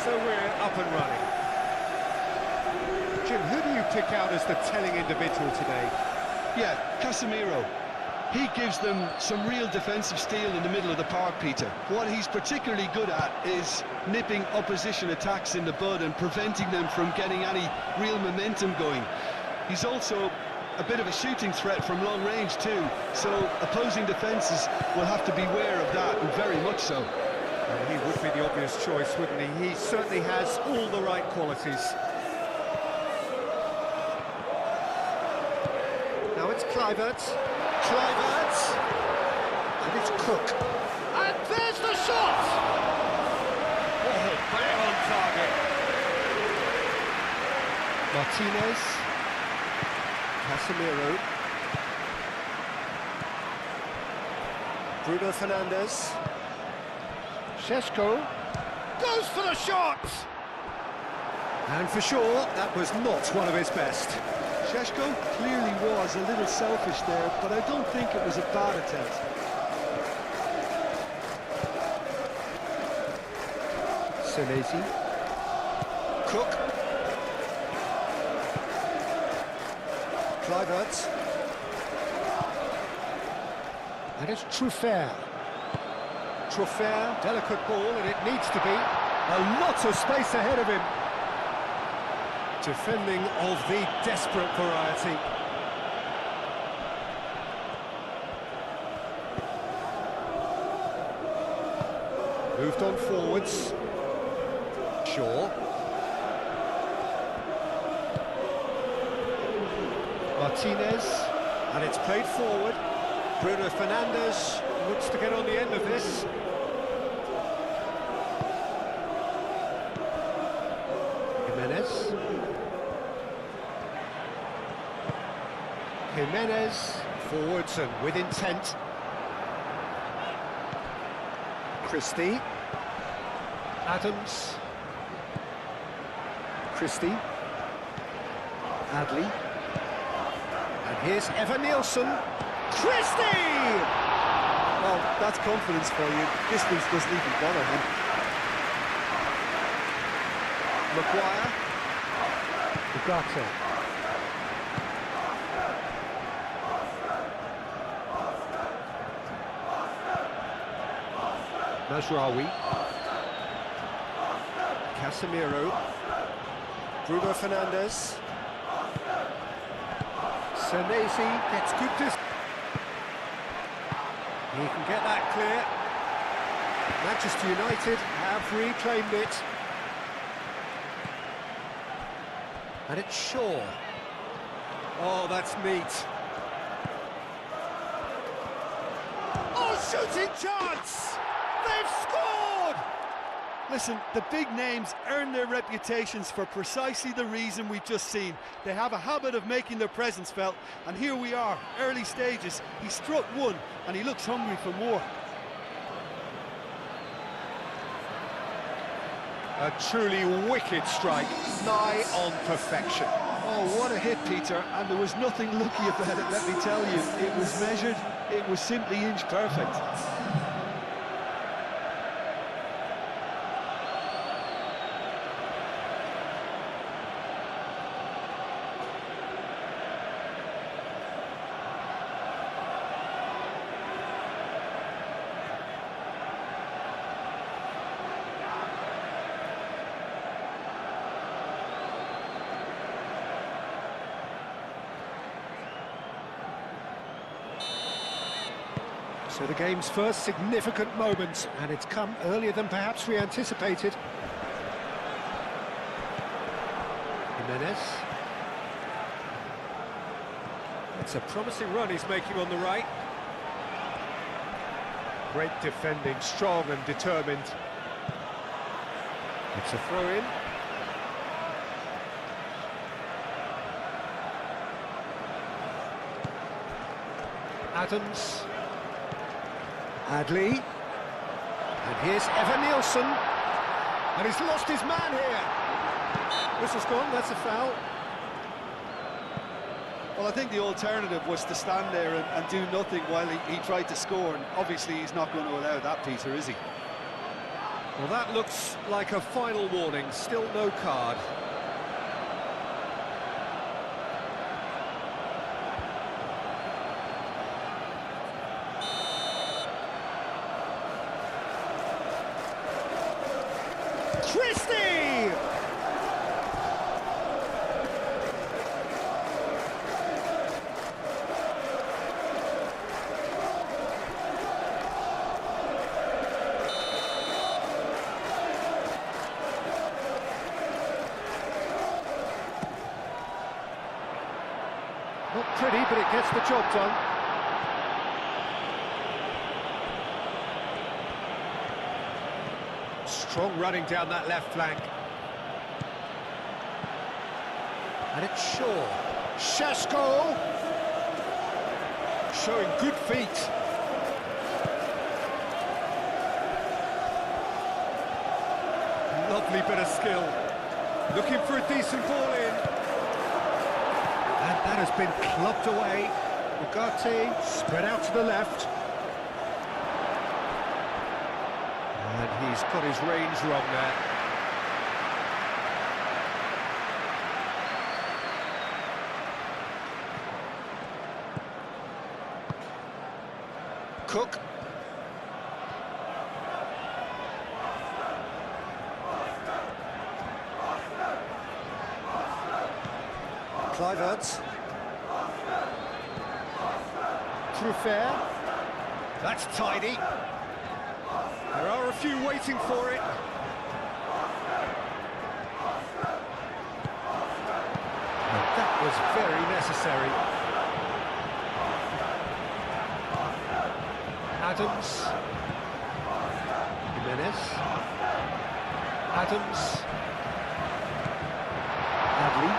So we're up and running. Jim, who do you pick out as the telling individual today? Yeah, Casemiro. He gives them some real defensive steel in the middle of the park, Peter. What he's particularly good at is nipping opposition attacks in the bud and preventing them from getting any real momentum going. He's also a bit of a shooting threat from long range too, so opposing defences will have to beware of that, and very much so. Well, he would be the obvious choice, wouldn't he? He certainly has all the right qualities. Now it's Kluivert. And it's Cook. And there's the shot! Oh, bang on target. Martinez. Casemiro. Bruno Fernandes. Šeško goes for the shot! And for sure, that was not one of his best. Šeško clearly was a little selfish there, but I don't think it was a bad attempt. Senesi. Cook. Kluivert. And it's Truffert. Delicate ball, and it needs to be. A lot of space ahead of him. Defending of the desperate variety. Moved on forwards. Shaw. Martinez. And it's played forward. Bruno Fernandes looks to get on the end of this. Jimenez, forwards and with intent. Christie. Adams. Christie. Adley. And here's Evan Nielsen. Christie! Well, that's confidence for you. Distance doesn't even bother him. Maguire. Ugarte. Mazraoui. Casemiro. Bruno Fernandes. Senesi gets good distance. He can get that clear. Manchester United have reclaimed it. And it's Shaw. Oh, that's neat. Oh, shooting chance! They've scored! Listen, the big names earn their reputations for precisely the reason we've just seen. They have a habit of making their presence felt, and here we are, early stages. He struck one, and he looks hungry for more. A truly wicked strike, nigh on perfection. Oh, what a hit, Peter, and there was nothing lucky about it, let me tell you. It was measured, it was simply inch perfect. So the game's first significant moment, and it's come earlier than perhaps we anticipated. Jimenez. It's a promising run he's making on the right. Great defending, strong and determined. It's a throw-in. Adams. Adley. And here's Evan Nielsen. And he's lost his man here. Whistle's gone, that's a foul. Well, I think the alternative was to stand there and do nothing while he tried to score, and obviously he's not going to allow that, Peter, is he? Well, that looks like a final warning, still no card. Christie! Not pretty, but it gets the job done. Strong running down that left flank. And it's Shaw. Šeško! Showing good feet. Lovely bit of skill. Looking for a decent ball in. And that has been clubbed away. Ugarte spread out to the left. And he's got his range wrong there. Cook. Kluivert. Truffert. That's tidy. There are a few waiting for it. And that was very necessary. Adams. Jimenez. Adams. Adley.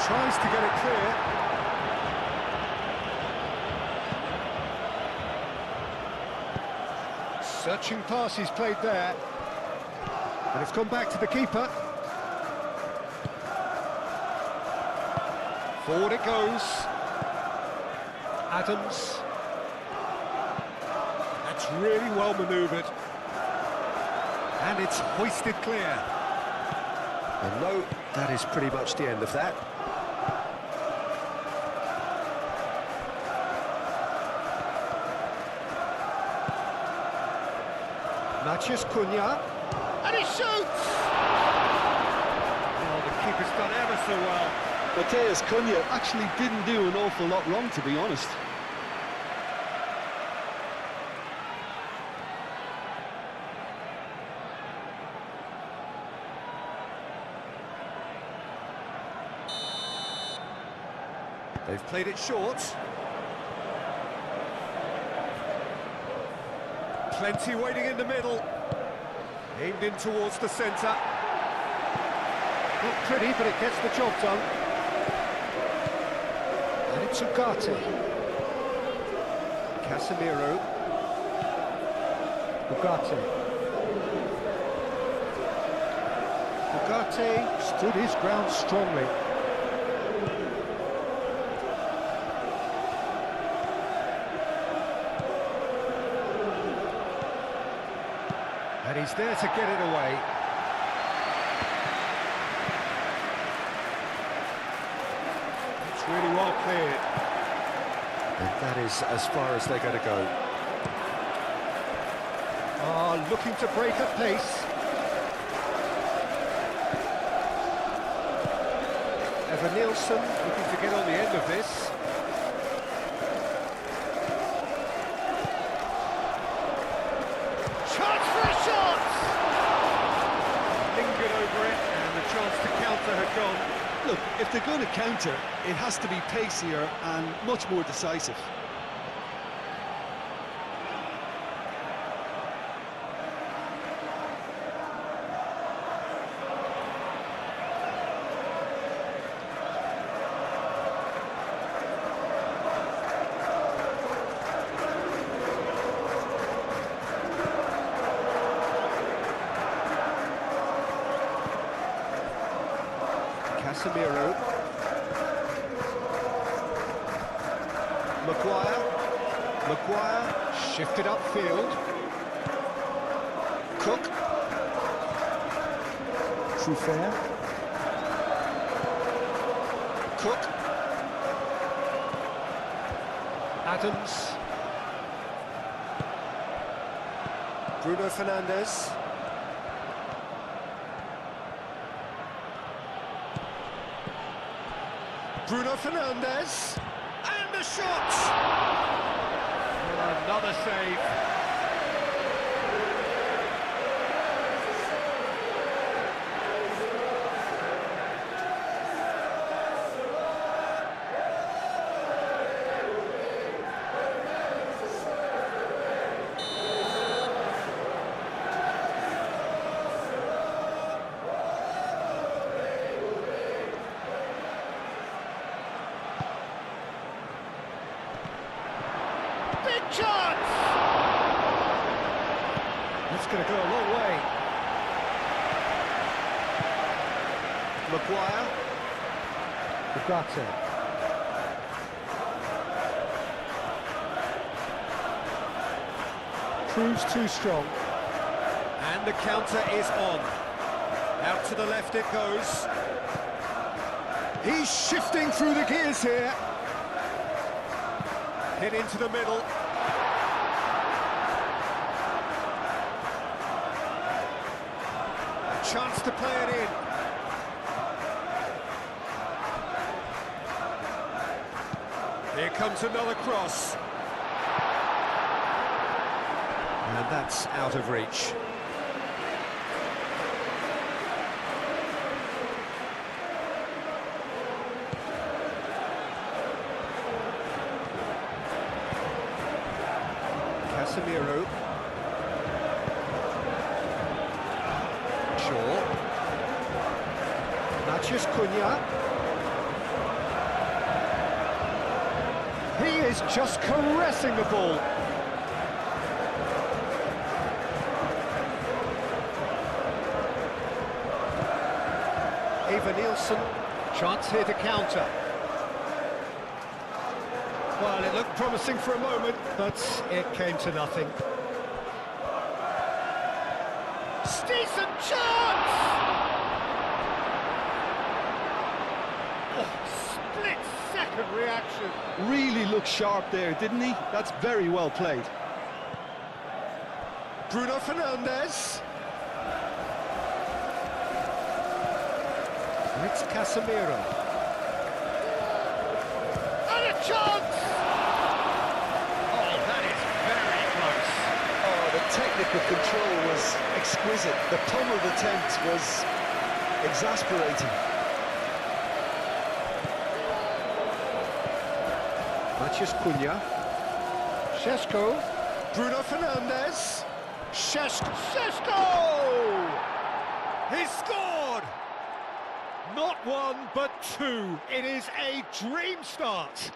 Tries to get it clear. Searching pass he's played there. And it's gone back to the keeper. Forward it goes. Adams. That's really well manoeuvred. And it's hoisted clear. And no, that is pretty much the end of that. Mathias Cunha, and he shoots! Oh, the keeper's done ever so well. Matheus Cunha actually didn't do an awful lot wrong, to be honest. They've played it short. Plenty waiting in the middle. Aimed in towards the centre. Not pretty, but it gets the job done. And it's Ugarte. Casemiro. Ugarte. Ugarte stood his ground strongly. And he's there to get it away. It's really well cleared. And that is as far as they're going to go. Looking to break at pace. Evan Nielsen looking to get on the end of this. Look, if they're going to counter, it has to be pacier and much more decisive. Casemiro. Maguire, Shifted upfield. Cook, Trufair. Cook, Adams. Bruno Fernandes. Bruno Fernandes. And the shot! Another save. Big chance! That's going to go a long way. Maguire, Ugarte. Proves too strong. And the counter is on. Out to the left it goes. He's shifting through the gears here. Hit into the middle. A chance to play it in. Here comes another cross. And that's out of reach. Casemiro. Shaw. Matheus Cunha. He is just caressing the ball. Nielsen, chance here to counter. Well, it looked promising for a moment, but it came to nothing. Decent chance! Oh, split-second reaction. really looked sharp there, didn't he? That's very well played. Bruno Fernandes. It's Casemiro. And a chance! Oh, that is very close. Oh, the technical control was exquisite. The pummeled attempt was exasperating. Matheus Cunha. Šeško. Bruno Fernandes. Šeško! He scored! Not one, but two. It is a dream start.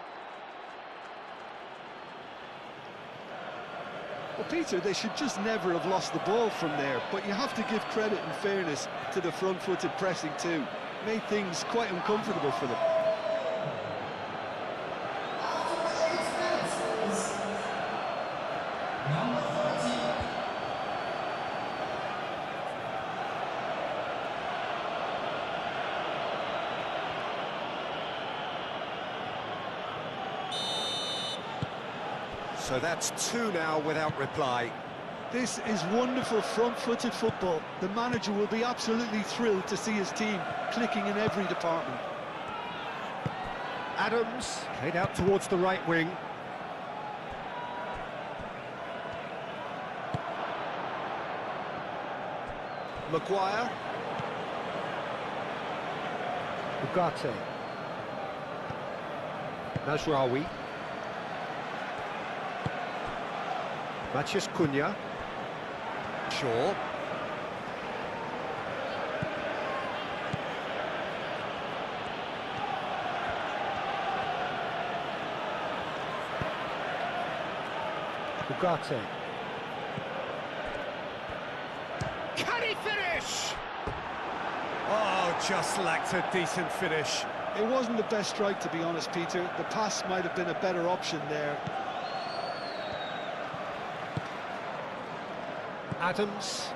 Well, Peter, they should just never have lost the ball from there, but you have to give credit and fairness to the front-footed pressing too. Made things quite uncomfortable for them. So that's two now without reply. This is wonderful front-footed football. The manager will be absolutely thrilled to see his team clicking in every department. Adams played out towards the right wing. Maguire. Ugarte. Mazraoui. Matheus Cunha. Shaw. Ugarte. Can he finish? Oh, just lacked a decent finish. It wasn't the best strike, to be honest, Peter. The pass might have been a better option there. Adams.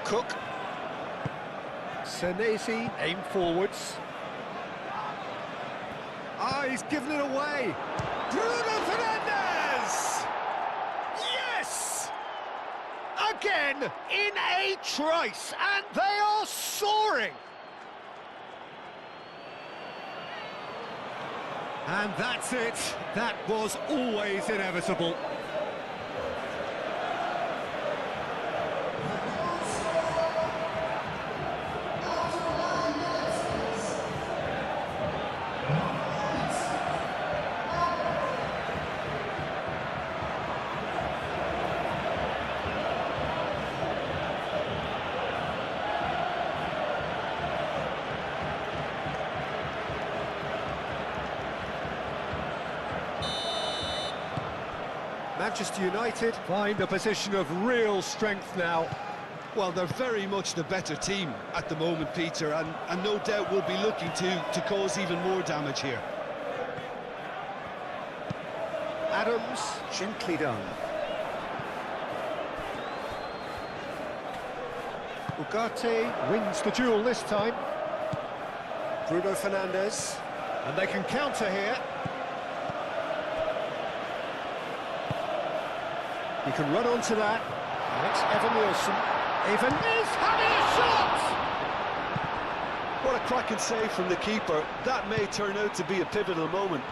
Cook. Senesi, aim forwards. Ah, he's given it away. Bruno Fernandes! Yes! Again, in a trice, and they are soaring! And that's it. That was always inevitable. Manchester United find a position of real strength now. Well, they're very much the better team at the moment, Peter, and no doubt will be looking to cause even more damage here. Adams, gently done. Ugarte wins the duel this time. Bruno Fernandes, and they can counter here. He can run onto that. And it's Evan Nielsen. Evan is having a shot! What a cracking save from the keeper. That may turn out to be a pivotal moment.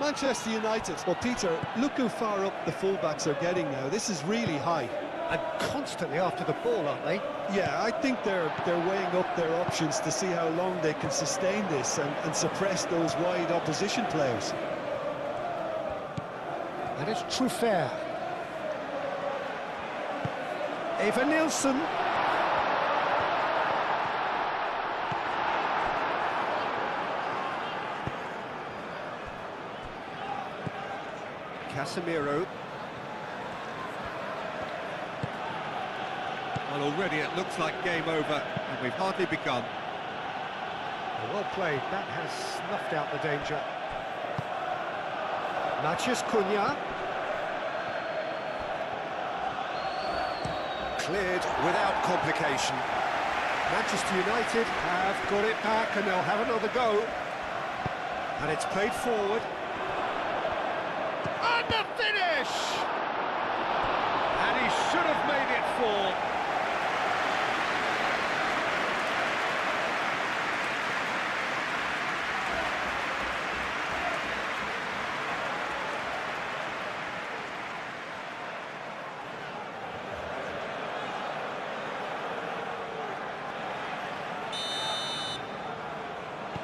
Manchester United. Well, Peter, look how far up the fullbacks are getting now. This is really high. And constantly after the ball, aren't they? Yeah, I think they're weighing up their options to see how long they can sustain this and suppress those wide opposition players. And it's Truffert. Evan Nielsen. Casemiro. Well, already it looks like game over, and we've hardly begun. Well played, that has snuffed out the danger. Matheus Cunha. Cleared without complication. Manchester United have got it back and they'll have another go. And it's played forward. And the finish! And he should have made it 4.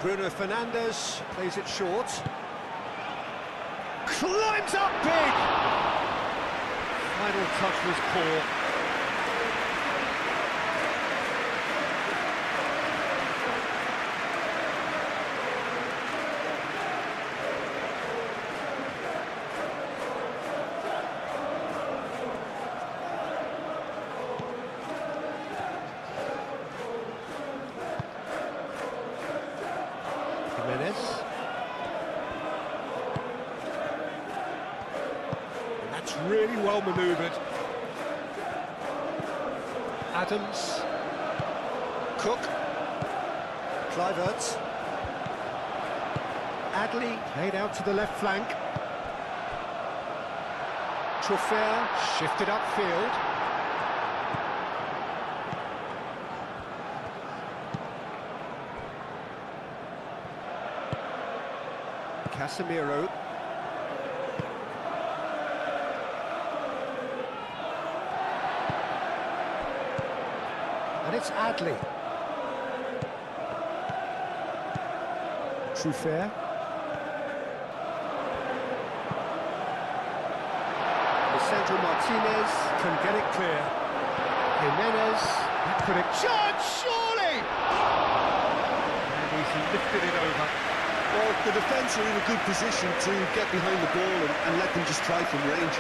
Bruno Fernandes plays it short. Climbs up big! Final touch was poor. That's really well manoeuvred. Adams. Cook. Kluivert. Adley played out to the left flank. Truffert shifted upfield. Casemiro. And it's Adley. Truffert. Lisandro Martinez can get it clear. Jimenez, that could have charged, surely! And he's lifted it over. Well, the defence are in a good position to get behind the ball and let them just try from range.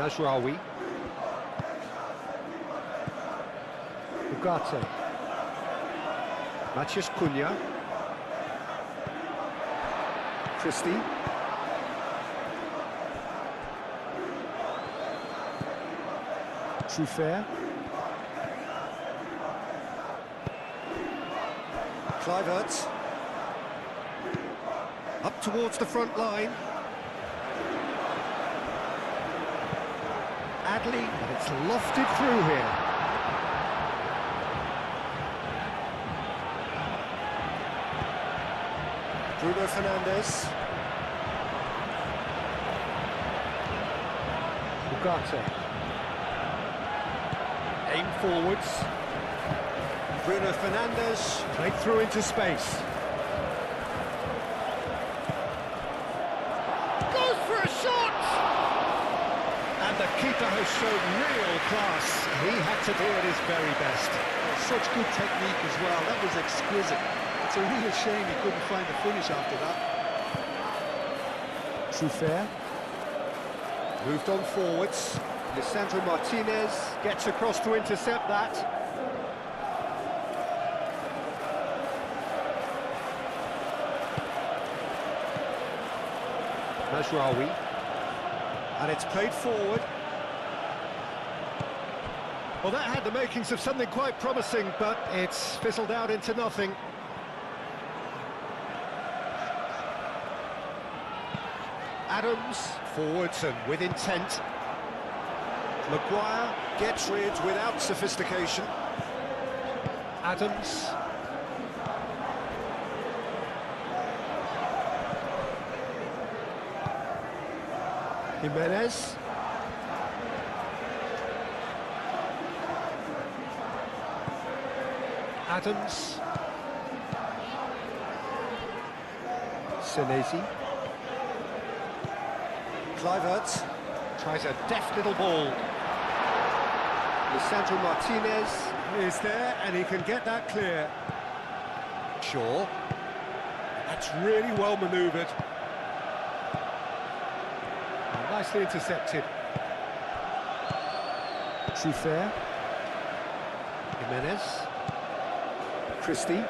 Najraoui. Ugarte. Matheus Cunha. Christie. Truffert. Kluivert. Up towards the front line. Adley, but it's lofted through here. Bruno Fernandes. Ugarte. Aim forwards. Bruno Fernandes played through into space. Goes for a shot! And the keeper has shown real class. He had to do it his very best. Such good technique as well. That was exquisite. It's a real shame he couldn't find the finish after that. Truffert. Moved on forwards. Lisandro Martinez gets across to intercept that. Najraoui. And it's played forward. Well, that had the makings of something quite promising, but it's fizzled out into nothing. Adams, forwards and with intent. Maguire gets rid without sophistication. Adams. Jimenez. Adams. Senesi. Kluivert tries a deft little ball. Lisandro Martinez is there and he can get that clear. Shaw. That's really well manoeuvred. And nicely intercepted. Truffert. Jimenez. Christie.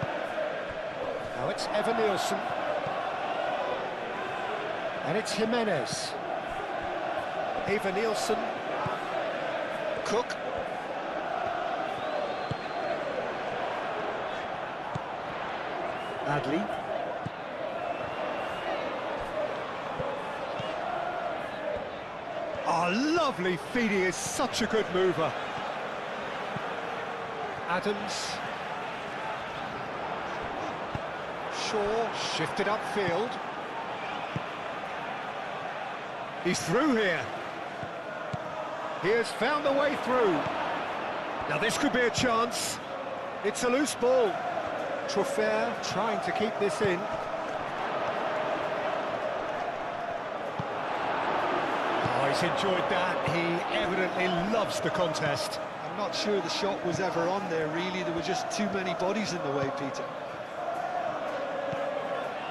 Now it's Evan Nielsen. And it's Jimenez. Evan Nielsen. Cook. Adley. Oh, lovely feed, he is such a good mover. Adams. Shaw shifted upfield. He's through here. He has found a way through. Now this could be a chance. It's a loose ball. Truffert trying to keep this in. Oh, he's enjoyed that. He evidently loves the contest. I'm not sure the shot was ever on there, really. There were just too many bodies in the way, Peter.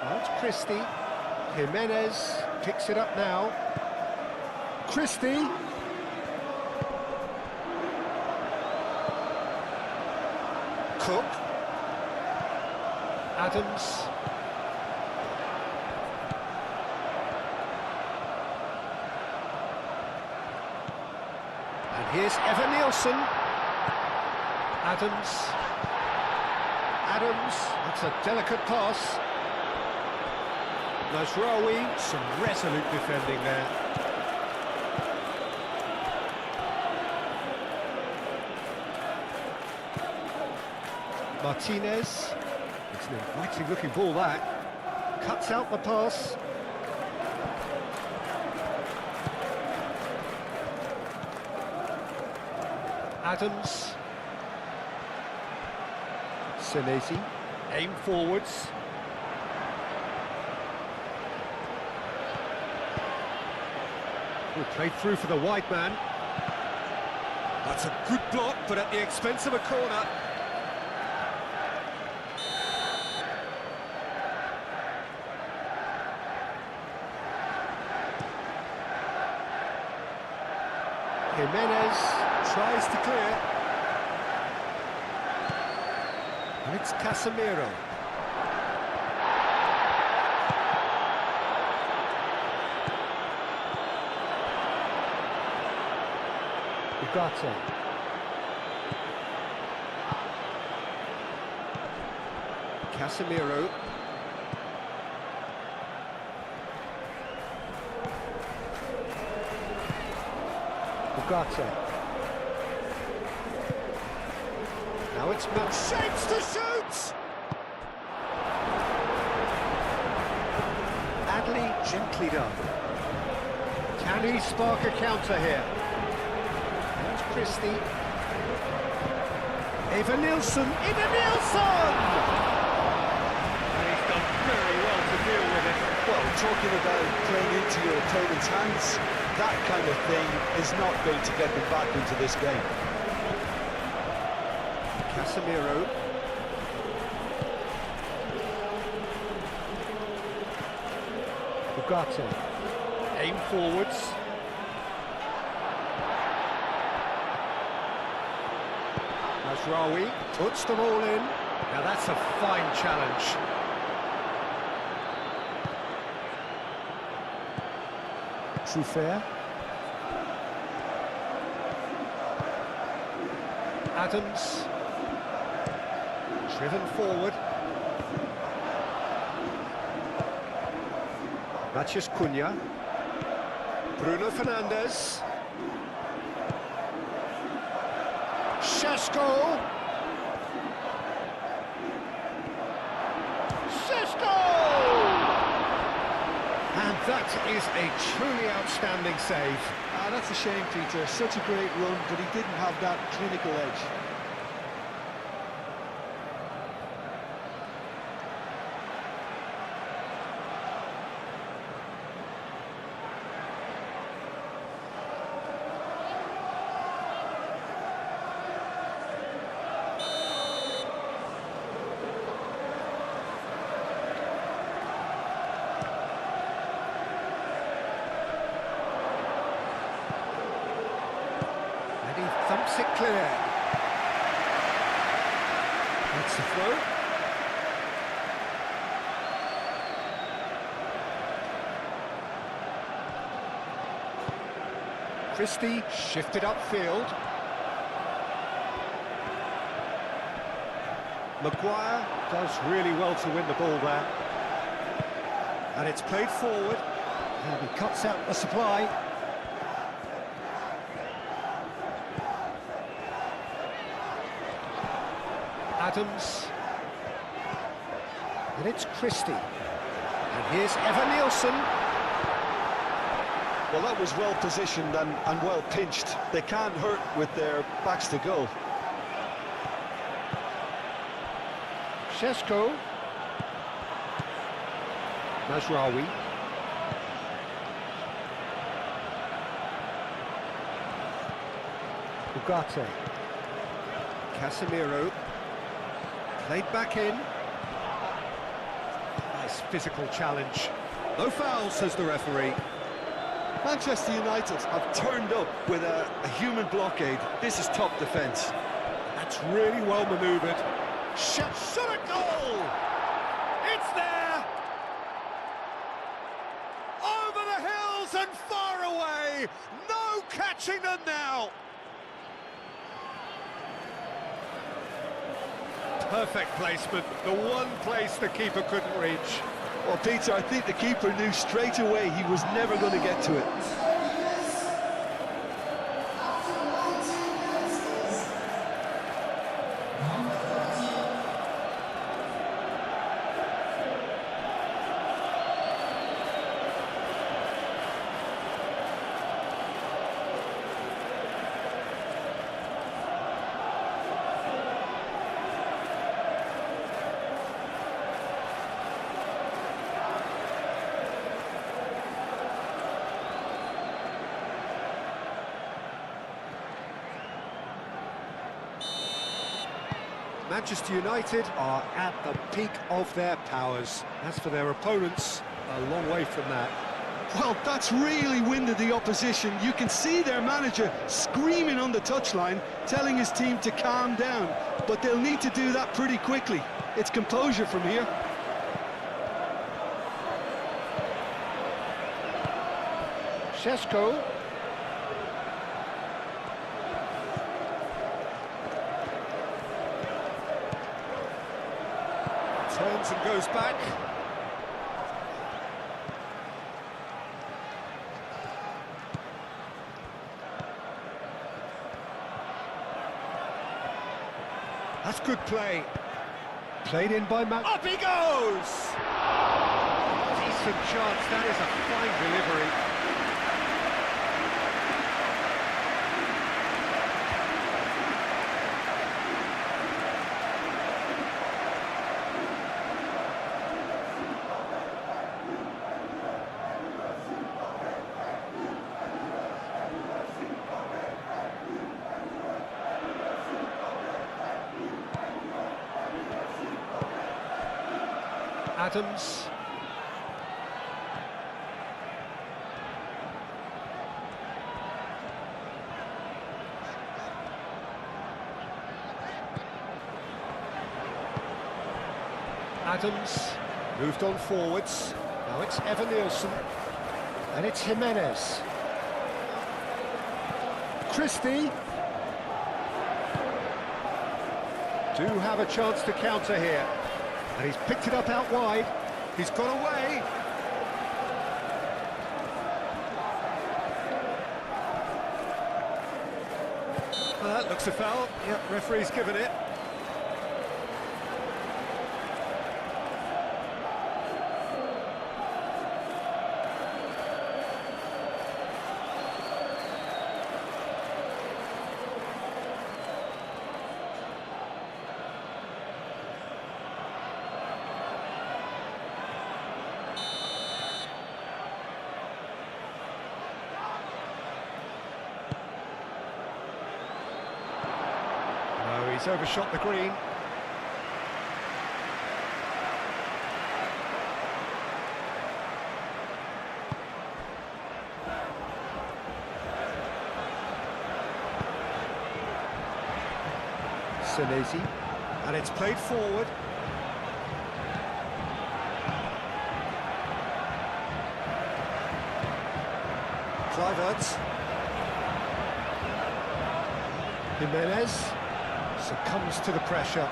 That's Christie. Jimenez picks it up now. Christie. Cook. Adams. And here's Evan Nielsen. Adams. Adams. That's a delicate pass. Najraoui, some resolute defending there. Martinez. It's an inviting looking ball that. Cuts out the pass. Adams. Senesi. Aim forwards. Played through for the wide man. That's a good block, but at the expense of a corner. Jimenez tries to clear. And it's Casemiro. Ugarte. Casemiro. Ugarte. Now it's Matt shapes to shoot! Adley gently done. Can he spark a counter here? There's Christie. Eva Nilsson! Eva Nilsson! And he's done very well to deal with it. Well, talking about playing into your opponent's hands, that kind of thing is not going to get them back into this game. Casemiro. Ugarte. Aim forwards. Mazraoui puts them all in. Now that's a fine challenge. Truffert. Adams. Driven forward. Matheus Cunha. Bruno Fernandes. Šeško. And that is a truly outstanding save. That's a shame, Peter. Such a great run, but he didn't have that clinical edge. Thumps it clear. That's the throw. Christie shifted upfield. Maguire does really well to win the ball there. And it's played forward. And he cuts out the supply. Adams, and it's Christie, and here's Eva Nilsson. Well, that was well positioned and well pinched. They can't hurt with their backs to goal. Šeško. Mazraoui. Ugarte. Casemiro. Played back in. Nice physical challenge. No foul, says the referee. Manchester United have turned up with a human blockade. This is top defence. That's really well manoeuvred. Shot at goal! It's there! Over the hills and far away! No catching them now! Perfect placement, the one place the keeper couldn't reach. Well, Peter, I think the keeper knew straight away he was never going to get to it. Manchester United are at the peak of their powers. As for their opponents, a long way from that. Well, that's really winded the opposition. You can see their manager screaming on the touchline, telling his team to calm down. But they'll need to do that pretty quickly. It's composure from here. Šeško. Turns and goes back. That's good play. Played in by Matt. Up he goes! Decent chance, that is a fine delivery. Adams. Adams moved on forwards. Now it's Evan Nielsen. And it's Jimenez. Christie. Do have a chance to counter here. And he's picked it up out wide. He's got away. Well, that looks a foul. Yep, referee's given it. He's overshot the green. Senesi, and it's played forward. Kluivert. Jimenez succumbs to the pressure.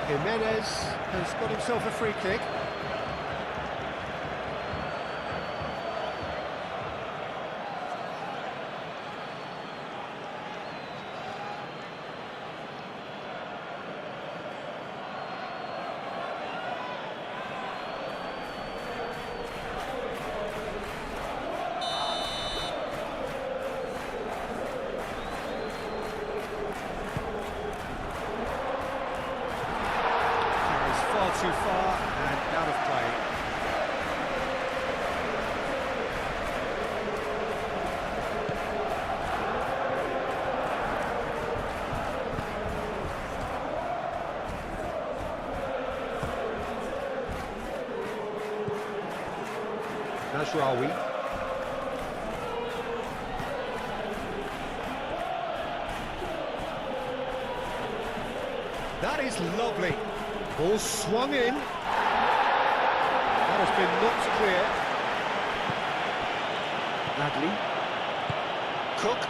Jimenez has got himself a free kick. Too far and out of play. Nasraoui. That is lovely. Ball swung in. That has been knocked clear. Adley. Cook.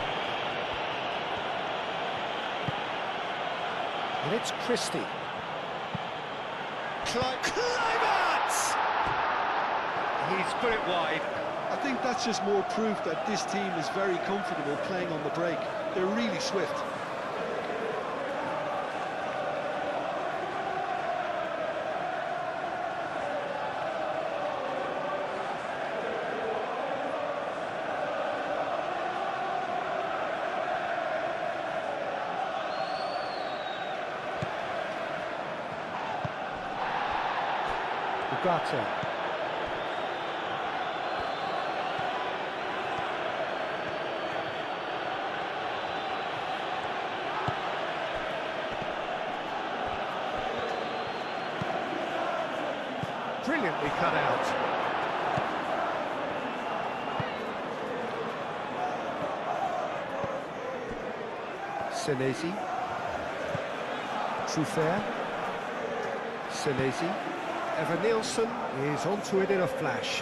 And it's Christie. Kluivert! He's put it wide. I think that's just more proof that this team is very comfortable playing on the break. They're really swift. Ugarte. Brilliantly cut out. Senesi. Truffert. Senesi. Evan Nielsen is onto it in a flash.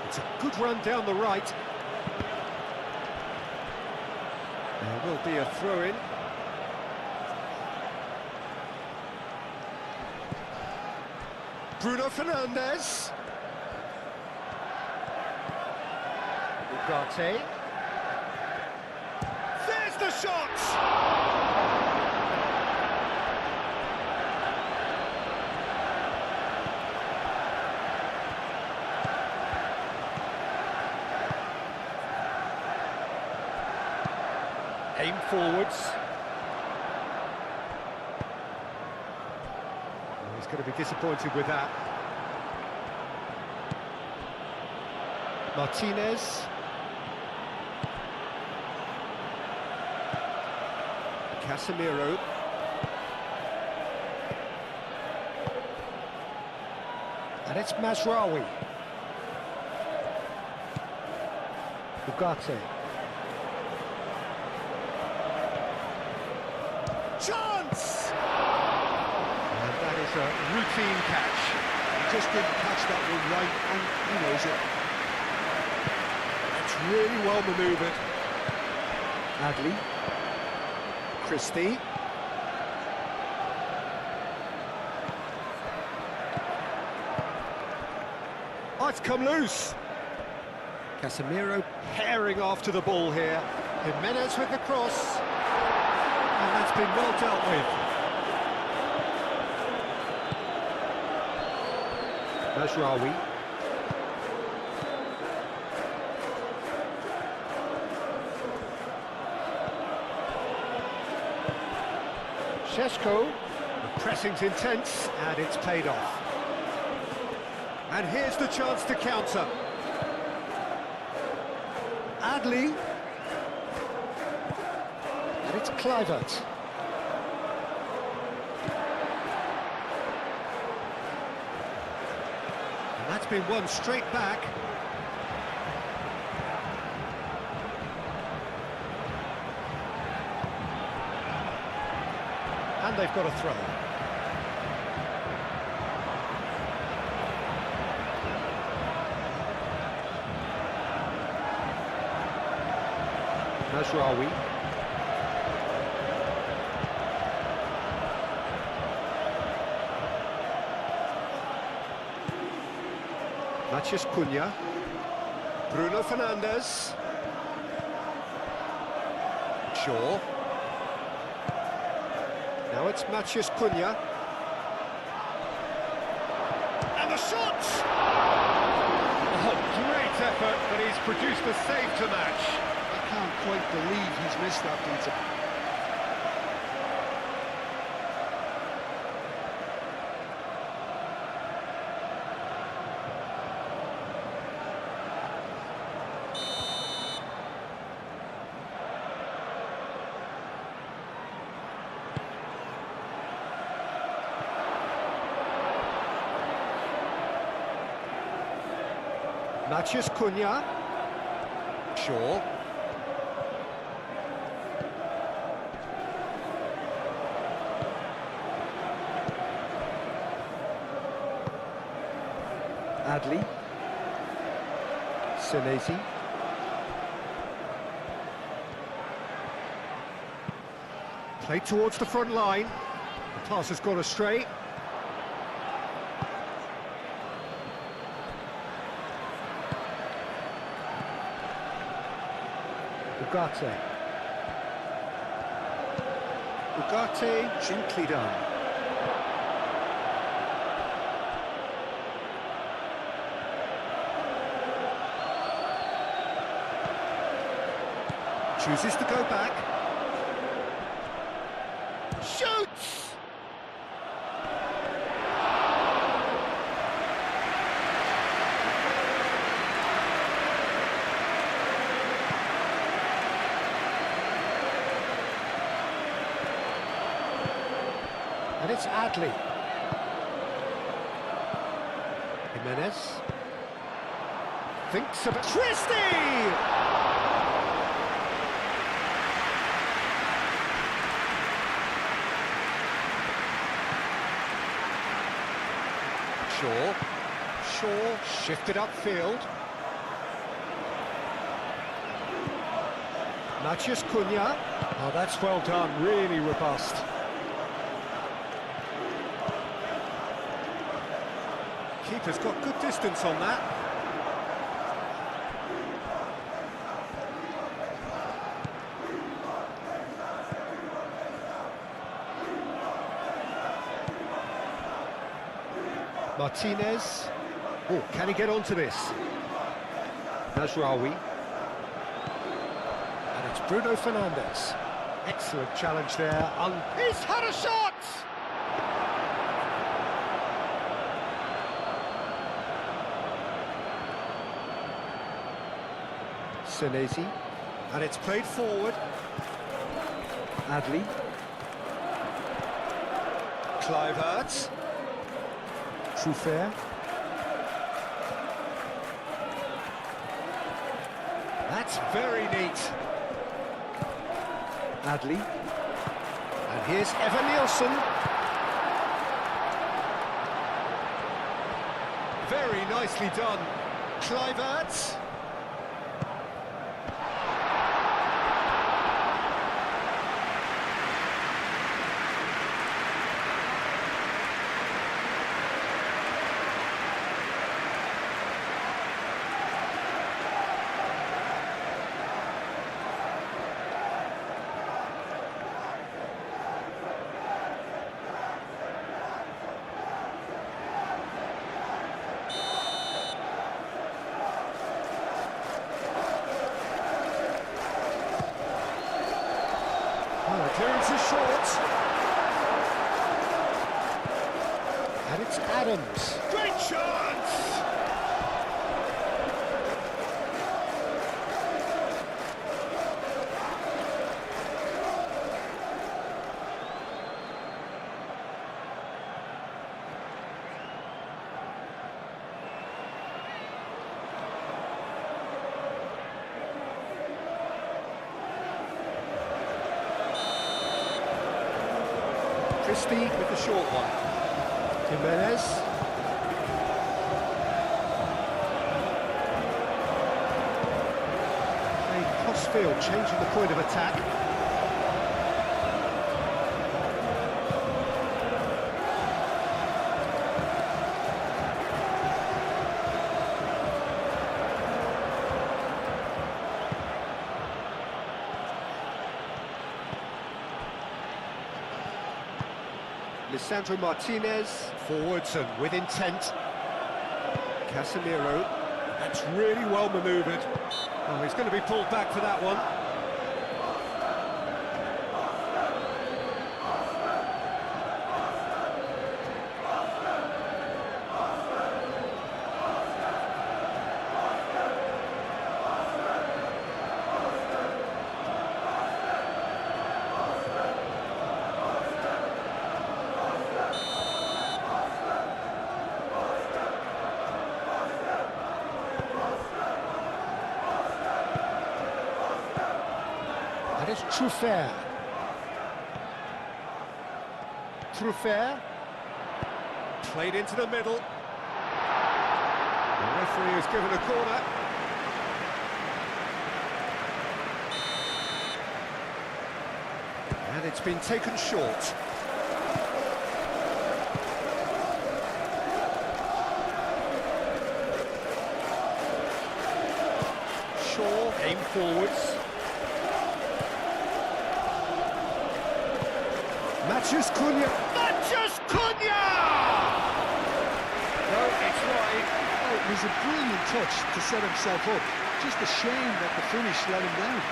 It's a good run down the right. There will be a throw-in. Bruno Fernandes. Ugarte. There's the shot! Aim forwards. He's going to be disappointed with that. Martinez. Casemiro. And it's Mazraoui. Ugarte. Chance! And that is a routine catch. He just didn't catch that one right, and he knows it. It's really well manoeuvred. Adley. Christie. Oh, it's come loose. Casemiro herring after the ball here. Jimenez with the cross. And that's been well dealt with. Mazraoui. Šeško. The pressing's intense, and it's paid off. And here's the chance to counter. Adley. And it's Kluivert. And that's been won straight back. And they've got a throw. Mazraoui. Matheus Cunha. Bruno Fernandes. Shaw. Now it's Matheus Cunha. And the shot! Oh, great effort, but he's produced a save to match. I can't quite believe he's missed that, Peter. Matheus Cunha. Shaw. Adley. Senesi. Played towards the front line. The pass has gone astray. Ugarte. Ugarte, gently done. Chooses to go back. Shoots! And it's Adley. Jimenez. Thinks about... Christie! Shaw shifted upfield. Matheus Cunha. Oh, that's well done, really robust. Keeper's got good distance on that. Martinez. Oh, can he get onto this? Nasraoui. And it's Bruno Fernandes. Excellent challenge there. He's had a shot! Senesi. And it's played forward. Adley. Kluivert. Truffert. That's very neat. Adley. And here's Evan Nielsen. Very nicely done. Kluivert. Clearance is short. And it's Adams. Great chance! Christie with the short one. Jimenez. Played cross-field, changing the point of attack. Lisandro Martinez, forwards and with intent. Casemiro, that's really well manoeuvred. Oh, he's going to be pulled back for that one. And it's Truffert. Truffert. Played into the middle. The referee has given a corner. And it's been taken short. Shaw aim forwards. Matheus Cunha. Matheus Cunha! No, it's right. Oh, it was a brilliant touch to set himself up. Just a shame that the finish let him down.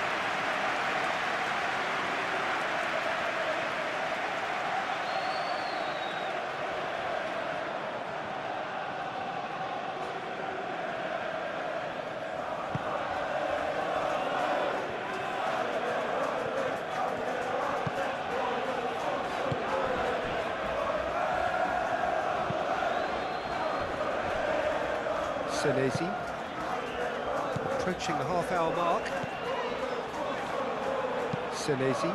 Senesi. Approaching the half-hour mark. Senesi.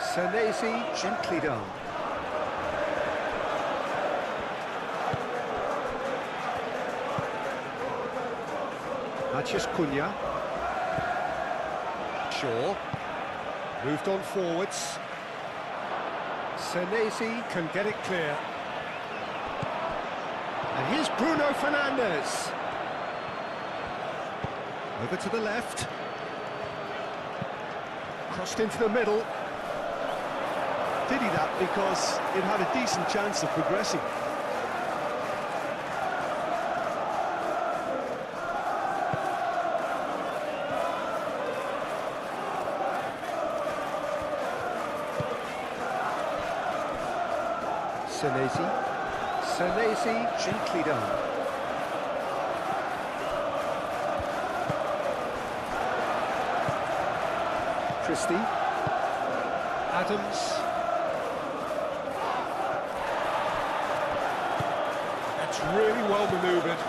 Senesi, gently done. Matías Cunha. Shaw. Moved on forwards. Senesi can get it clear. And here's Bruno Fernandes. Over to the left. Crossed into the middle. Did he that because it had a decent chance of progressing? Senesi. Senesi, gently done. Christie. Adams. That's really well manoeuvred.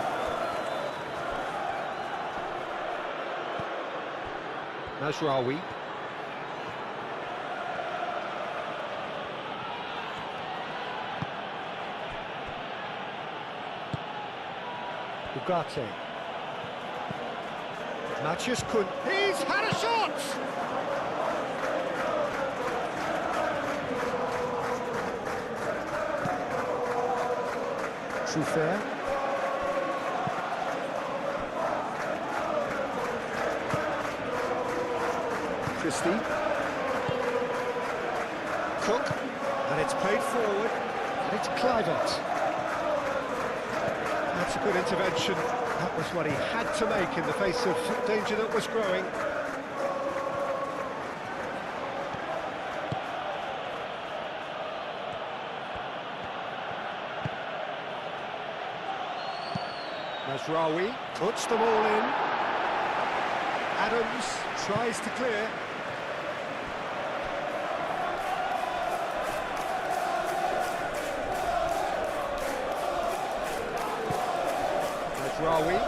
Mazraoui. Ugarte. Matías Cunha. He's had a shot! Truffert. Christie. Cook. And it's played forward. And it's Kluivert. That's a good intervention. That was what he had to make in the face of danger that was growing. Mazraoui puts them all in. Adams tries to clear. Mazraoui.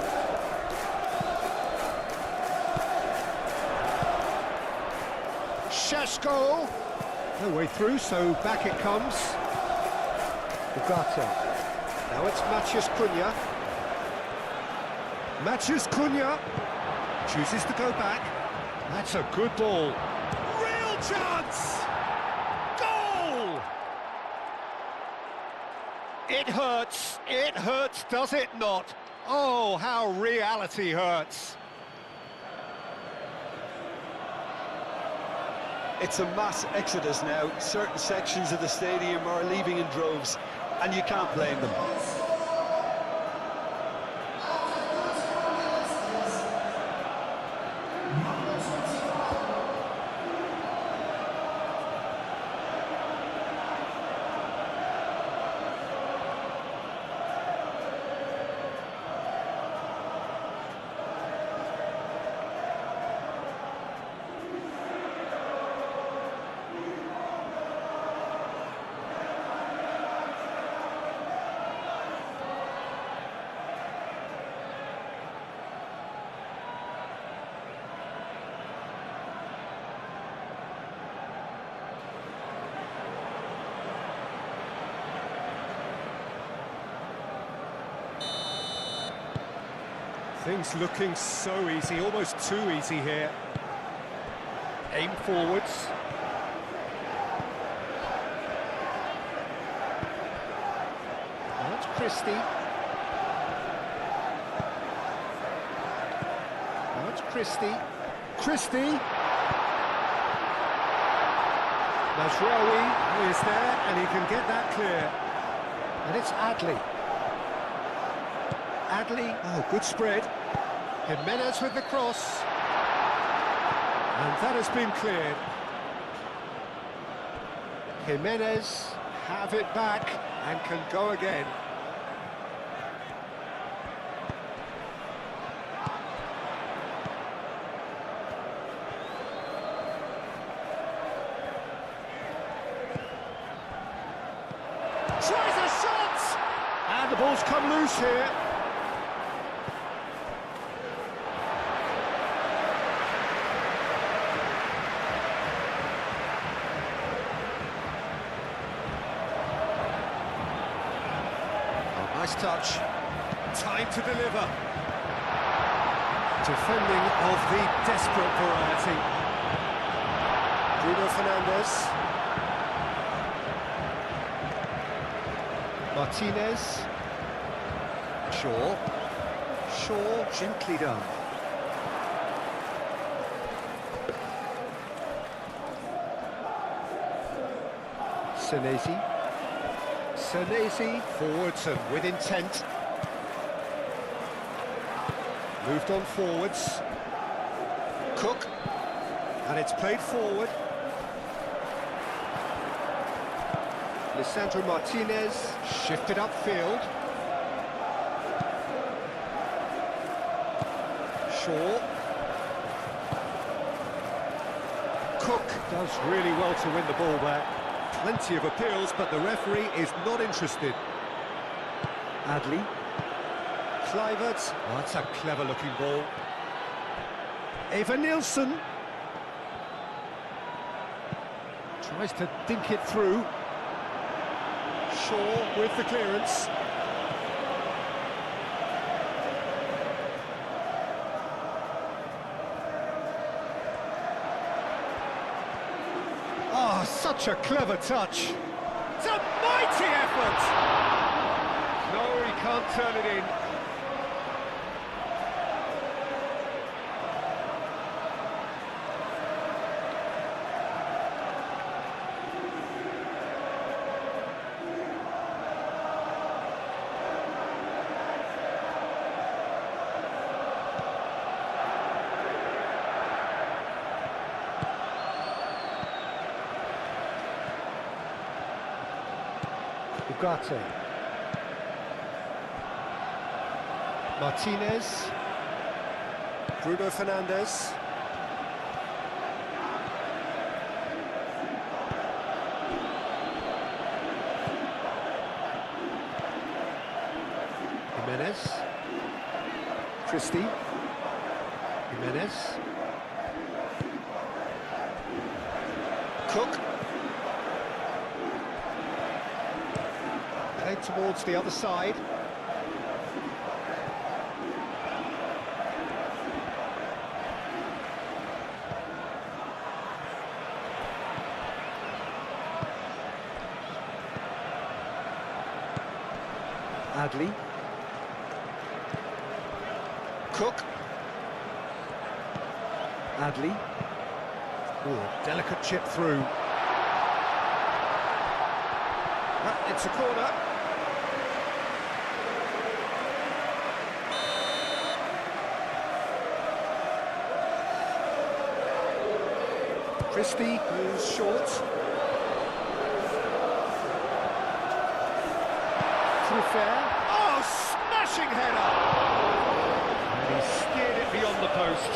Šeško. No way through, so back it comes. Ugarte. Now it's Matías Cunha. Matías Cunha chooses to go back. That's a good ball. Real chance! Goal! It hurts, does it not? Oh, how reality hurts. It's a mass exodus now. Certain sections of the stadium are leaving in droves, and you can't blame them. Things looking so easy, almost too easy here. Aim forwards. That's Christie. That's Christie. Christie. Mazraoui is there and he can get that clear. And it's Adli. Adli, oh, good spread. Jimenez with the cross. And that has been cleared. Jimenez have it back and can go again. Tries a shot! And the ball's come loose here. Nice touch. Time to deliver. Defending of the desperate variety. Bruno Fernandes. Martinez. Shaw, gently done. Senesi forwards and with intent. Moved on forwards. Cook, and it's played forward. Lisandro Martinez shifted upfield. Shaw. Cook does really well to win the ball back. Plenty of appeals, but the referee is not interested. Adley. Kluivert. Oh, that's a clever-looking ball. Eva Nilsson. Tries to dink it through. Shaw with the clearance. Oh, such a clever touch. It's a mighty effort! No, he can't turn it in. Ugarte. Martinez. Bruno Fernandes. Jimenez. Christie. Jimenez. Cook. Played towards the other side. Adley. Cook. Adley. Oh, delicate chip through. It's a corner. Christie goes short. Fair. Oh, smashing header! And he steered it beyond the post.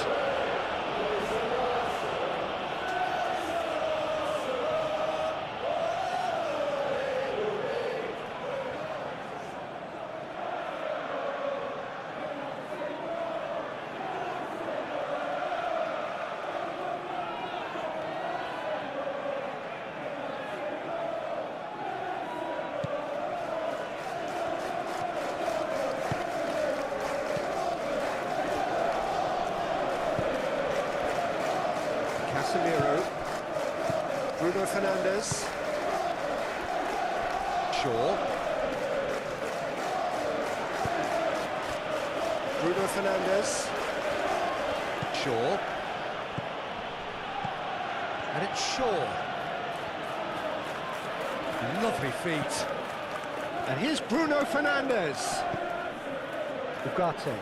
Casemiro. Bruno Fernandes. Shaw. Bruno Fernandes. Shaw. And it's Shaw. Lovely feet. And here's Bruno Fernandes. Ugarte.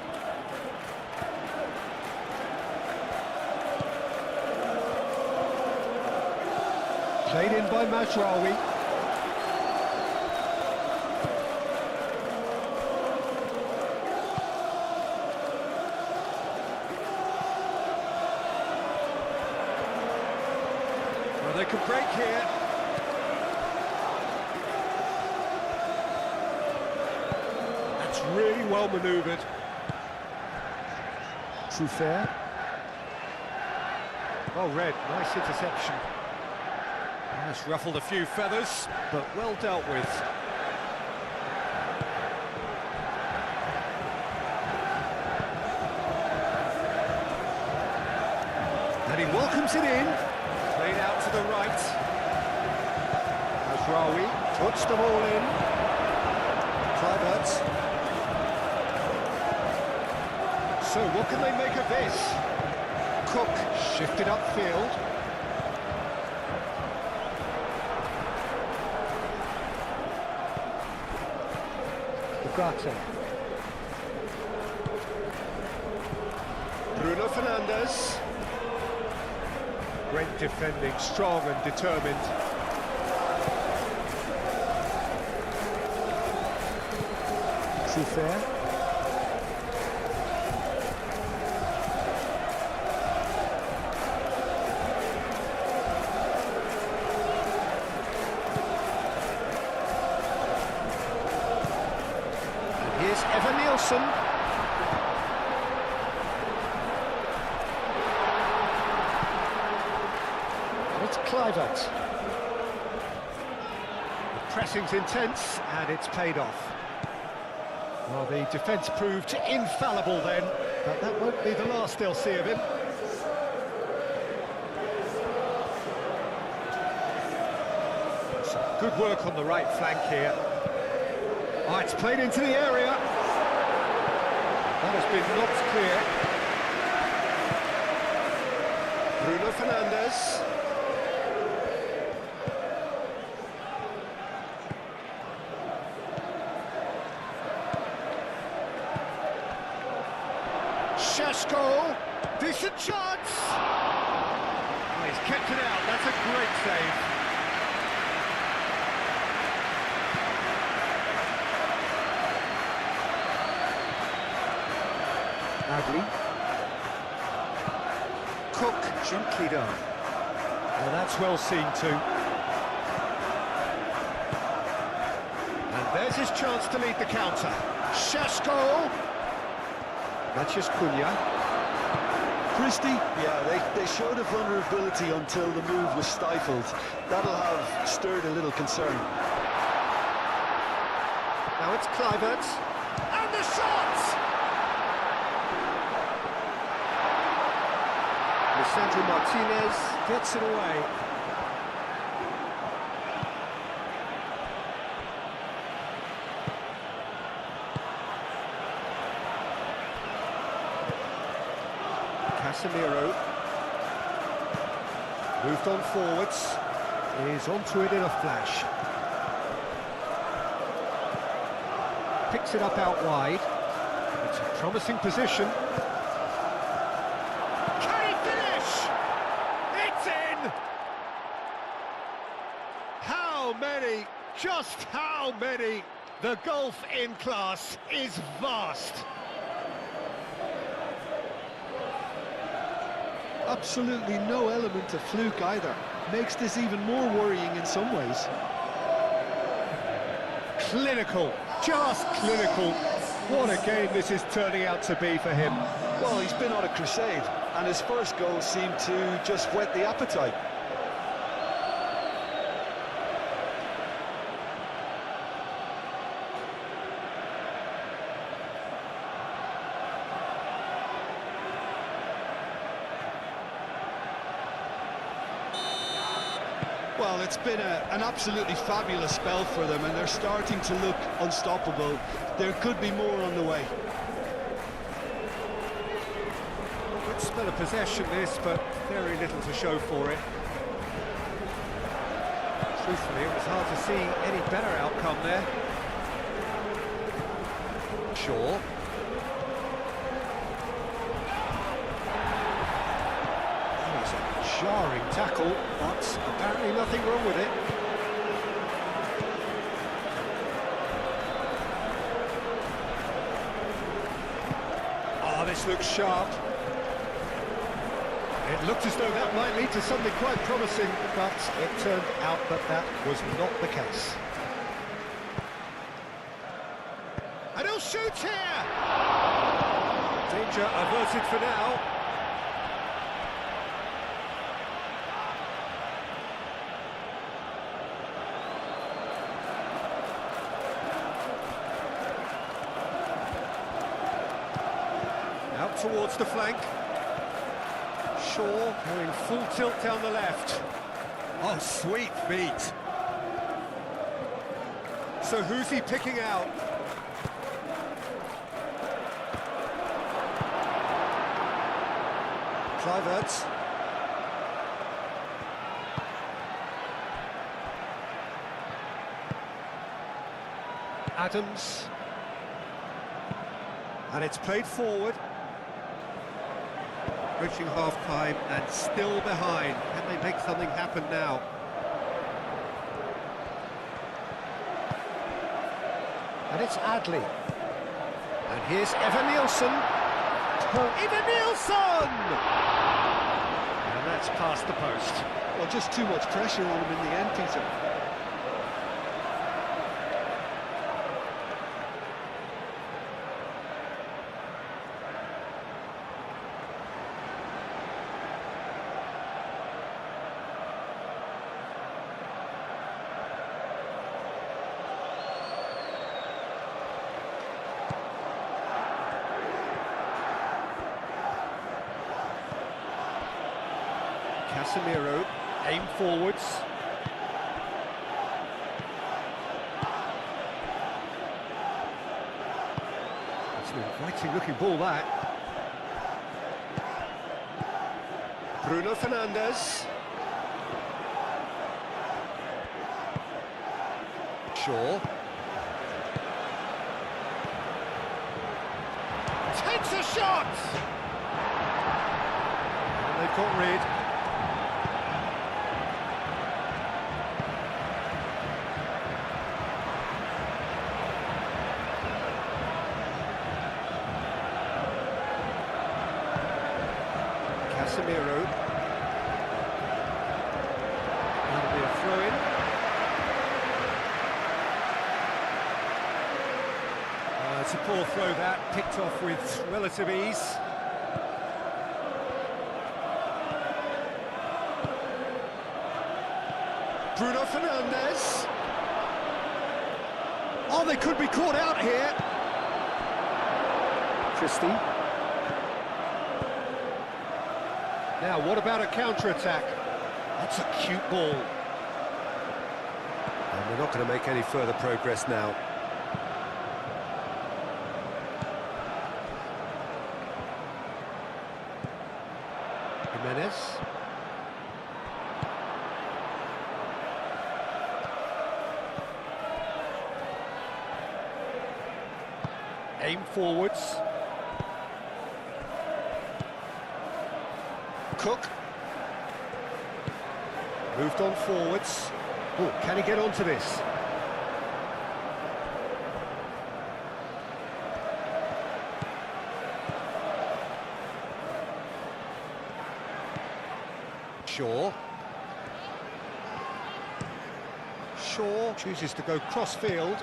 Played in by Mazraoui. Well, they could break here. That's really well manoeuvred. Truffert. Well read, nice interception. It's ruffled a few feathers, but well dealt with. Jams it in. Played out to the right. Rawi puts them all in. Kluivert. So what can they make of this? Cook shifted upfield. Ugarte. Bruno Fernandes. Great defending, strong and determined. Fair. And here's Evan Nielsen. And it's Kluivert. The pressing's intense and it's paid off. Well, the defence proved infallible then, but that won't be the last they'll see of him. Some good work on the right flank here. Oh, it's played into the area. That has been knocked clear. Bruno Fernandes. Sheshko, decent chance! Oh, he's kept it out, that's a great save. Adley. Cook, gently done. Well, that's well seen too. And there's his chance to lead the counter. Sheshko! Maciej Cunha. Christie, yeah, they showed a vulnerability until the move was stifled. That'll have stirred a little concern. Now it's Kluivert. And the shot! Lisandro Martinez gets it away. Casemiro moved on forwards, is onto it in a flash. Picks it up out wide. It's a promising position. Can he finish? It's in! How many? Just how many? The gulf in class is vast. Absolutely no element of fluke either. Makes this even more worrying in some ways. Clinical, just clinical. What a game this is turning out to be for him. Well, he's been on a crusade, and his first goal seemed to just whet the appetite. Well, it's been an absolutely fabulous spell for them, and they're starting to look unstoppable. There could be more on the way. Good spell of possession this, but very little to show for it. Truthfully, it was hard to see any better outcome there. Shaw. Jarring tackle, but apparently nothing wrong with it. Ah, this looks sharp. It looked as though that might lead to something quite promising, but it turned out that that was not the case. And he'll shoot here! Danger averted for now. Out towards the flank. Shaw going full tilt down the left. Oh, sweet feet. So who's he picking out? Kluivert. Adams. And it's played forward. Approaching half-time and still behind. Can they make something happen now? And it's Adley. And here's Evan Nielsen. Oh, Evan Nielsen! And that's past the post. Well, just too much pressure on him in the end, Peter. Casemiro, aim forwards. It's an inviting looking ball, that. Bruno Fernandes. Shaw. Takes a shot! And they've got rid. Casemiro. That'll be a throw-in. It's a poor throw, that, picked off with relative ease. Bruno Fernandes. Oh, they could be caught out here. Christie. Now, what about a counter-attack? That's a cute ball. And we're not going to make any further progress now. Jimenez. Aim forwards. Cook. Moved on forwards. Oh, can he get onto this? Shaw. Shaw chooses to go cross-field.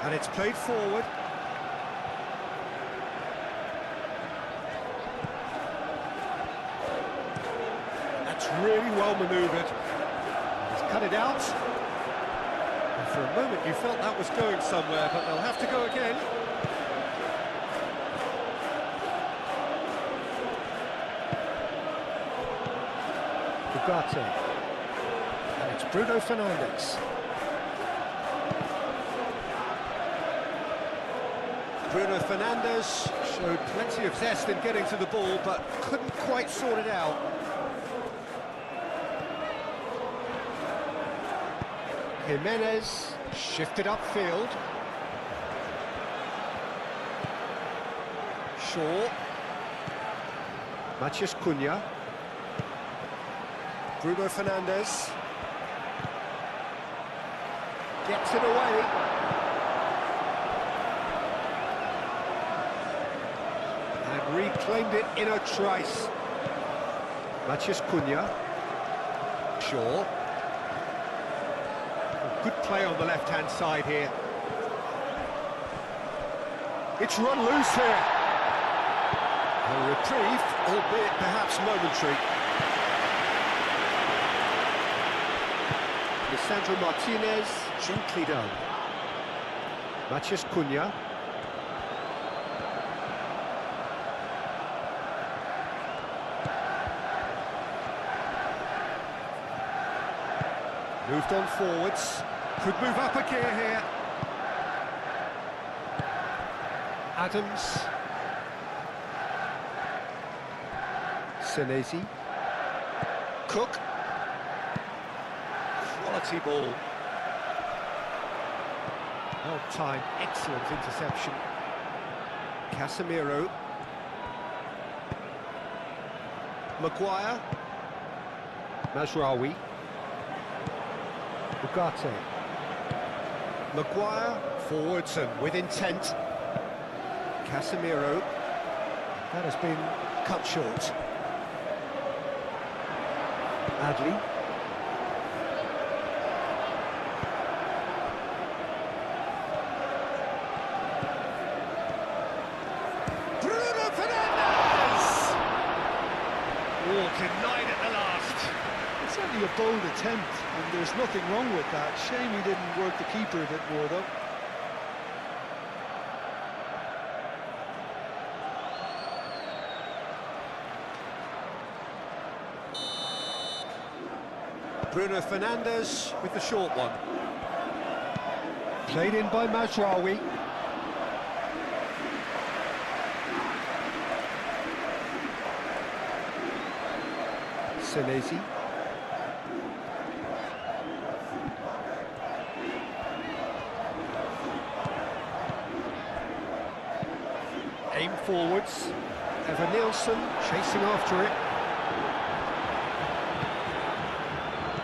And it's played forward. That's really well manoeuvred. He's cut it out. And for a moment you felt that was going somewhere, but they'll have to go again. Ugarte. And it's Bruno Fernandes. Bruno Fernandes showed plenty of zest in getting to the ball, but couldn't quite sort it out. Jimenez shifted upfield. Shaw. Matheus Cunha. Bruno Fernandes. Gets it away. And reclaimed it in a trice. Matheus Cunha. Shaw. Good play on the left-hand side here. It's run loose here. A reprieve, albeit perhaps momentary. Lisandro Martinez, gently done. Matheus Cunha. Moved on forwards. Could move up a gear here. Adams. Senesi. Cook. Quality ball. Well-timed, excellent interception. Casemiro. Maguire. Mazraoui. Ugarte. Maguire, forwards and with intent. Casemiro. That has been cut short. Adli. Bruno Fernandes! Oh, denied at the last. It's certainly a bold attempt, and there's nothing wrong with that. Shame he didn't work the keeper a bit more, though. Bruno Fernandes with the short one. Played in by Mazraoui. Senesi. Aim forwards. Evan Nielsen chasing after it.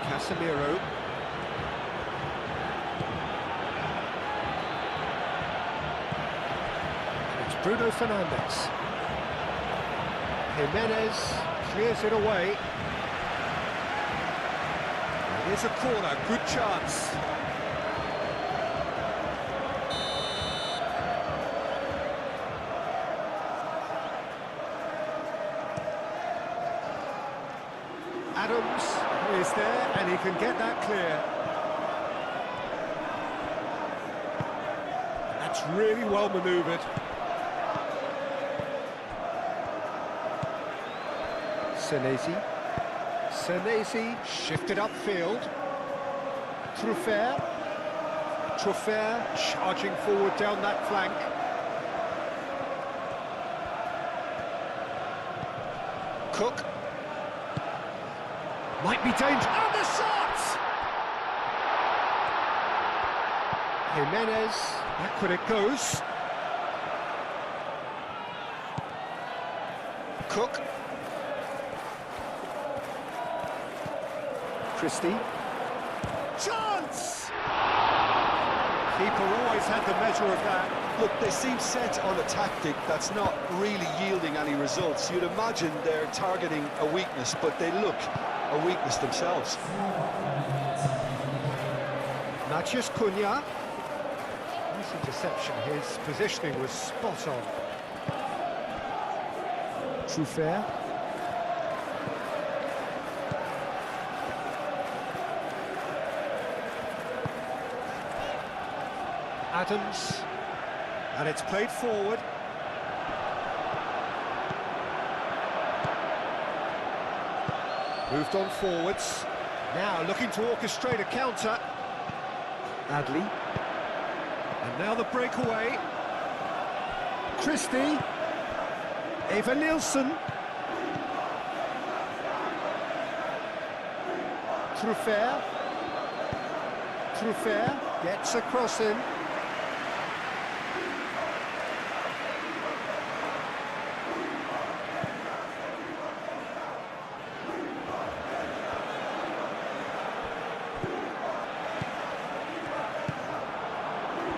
Casemiro. And it's Bruno Fernandes. Jimenez clears it away. And here's a corner, good chance. Adams is there, and he can get that clear. That's really well manoeuvred. Senesi. Senesi shifted upfield. Truffert charging forward down that flank. Cook. Might be dangerous. Oh, the shot! Jimenez, back when it goes. Cook. Christie. Chance! Keeper always had the measure of that. Look, they seem set on a tactic that's not really yielding any results. You'd imagine they're targeting a weakness, but they look a weakness themselves. Matheus Cunha. Nice interception. His positioning was spot on. Truffert. Adams. And it's played forward. Moved on forwards. Now looking to orchestrate a counter. Adli. And now the breakaway. Christie. Evan Nielsen. Truffert. Truffert gets a cross in.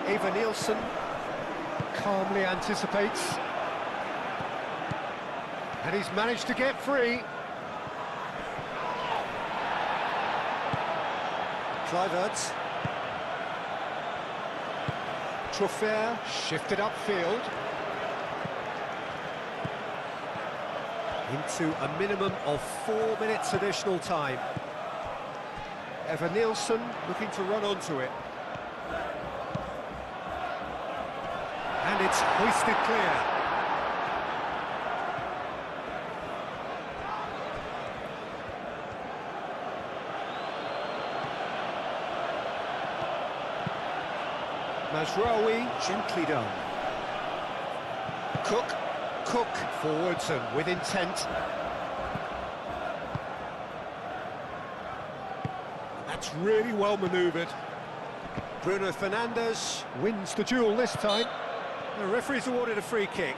Evan Nielsen calmly anticipates. And he's managed to get free. Kluivert. Truffert shifted upfield. Into a minimum of 4 minutes additional time. Evan Nielsen looking to run onto it. And it's hoisted clear. Mazraoui, gently done. Cook forwards and with intent. That's really well manoeuvred. Bruno Fernandes wins the duel this time. The referee's awarded a free kick.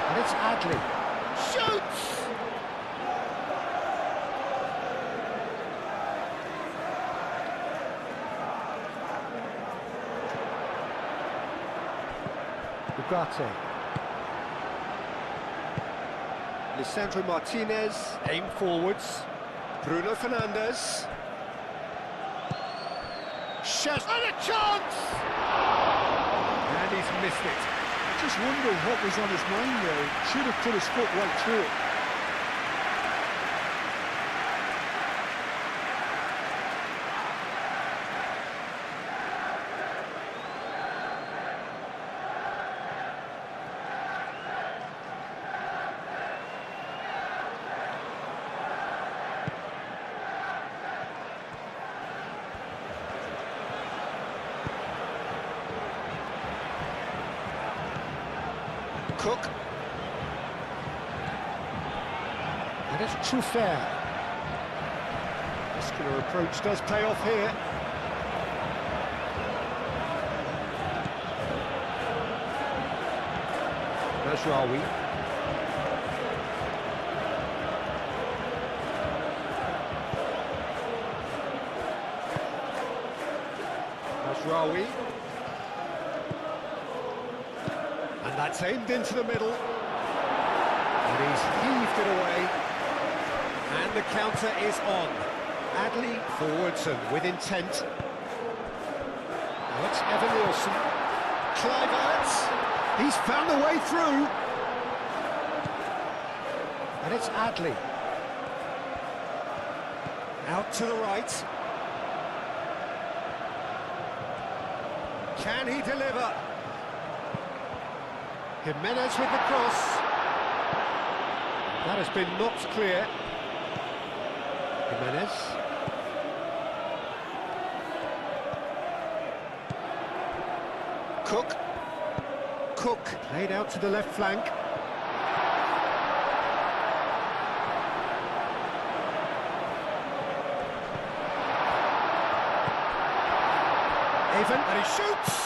And it's Adley. Shoots! Ugarte. Lisandro Martinez, aim forwards. Bruno Fernandes. Shot and a chance! And he's missed it. Just wonder what was on his mind there. Should have put his foot right through it. Cook. And it's Truffert. Muscular approach does pay off here. Mazraoui. Mazraoui. And that's aimed into the middle. And he's heaved it away. And the counter is on. Adley forwards and with intent. Now it's Evan Wilson. Clive, he's found a way through. And it's Adley. Out to the right. Can he deliver? Jimenez with the cross. That has been knocked clear. Jimenez. Cook played out to the left flank. Evan, and he shoots!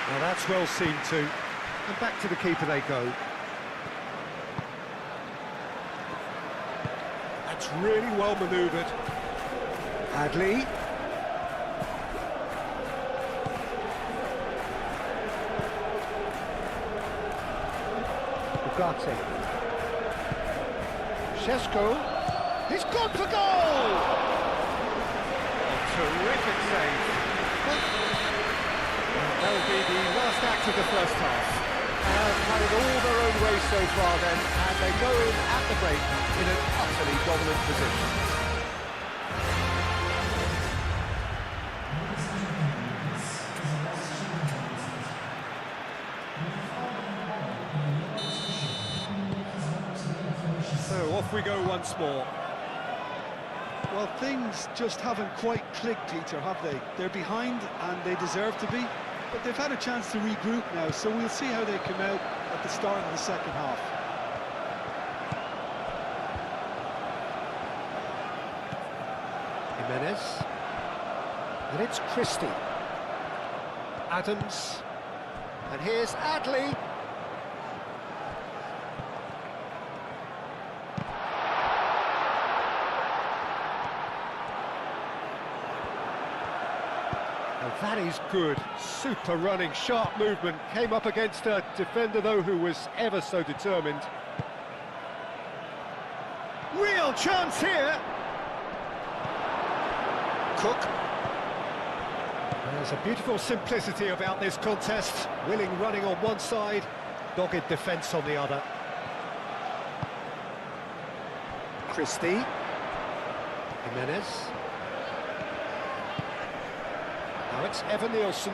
Now that's well seen too. And back to the keeper they go. That's really well manoeuvred. Adley. Ugarte. Šeško. He's gone for goal! A terrific save. That will be the last act of the first half. Have had it all their own way so far then, and they go in at the break in an utterly dominant position. So off we go once more. Well, things just haven't quite clicked, Peter, have they? They're behind and they deserve to be, but they've had a chance to regroup now, so we'll see how they come out at the start of the second half. Jimenez. And it's Christie. Adams. And here's Adley. That is good, super running, sharp movement, came up against a defender though who was ever so determined. Real chance here. Cook. There's a beautiful simplicity about this contest. Willing running on one side, dogged defence on the other. Christie. Jimenez. Now it's Evan Nielsen.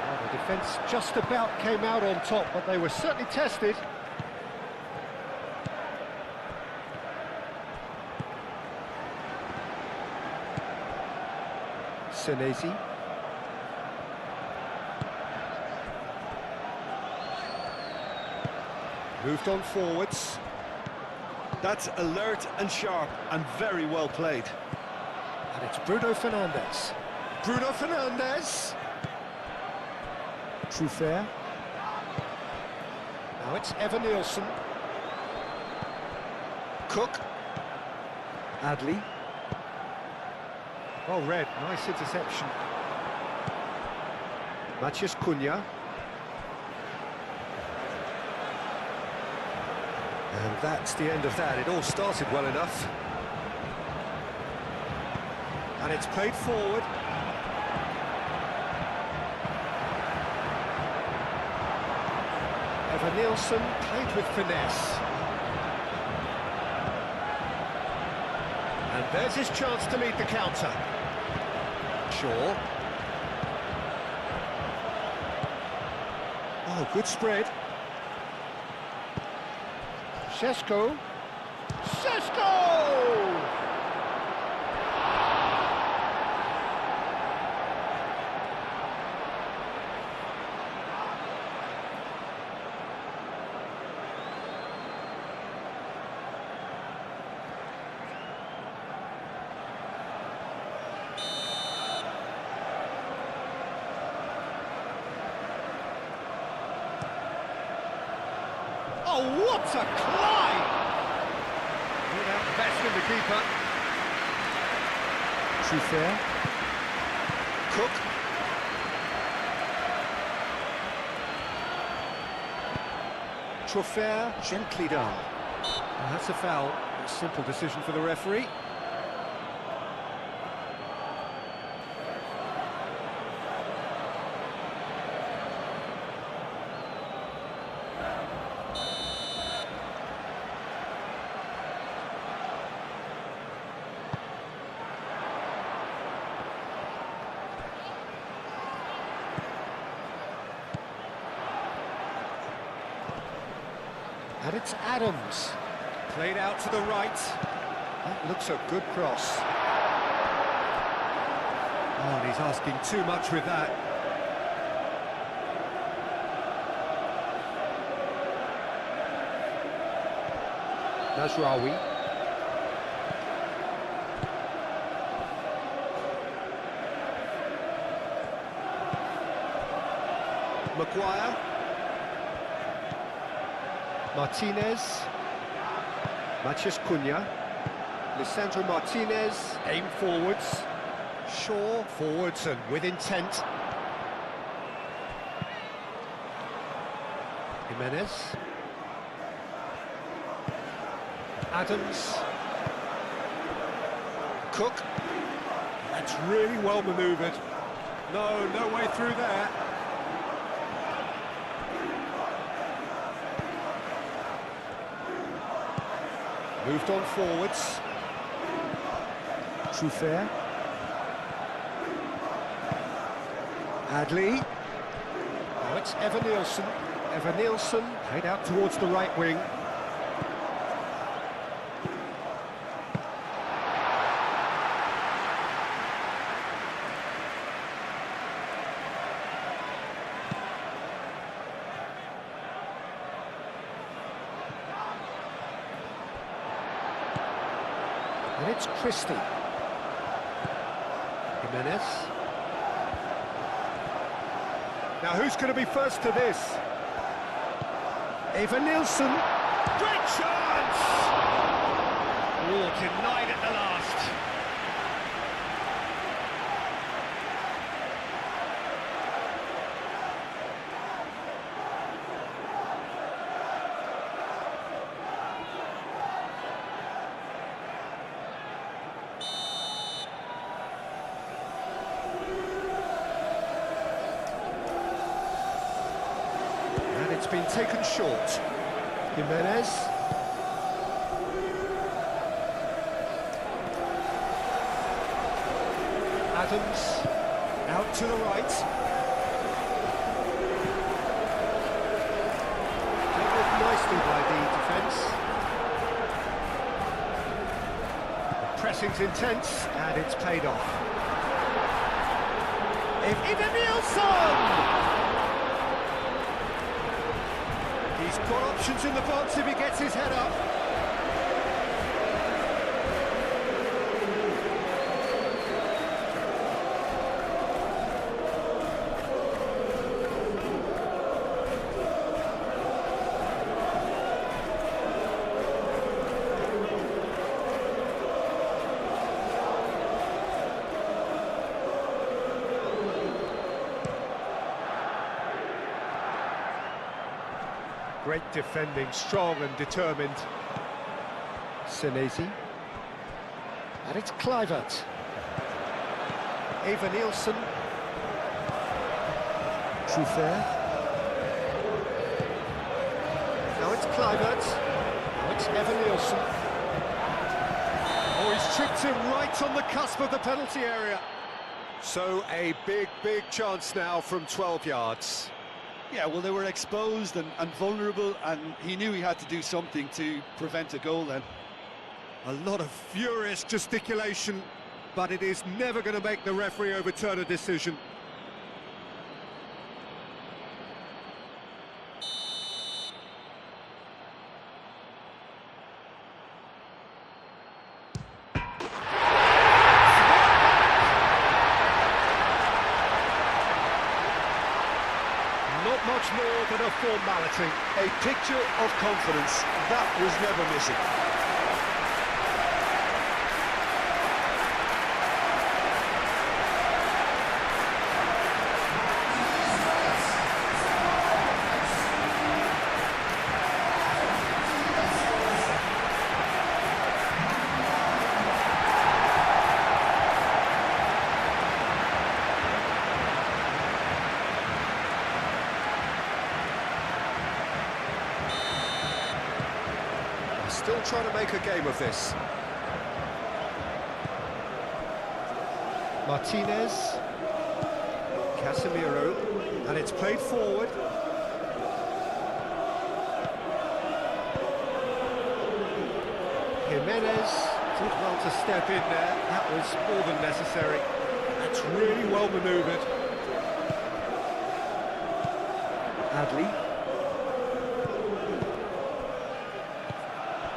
Well, the defence just about came out on top, but they were certainly tested. Senesi. Moved on forwards. That's alert and sharp and very well played. And it's Bruno Fernandes. Bruno Fernandes. Truffert. Now it's Evan Nielsen. Cook. Adley. Well read, nice interception. Matheus Cunha. And that's the end of that. It all started well enough. And it's played forward. Evan Nielsen played with finesse. And there's his chance to lead the counter. Shaw. Oh, good spread. Šeško. Šeško! Oh, what a climb! Without besting the keeper. Truffert. Cook. Truffert, gently done. And that's a foul. A simple decision for the referee. And it's Adams. Played out to the right. That looks a good cross. Oh, and he's asking too much with that. Nasraoui. Maguire. Martinez. Matheus Cunha. Lisandro Martinez. Aim forwards. Shaw forwards and with intent. Jimenez. Adams. Cook. That's really well manoeuvred. No way through there. Moved on forwards. Truffert. Adley. Now it's Evan Nielsen. Evan Nielsen played out towards the right wing. And it's Christie. Jimenez. Now who's going to be first to this? Evan Nielsen. Great chance! Oh, denied at the last. it's been taken short. Jimenez. Adams, out to the right. Dealt with nicely by the defence. The pressing's intense, and it's paid off. Even Nielsen! He's got options in the box if he gets his head up. Great defending, strong and determined. Senesi. And it's Kluivert. Eva Nielsen. Truffert. Now it's Kluivert. Now it's Eva Nielsen. Oh, he's tripped him right on the cusp of the penalty area. So a big chance now from 12 yards. Yeah, well, they were exposed and vulnerable, and he knew he had to do something to prevent a goal then. A lot of furious gesticulation, but it is never going to make the referee overturn a decision. Not much more than a formality. A picture of confidence that was never missing. Still trying to make a game of this. Martinez. Casemiro. And it's played forward. Jimenez did well to step in there. That was more than necessary. That's really well manoeuvred. Adli.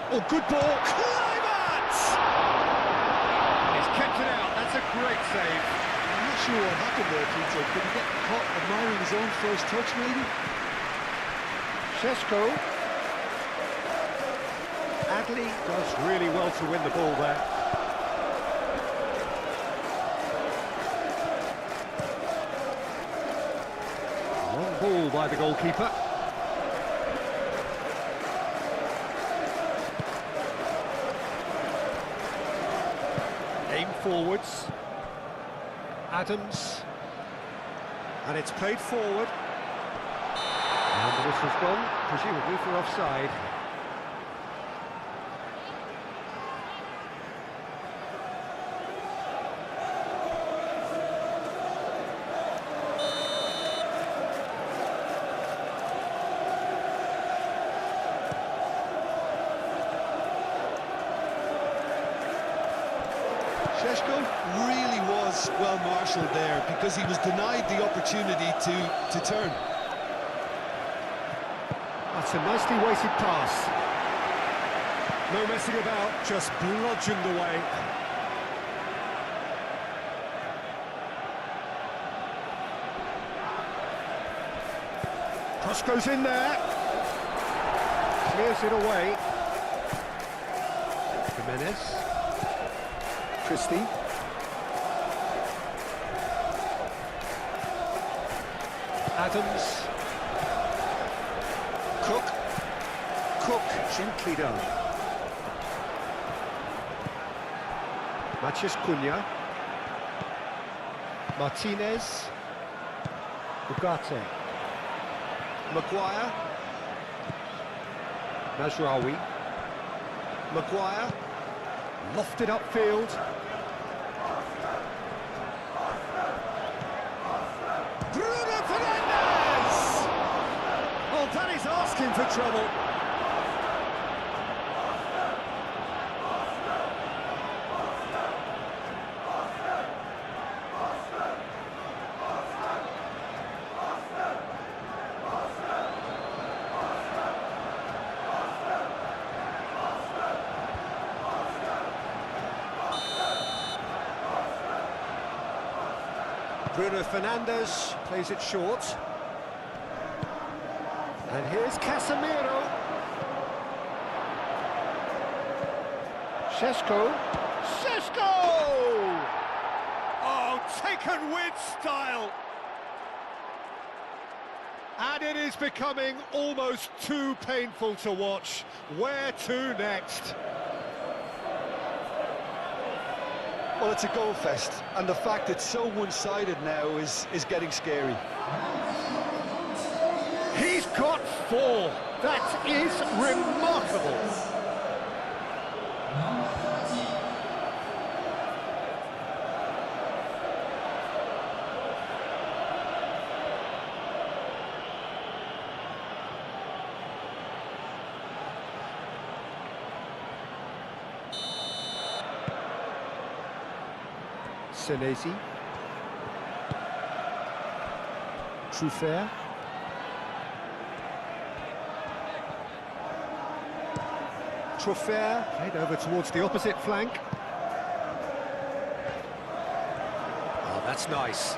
Oh, good ball! Kluivert! He's kept it out, that's a great save. I'm not sure what happened there, Peter. Did he get caught admiring his own first touch, maybe? Šeško. Adli does really well to win the ball there. Long ball by the goalkeeper. Aim forwards. Adams. And it's played forward. And the whistle's gone, presumably for offside. Šeško really was well marshalled there because he was denied the opportunity to turn. That's a nicely weighted pass. No messing about, just bludgeoned away. Cross goes in there. Clears it away. Jimenez. Christie. Adams. Cook, gently done. Maciej Cunha. Martinez. Ugarte. Maguire. Mazraoui. Maguire. Lofted upfield. Bruno Fernandes! Oh, that is asking for trouble. Bruno Fernandes plays it short. And here's Casemiro. Šeško. Oh, taken with style. And it is becoming almost too painful to watch. Where to next? Well, it's a goal fest, and the fact it's so one-sided now is getting scary. He's got 4. That is remarkable. Senesi. Truffert. Truffert played over towards the opposite flank. Oh, that's nice.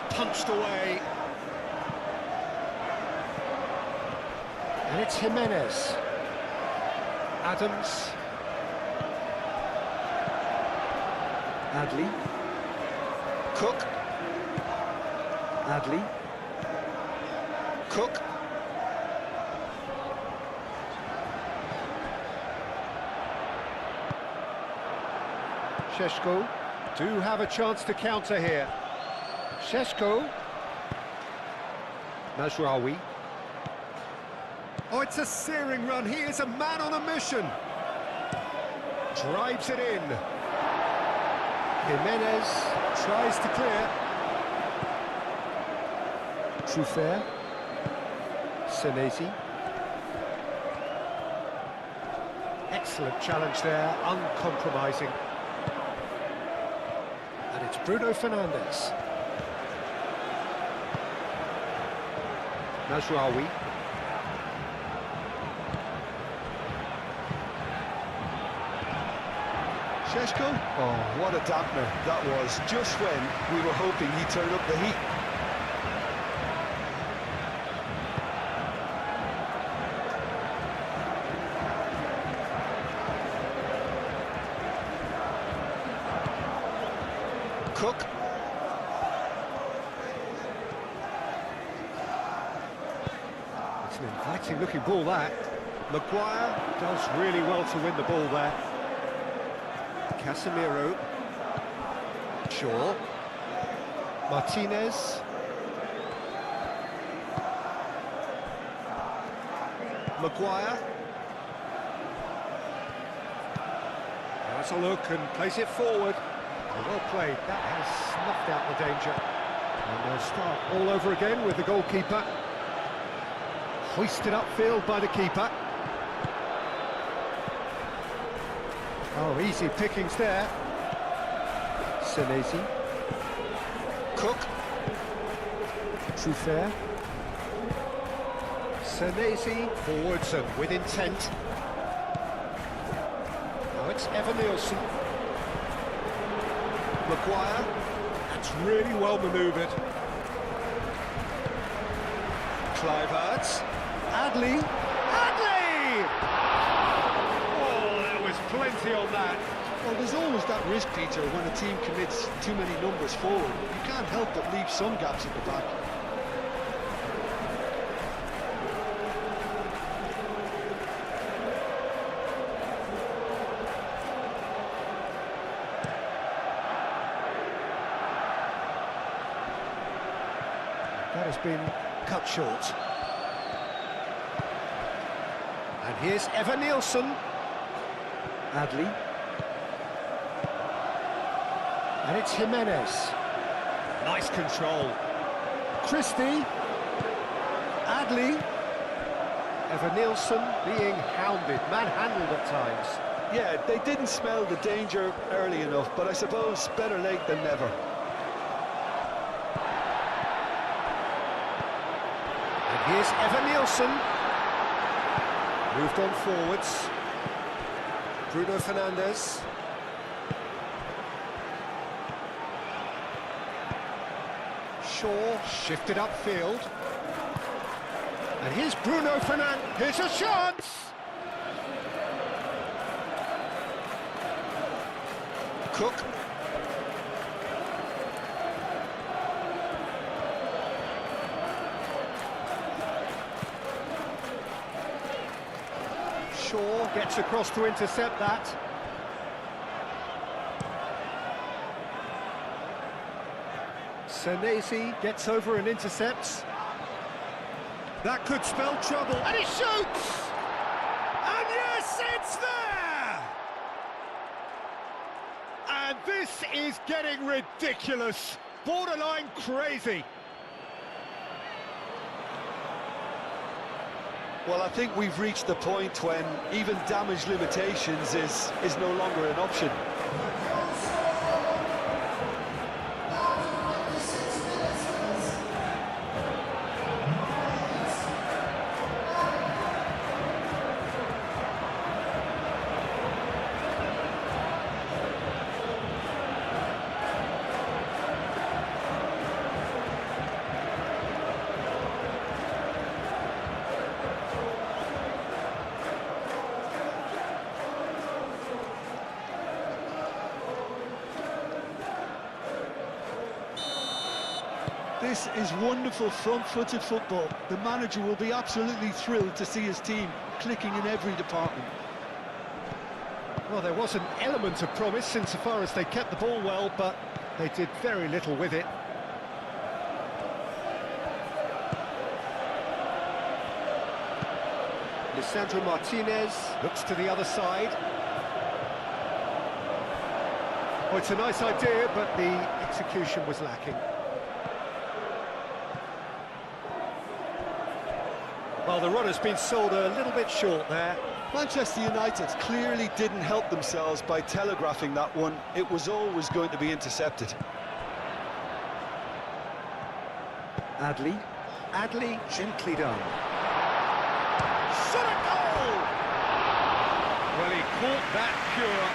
Punched away. And it's Jimenez. Adams. Adley. Cook. Adley. Cook. Šeško do have a chance to counter here. Šeško. Mazraoui. Oh, it's a searing run. He is a man on a mission. Drives it in. Jimenez tries to clear. Truffert. Senesi. Excellent challenge there, uncompromising. And it's Bruno Fernandes. Mazraoui. Šeško? Oh, what a dampener that was, just when we were hoping he'd turn up the heat. Cook. It's an inviting looking ball, that. Maguire does really well to win the ball there. Casemiro. Shaw. Martinez. Maguire. Has a look and plays it forward. Well played, that has snuffed out the danger. And they'll start all over again with the goalkeeper. Hoisted upfield by the keeper. Oh, easy pickings there. Senesi. Cook. Truffert. Senesi forwards and with intent. Now it's Evan Nielsen. Maguire. That's really well manoeuvred. Kluivert. Adley. Adley! Oh, there was plenty on that. Well, there's always that risk, Peter, when a team commits too many numbers forward. You can't help but leave some gaps at the back. That has been cut short. And here's Evan Nielsen. Adley. And it's Jimenez. Nice control. Christie. Adley. Evan Nielsen being hounded, manhandled at times. Yeah, they didn't smell the danger early enough, but I suppose better late than never. And here's Evan Nielsen. Moved on forwards. Bruno Fernandes. Shaw shifted upfield. And here's Bruno Fernandes. Here's a chance! Cook. Shaw gets across to intercept that. Senesi gets over and intercepts. That could spell trouble, and he shoots! And yes, it's there! And this is getting ridiculous, borderline crazy. Well, I think we've reached the point when even damage limitations is no longer an option. This is wonderful front-footed football. The manager will be absolutely thrilled to see his team clicking in every department. Well, there was an element of promise insofar as they kept the ball well, but they did very little with it. Lisandro Martinez looks to the other side. Oh, it's a nice idea, but the execution was lacking. Well, the run has been sold a little bit short there. Manchester United clearly didn't help themselves by telegraphing that one. It was always going to be intercepted. Adley. Adley, gently done. Shot a goal! Well, he caught that pure,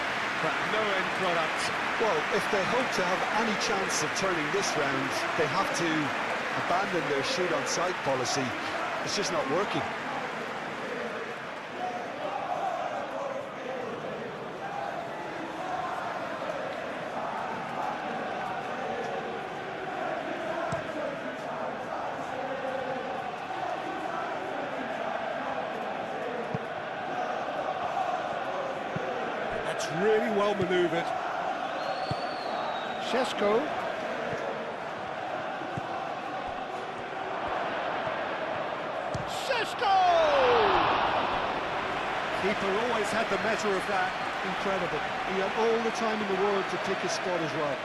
but no end product. Well, if they hope to have any chance of turning this round, they have to abandon their shoot-on-sight policy. It's just not working. That's really well manoeuvred. Šeško. Keeper always had the measure of that. Incredible. He had all the time in the world to pick his spot as well.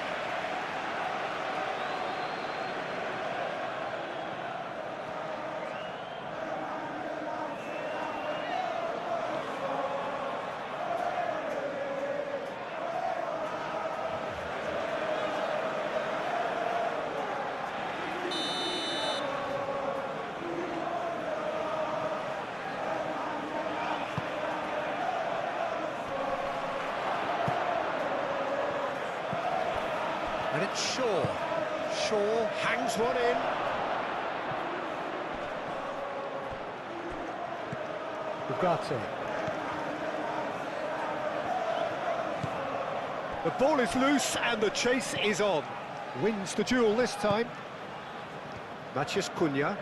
And it's Shaw. Shaw hangs one in. Ugarte. The ball is loose and the chase is on. Wins the duel this time. Matheus Cunha.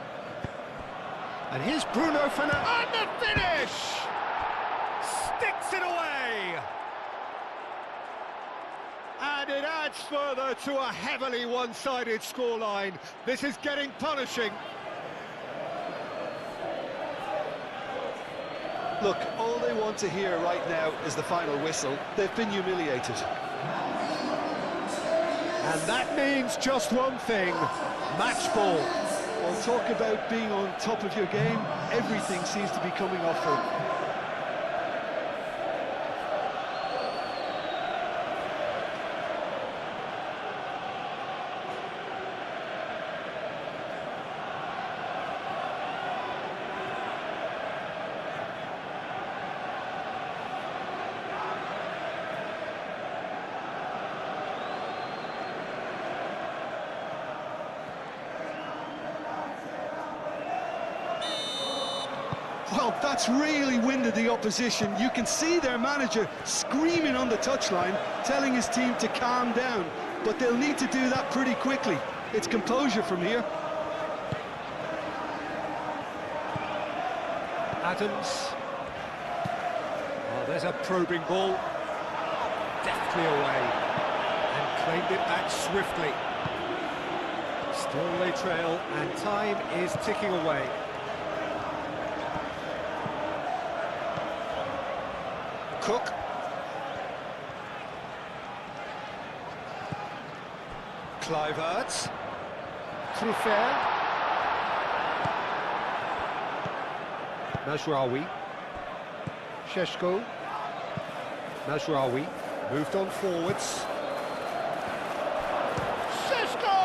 And here's Bruno Fernandes. And the finish! Sticks it away! And And it adds further to a heavily one-sided scoreline. This is getting punishing. Look, all they want to hear right now is the final whistle. They've been humiliated. And that means just one thing, match ball. Well, talk about being on top of your game. Everything seems to be coming off for them. Well, that's really winded the opposition. You can see their manager screaming on the touchline, telling his team to calm down. But they'll need to do that pretty quickly. It's composure from here. Adams. Oh, there's a probing ball. Deftly away. And claimed it back swiftly. Still they trail, and time is ticking away. Cook. Kluivert. Truffert. Mazraoui. Šeško. Mazraoui. Moved on forwards. Šeško!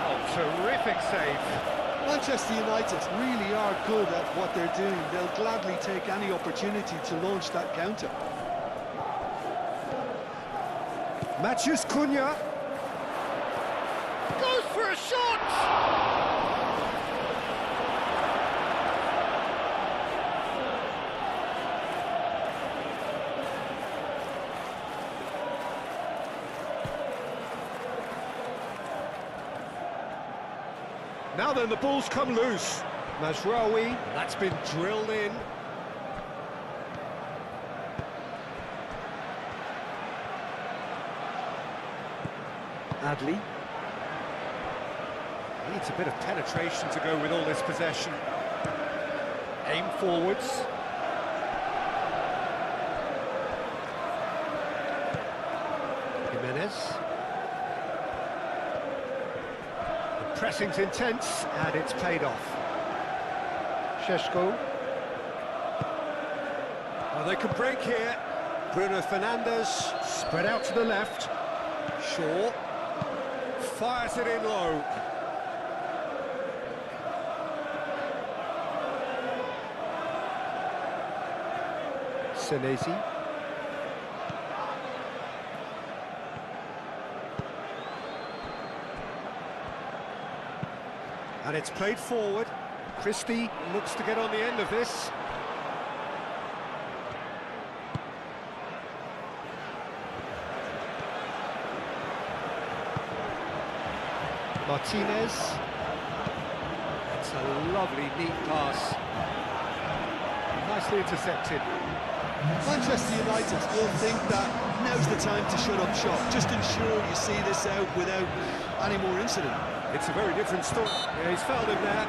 Oh, terrific save. Manchester United really are good at what they're doing. They'll gladly take any opportunity to launch that counter. Matheus Cunha. Goes for a shot! Now then, the ball's come loose. Mazraoui, that's been drilled in. Adli. Needs a bit of penetration to go with all this possession. Aim forwards. Jimenez. Pressing's intense, and it's paid off. Šeško. Oh, they can break here. Bruno Fernandes, spread out to the left. Shaw. Fires it in low. Senesi. And it's played forward. Christie looks to get on the end of this. Martinez. It's a lovely, neat pass. Nicely intercepted. Manchester United will think that now's the time to shut up shop. Just ensure you see this out without any more incident. It's a very different story. Yeah, he's fouled him there.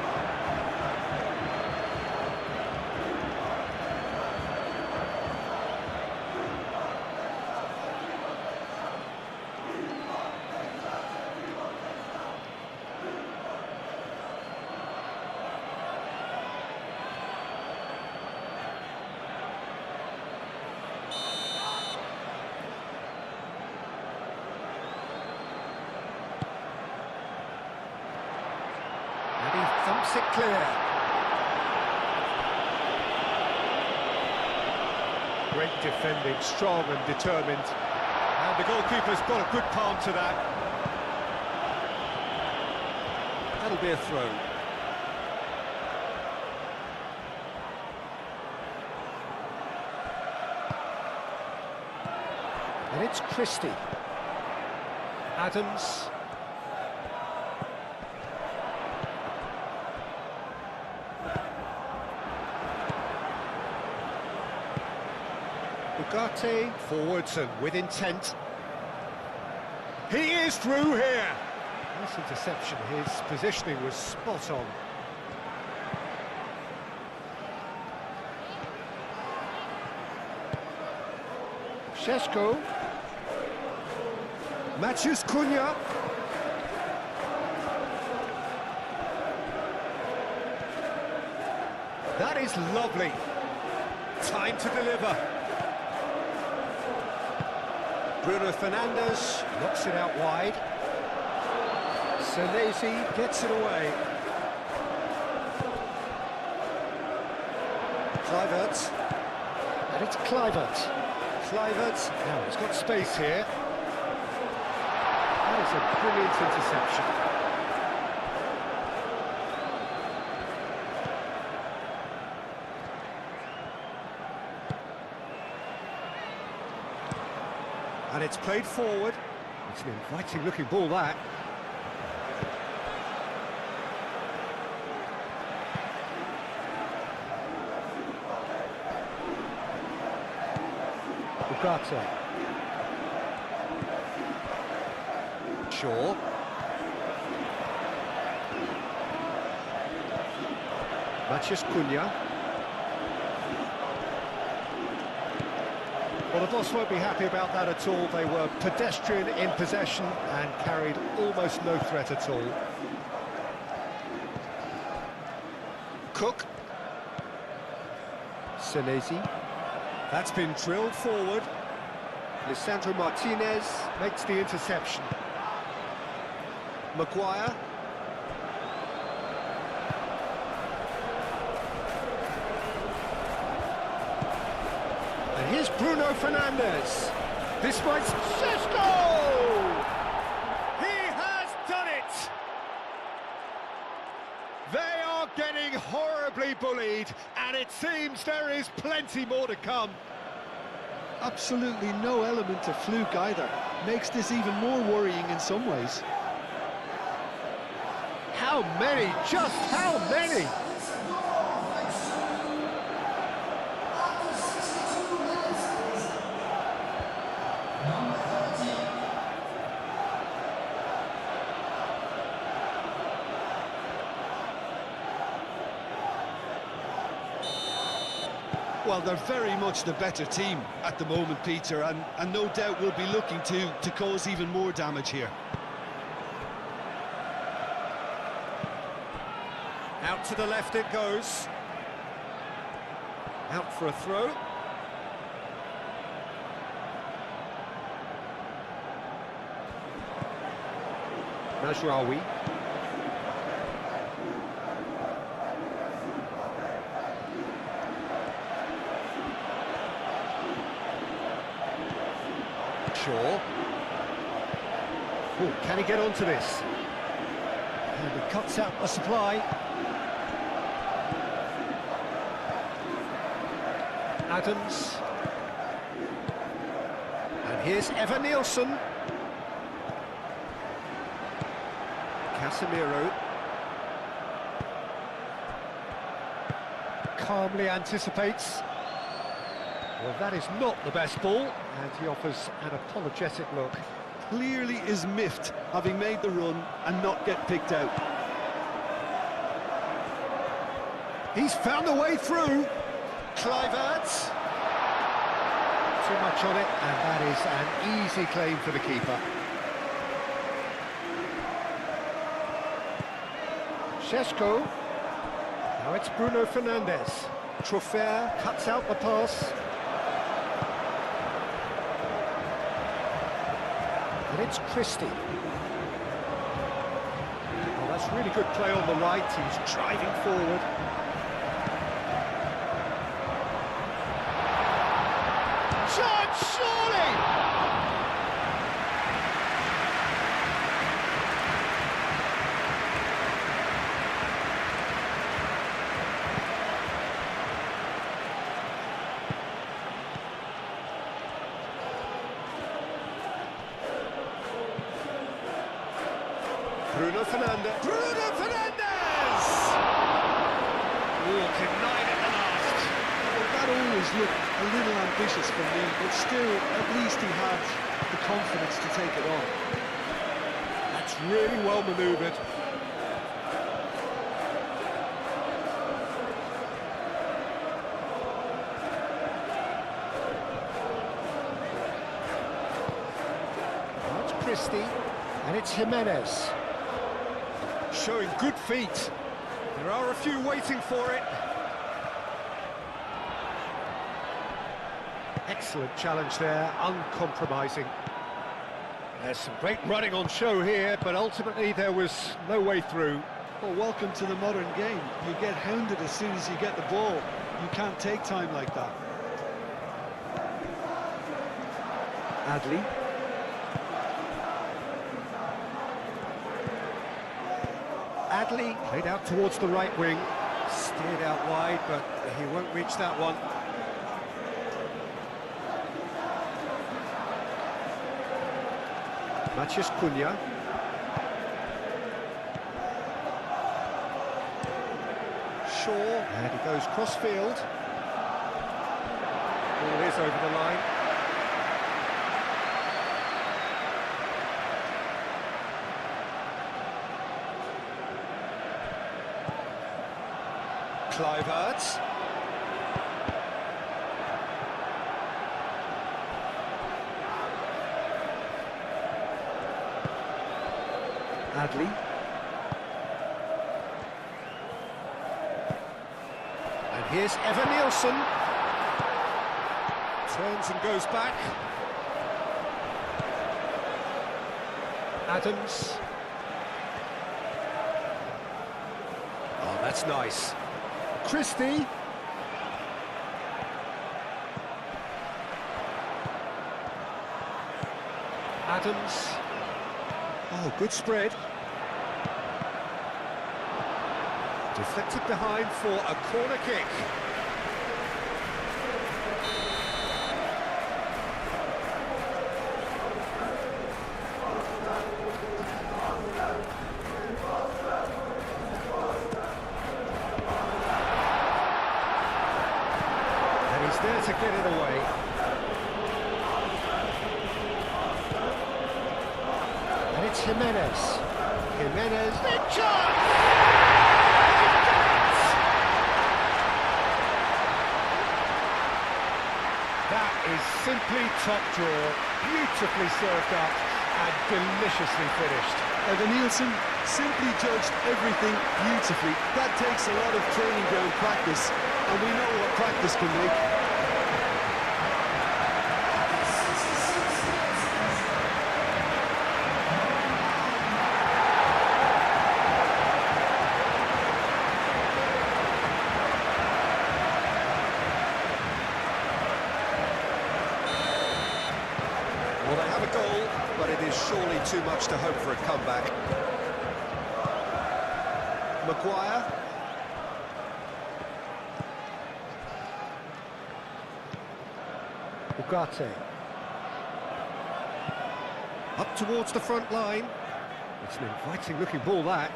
And he thumps it clear. Great defending, strong and determined. And the goalkeeper's got a good palm to that. That'll be a throw. And it's Christie. Adams. Ugarte forwards and with intent. He is through here. Nice interception. His positioning was spot on. Šeško. Matthews Cunha. That is lovely. Time to deliver. Bruno Fernandes knocks it out wide. Senesi gets it away. Kluivert. And it's Kluivert. Kluivert. Now he's got space here. That is a brilliant interception. And it's played forward. It's an inviting looking ball, that. Ugarte. Shaw. Matthews Cunha. Well, the boss won't be happy about that at all. They were pedestrian in possession and carried almost no threat at all. Cook. Senesi. That's been drilled forward. Lisandro Martinez makes the interception. Maguire. And here's Bruno Fernandes. This might... Šeško! He has done it! They are getting horribly bullied, and it seems there is plenty more to come. Absolutely no element of fluke either. Makes this even more worrying in some ways. How many? Just how many? Well, they're very much the better team at the moment, Peter, and no doubt will be looking to cause even more damage here. Out to the left it goes. Out for a throw. Najraoui. Shaw. Ooh, can he get onto this? And he cuts out the supply. Adams. And here's Evan Nielsen. Casemiro. Calmly anticipates. Well, that is not the best ball, and he offers an apologetic look. Clearly is miffed, having made the run and not get picked out. He's found a way through. Kluivert. Too much on it, and that is an easy claim for the keeper. Šeško. Now it's Bruno Fernandes. Truffert cuts out the pass. And it's Christie. Well, that's really good play on the right. He's driving forward. Chance, surely! Bruno Fernandes. Bruno Fernandes! Oh, denied at the last. Well, that always always looked a little ambitious for me, but still, at least he had the confidence to take it on. That's really well manoeuvred. That's Christie, and it's Jimenez. Showing good feet. There are a few waiting for it. Excellent challenge there, uncompromising. There's some great running on show here, but ultimately there was no way through. Well, welcome to the modern game. You get hounded as soon as you get the ball. You can't take time like that. Adley. Adley played out towards the right wing, steered out wide, but he won't reach that one. Matheus Cunha. Shaw, and he goes cross-field. Ball is over the line. Kluivert. Adley. And here's Evan Nielsen. Turns and goes back. Adams. Oh, that's nice. Christie. Adams. Oh, good spread. Deflected behind for a corner kick. And he's there to get it away. And it's Jimenez. Jimenez, big chance! That is simply top draw, beautifully served up and deliciously finished. Evan Nielsen simply judged everything beautifully. That takes a lot of training ground practice, and we know what practice can make. Well, they have a goal, but it is surely too much to hope for a comeback. Maguire. Ugarte. Up towards the front line. It's an inviting-looking ball, that.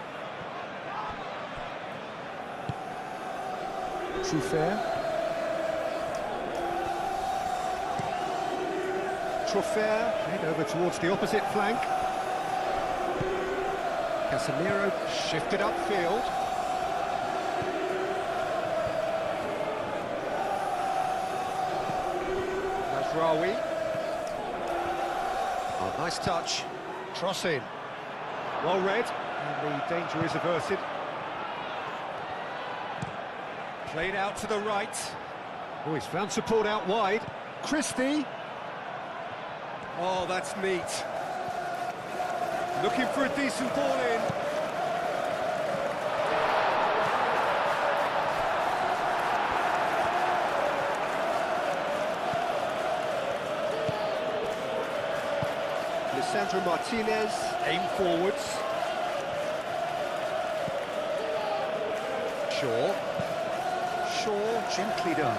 Truffert. Truffert, played over towards the opposite flank. Casemiro shifted upfield. Mazraoui. Oh, nice touch. Cross in. Well read, and the danger is averted. Played out to the right. Oh, he's found support out wide. Christie. Oh, that's neat. Looking for a decent ball in. Lisandro Martinez, aim forwards. Shaw, gently done.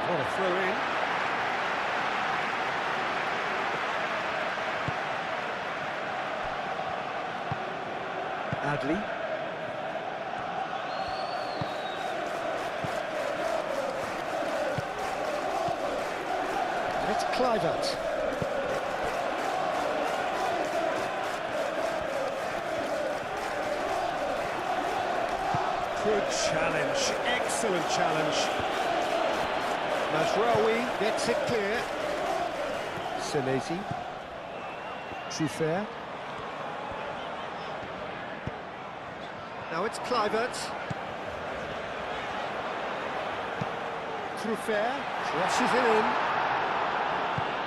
What a throw in. Adley. It's Kluivert. Good challenge, excellent challenge. Mazraoui gets it clear. Senesi. Truffert. Now it's Kluivert. Truffert crosses it in.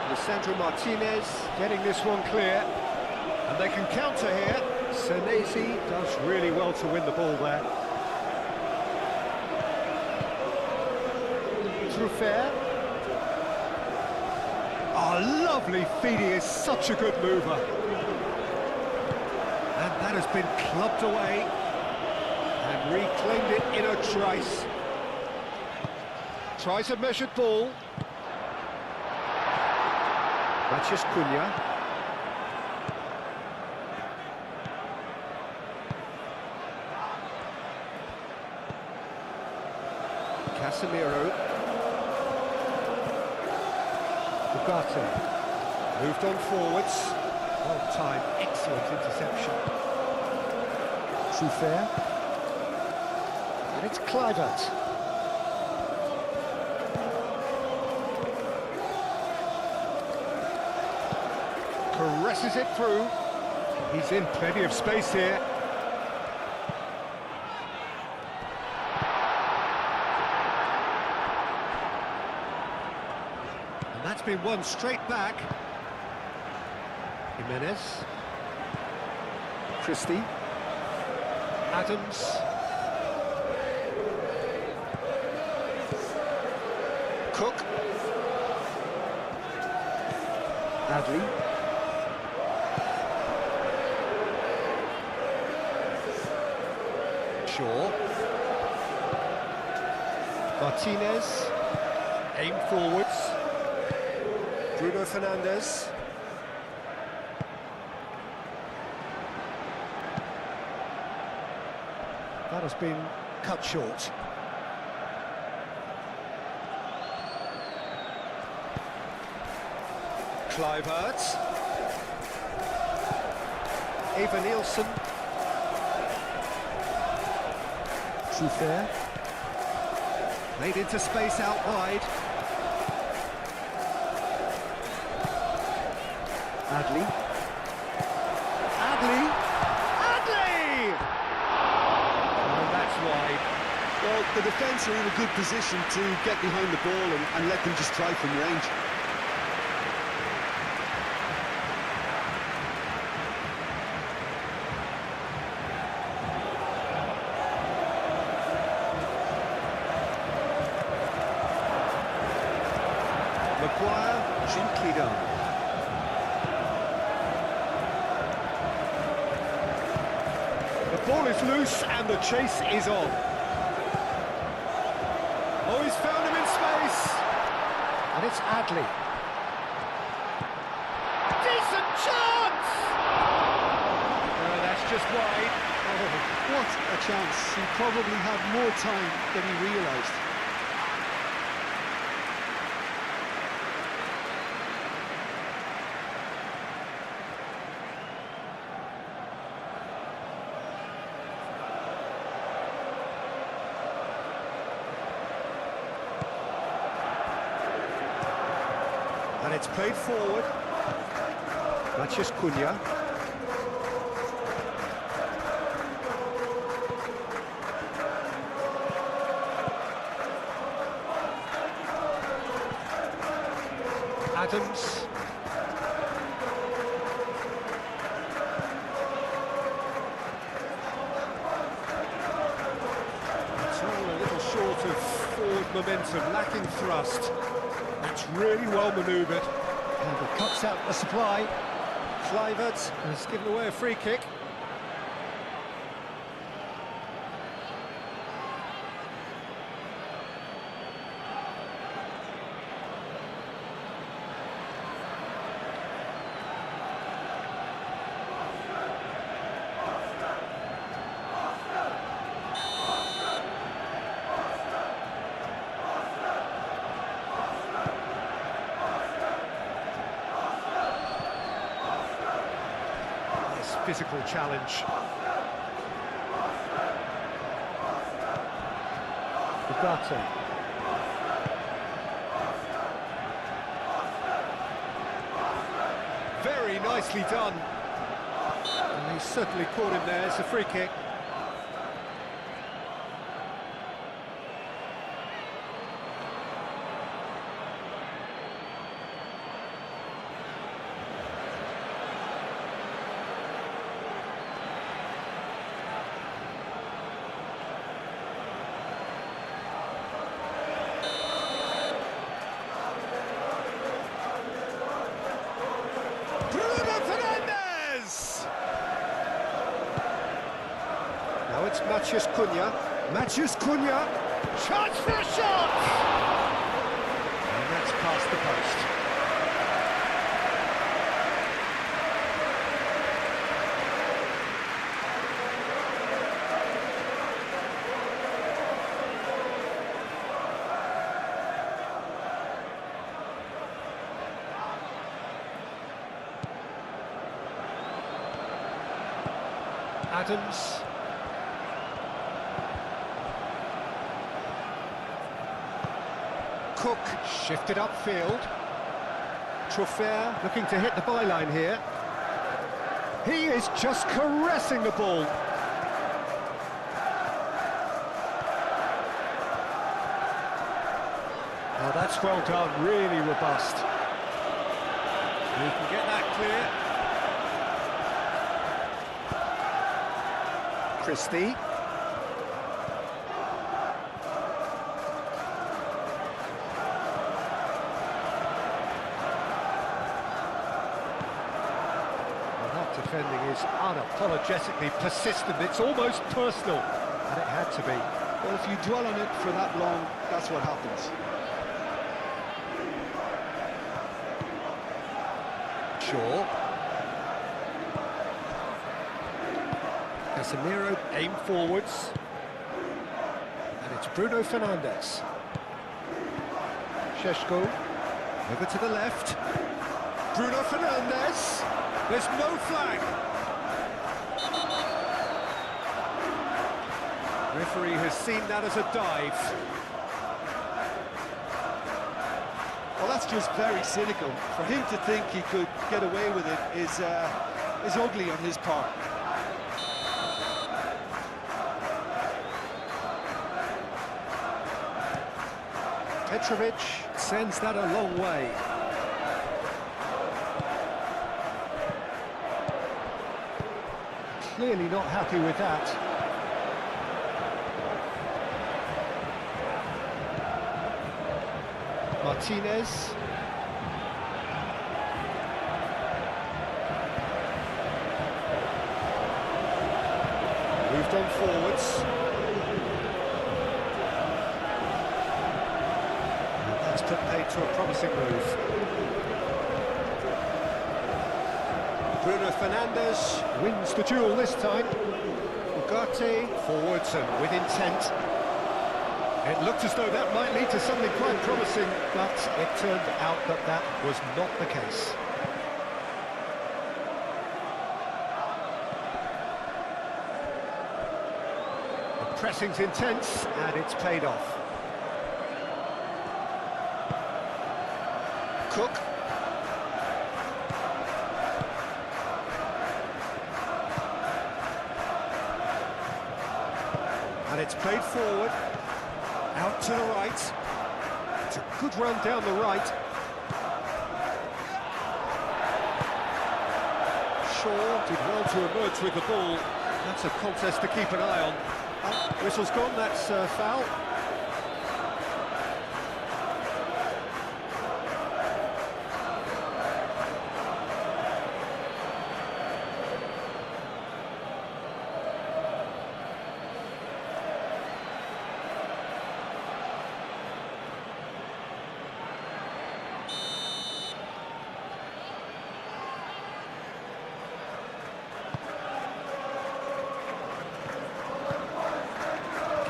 Lisandro Martinez getting this one clear. And they can counter here. Senesi does really well to win the ball there. Truffert. Oh, lovely feed, he is such a good mover. And that has been clubbed away and reclaimed it in a trice. Tries a measured ball. Matheus Cunha. Casemiro. Ugarte. Moved on forwards. Well timed, excellent interception. Truffert. And it's Kluivert. Caresses it through. He's in plenty of space here. And that's been won straight back. Jimenez. Christie. Adams. Cook. Adley. Shaw. Martinez. Aim forwards. Bruno Fernandes. That has been cut short. Kluivert. Eva Nielsen. Truffert. Made into space out wide. Adley. Adley. Adley! And that's wide. Well, the defence are in a good position to get behind the ball and let them just try from range. Maguire, gently done. The ball is loose and the chase is on. Oh, he's found him in space. And it's Adley. Decent chance! No, that's just wide. Oh, what a chance. He probably had more time than he realised. And it's played forward. Matheus Cunha. Adams. It's all a little short of forward momentum, lacking thrust. That's really well manoeuvred. And it cuts out the supply. Kluivert has given away a free kick. physical challenge. Ugarte. Very nicely done. And he's certainly caught him there. It's a free kick. Now it's Mathias Cunha, chance for a shot! And that's past the post. Adams. Cook shifted upfield. Trofer looking to hit the byline here. He is just caressing the ball. Oh, that's well done, really robust. You can get that clear. Christie. Defending is unapologetically persistent. It's almost personal, and it had to be. Well, if you dwell on it for that long, that's what happens. Shaw. Casemiro aim forwards. And it's Bruno Fernandes. Šeško over to the left. Bruno Fernandes. There's no flag. Referee has seen that as a dive. Well, that's just very cynical. For him to think he could get away with it is ugly on his part. Petrovic sends that a long way. Clearly not happy with that. Martinez. Moved on forwards. And that's put paid to a promising move. Bruno Fernandes wins the duel this time. Ugarte forwards and with intent. It looked as though that might lead to something quite promising, but it turned out that that was not the case. The pressing's intense, and it's paid off. Cook. And it's played forward, out to the right. It's a good run down the right. Shaw did well to emerge with the ball. That's a contest to keep an eye on. Whistle's gone, that's foul.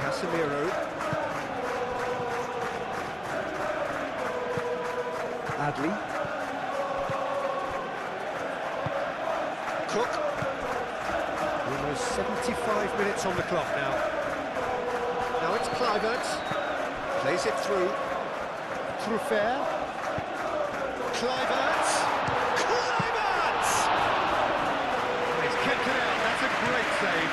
Casemiro. Adley. Cook. 75 minutes on the clock now. Now it's Kluivert. Plays it through. Truffert. Kluivert. Kluivert! He's kept it out. That's a great save.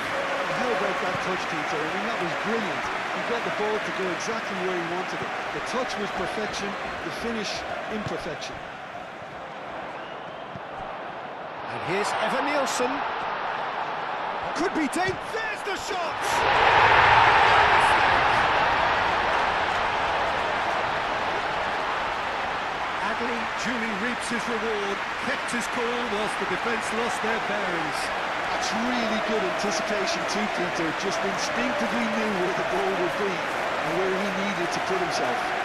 How about that touch, Peter? I mean, that was brilliant. He got the ball to go exactly where he wanted it. The touch was perfection, the finish imperfection. And here's Evan Nielsen. Could be dangerous. There's the shot! Adley duly reaps his reward, kept his cool whilst the defence lost their bearings. That's really good anticipation too, Peter. Just instinctively knew where the ball would be and where he needed to put himself.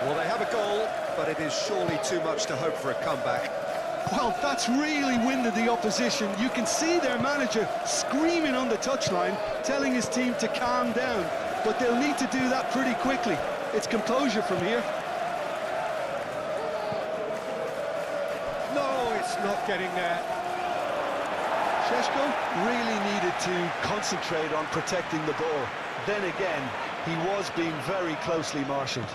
Well, they have a goal, but it is surely too much to hope for a comeback. Well, that's really winded the opposition. You can see their manager screaming on the touchline, telling his team to calm down. But they'll need to do that pretty quickly. It's composure from here. No, it's not getting there. Šeško really needed to concentrate on protecting the ball. Then again, he was being very closely marshalled.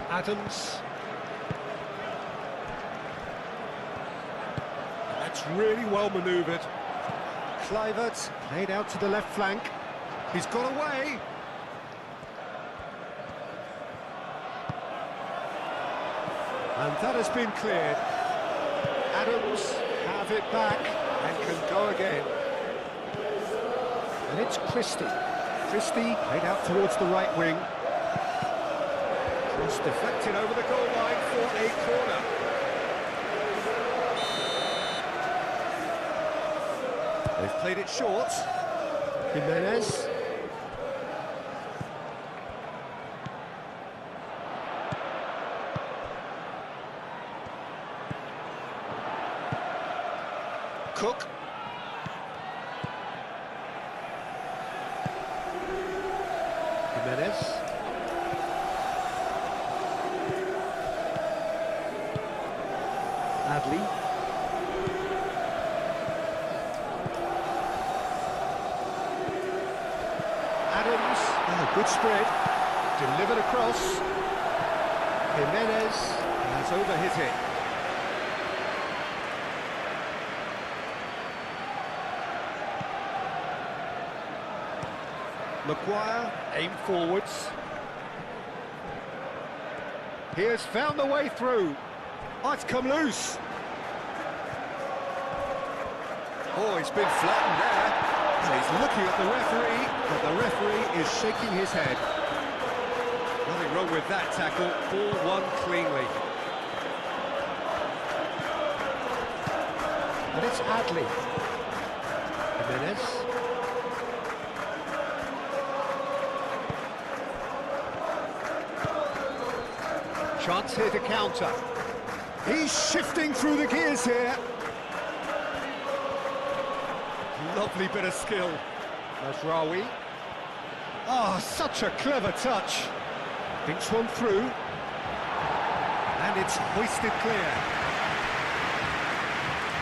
Adams. That's really well manoeuvred. Kluivert played out to the left flank. He's got away. And that has been cleared. Adams have it back and can go again. And it's Christie. Christie played out towards the right wing. Cross deflected over the goal line for a corner. They've played it short. Jimenez. Cook. Jimenez. Adley. Adams. Oh, good spread. Delivered across. Jimenez has overhit it. Maguire, aim forwards. He has found the way through. Oh, it's come loose. Oh, he's been flattened there. And he's looking at the referee, but the referee is shaking his head. Nothing wrong with that tackle. Ball won cleanly. And it's Adley. Jimenez. Chance here to counter. He's shifting through the gears here. Lovely bit of skill. Mazraoui. Oh, such a clever touch. Thinks one through. And it's hoisted clear.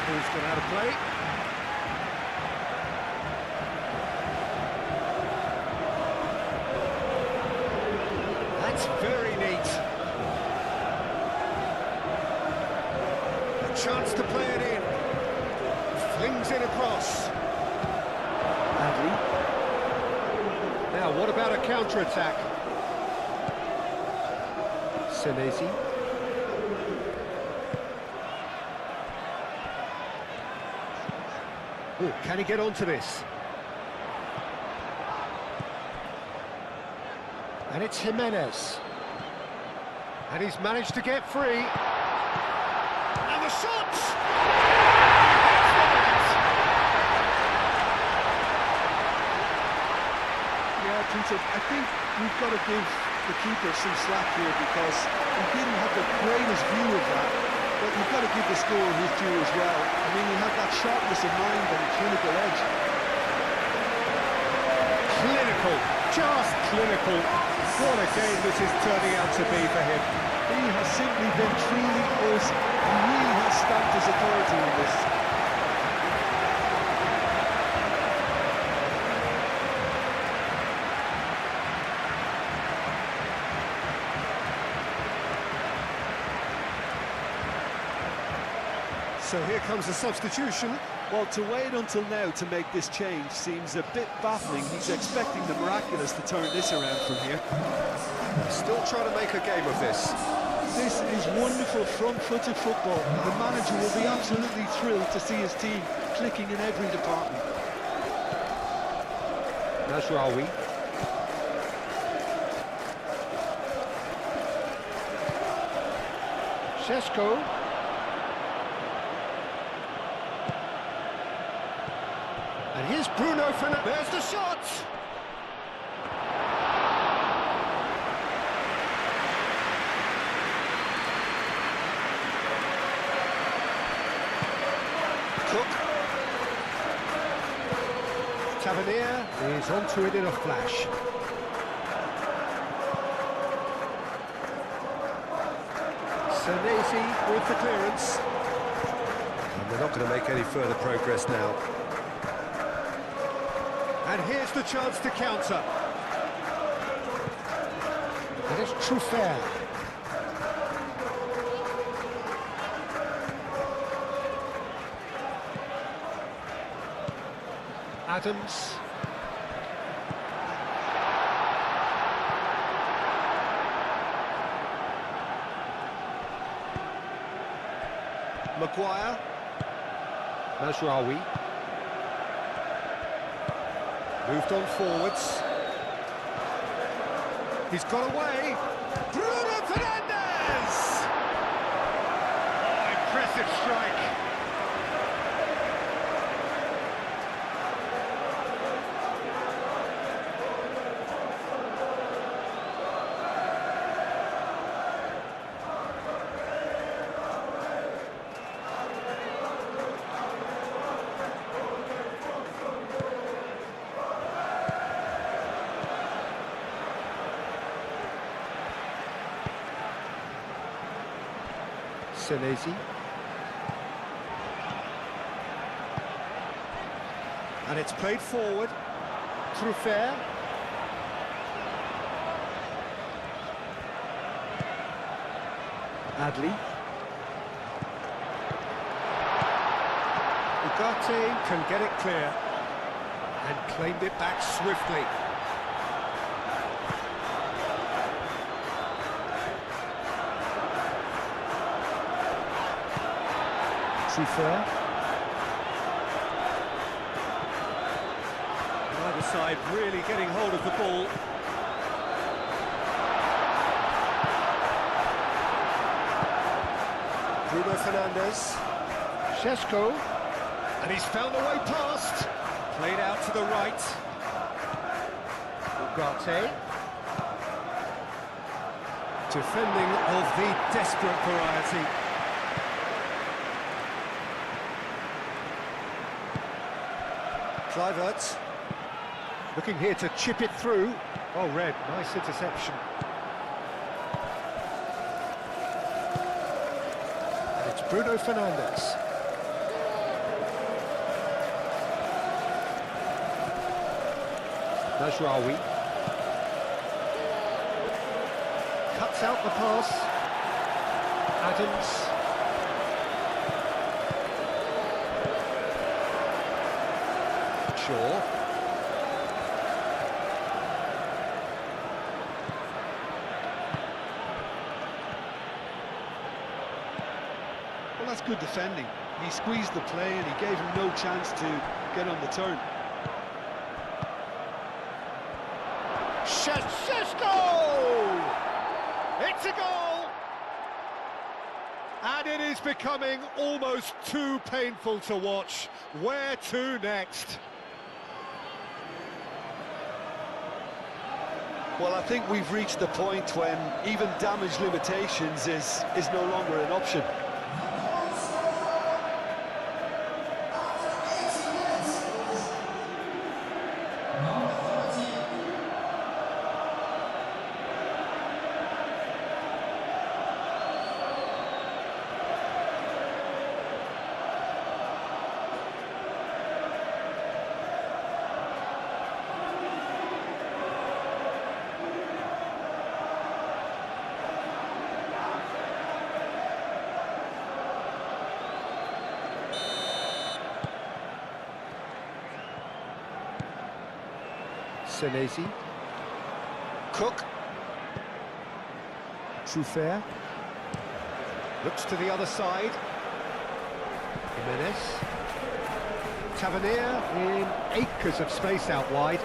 Ball's gone out of play. That's very neat. Chance to play it in. Flings it across. Adley. Now, what about a counter-attack? Senesi. Oh, can he get onto this? And it's Jimenez. And he's managed to get free. the shots! Yeah, Peter, I think we've got to give the keeper some slack here because he didn't have the greatest view of that, but you've got to give the scorer his due as well. I mean, he had that sharpness of mind and clinical edge. Clinical, just clinical. What a game this is turning out to be for him. He has simply been truly awesome. He really has stamped his authority on this. So here comes the substitution. Well, to wait until now to make this change seems a bit baffling. He's expecting the miraculous to turn this around from here. Still trying to make a game of this. This is wonderful front-footed football. The manager will be absolutely thrilled to see his team clicking in every department. Nasraoui. Šeško. And here's Bruno Fernandes. There's the shot! Cook. Tavernier is onto it in a flash. Senesi with the clearance. And they're not going to make any further progress now. And here's the chance to counter. And it's Truffert. Adams. Maguire. Nasraoui. Moved on forwards. He's got away. Bruno Fernandes! Oh, impressive strike. Senesi. And it's played forward. Truffert. Adli. Ugarte can get it clear and claimed it back swiftly. Truffert. Either side really getting hold of the ball. Bruno Fernandes. Šeško. And he's found a way past. Played out to the right. Ugarte. Defending of the desperate variety. Kluivert, looking here to chip it through. Oh, Red, nice interception. And it's Bruno Fernandes. Nasraoui. Cuts out the pass. Adams. Shaw. Well, that's good defending. He squeezed the play and he gave him no chance to get on the turn. Šeško! It's a goal! And it is becoming almost too painful to watch. Where to next? Well, I think we've reached the point when even damage limitations is no longer an option. Senesi. Cook. Truffert. Looks to the other side. Jimenez. Tavernier in acres of space out wide.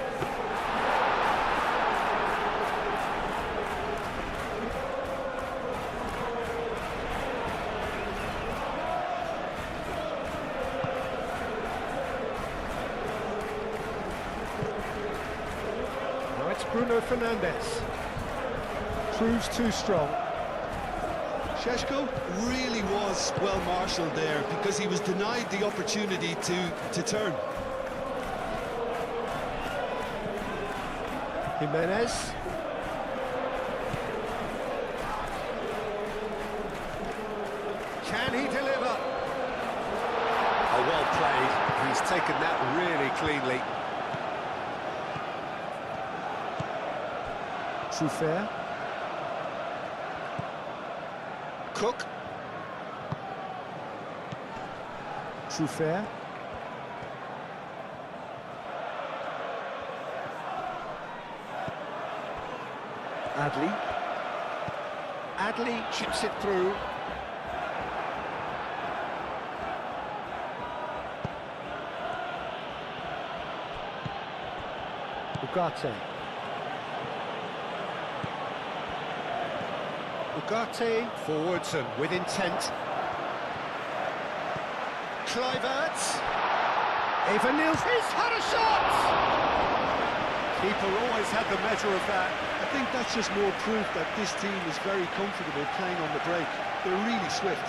Bruno Fernandes proves too strong. Šeško really was well marshalled there because he was denied the opportunity to turn. Jimenez. Can he deliver? Oh, well played. He's taken that really cleanly. Truffert. Cook. Truffert. Adli chips it through. Ugarte. Ugarte forwards and with intent. Kluivert. Evanils, he's had a shot! Keeper always had the measure of that. I think that's just more proof that this team is very comfortable playing on the break. They're really swift.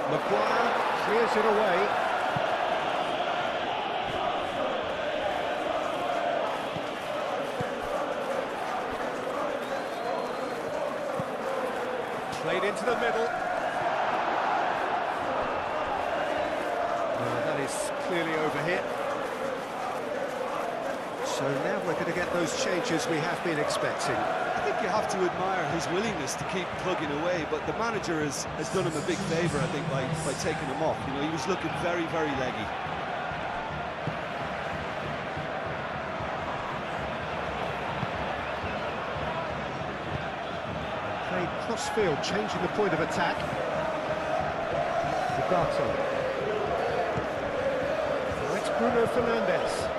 Maguire clears it away. Played into the middle. That is clearly overhit. So now we're going to get those changes we have been expecting. I think you have to admire his willingness to keep plugging away, but the manager has done him a big favour, I think, by taking him off. You know, he was looking very, very leggy. Played cross-field, changing the point of attack. Ugarte. Now it's Bruno Fernandes.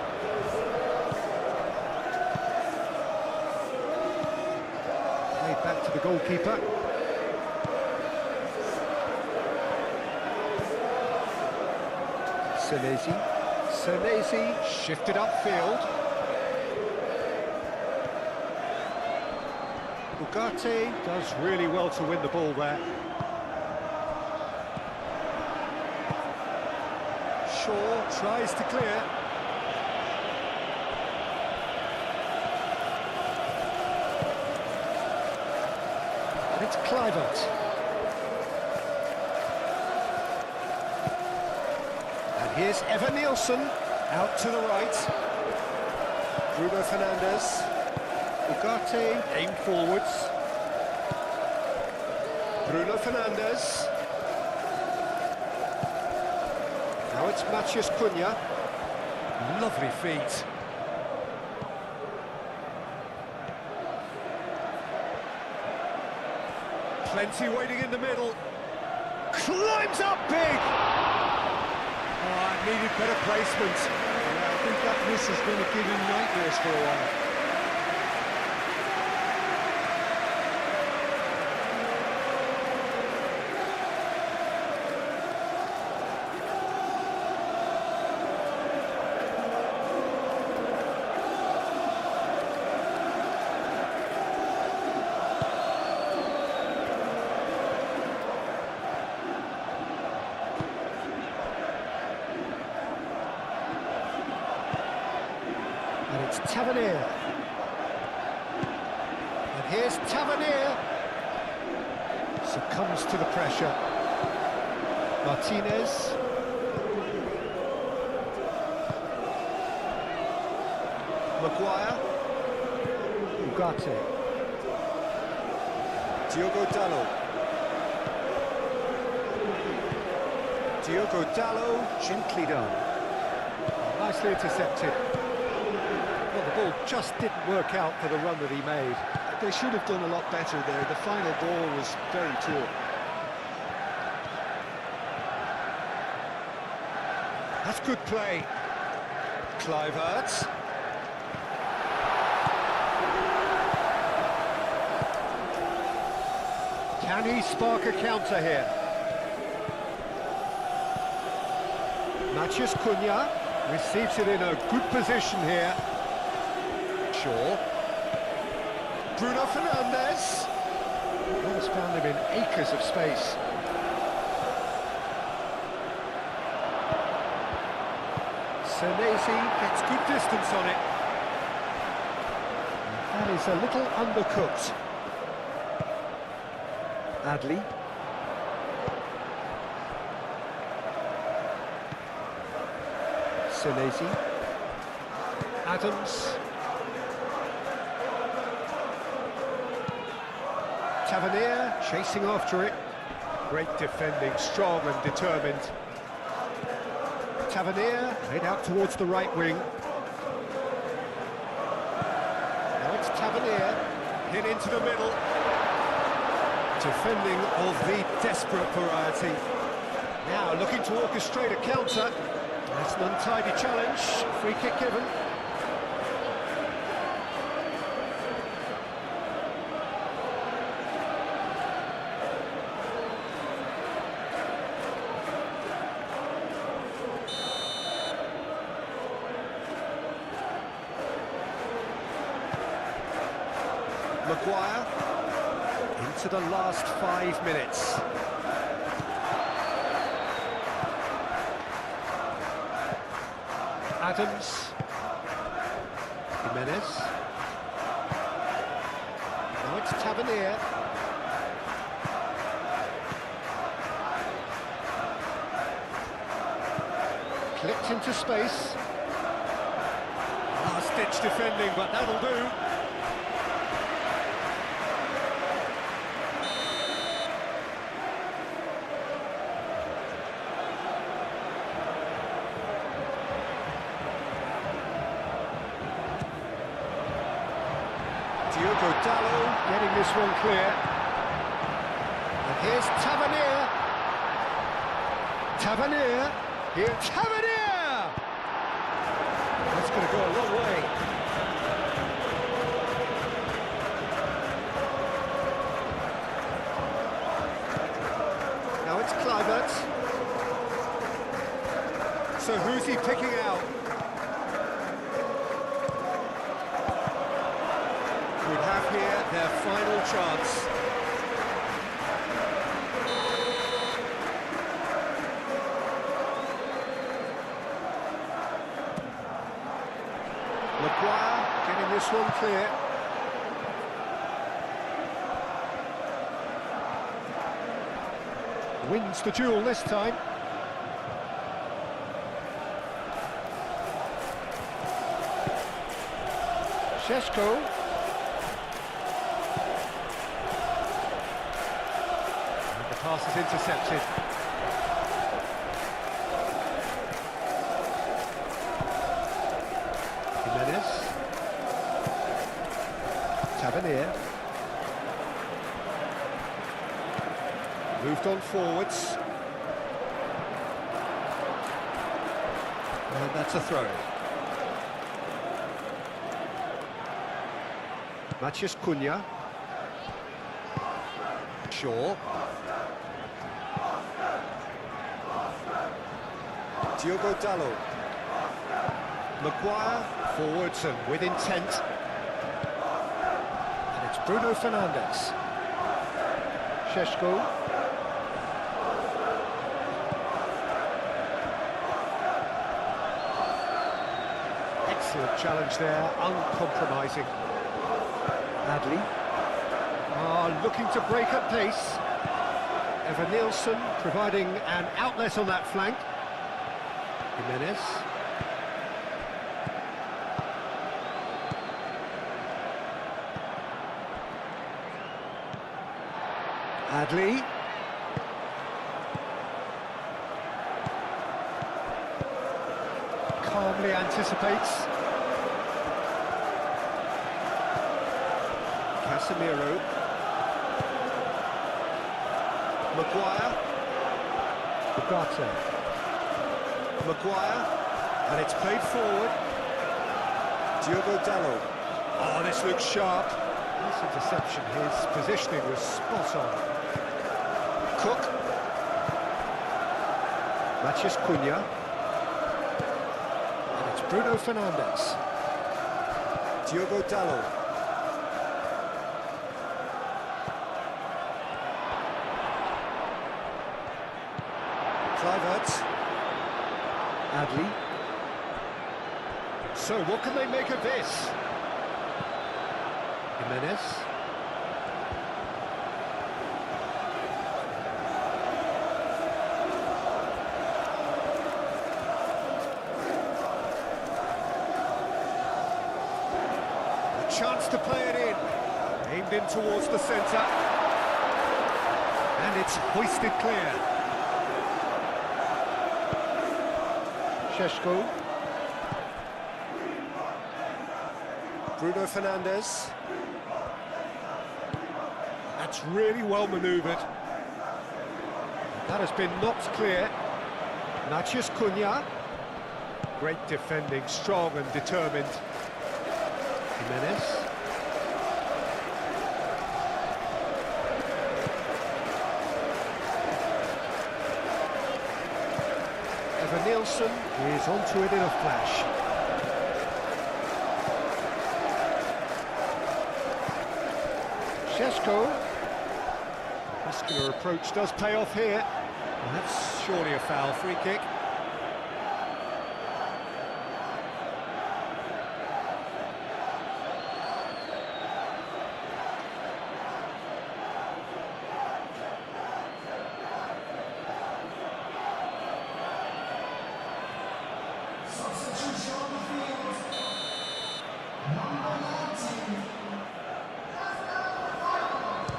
Back to the goalkeeper. Senesi shifted upfield. Ugarte does really well to win the ball there. Shaw tries to clear. It's Kluivert. And here's Evanilson out to the right. Bruno Fernandes. Ugarte aim forwards. Bruno Fernandes. Now it's Matheus Cunha. Lovely feet. Plenty waiting in the middle. Climbs up big! Oh, it needed better placement. Yeah, I think that miss is going to give him nightmares for a while. And it's Tavernier. And here's Tavernier. Succumbs to the pressure. Martinez. Maguire. Ugarte. Diogo Dalot. Diogo Dalot, gently done. Nicely intercepted. Well, the ball just didn't work out for the run that he made. They should have done a lot better there. The final ball was very poor. That's good play. Kluivert. Can he spark a counter here? Matheus Cunha receives it in a good position here. Shaw. Bruno Fernandes. Ball's found him in acres of space. Senesi gets good distance on it. That is a little undercooked. Adley. Senesi. Adams. Tavernier chasing after it. Great defending, strong and determined. Tavernier made out towards the right wing. Now it's Tavernier, hit into the middle. Defending of the desperate variety. Now looking to orchestrate a counter. That's an untidy challenge, free kick given. Maguire into the last 5 minutes. Adams. Jimenez. Now it's Tavernier. Clipped into space. Last-ditch defending, but that'll do. Diogo Dalot getting this one clear. And here's Tavernier. Tavernier. Here, Tavernier! That's going to go a long way. Now it's Kluivert. So who's he picking out? Would have here their final chance. Maguire getting this one clear. Wins the duel this time. Šeško. Pass is intercepted. Tavernier. Moved on forwards. And that's a throw. Matheus Cunha. Shaw. Diogo Dalot. Maguire, forwards and with intent. And it's Bruno Fernandes. Šeško. Excellent challenge there, uncompromising. Adli. Looking to break at pace. Evan Nielsen providing an outlet on that flank. Jimenez. Adli. Calmly anticipates. Casemiro. Maguire. Ugarte. Maguire. And it's played forward. Diogo Dalot. Oh, this looks sharp. This interception, his positioning was spot on. Cook. Matheus Cunha. And it's Bruno Fernandes. Diogo Dalot. Kluivert. Adli. So what can they make of this? Jimenez. A chance to play it in. Aimed in towards the centre. And it's hoisted clear. Šeško. Bruno Fernandes. That's really well manoeuvred. That has been knocked clear. Matheus Cunha. Great defending, strong and determined. Jimenez. Evan Nielsen is onto it in a flash. Šeško. Muscular approach does pay off here. Well, that's surely a foul, free kick.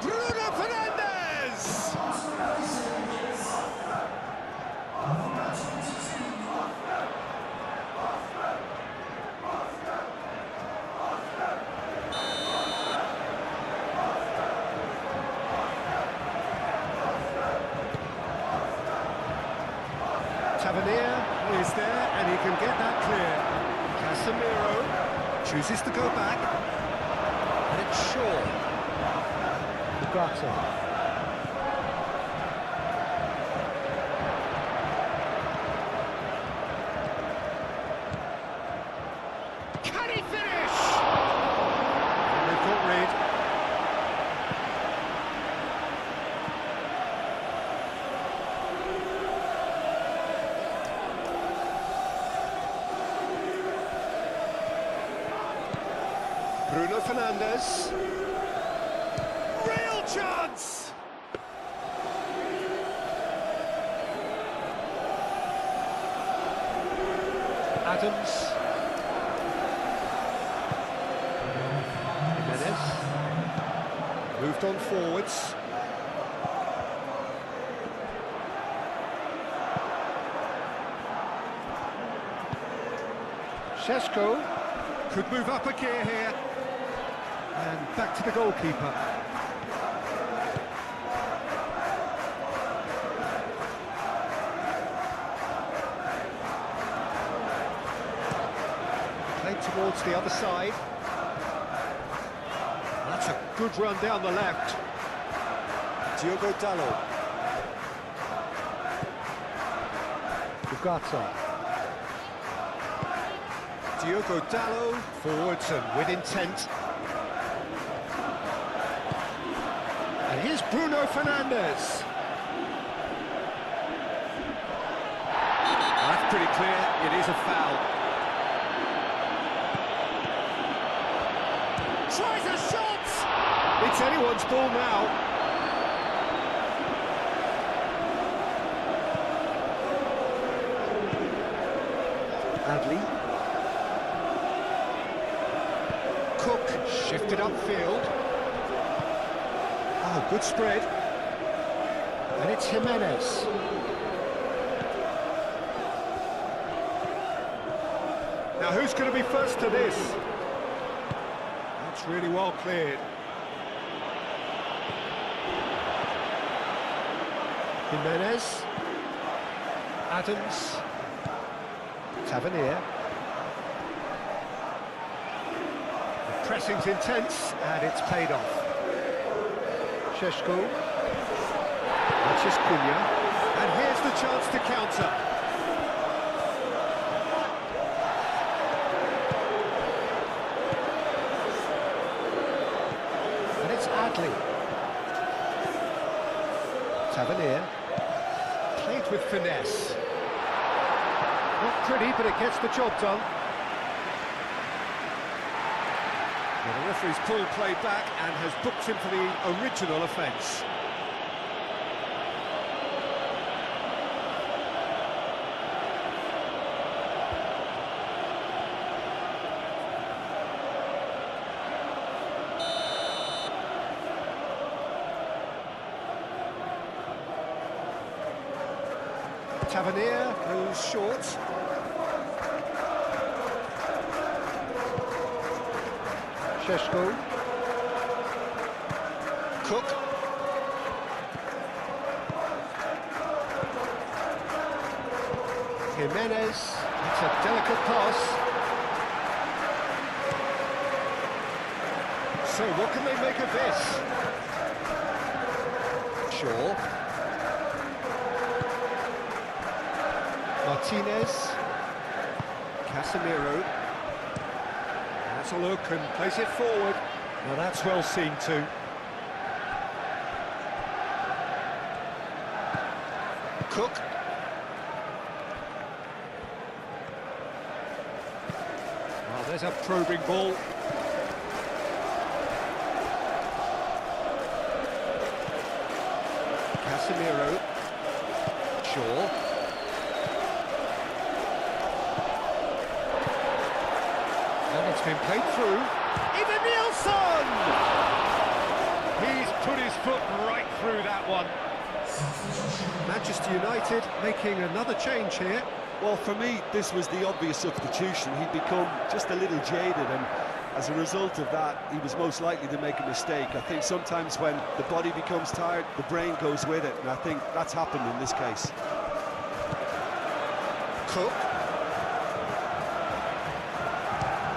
Bruno Fernandes! Tavernier is there and he can get that clear. Casemiro chooses to go back. And it's Shaw. Ugarte. Can he finish? And they've got rid. Bruno Fernandes. Real chance! Adams. Jimenez. Moved on forwards. Šeško could move up a gear here. And back to the goalkeeper. Played towards the other side. That's a good run down the left. Diogo Dalot. Ugarte. Diogo Dalot forwards and with intent. And here's Bruno Fernandes. That's pretty clear, it is a foul. Tries a shot! It's anyone's ball now. Adley. Cook shifted upfield. Oh, good spread. And it's Jimenez. Now who's going to be first to this? That's really well cleared. Jimenez. Adams. Tavernier. The pressing's intense and it's paid off. Šeško. That's Cunha. And here's the chance to counter. And it's Adley. Tavernier. Played with finesse. Not pretty, but it gets the job done. Well, the referee's pulled play back and has booked him for the original offence. Tavernier goes short. Šeško. Cook. Jimenez. It's a delicate pass. So what can they make of this? Shaw. Martinez. Casemiro. That's a look and plays it forward. Well, that's well seen too. Cook. Well, there's a probing ball. Casemiro. Shaw. And it's been played through. Even Nielsen! He's put his foot right through that one. Manchester United making another change here. Well, for me, this was the obvious substitution. He'd become just a little jaded, and as a result of that, he was most likely to make a mistake. I think sometimes when the body becomes tired, the brain goes with it, and I think that's happened in this case. Cook.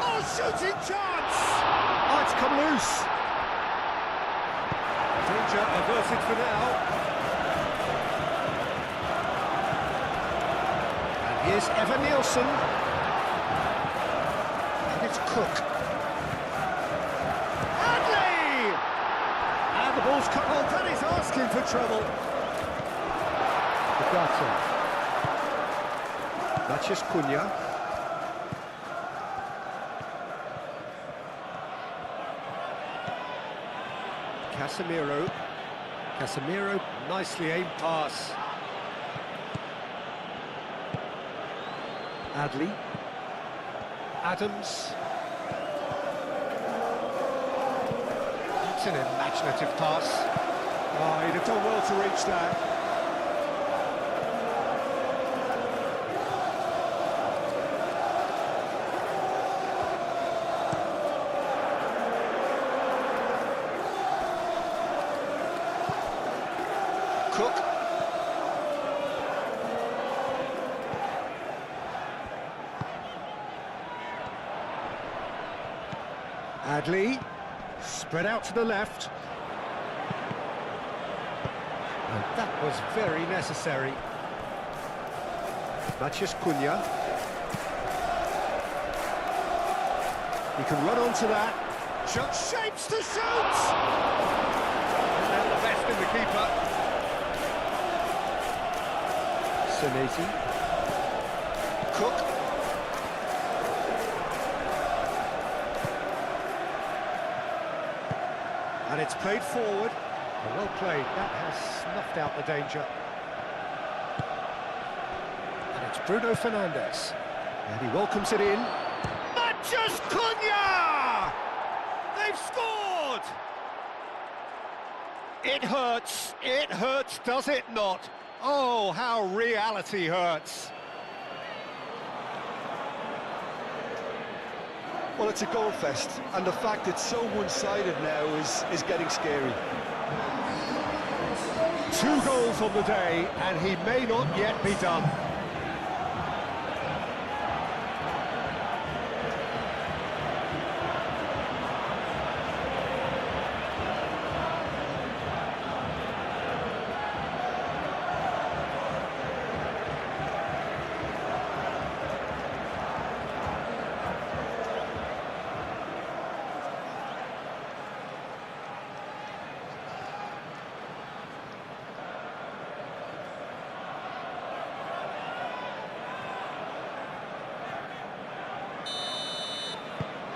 Oh, shooting chance! Oh, it's come loose. Danger averted for now. Here's Evan Nielsen. And it's Cook. Adley! And the ball's cut off, and he's asking for trouble. Ugarte. That's Cunha. Casemiro. Casemiro, nicely aimed pass. Adley. Adams. That's an imaginative pass. Oh, he'd have done well to reach that. Cook. Adley, spread out to the left. And that was very necessary. Maciej Cunha. He can run onto that. Shot shapes to shoot! And the best in the keeper. Senesi. Cook. And it's played forward. Well played, that has snuffed out the danger. And it's Bruno Fernandes. And he welcomes it in. Maciej Cunha! They've scored! It hurts, does it not? Oh, how reality hurts. Well, it's a goal fest, and the fact it's so one-sided now is getting scary. 2 goals on the day, and he may not yet be done.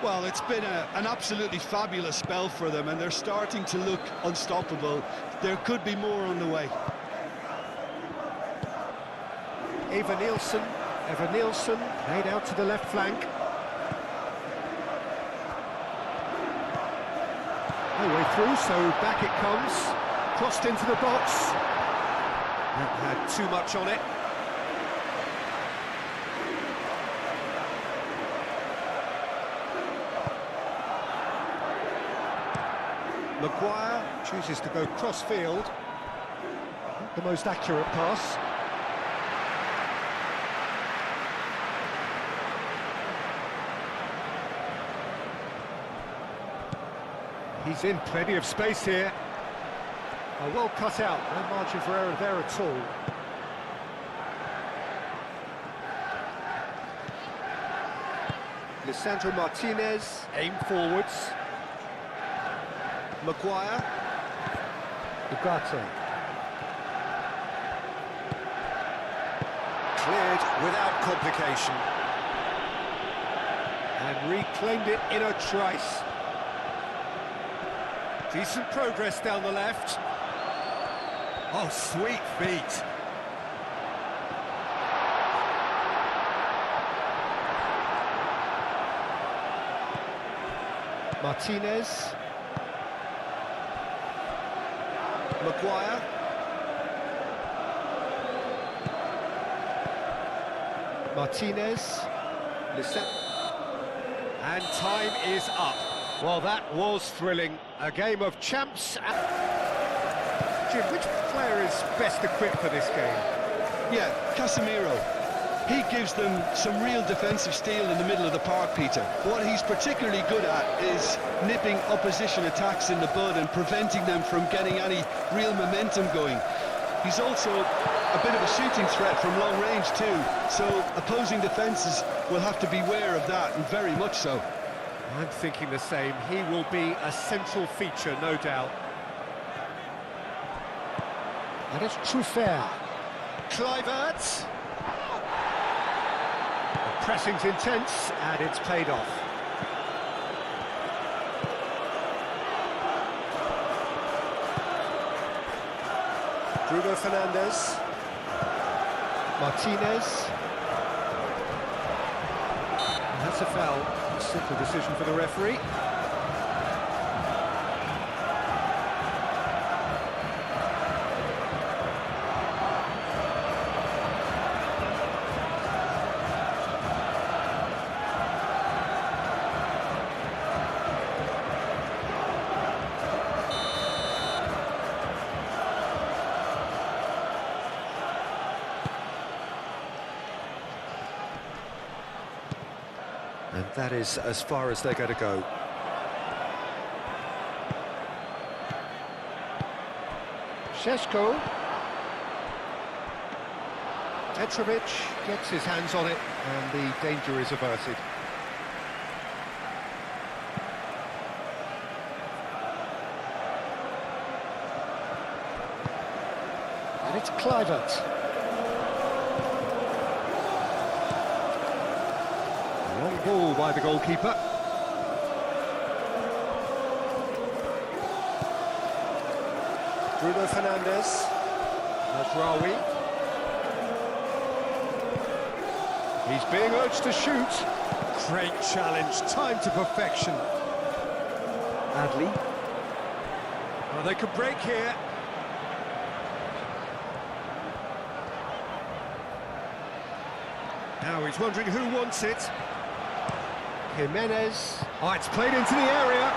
Well, it's been an absolutely fabulous spell for them, and they're starting to look unstoppable. There could be more on the way. Evan Nielsen, laid out to the left flank. No way through, so back it comes. Crossed into the box. That had too much on it. Maguire chooses to go cross-field. The most accurate pass. He's in plenty of space here. Oh, well cut out, no margin for error there at all. Lisandro Martinez, aim forwards. Maguire. Ugarte. Cleared without complication. And reclaimed it in a trice. Decent progress down the left. Oh, sweet feet. Martinez. Maguire. Martinez. And time is up. Well, that was thrilling. A game of champs. Jim, which player is best equipped for this game? Yeah, Casemiro. He gives them some real defensive steel in the middle of the park, Peter. What he's particularly good at is nipping opposition attacks in the bud and preventing them from getting any real momentum going. He's also a bit of a shooting threat from long range too, so opposing defences will have to beware of that, and very much so. I'm thinking the same. He will be a central feature, no doubt. And it's Truffert. Kluivert. The pressing's intense, and it's paid off. Bruno Fernandes. Martinez. And that's a foul. Simple decision for the referee. And that is as far as they're going to go. Šeško. Petrovic gets his hands on it, and the danger is averted. And it's Kluivert. Long ball by the goalkeeper. Bruno Fernandes. Mazraoui. He's being urged to shoot. Great challenge, time to perfection. Adli. Well, they could break here. Now he's wondering who wants it. Jimenez. Oh, it's played into the area.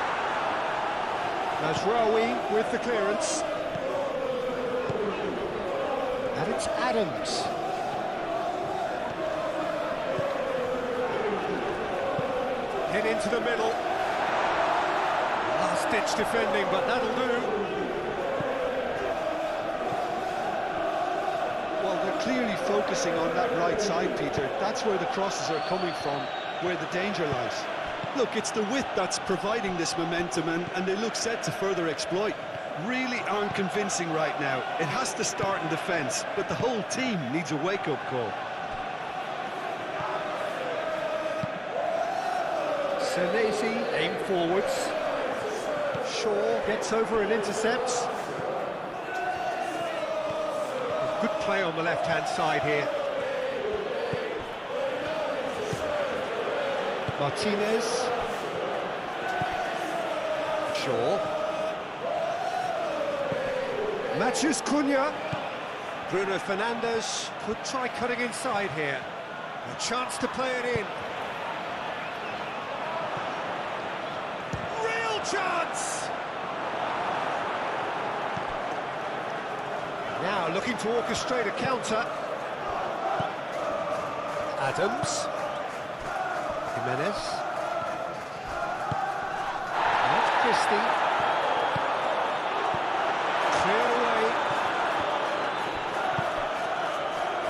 Mazraoui with the clearance. And it's Adams. Hit into the middle. Last-ditch defending, but that'll do. Well, they're clearly focusing on that right side, Peter. That's where the crosses are coming from, where the danger lies. Look, it's the width that's providing this momentum, and they look set to further exploit. Really aren't convincing right now. It has to start in defence, but the whole team needs a wake-up call. Senesi aim forwards. Shaw gets over and intercepts. Good play on the left-hand side here. Martinez. Shaw. Matthews Cunha. Bruno Fernandes could try cutting inside here. A chance to play it in. Real chance! Now looking to orchestrate a counter. Adams. Jimenez. And that's Christie. Cleared away.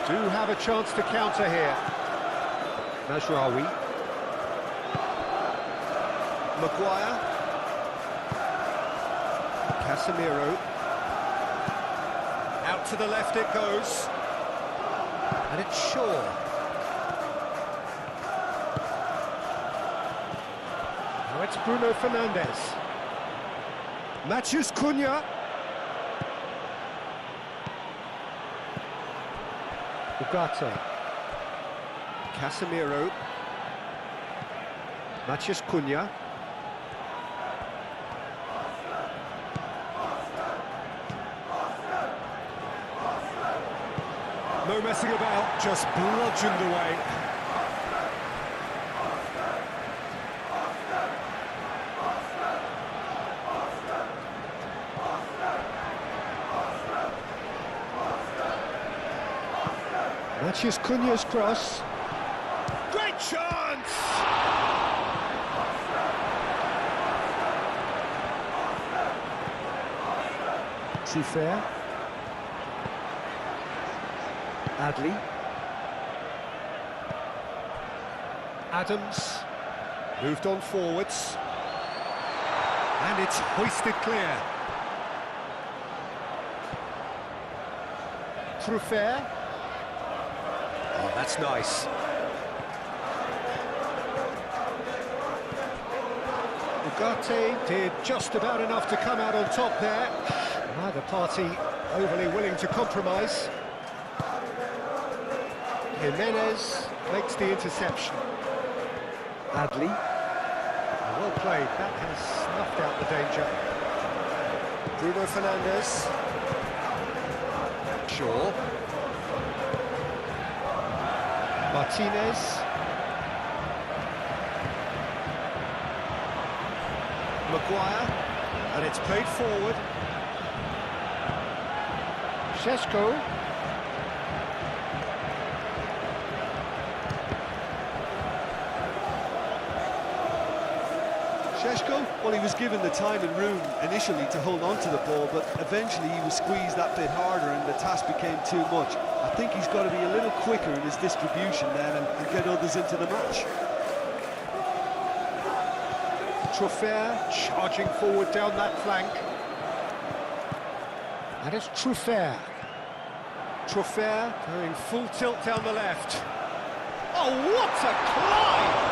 Do have a chance to counter here. Mazraoui. Maguire. Casemiro. Out to the left it goes. And it's Shaw. Now it's Bruno Fernandes. Matthews Cunha. Ugarte. Casemiro. Matthews Cunha. No messing about, just bludgeoned away. Matthews Cunha's cross. Great chance! Fair. Adli. Adams. Moved on forwards. And it's hoisted clear. Fair. Oh, that's nice. Ugarte did just about enough to come out on top there. Neither party overly willing to compromise. Jimenez makes the interception. Adli. Well played, that has snuffed out the danger. Bruno Fernandes. Shaw. Martinez. Maguire. And it's played forward. Šeško. Šeško, well, he was given the time and room initially to hold on to the ball, but eventually he was squeezed that bit harder and the task became too much. I think he's got to be a little quicker in his distribution then and get others into the match. Truffert charging forward down that flank. And it's Truffert. Truffert going full tilt down the left. Oh, what a climb!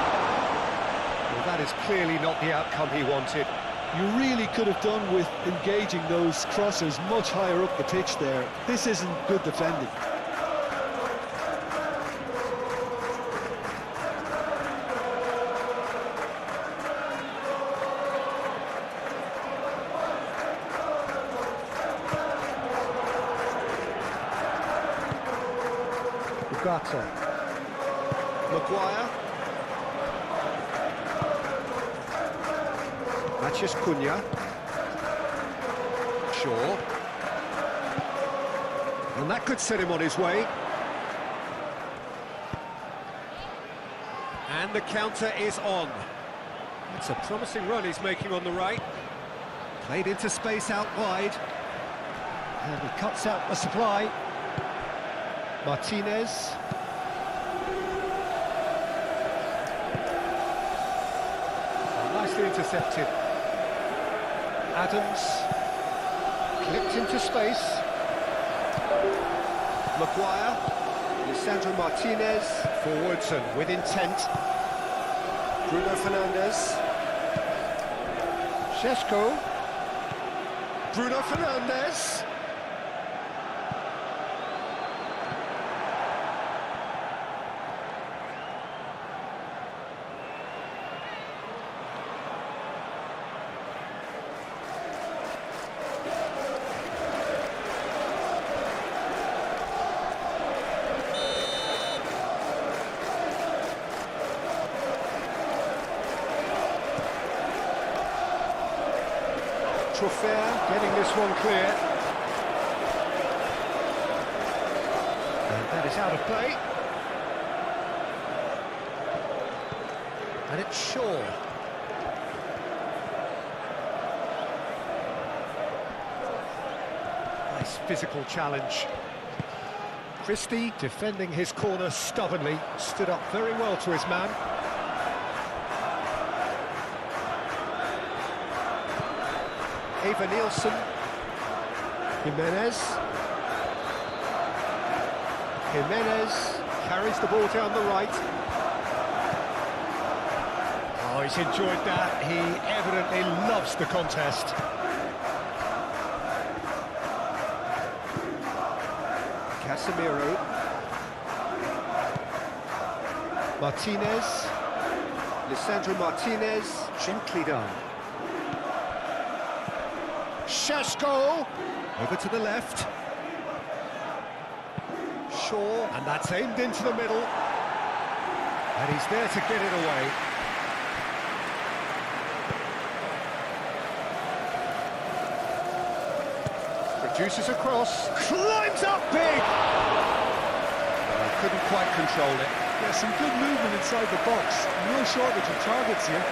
Well, that is clearly not the outcome he wanted. You really could have done with engaging those crossers much higher up the pitch there. This isn't good defending. Maguire. Mathias Cunha. Shaw. And that could set him on his way. And the counter is on. It's a promising run he's making on the right. Played into space out wide. And he cuts out the supply. Martinez. Nicely intercepted. Adams. Clipped into space. Maguire. Lisandro Martinez. Forwards and with intent. Bruno Fernandes. Šeško. Bruno Fernandes. Truffert getting this one clear. And that is out of play. And it's Shaw. Nice physical challenge. Christie defending his corner stubbornly, stood up very well to his man. Eva Nielsen. Jimenez. Jimenez carries the ball down the right. Oh, he's enjoyed that. He evidently loves the contest. Casemiro. Martinez. Lisandro Martinez. Gently done. Šeško, over to the left. Shaw, and that's aimed into the middle. And he's there to get it away. Produces a cross, climbs up big! Couldn't quite control it. Yeah, some good movement inside the box. No shortage of targets here.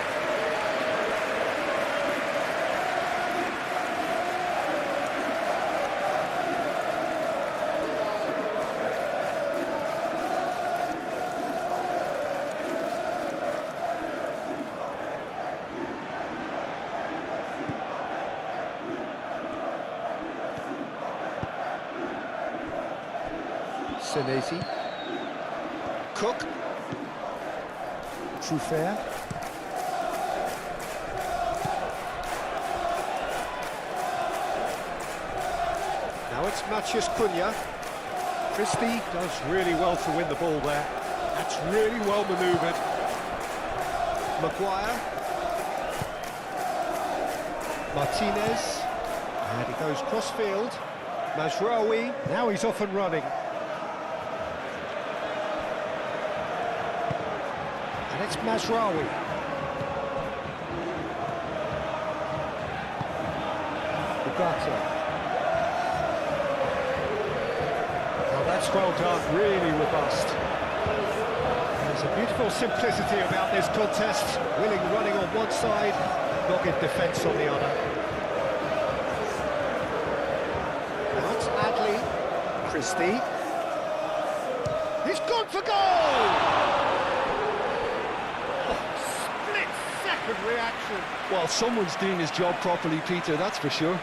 Senesi. Cook. Truffert. Now it's Mathias Cunha. Christie does really well to win the ball there. That's really well manoeuvred. Maguire. Martinez. And he goes cross-field. Mazraoui. Now he's off and running. And it's Mazraoui. Ugarte. Well, that's well done, really robust. There's a beautiful simplicity about this contest. Willing running on one side, Dogged defence on the honour. Now it's Adley. Christie. He's gone for goal! Oh, split-second reaction. Well, someone's doing his job properly, Peter, that's for sure.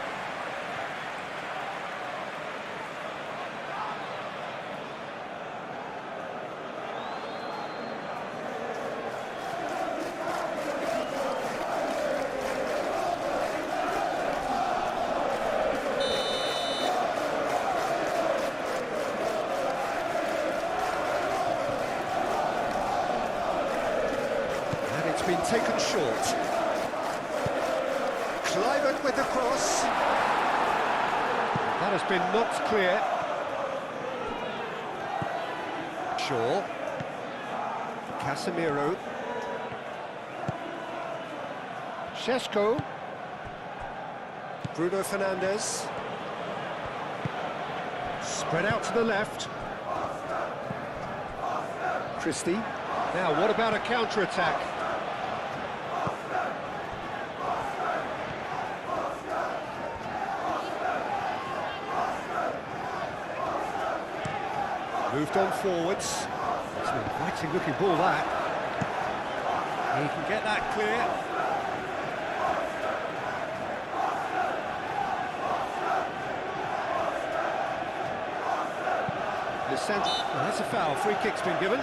It's been taken short. Clivert with the cross. That has been knocked clear. Shaw. Casemiro. Šeško. Bruno Fernandes. Spread out to the left. Christie. Now, what about a counter-attack? Moved on forwards. It's an inviting looking ball, that. He can get that clear. The centre. Oh, that's a foul. Free kick's been given.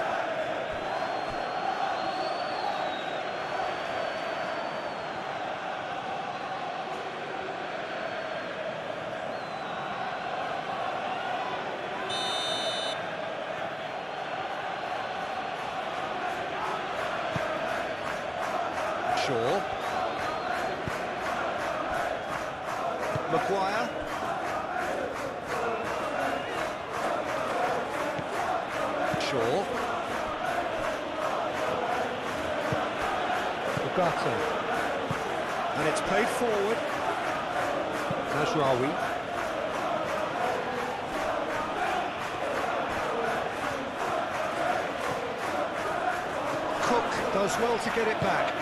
Shaw. Maguire. Shaw. Ugarte. And it's played forward. Mazraoui. Cook does well to get it back.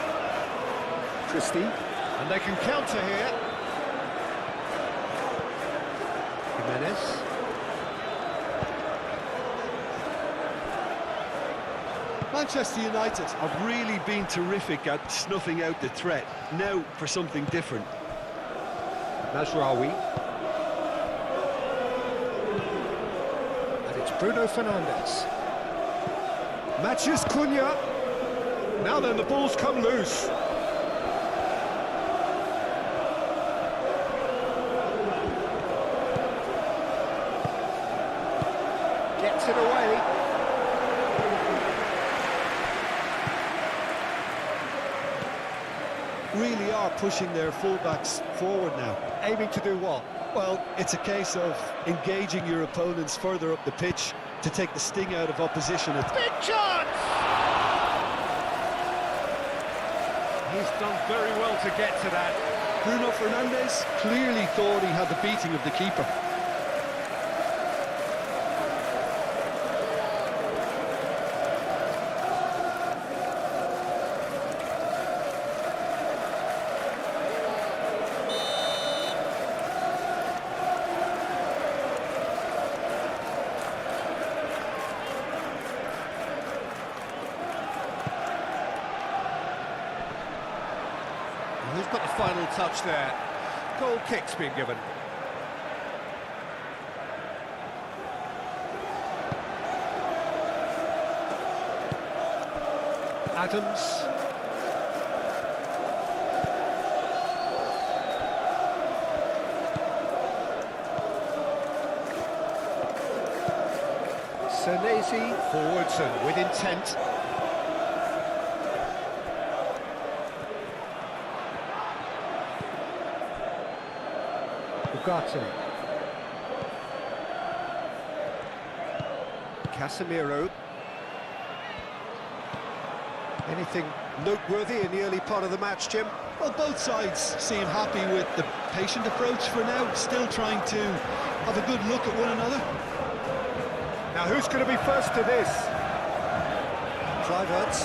Christie, and they can counter here. Jimenez. Manchester United have really been terrific at snuffing out the threat. Now for something different. Mazraoui. And it's Bruno Fernandes. Matches Cunha. Now then, the ball's come loose. Gets it away. Really are pushing their fullbacks forward now. Aiming to do what? Well, it's a case of engaging your opponents further up the pitch to take the sting out of opposition. Big chance! He's done very well to get to that. Bruno Fernandes clearly thought he had the beating of the keeper. Who's got the final touch there? Goal kick's been given. Adams. Senesi forwards and with intent. Ugarte. Casemiro. Anything noteworthy in the early part of the match, Jim? Well, both sides seem happy with the patient approach for now, still trying to have a good look at one another. Now, who's going to be first to this? Clivert.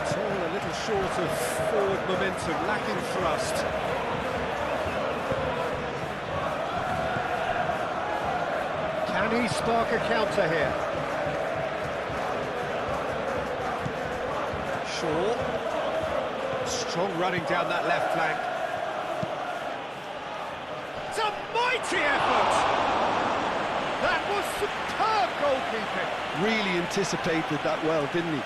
It's all a little short of forward momentum, lacking thrust. Can he spark a counter here? Shaw. Strong running down that left flank. It's a mighty effort! That was superb goalkeeping. Really anticipated that well, didn't he?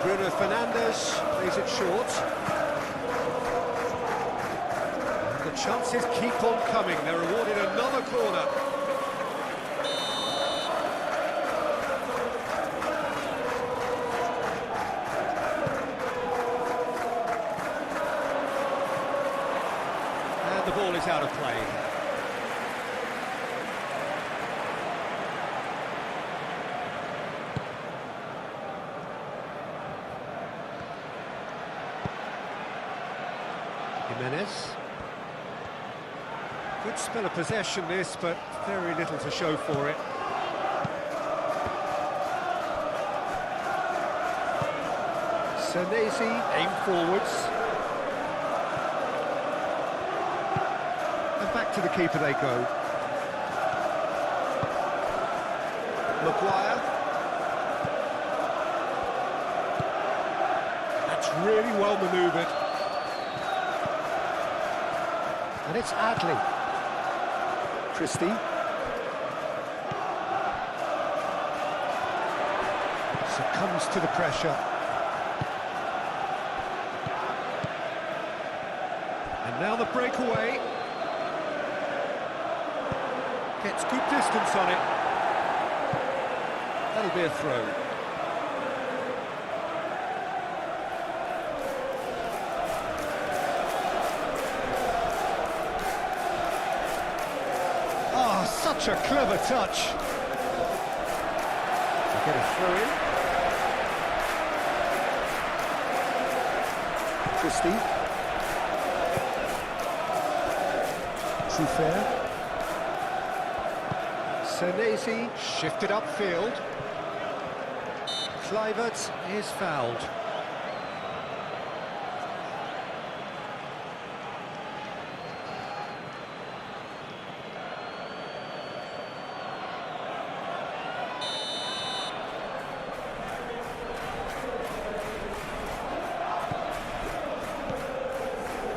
Bruno Fernandes plays it short. And the chances keep on coming. They're awarded another corner. And the ball is out of play. Jimenez. Good spell of possession this, but very little to show for it. Senesi, aim forwards. And back to the keeper they go. Maguire. That's really well manoeuvred. And it's Adley. Christie. Succumbs to the pressure. And now the breakaway. Gets good distance on it. That'll be a throw. Such a clever touch. They get a throw in. Christie. Trufair. Senesi shifted upfield. Kluivert is fouled.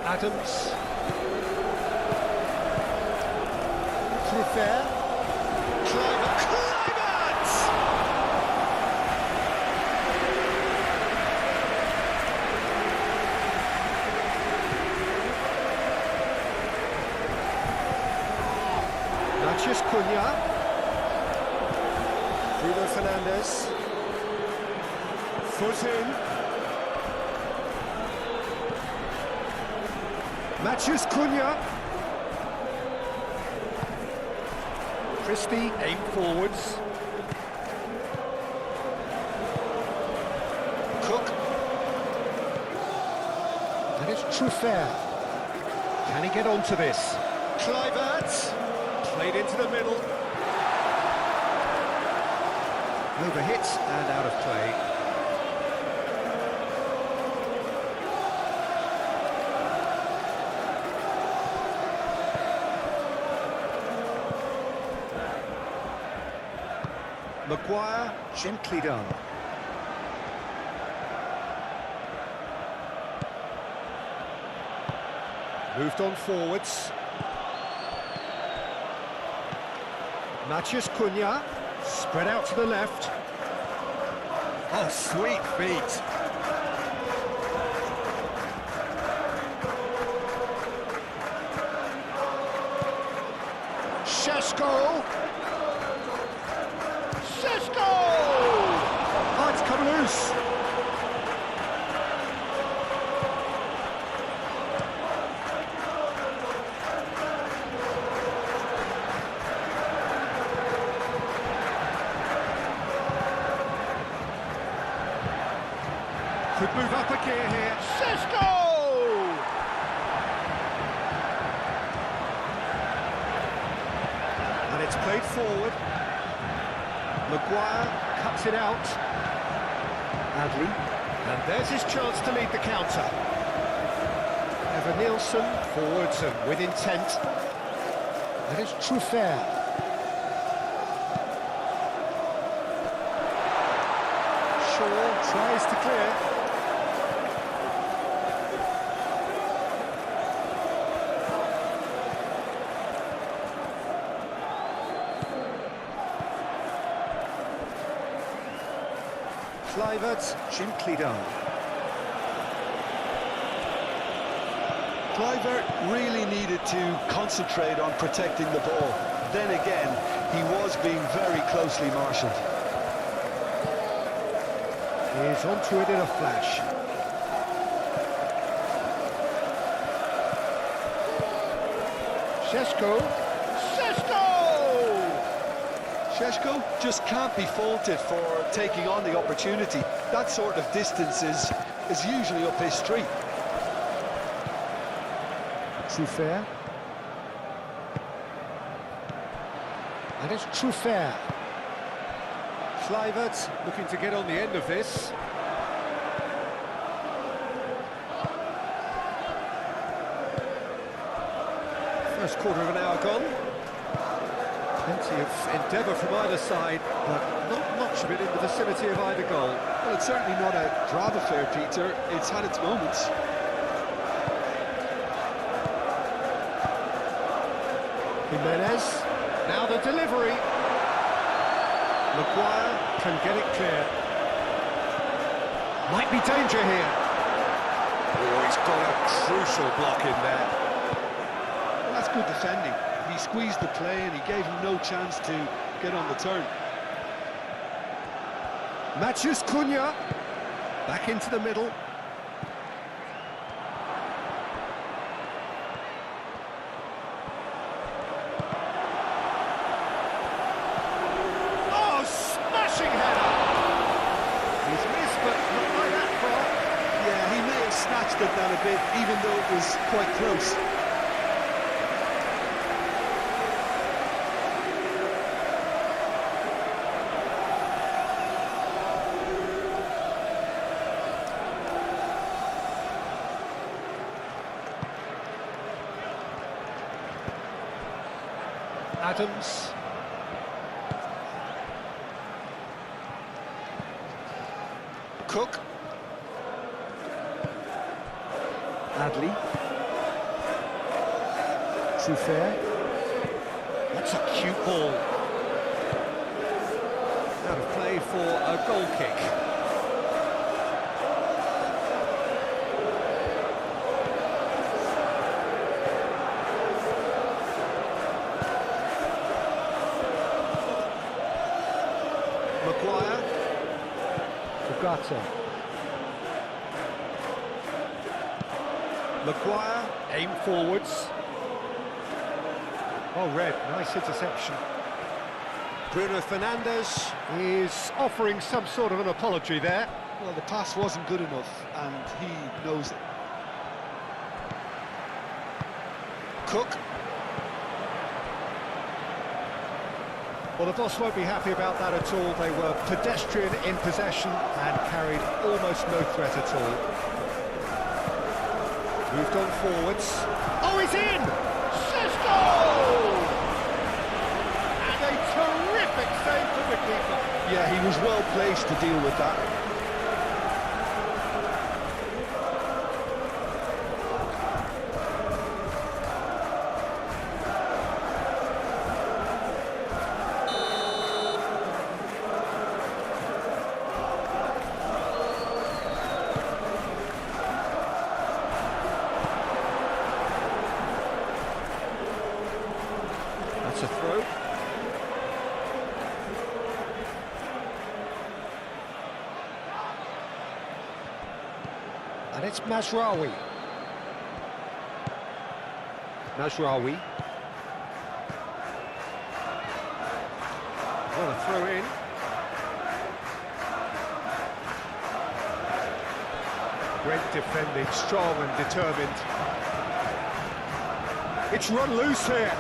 Adams. Trufair. Kluivert! Natchez Cunha. Bruno Fernandes. Foot in. Natchez Cunha. Christie, aim forwards. Cook. And it's Trufair. Can he get onto this? Kluivert. Played into the middle. Overhit and out of play. Maguire, gently done. Moved on forwards. Natchez Cunha, spread out to the left. Oh, sweet feet. Šeško. Oh, it's come loose. move up a gear here. Sesko! And it's played forward. Maguire cuts it out. Adley. And there's his chance to lead the counter. Evan Nielsen forwards and with intent. That is Truffert. Shaw tries to clear. Kluivert, gently done. Kluivert really needed to concentrate on protecting the ball. Then again, he was being very closely marshalled. He's onto it in a flash. Šeško just can't be faulted for taking on the opportunity. That sort of distance is usually up his street. Truffert. And it's Truffert. Kluivert looking to get on the end of this. First quarter of an hour gone. Plenty of endeavour from either side, but not much of it in the vicinity of either goal. Well, it's certainly not a grab affair, Peter. It's had its moments. Jimenez, now the delivery. Maguire can get it clear. Might be danger here. Oh, he's got a crucial block in there. Well, that's good defending. He squeezed the play and he gave him no chance to get on the turn. Matheus Cunha, back into the middle. Oh, smashing header! He's missed, but not by that far. Yeah, he may have snatched it down a bit, even though it was quite close. Adams. Cook. Adley. Truffert. That's a cute ball. Out of play for a goal kick. Maguire. Ugarte. Maguire, aim forwards. Oh, Red, nice interception. Bruno Fernandes is offering some sort of an apology there. Well, the pass wasn't good enough, and he knows it. Cook. Well, the boss won't be happy about that at all. They were pedestrian in possession and carried almost no threat at all. Moved on forwards. Oh, he's in! Sesko! And a terrific save from the keeper. Yeah, he was well placed to deal with that. That's a throw. And it's Mazraoui. Mazraoui. What a throw in. Great defending, strong and determined. It's run loose here.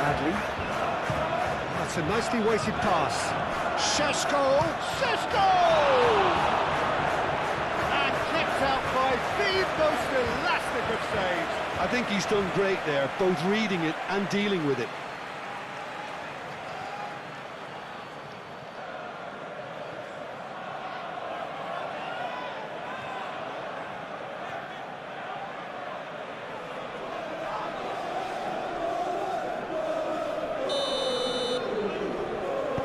Adley. That's a nicely weighted pass. Šeško! And kept out by the most elastic of saves. I think he's done great there, both reading it and dealing with it.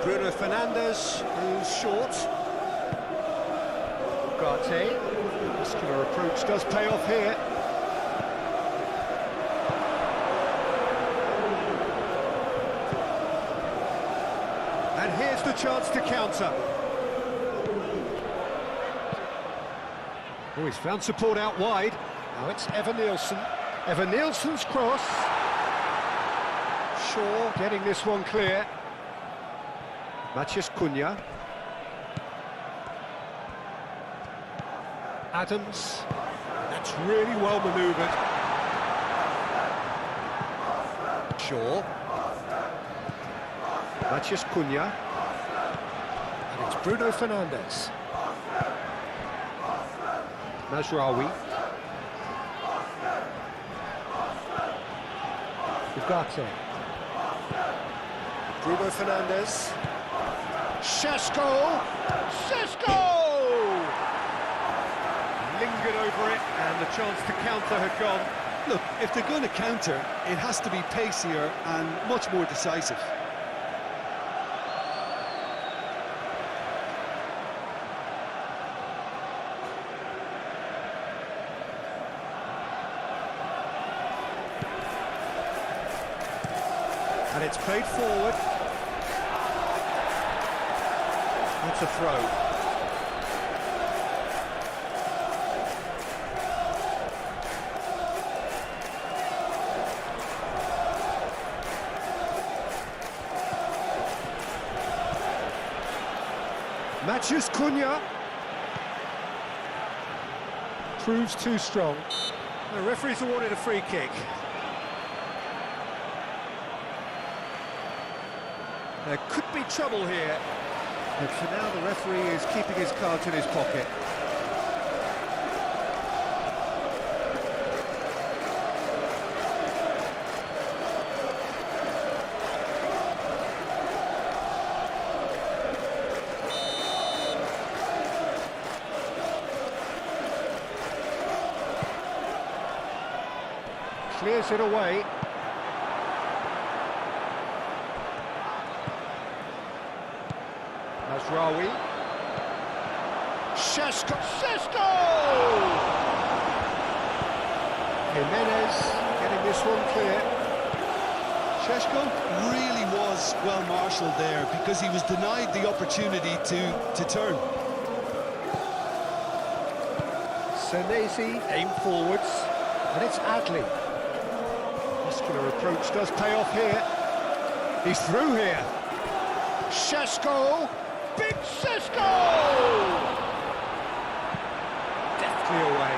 Bruno Fernandes, who's short. Ugarte. Muscular approach does pay off here. And here's the chance to counter. Oh, he's found support out wide. Now it's Evan Nielsen. Evan Nielsen's cross. Shaw getting this one clear. Matheus Cunha. Adams. That's really well manoeuvred. Shaw. Matheus Cunha. And it's Bruno Fernandes. Mazraoui. Ugarte. Bruno Fernandes. Šeško! Lingered over it, and the chance to counter had gone. Look, if they're going to counter, it has to be pacier and much more decisive. And it's played forward. That's a throw. Matheus Cunha. Proves too strong. The referee's awarded a free kick. There could be trouble here, but for now the referee is keeping his cards in his pocket. Clears it away. Mazraoui. Šeško! Jimenez getting this one clear. Šeško really was well marshalled there because he was denied the opportunity to turn. Senesi aim forwards, and it's Adley. Muscular approach does pay off here. He's through here. Šeško! Big Šeško! Deftly away.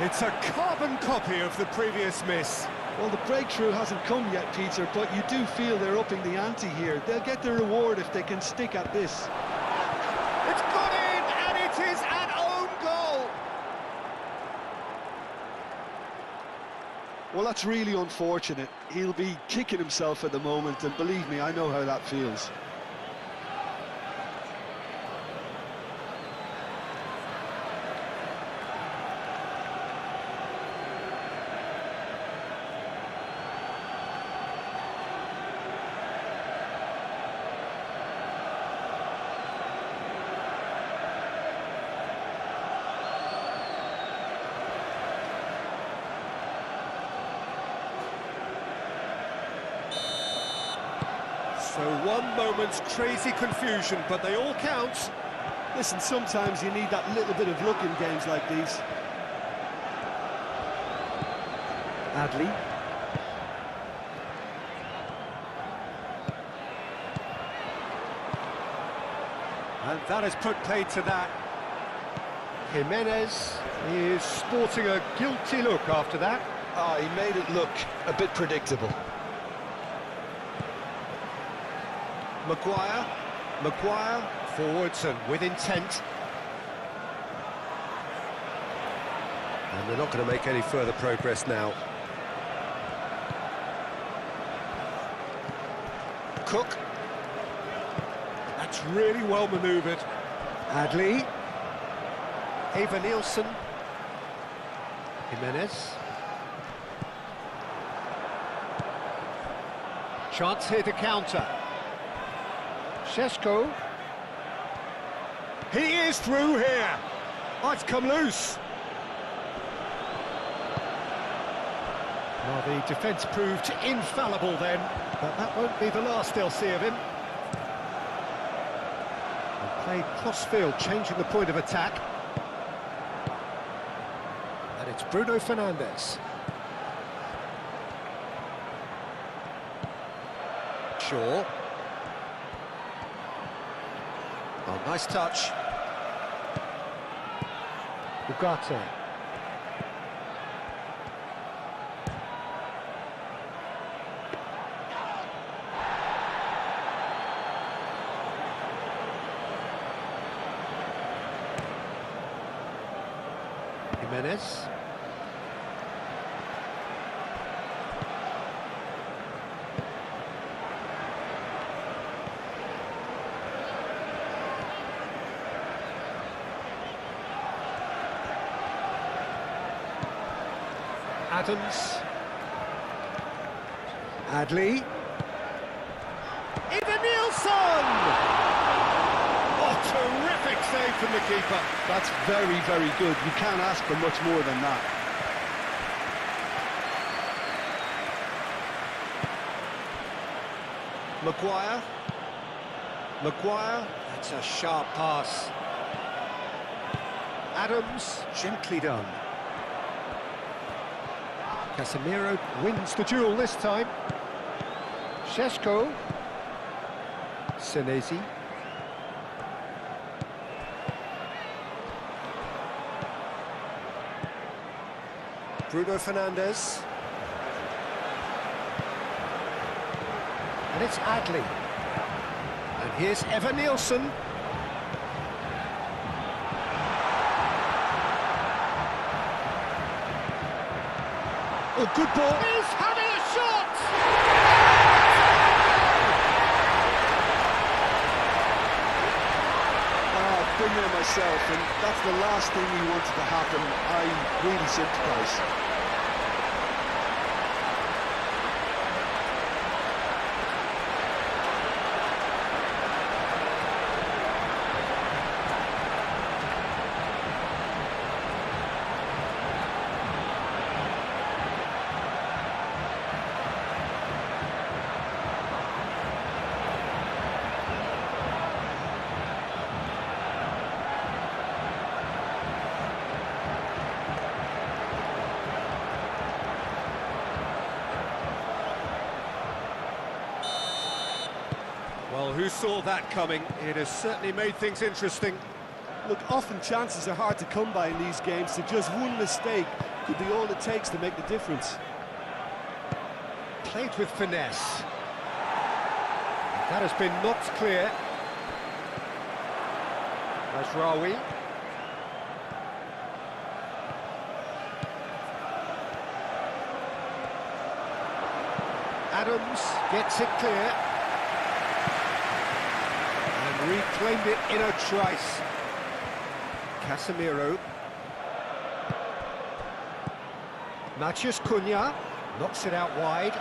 It's a carbon copy of the previous miss. Well, the breakthrough hasn't come yet, Peter, but you do feel they're upping the ante here. They'll get their reward if they can stick at this. It's got in, and it is an own goal! Well, that's really unfortunate. He'll be kicking himself at the moment, and believe me, I know how that feels. So one moment's crazy confusion, but they all count. Listen, sometimes you need that little bit of luck in games like these. Adley. And that has put paid to that. Jimenez is sporting a guilty look after that. Oh, he made it look a bit predictable. Maguire forwards and with intent. And they're not going to make any further progress now. Cook. That's really well manoeuvred. Adley. Eva Nielsen. Jimenez. Chance here to counter. Šeško. He is through here. Oh, it's come loose. Well, the defence proved infallible then, but that won't be the last they'll see of him. They played cross-field, changing the point of attack. And it's Bruno Fernandes. Shaw. Oh, nice touch. Ugarte. Jimenez. Adams. Adley. Eva Nielsen! Oh, terrific save from the keeper. That's very, very good. You can't ask for much more than that. Maguire. That's a sharp pass. Adams, gently done. Casemiro wins the duel this time. Šeško. Senesi. Bruno Fernandes. And it's Adley. And here's Eva Nielsen. Oh, good ball. He's having a shot! I've been there myself, and that's the last thing we wanted to happen. I really sympathise. Well, who saw that coming? It has certainly made things interesting. Look, often chances are hard to come by in these games, so just one mistake could be all it takes to make the difference. Played with finesse. That has been knocked clear. Rawi. Adams gets it clear. And reclaimed it in a trice. Casemiro. Matheus Cunha knocks it out wide.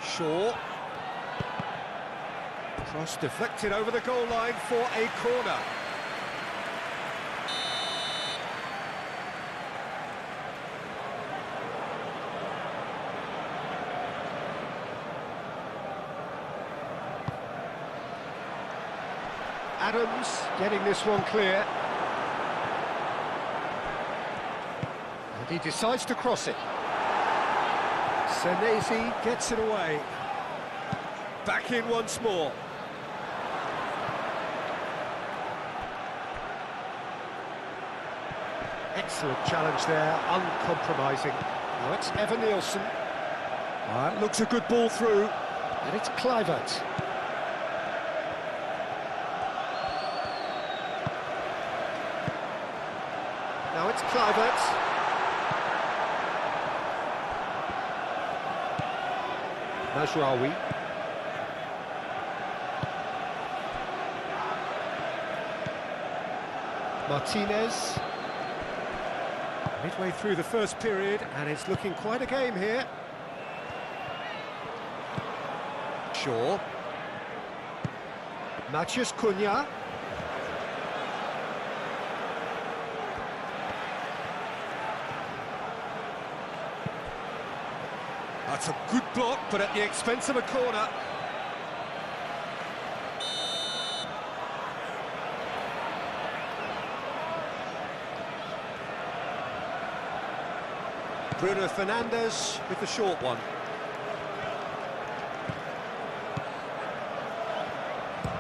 Shaw. Cross deflected over the goal line for a corner. Adams getting this one clear. And he decides to cross it. Senesi gets it away. Back in once more. Excellent challenge there, uncompromising. Now it's Evan Nielsen. Looks a good ball through. And it's Kluivert. Now it's Kluivert. Mazraoui. Martinez. Midway through the first period, and it's looking quite a game here. Shaw. Matheus Cunha. That's a good block, but at the expense of a corner. Bruno Fernandes with the short one.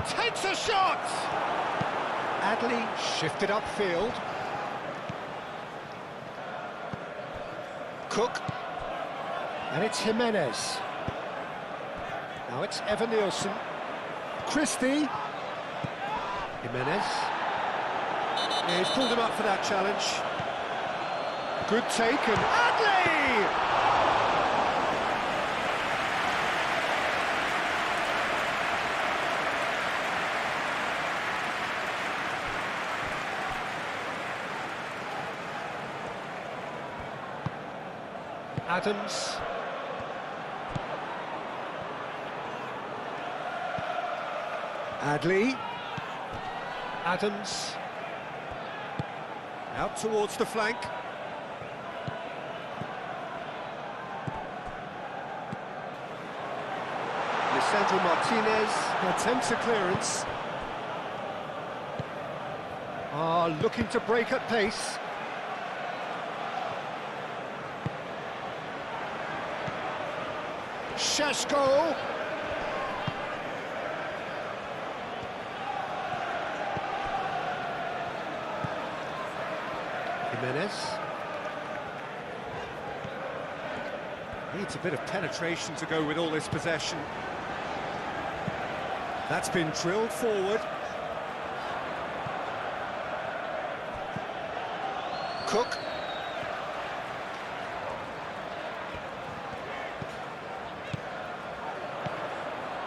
Takes a shot! Adley shifted upfield. Cook. And it's Jimenez. Now it's Evan Nielsen. Christie. Jimenez. Yeah, he's pulled him up for that challenge. Good take, and Adley! Adams. Adley. Adams. Out towards the flank. Lisandro Martinez attempts a clearance. Looking to break at pace. Šeško. Jimenez. Needs a bit of penetration to go with all this possession. That's been drilled forward. Cook.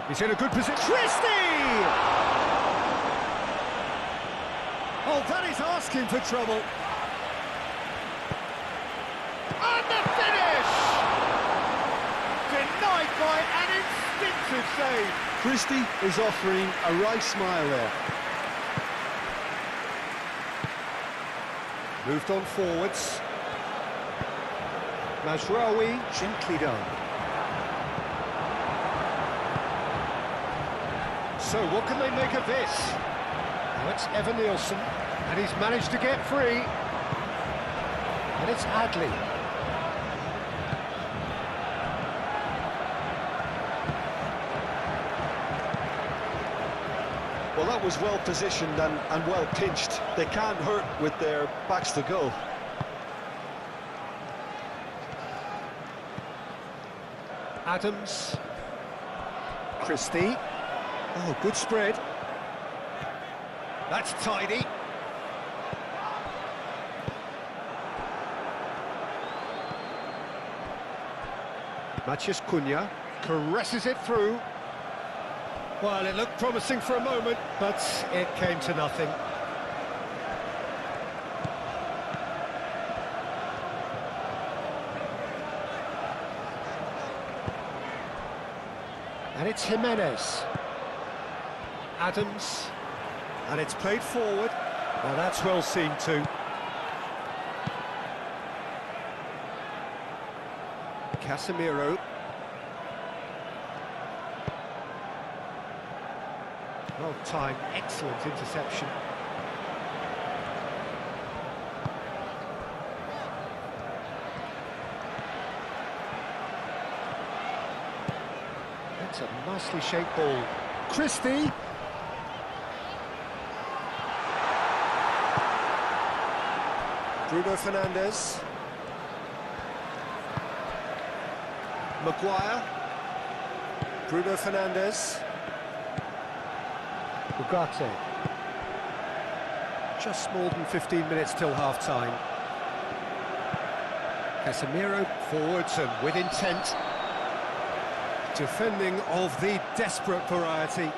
He's in a good position. Christie! Oh, that is asking for trouble. And the finish! Denied by an instinctive save. Christie is offering a right smile there. Moved on forwards. Mazraoui, gently done. So what can they make of this? Now it's Evan Nielsen, and he's managed to get free. And it's Adley. Well, that was well positioned and well pinched. They can't hurt with their backs to goal. Adams. Christie. Oh, good spread. That's tidy. Matheus Cunha caresses it through. Well, it looked promising for a moment, but it came to nothing. And it's Jimenez. Adams. And it's played forward. Well, that's well seen too. Casemiro. Well timed, excellent interception. That's a nicely shaped ball. Christie. Bruno Fernandes. Maguire. Bruno Fernandes. Ugarte. Just more than 15 minutes till half-time. Casemiro forwards and with intent. Defending of the desperate variety.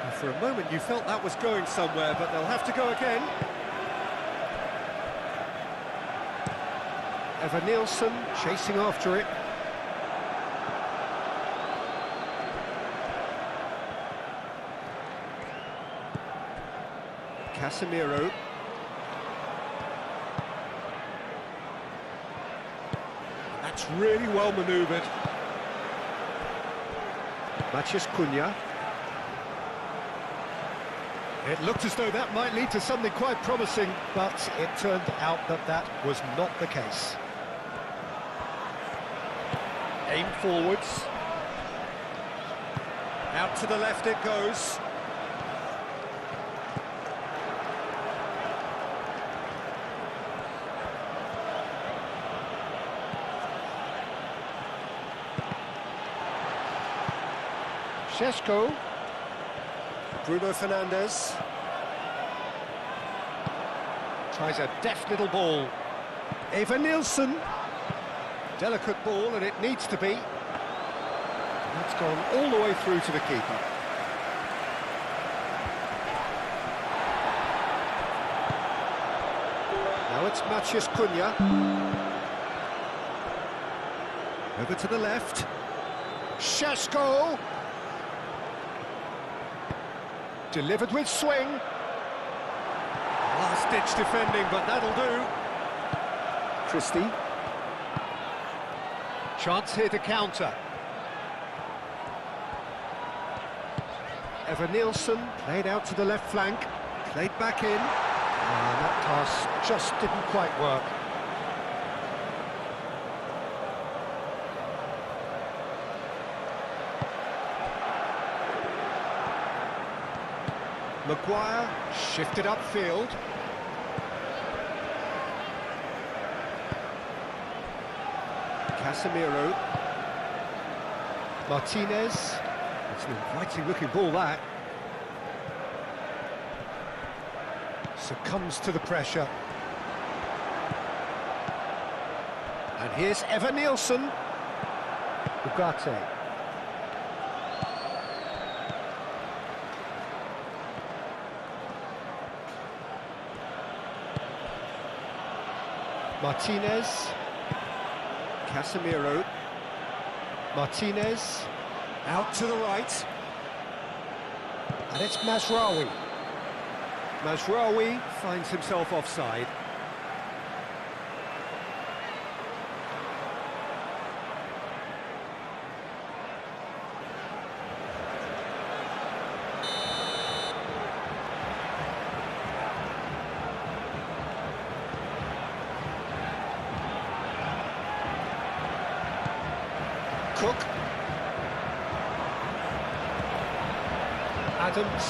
And for a moment you felt that was going somewhere, but they'll have to go again. Evan Nielsen chasing after it. Casemiro. That's really well manoeuvred. Matheus Cunha. It looked as though that might lead to something quite promising, but it turned out that that was not the case. Aim forwards. Out to the left it goes. Šeško. Bruno Fernandes. Tries a deft little ball. Evan Nielsen. Delicate ball, and it needs to be. That's gone all the way through to the keeper. Now it's Matheus Cunha. Over to the left. Šeško. Delivered with swing. Last-ditch defending, but that'll do. Christie. Chance here to counter. Evan Nielsen played out to the left flank, played back in, and that pass just didn't quite work. Maguire shifted upfield. Casemiro. Martinez. It's an inviting looking ball, that. Succumbs to the pressure. And here's Evan Nielsen. Ugarte. Martinez. Casemiro. Martinez. Out to the right. And it's Mazraoui. Mazraoui finds himself offside. Cook. Adams.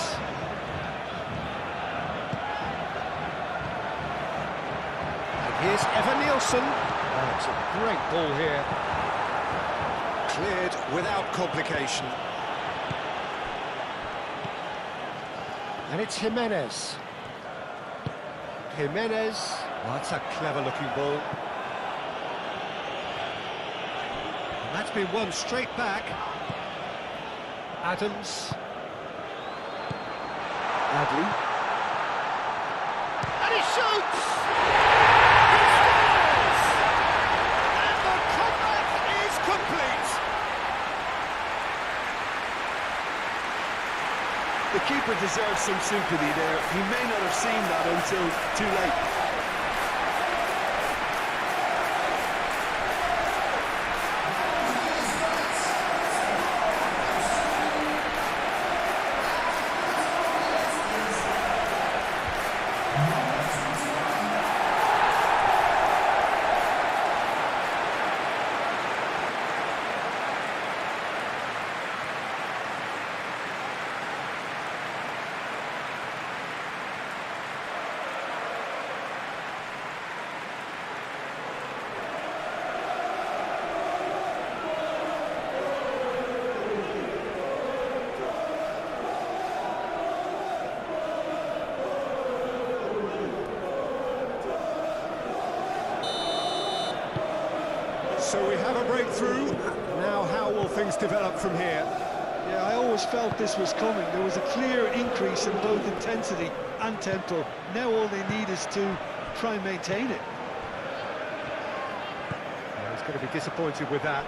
And here's Evan Nielsen. Oh, it's a great ball here. Cleared without complication. And it's Jimenez. Jimenez. Oh, that's a clever looking ball. And that's been won straight back. Adams. Adley. And he shoots! He scores! And the comeback is complete! The keeper deserves some sympathy there. He may not have seen that until too late. breakthrough. Now how will things develop from here? Yeah, I always felt this was coming. There was a clear increase in both intensity and tempo. Now all they need is to try and maintain it. Yeah, he's going to be disappointed with that.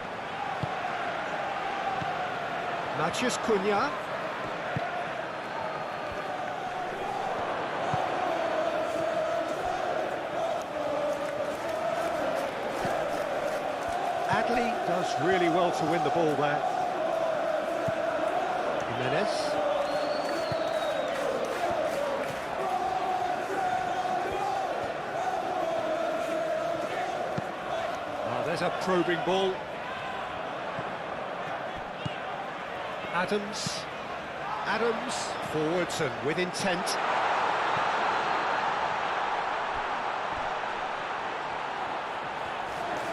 Matheus Cunha. Adley does really well to win the ball there. Jimenez. Oh, there's a probing ball. Adams. Forwards and with intent.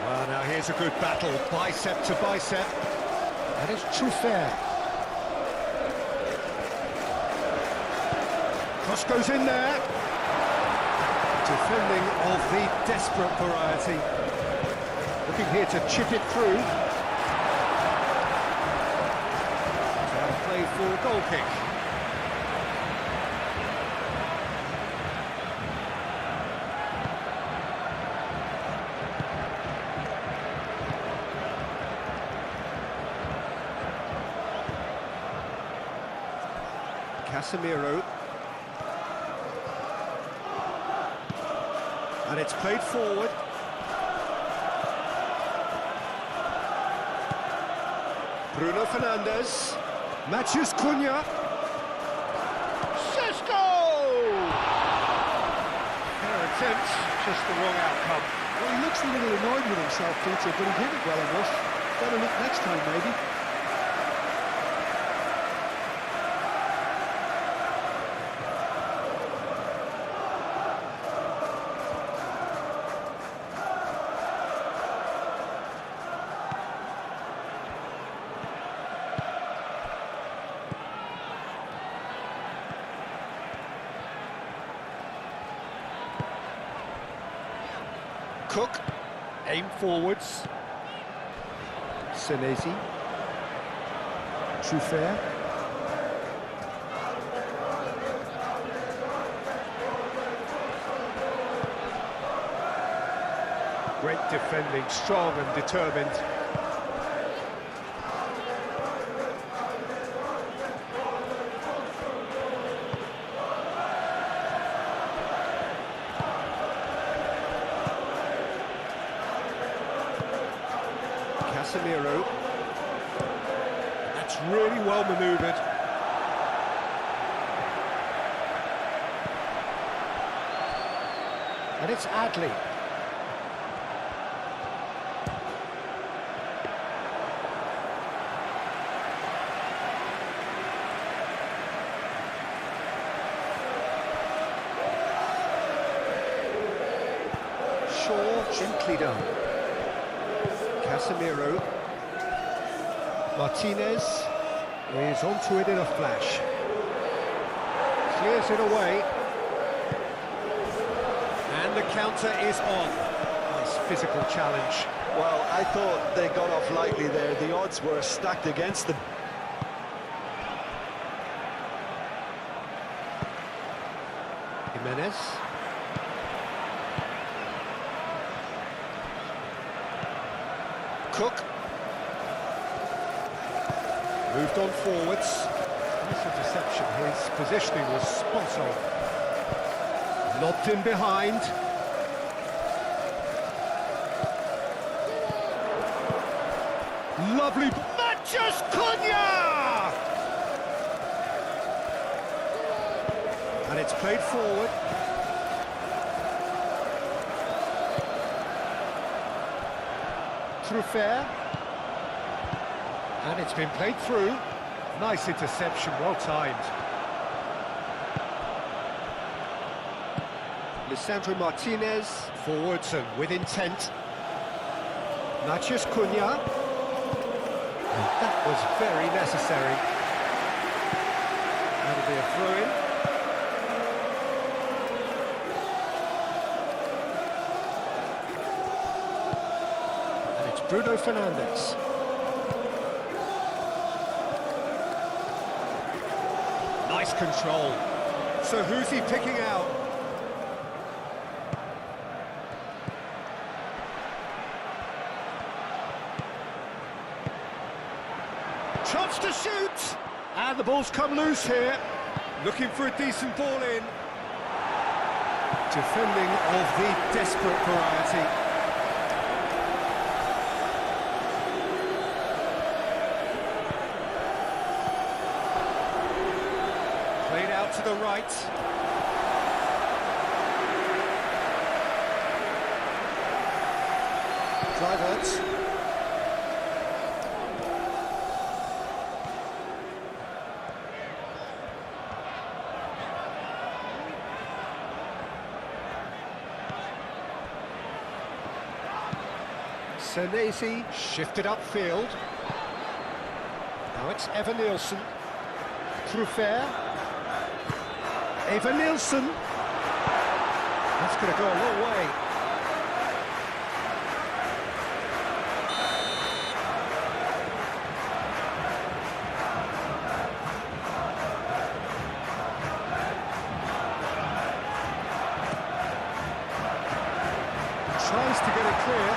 Well, now here's a good battle, bicep to bicep. That is Truffert. Cross goes in there. Defending of the desperate variety. Looking here to chip it through. Play for a goal kick. Casemiro. And it's played forward. Bruno Fernandes. Matheus Cunha. Sesko! Fair attempt, just the wrong outcome. Well, he looks a little annoyed with himself, Peter, but he hit it well enough. Better look next time, maybe. Cook, aim forwards. Senesi. Truffert. Great defending, strong and determined. Casemiro. That's really well manoeuvred. And it's Adley. Shaw, gently done. Casemiro. Martinez is onto it in a flash. Clears it away. And the counter is on. Nice physical challenge. Well, I thought they got off lightly there. The odds were stacked against them. Jimenez. Cook. Moved on forwards. Nice interception. His positioning was spot on. Lobbed in behind. Lovely. Matheus Cunha! And it's played forward. Truffert. And it's been played through. Nice interception, well timed. Lisandro Martinez, forwards and with intent. Matheus Cunha. And that was very necessary. That'll be a throw-in. Bruno Fernandes. Nice control. So who's he picking out? Chance to shoot! And the ball's come loose here. Looking for a decent ball in. Defending of the desperate variety. Played out to the right. Drivers. Senesi shifted upfield. Now it's Evan Nielsen. Truffert. Evan Nielsen. That's going to go a long way. Tries to get it clear.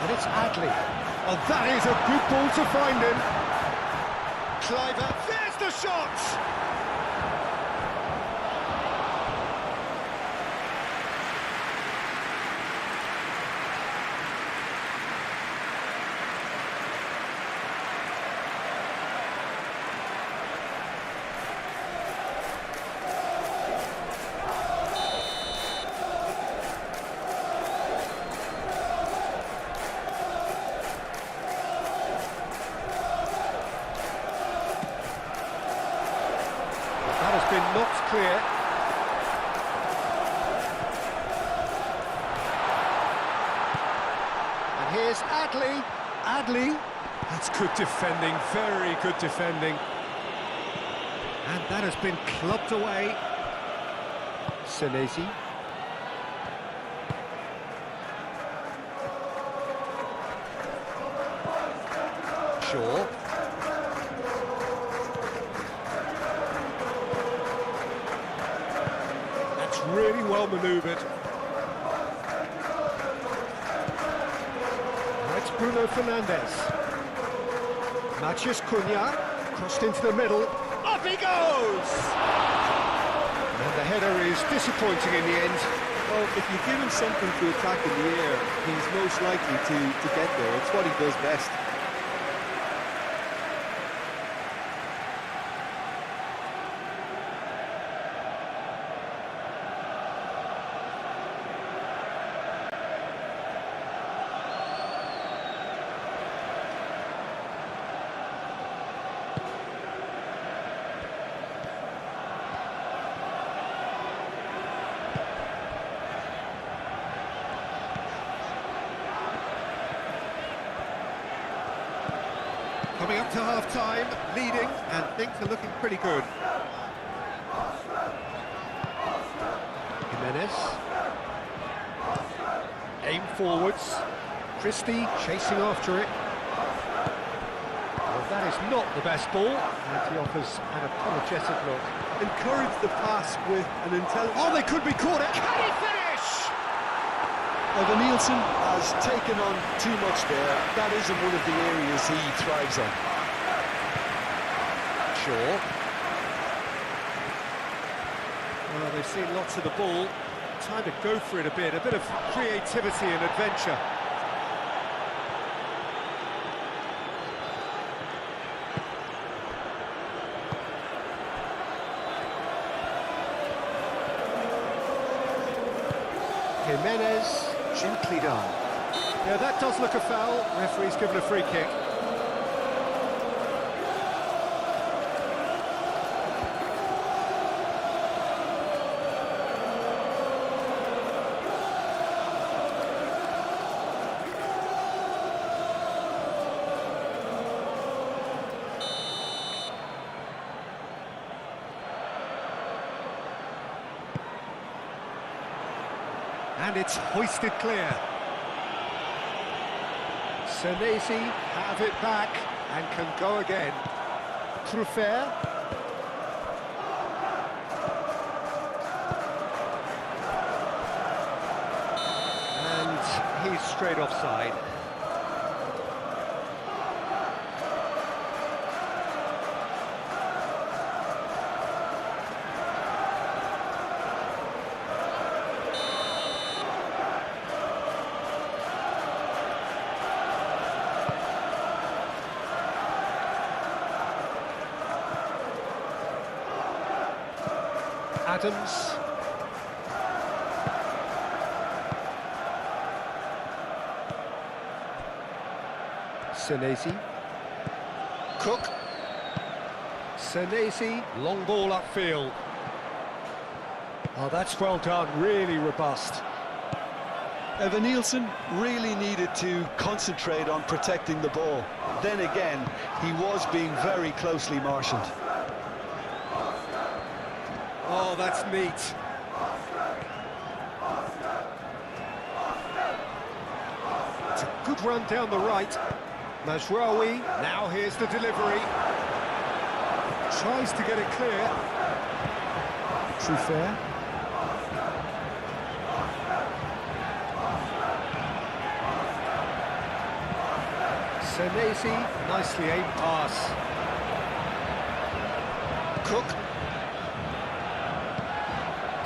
And it's Adley. Oh, that is a good ball to find him. Cliver, there's the shot! Been knocked clear. And here's Adley. Adley. That's good defending, very good defending. And that has been clubbed away. Senesi. Shaw. Really well manoeuvred. That's Bruno Fernandes. Matheus Cunha crossed into the middle. Up he goes! And the header is disappointing in the end. Well, if you give him something to attack in the air, he's most likely to get there. It's what he does best. Coming up to half-time, leading, and things are looking pretty good. Jimenez. Aim forwards. Christie chasing after it. Well, that is not the best ball, and he offers an apologetic look. Encourage the pass with an intelligent... Oh, they could be caught. Can he finish? Evan Nielsen has taken on too much there. That isn't one of the areas he thrives on. Sure. Well, they've seen lots of the ball. Time to go for it a bit of creativity and adventure. Jimenez. Gently done. Yeah, that does look a foul. Referee's given a free kick. And it's hoisted clear. Senesi have it back and can go again. Truffert. And he's straight offside. Adams. Senesi. Cook. Senesi, long ball upfield. Oh, that's well done, really robust. Evan Nielsen really needed to concentrate on protecting the ball. Then again, he was being very closely marshalled. Oh, that's neat. It's a good run down the right. Mazraoui, now here's the delivery. Tries to get it clear. Truffert. Senesi, nicely aimed pass. Cook.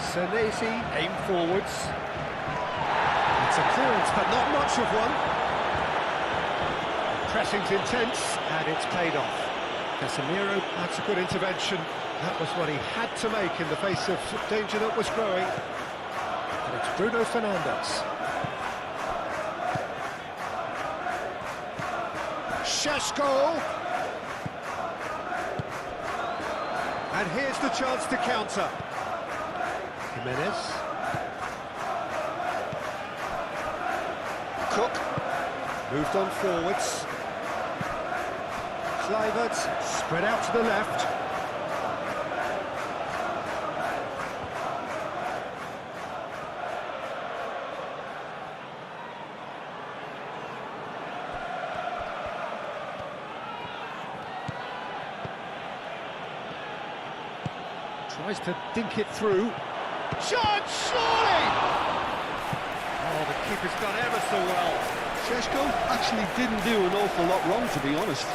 Senesi, aim forwards. It's a clearance, but not much of one. Pressing's intense, and it's paid off. Casemiro, that's a good intervention. That was what he had to make in the face of danger that was growing. And it's Bruno Fernandes. Šeško. And here's the chance to counter. Jimenez. Cook. Moved on forwards. Kluivert, spread out to the left. Tries to dink it through. Shot, surely! Oh, the keeper's done ever so well. Šeško actually didn't do an awful lot wrong, to be honest.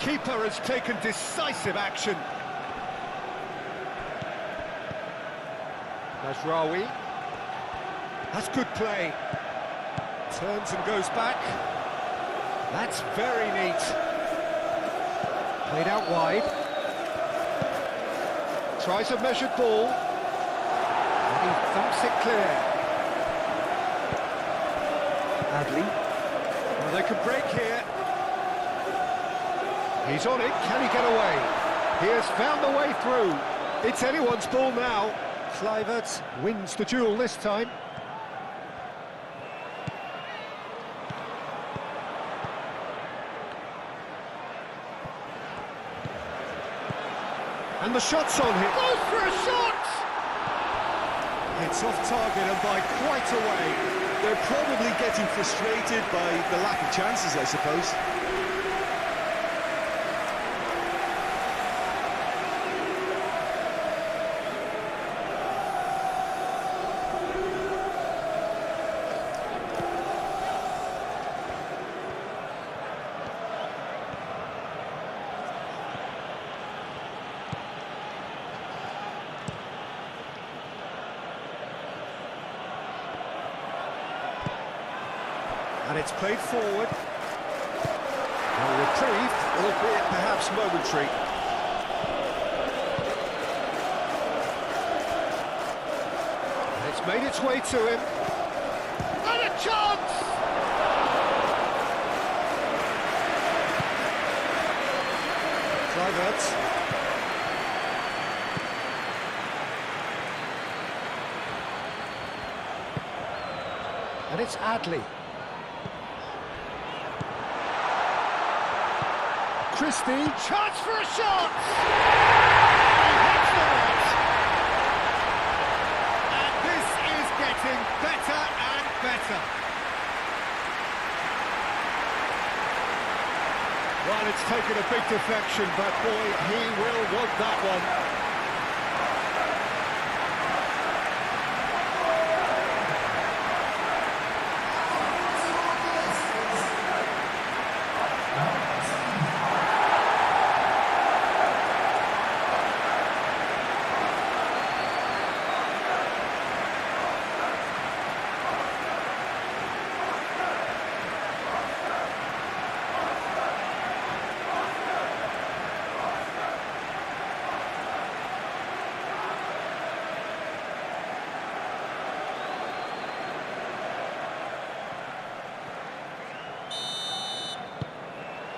Keeper has taken decisive action. Mazraoui. That's good play. Turns and goes back. That's very neat. Played out wide. Tries a measured ball. And he thumps it clear. Adley. Well, they could break here. He's on it, can he get away? He has found the way through. It's anyone's ball now. Kluivert wins the duel this time. And the shot's on him. Goes for a shot! It's off target and by quite a way. They're probably getting frustrated by the lack of chances, I suppose. And it's played forward. A reprieve, albeit perhaps momentary. And it's made its way to him. And a chance! Kluivert. it's Adley. Christie, chance for a shot! He hits the net! And this is getting better and better. Well, it's taken a big deflection, but boy, he will want that one.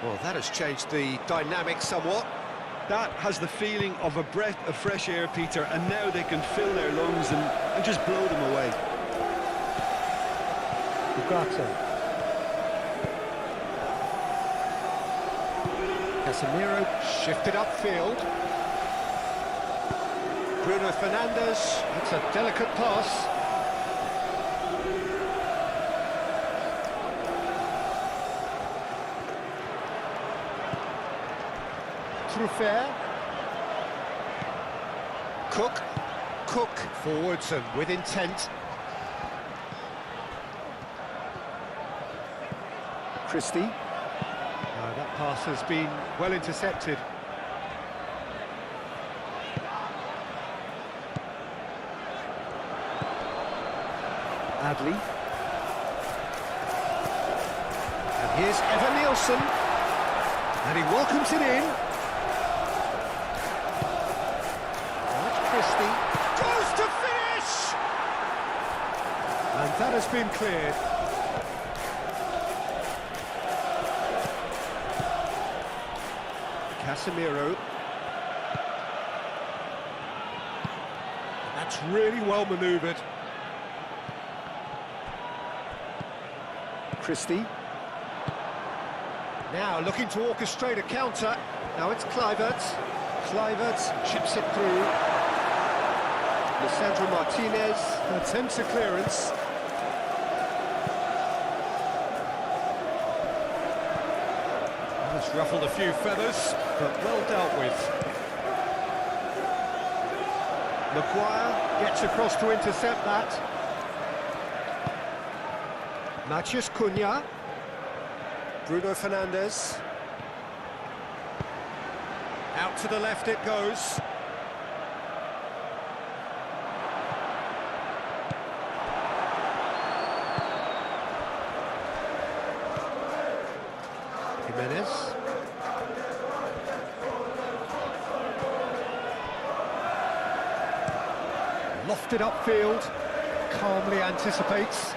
Well, that has changed the dynamic somewhat. That has the feeling of a breath of fresh air, Peter, and now they can fill their lungs and just blow them away. Ugarte. Casemiro shifted upfield. Bruno Fernandes, that's a delicate pass. Truffert. Cook forwards and with intent. Christie. That pass has been well intercepted. Adley. And here's Evan Nielsen. And he welcomes it in. Christie goes to finish! And that has been cleared. Casemiro. That's really well manoeuvred. Christie. Now looking to orchestrate a counter. Now it's Kluivert. Kluivert chips it through. Lisandro Martinez attempts a clearance. It's ruffled a few feathers, but well dealt with. Maguire gets across to intercept that. Matheus Cunha. Bruno Fernandes. Out to the left it goes. Jimenez. Lofted upfield, calmly anticipates.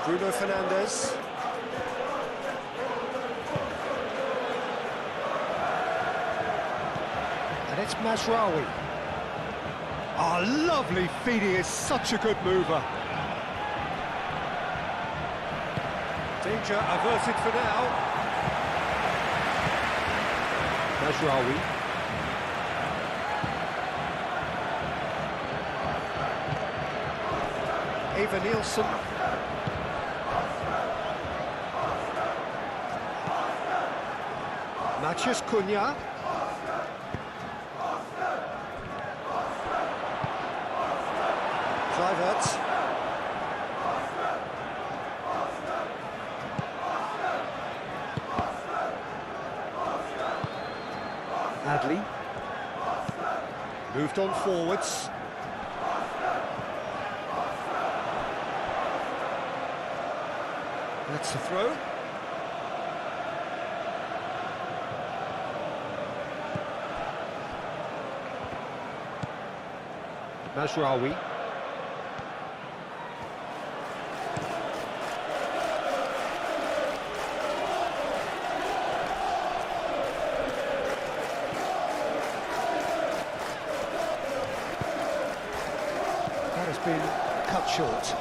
Bruno Fernandes. And it's Mazraoui. Oh, lovely feet, he is such a good mover. Danger averted for now. Mazraoui. Evan Nielsen. Matheus Cunha. Kluivert. Adley. Moved on forwards. That's the throw. Mazraoui. been cut short.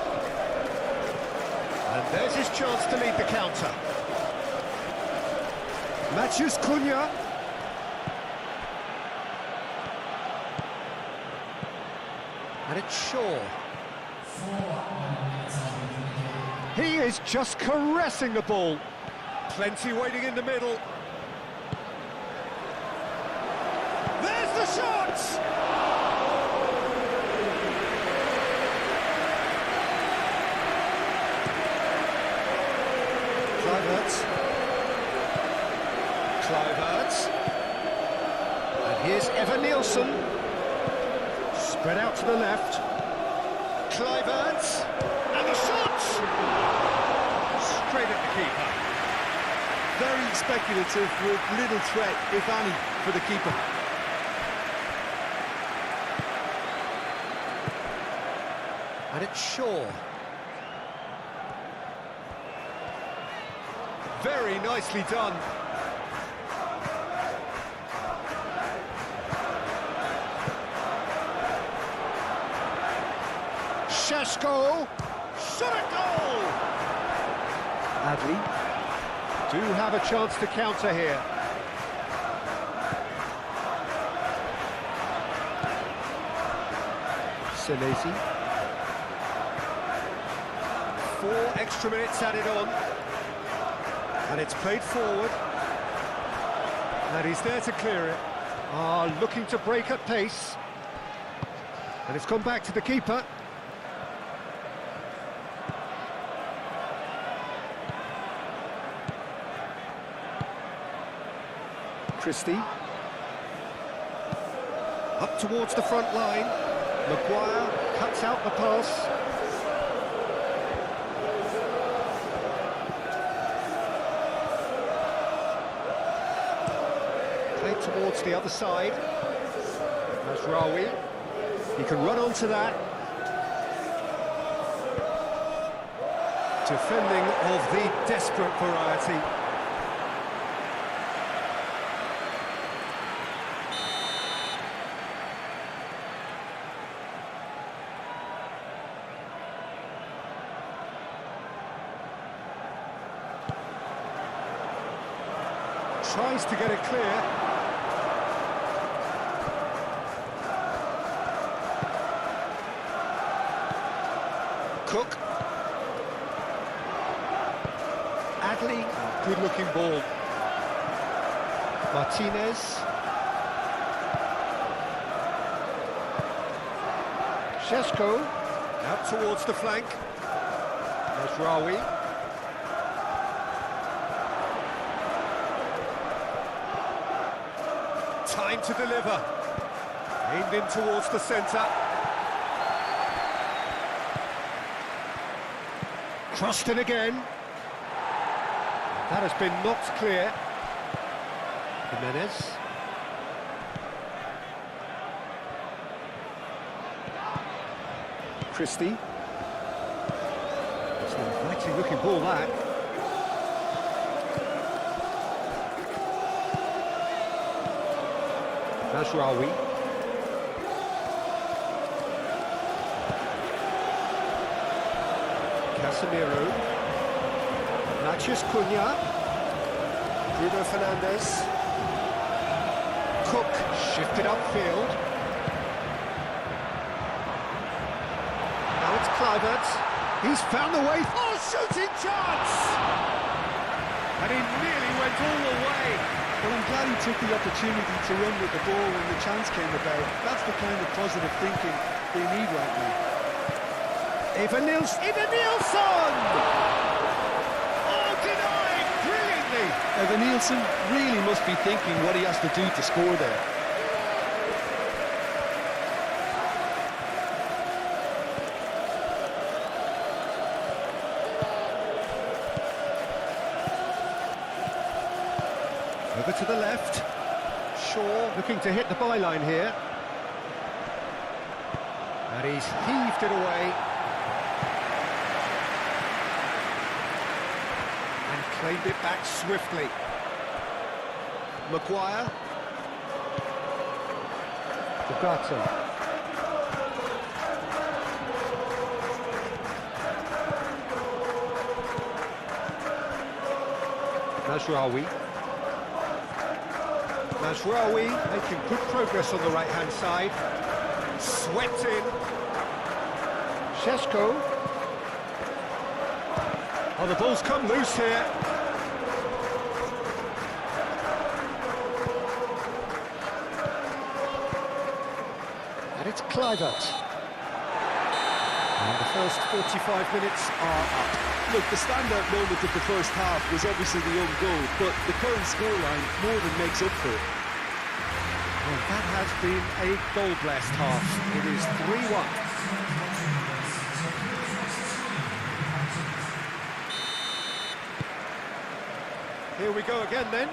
And there's his chance to lead the counter. Matthews Cunha. And it's Shaw. He is just caressing the ball. Plenty waiting in the middle. There's the shot! Kluivert. And here's Evan Nielsen. Spread out to the left. Kluivert. And the shot! Straight at the keeper. Very speculative with little threat, if any, for the keeper. And it's Shaw. Very nicely done. Šeško. Shot at goal! Adli do have a chance to counter here. Senesi. 4 extra minutes added on. And it's played forward. And he's there to clear it. Looking to break at pace. And it's gone back to the keeper. Christie. Up towards the front line. Maguire cuts out the pass. Played towards the other side. Mazraoui. He can run onto that. Defending of the desperate variety. Tries to get it clear. Cook. Adli, good-looking ball. Martinez. Šeško, out towards the flank. Mazraoui. Time to deliver. Aimed in towards the centre. Crossed in again. That has been knocked clear. Jimenez. Christie. It's an inviting looking ball, that. Mazraoui. Casemiro. Matthews Cunha. Bruno Fernandes. Cook shifted upfield. Now it's Kluivert. He's found the way. Oh, shooting chance! And he nearly went all the way. Well, I'm glad he took the opportunity to run with the ball when the chance came about. That's the kind of positive thinking they need right now. Evan Nielsen! Oh, denied brilliantly! Evan Nielsen really must be thinking what he has to do to score there. Over to the left. Shaw looking to hit the byline here. And he's heaved it away. And claimed it back swiftly. Maguire. Bugatti. Mazraoui. Mazraoui making good progress on the right-hand side. Swept in. Šeško. Oh, the ball's come loose here. And it's Kluivert. And the first 45 minutes are up. Look, the standout moment of the first half was obviously the own goal, but the current scoreline more than makes up for it. Well, that has been a goal-blessed half. It is 3-1. Here we go again then.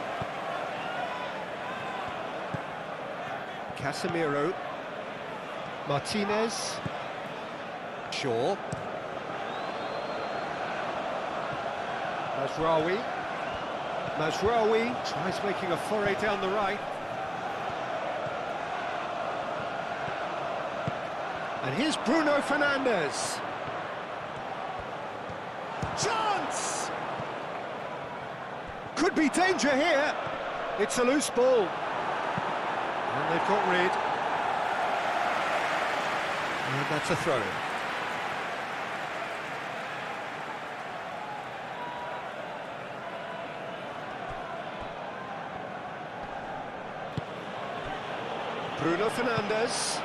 Casemiro. Martinez. Shaw. Mazraoui. Mazraoui tries making a foray down the right. And here's Bruno Fernandes. Chance! Could be danger here. It's a loose ball. And they've got rid. And that's a throw. Bruno Fernandes.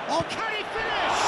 Oh, can he finish?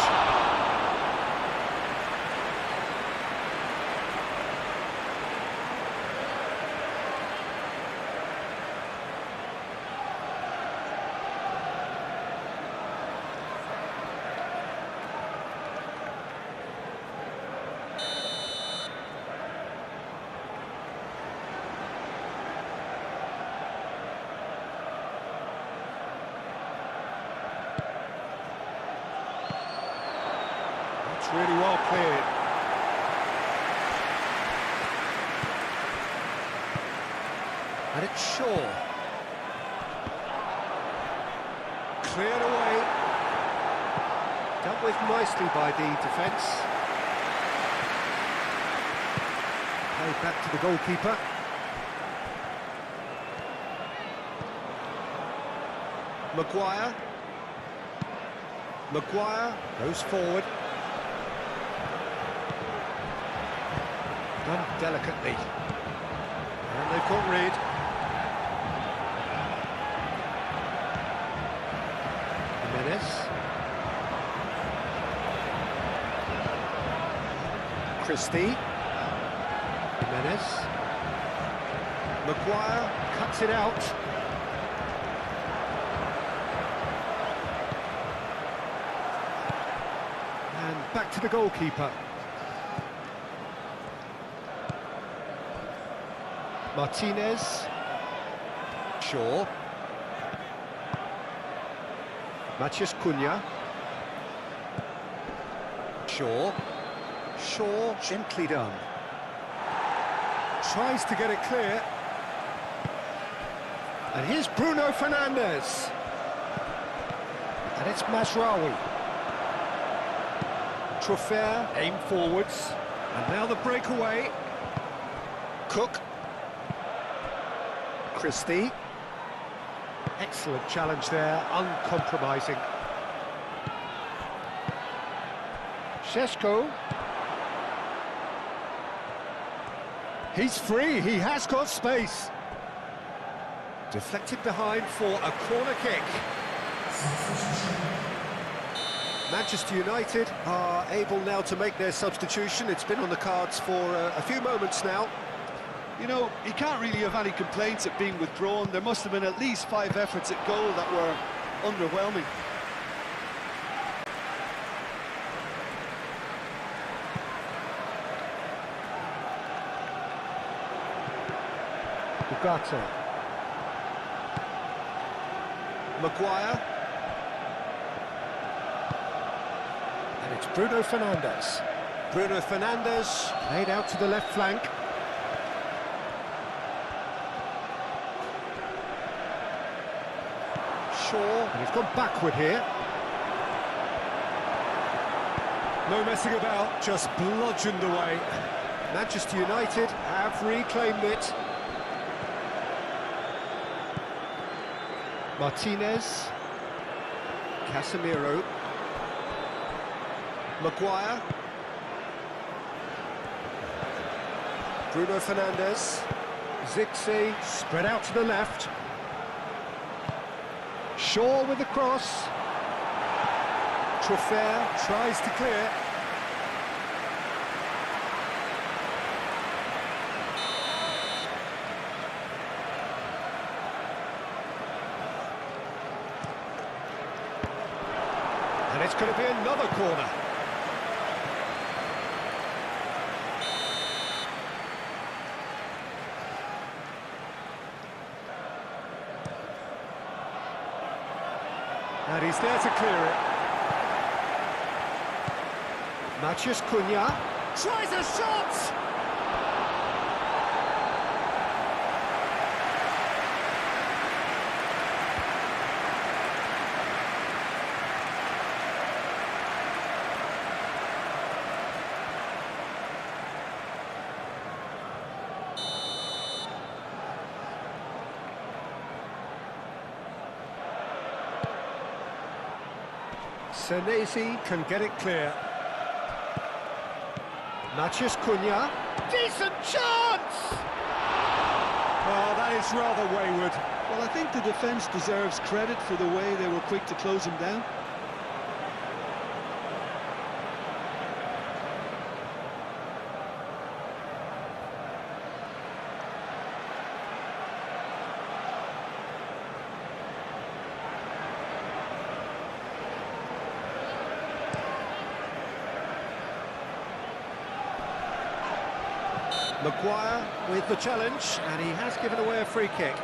Really well played. And it's Shaw. Cleared away. Dealt with nicely by the defence. Played back to the goalkeeper. Maguire. Maguire goes forward. Done delicately. And they've got rid. Jimenez. Christie. Jimenez. Maguire cuts it out. And back to the goalkeeper. Martinez. Shaw. Matheus Cunha. Shaw. Shaw, gently done. Tries to get it clear. And here's Bruno Fernandes. And it's Mazraoui. Truffert, aim forwards. And now the breakaway. Cook. Christie. Excellent challenge there, uncompromising. Šeško. He's free, he has got space. Deflected behind for a corner kick. Manchester United are able now to make their substitution. It's been on the cards for a few moments now. You know, he can't really have any complaints at being withdrawn. There must have been at least 5 efforts at goal that were underwhelming. Ugarte. Maguire. And it's Bruno Fernandes. Bruno Fernandes played out to the left flank. And he's gone backward here. No messing about, just bludgeoned away. Manchester United have reclaimed it. Martinez. Casemiro. Maguire. Bruno Fernandes. Zixi, spread out to the left. Shaw with the cross. Trofea tries to clear. And it's going to be another corner. And he's there to clear it. Matheus Cunha tries a shot! Senesi can get it clear. Matheus Cunha. Decent chance! Oh, that is rather wayward. Well, I think the defence deserves credit for the way they were quick to close him down. Maguire with the challenge, and he has given away a free kick.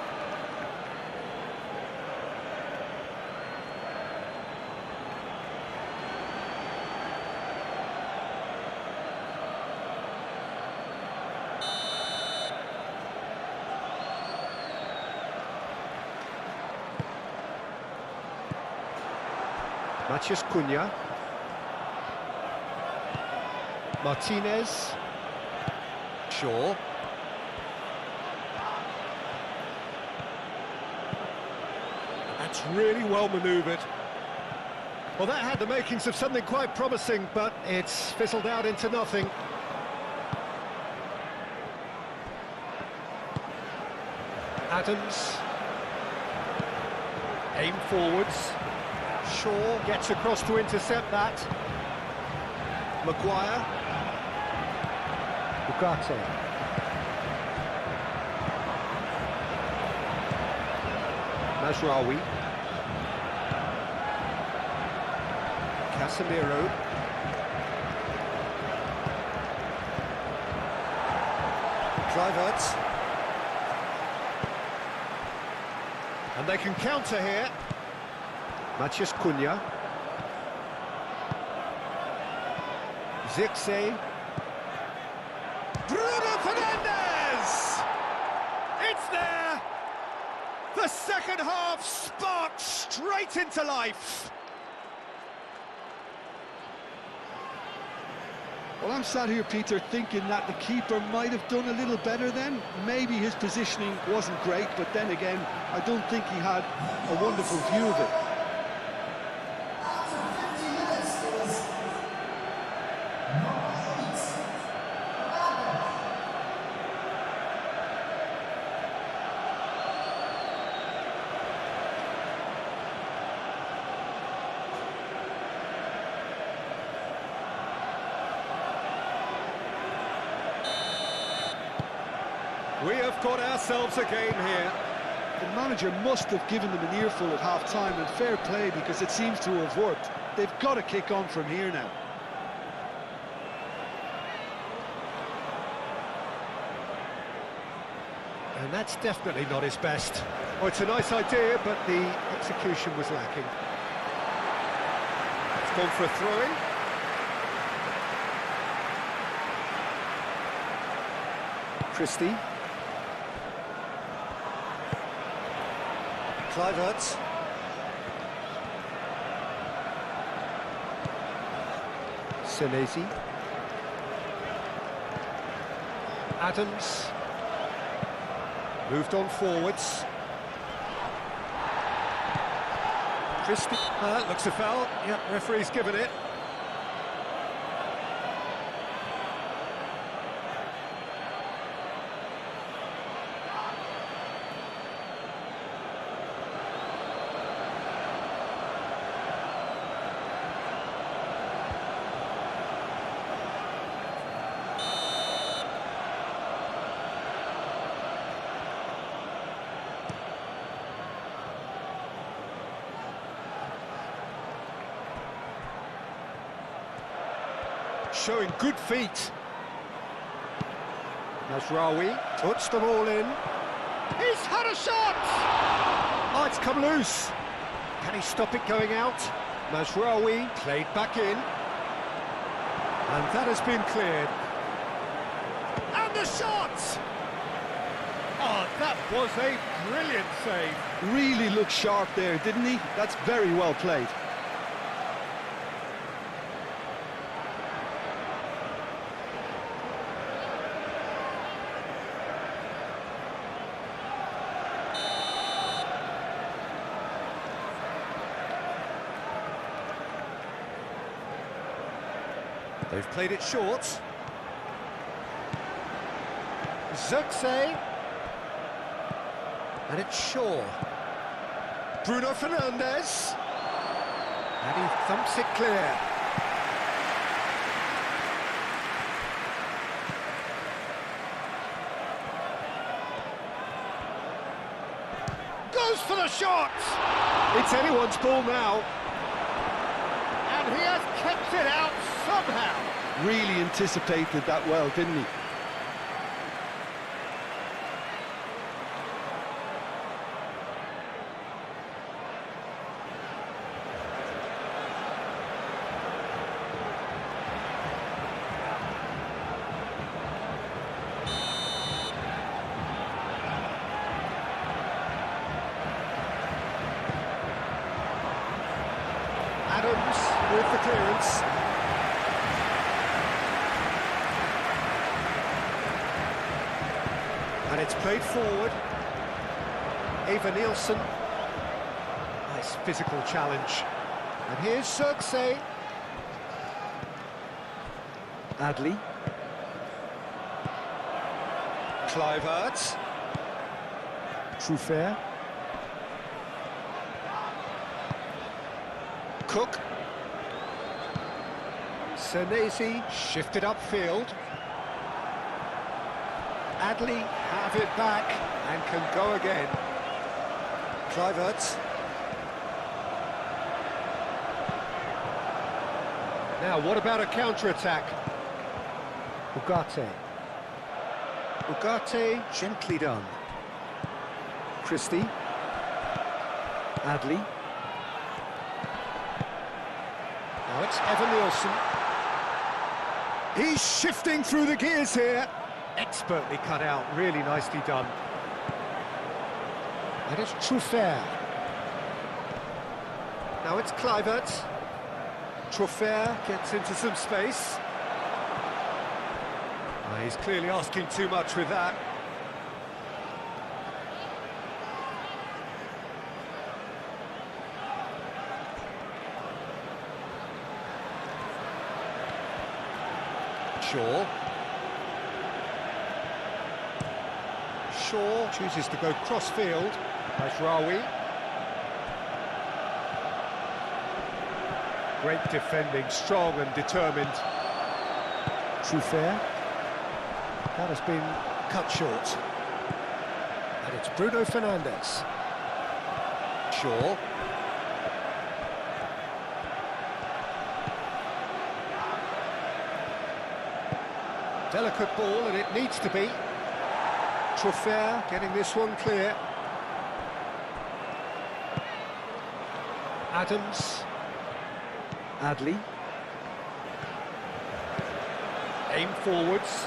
Matheus Cunha. Martinez. Shaw. That's really well manoeuvred. Well, that had the makings of something quite promising, but it's fizzled out into nothing. Adams. Aim forwards. Shaw gets across to intercept that. Maguire. Ugarte. Mazraoui. Casemiro. Kluivert. And they can counter here. Matheus Cunha. Zixi. Bruno Fernandes! It's there! The second half sparked straight into life. Well, I'm sat here, Peter, thinking that the keeper might have done a little better then. Maybe his positioning wasn't great, but then again, I don't think he had a wonderful view of it. We have got ourselves a game here. The manager must have given them an earful at half-time, and fair play, because it seems to have worked. They've got to kick on from here now. And that's definitely not his best. Oh, it's a nice idea, but the execution was lacking. It's gone for a throw-in. Christie. Kluivert. Senesi. Adams. Moved on forwards. Christie. Looks a foul. Yeah, referee's given it. Showing good feet. Mazraoui puts them all in. He's had a shot! Oh, it's come loose. Can he stop it going out? Mazraoui played back in. And that has been cleared. And the shot! Oh, that was a brilliant save. Really looked sharp there, didn't he? That's very well played. They've played it short. Zirkzee. And it's Shaw. Bruno Fernandes. And he thumps it clear. Goes for the shot! It's anyone's ball now. And he has kept it out somehow. Really anticipated that well, didn't he? Adams with the clearance. And it's played forward. Ava Nielsen. Nice physical challenge. And here's Zirkzee. Adley. Kluivert. Truffert. Cook. Senesi shifted upfield. Adley have it back and can go again. Kluivert. Now, what about a counter-attack? Ugarte. Ugarte, gently done. Christie. Adley. Now it's Evan Nielsen. He's shifting through the gears here. Expertly cut out, really nicely done. And it's Truffert. Now it's Kluivert. Truffert gets into some space. He's clearly asking too much with that. Shaw. Shaw chooses to go cross-field. Mazraoui. Great defending, strong and determined. Truffert. That has been cut short. And it's Bruno Fernandes. Shaw. Delicate ball, and it needs to be. Truffert getting this one clear. Adams. Adley. Aim forwards.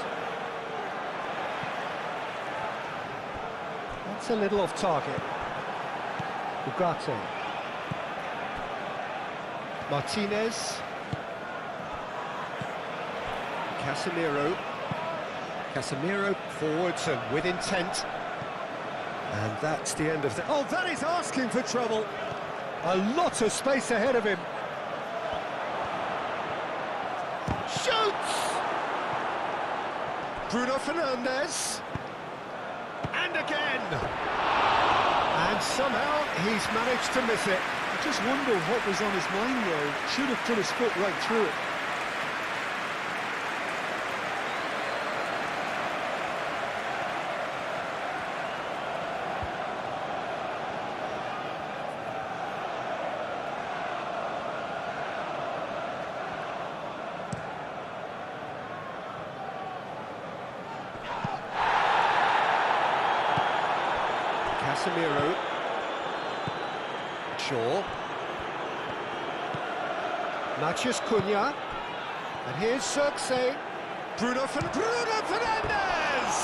That's a little off target. Ugarte. Casemiro. Casemiro forwards and with intent. And that's the end of the... Oh, that is asking for trouble. A lot of space ahead of him. Shoots! Bruno Fernandes. And again. And somehow he's managed to miss it. I just wonder what was on his mind there. Should have put his foot right through it. Casemiro. Shaw. Matheus Cunha. And here's Xerxes. Bruno Fernandes!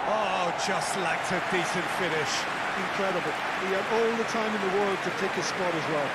Oh, just lacked a decent finish. Incredible. He had all the time in the world to take his spot as well.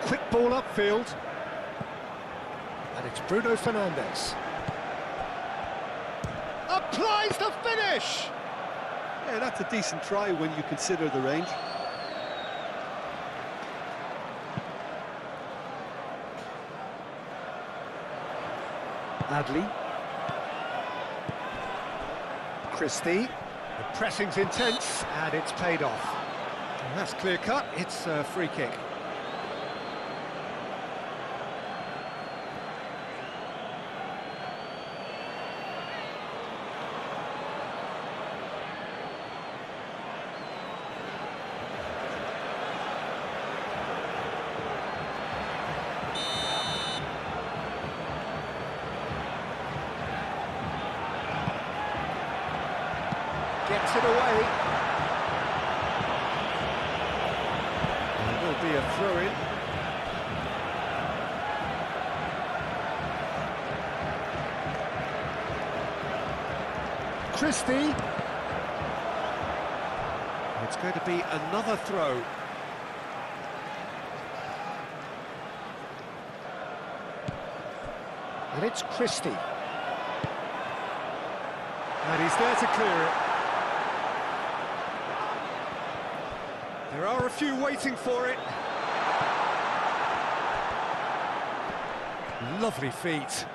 Quick ball upfield. And it's Bruno Fernandes. Applies the finish! Yeah, that's a decent try when you consider the range. Adley. Christie. The pressing's intense, and it's paid off. And that's clear cut, it's a free kick. Gets it away. And there'll be a throw-in. Christie. It's going to be another throw. And it's Christie. And he's there to clear it. There are a few waiting for it. Lovely feet.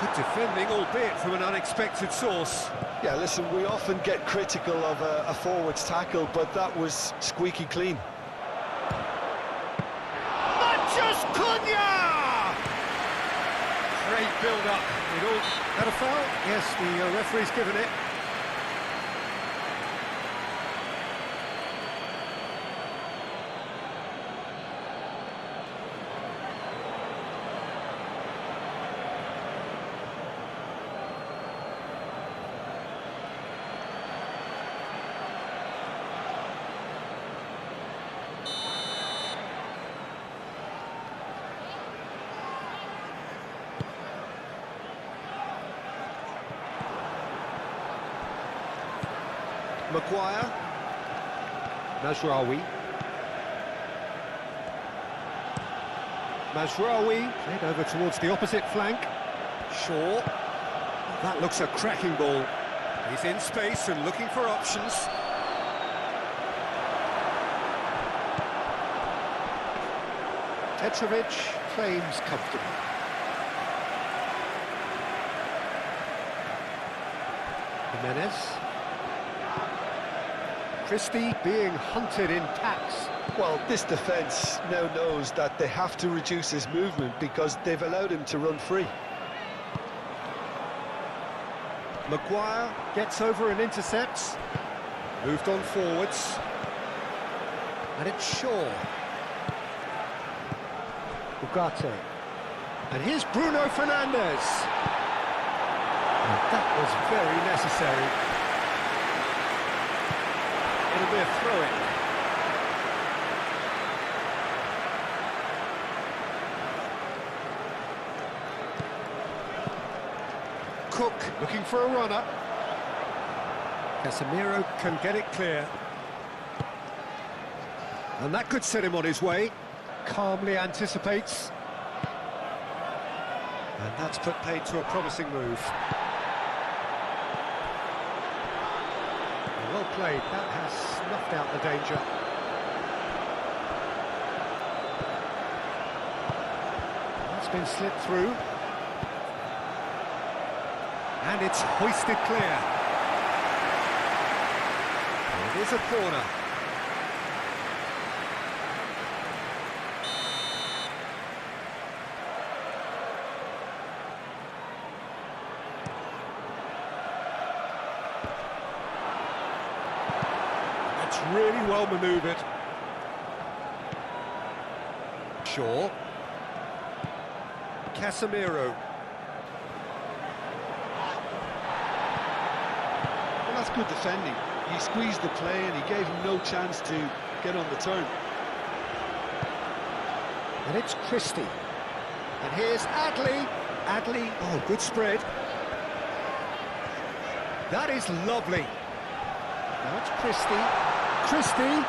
Good defending, albeit from an unexpected source. Yeah, listen, we often get critical of a forward's tackle, but that was squeaky clean. Matheus Cunha! Great build-up. Had a foul? Yes, the referee's given it. Maguire. Mazraoui. Played over towards the opposite flank. Shaw. That looks a cracking ball. He's in space and looking for options. Petrovic claims comfortably. Jimenez. Christie being hunted in packs. Well, this defence now knows that they have to reduce his movement because they've allowed him to run free. Maguire gets over and intercepts. Moved on forwards. And it's Shaw. Ugarte. And here's Bruno Fernandes. And that was very necessary. It'll be a throw-in. Cook looking for a runner. Casemiro can get it clear. And that could set him on his way. Calmly anticipates. And that's put paid to a promising move. Well played, that has snuffed out the danger. That's been slipped through. And it's hoisted clear. It is a corner. That's really well manoeuvred. Shaw. Casemiro. That's good defending. He squeezed the play and he gave him no chance to get on the turn. And it's Christie. And here's Adley. Adley, oh, good spread. That is lovely. Now it's Christie. Christie.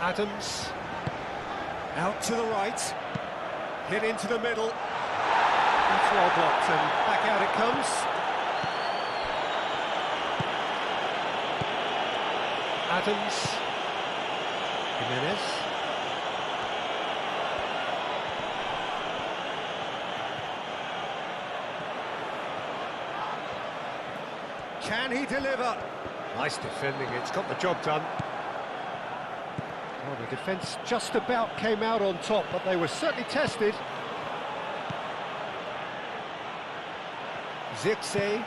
Adams. Out to the right. Hit into the middle. That's well blocked, and back out it comes. Adams. Jimenez. Can he deliver? Nice defending, it's got the job done. Well, the defence just about came out on top, but they were certainly tested. Zirkzee.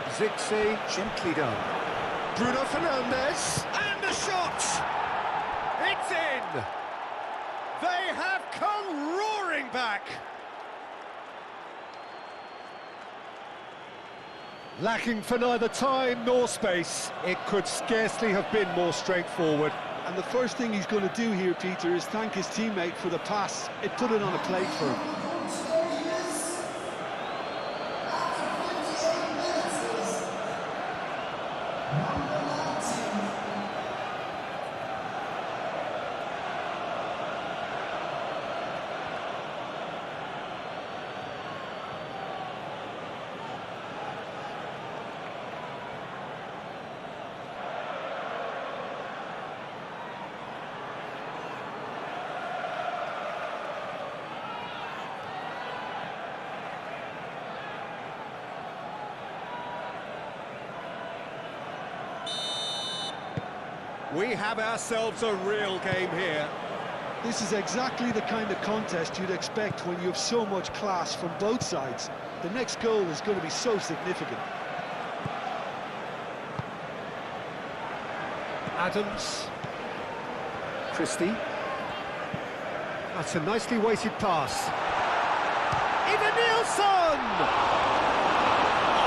Zirkzee, gently done. Bruno Fernandes, and the shot! It's in! They have come roaring back! Lacking for neither time nor space, it could scarcely have been more straightforward. And the first thing he's going to do here, Peter, is thank his teammate for the pass. It put it on a plate for him. We have ourselves a real game here. This is exactly the kind of contest you'd expect when you have so much class from both sides. The next goal is going to be so significant. Adams. Christie. That's a nicely weighted pass. Evanilson!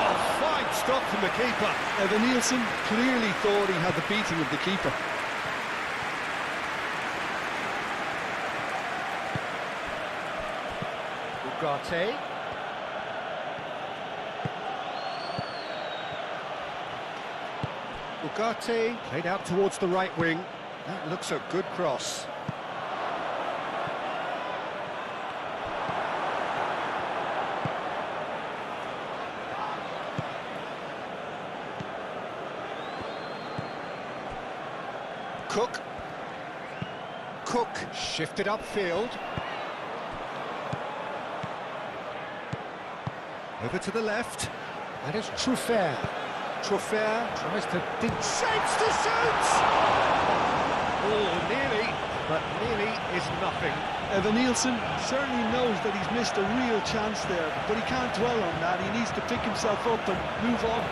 Oh, fine stop from the keeper. Evanilson clearly thought he had the beating of the keeper. Ugarte. Ugarte played out towards the right wing. That looks a good cross. Cook. Cook shifted upfield. Over to the left. And it's Truffert. Truffert tries to dig. Shapes to shoot! Oh, nearly, but nearly is nothing. Evanilson certainly knows that he's missed a real chance there, but he can't dwell on that. He needs to pick himself up and move on.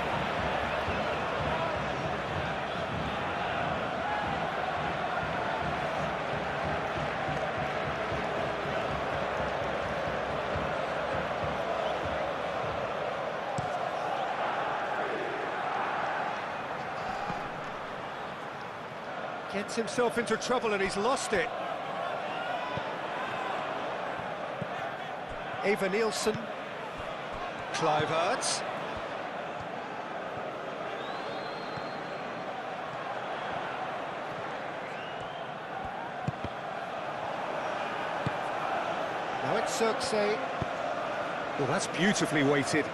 Gets himself into trouble and he's lost it. Eva Nielsen. Kluivert. Now it's Circe. Well, that's beautifully weighted.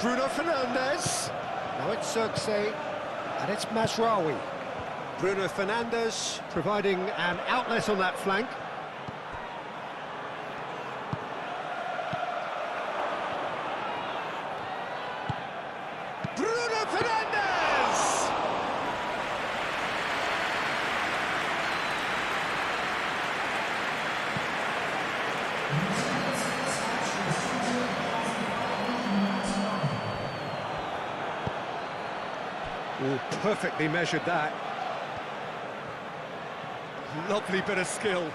Bruno Fernandes. Now it's Circe. And it's Mazraoui. Bruno Fernandes providing an outlet on that flank. Bruno Fernandes! Oh, perfectly measured that. Lovely bit of skill.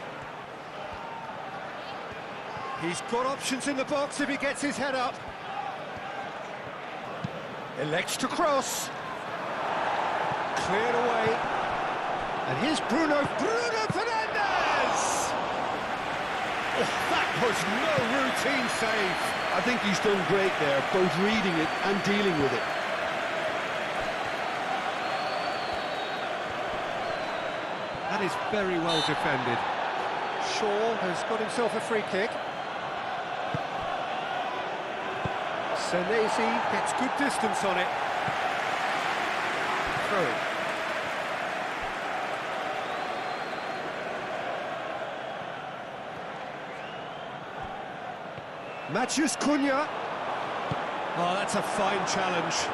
He's got options in the box if he gets his head up. Elects to cross. Cleared away. And here's Bruno Fernandes! Oh, that was no routine save. I think he's done great there, both reading it and dealing with it. That is very well defended. Shaw has got himself a free kick. Senesi gets good distance on it. Throw it. Matheus Cunha. Oh, that's a fine challenge.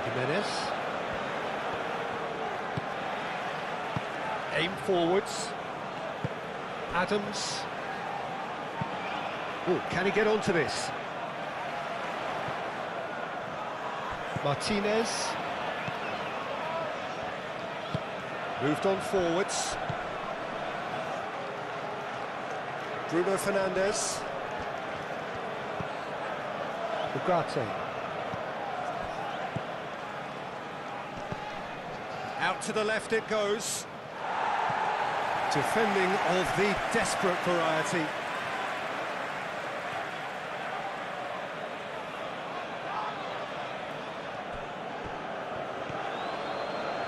Jimenez. Aim forwards. Adams. Oh, can he get onto this? Martinez. Moved on forwards. Bruno Fernandes. Ugarte. Out to the left it goes. Defending of the desperate variety.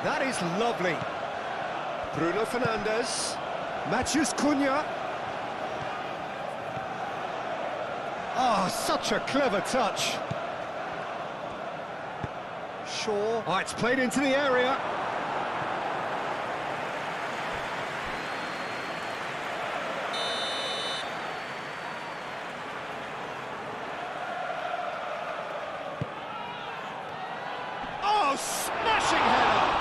That is lovely. Bruno Fernandes. Matheus Cunha. Oh, such a clever touch. Shaw. Oh, it's played into the area. Oh, smashing header.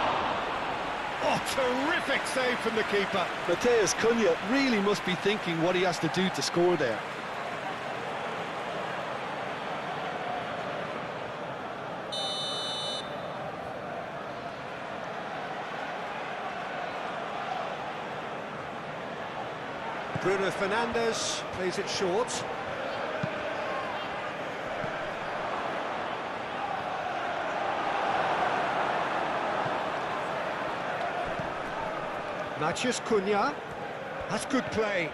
Oh, terrific save from the keeper. Matheus Cunha really must be thinking what he has to do to score there. Bruno Fernandes plays it short. Matheus Cunha. That's good play.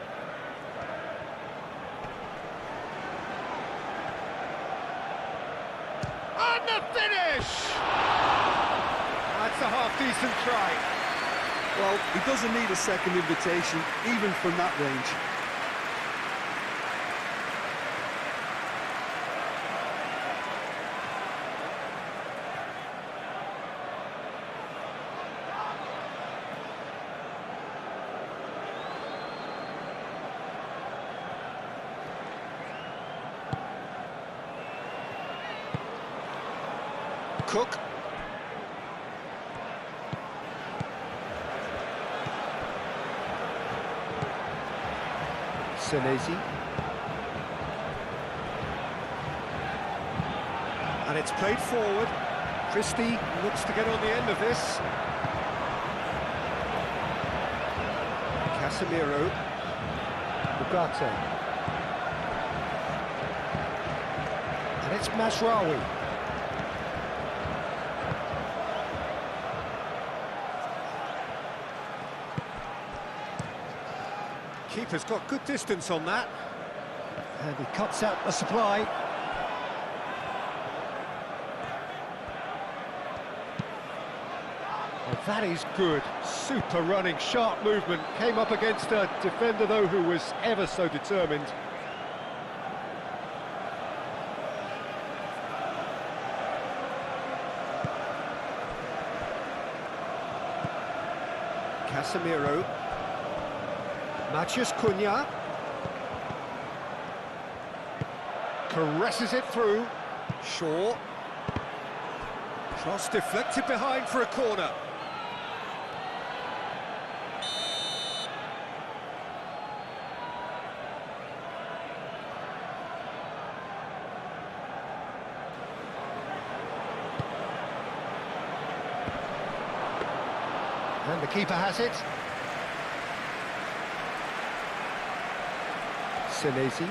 And the finish! That's a half-decent try. Well, he doesn't need a second invitation, even from that range. Cook. Senesi. And it's played forward. Christie looks to get on the end of this. Casemiro. Ugarte. And it's Mazraoui. Keeper's got good distance on that. And he cuts out the supply. Oh, that is good. Super running, sharp movement. Came up against a defender, though, who was ever so determined. Casemiro. Matheus Cunha. Caresses it through. Shaw. Cross deflected behind for a corner. And the keeper has it. Senesi.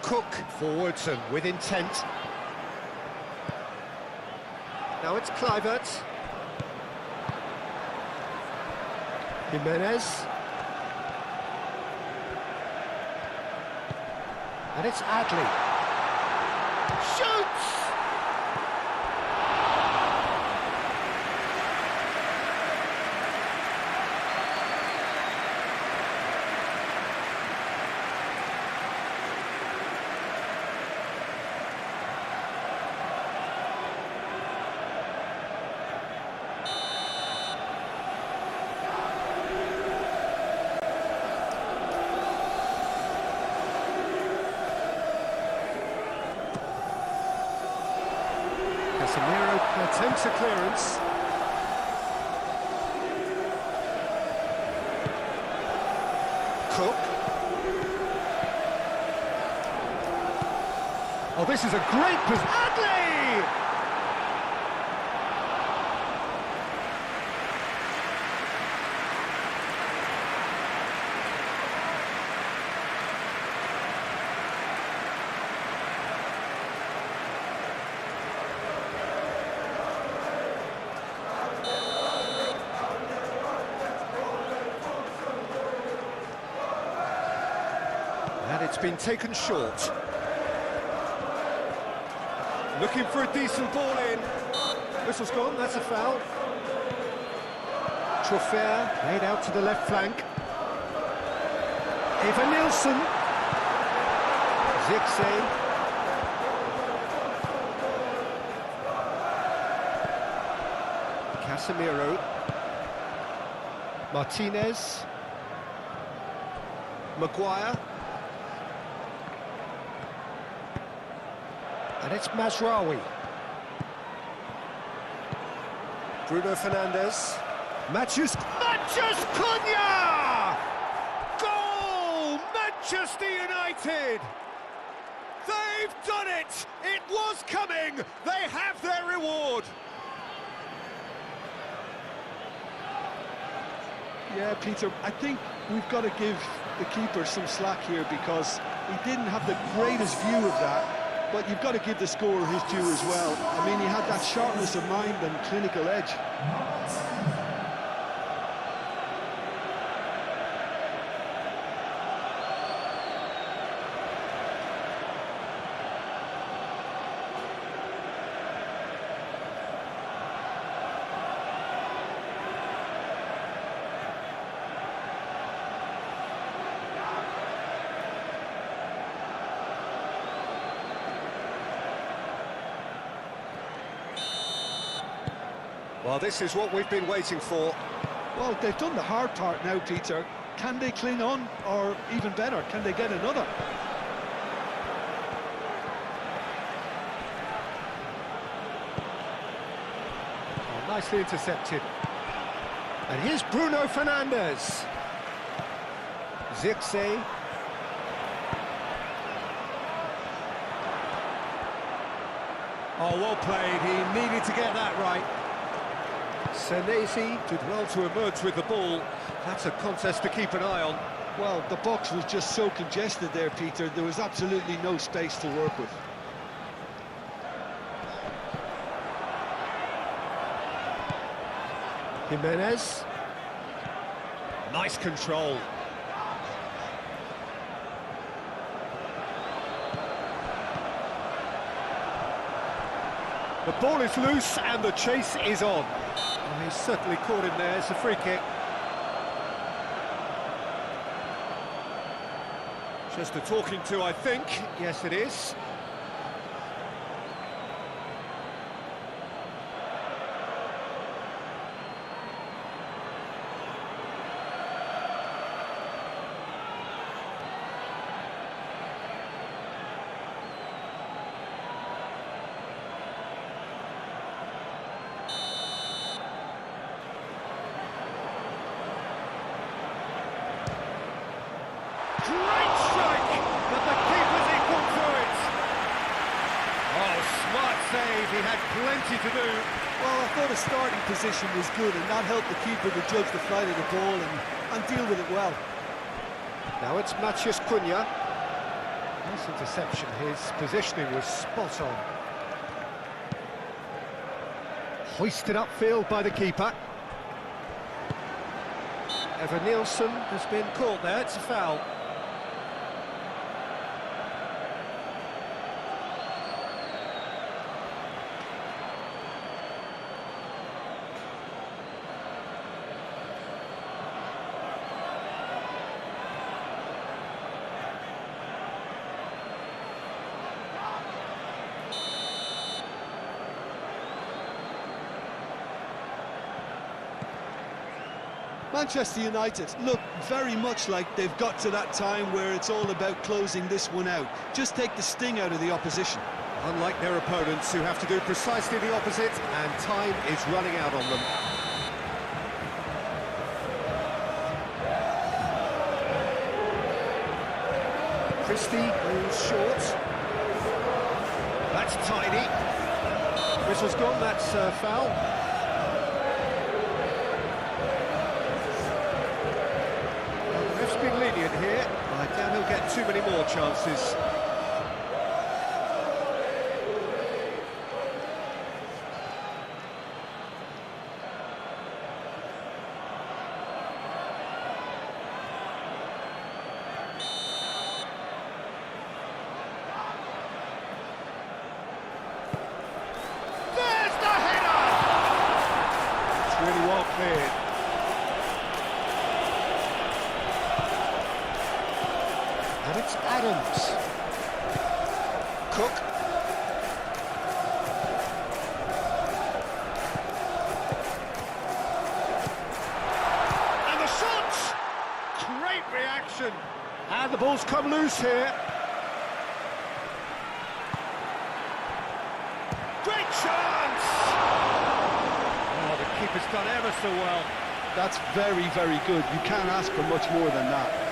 Cook forwards and with intent. Now it's Kluivert. Jimenez. And it's Adley. Shoots! Casemiro attempts a clearance. Cook. Oh, this is a great position. Adley! And it's been taken short. Looking for a decent ball in. Whistle's gone, that's a foul. Trofea laid out to the left flank. Eva Nilsson. Zirkzee. Casemiro. Martinez. Maguire. And it's Mazraoui. Bruno Fernandes. Matheus Cunha! Goal! Manchester United! They've done it! It was coming! They have their reward! Yeah, Peter, I think we've got to give the keeper some slack here because he didn't have the greatest view of that. But you've got to give the scorer his due as well. I mean, he had that sharpness of mind and clinical edge. Well, this is what we've been waiting for. Well, they've done the hard part now, Peter. Can they cling on, or even better, can they get another? Oh, nicely intercepted. And here's Bruno Fernandes. Zirkzee. Oh, well played. He needed to get that right. Senesi did well to emerge with the ball. That's a contest to keep an eye on. Well, the box was just so congested there, Peter. There was absolutely no space to work with. Jimenez. Nice control. The ball is loose and the chase is on. Well, he's certainly caught him there. It's a free kick. Just a talking to, I think. Yes, it is. Great strike, but the keeper's equal to it. Oh, smart save, he had plenty to do. Well, I thought his starting position was good, and that helped the keeper to judge the flight of the ball and deal with it well. Now it's Matheus Cunha. Nice interception, his positioning was spot on. Hoisted upfield by the keeper. Evan Nielsen has been caught there, it's a foul. Manchester United look very much like they've got to that time where it's all about closing this one out. Just take the sting out of the opposition. Unlike their opponents who have to do precisely the opposite, and time is running out on them. Christie moves short. That's tidy. Whistle's gone, that's foul. Been lenient here. I doubt he'll get too many more chances. There's the header! It's really well cleared. And it's Adams. Cook. And the shot! Great reaction. And the ball's come loose here. Great chance! Oh, the keeper's done ever so well. That's very, very good. You can't ask for much more than that.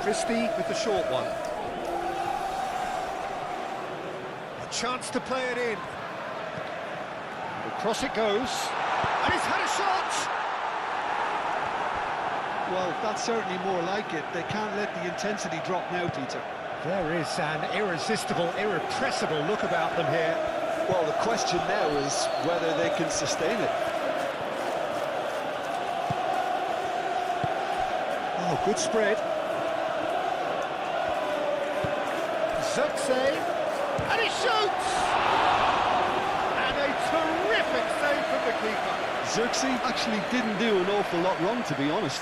Christie with the short one. A chance to play it in. Across it goes. And he's had a shot! Well, that's certainly more like it. They can't let the intensity drop now, Peter. There is an irresistible, irrepressible look about them here. Well, the question now is whether they can sustain it. Oh, good spread. Zirkzee, and he shoots! And a terrific save from the keeper. Zirkzee actually didn't do an awful lot wrong, to be honest.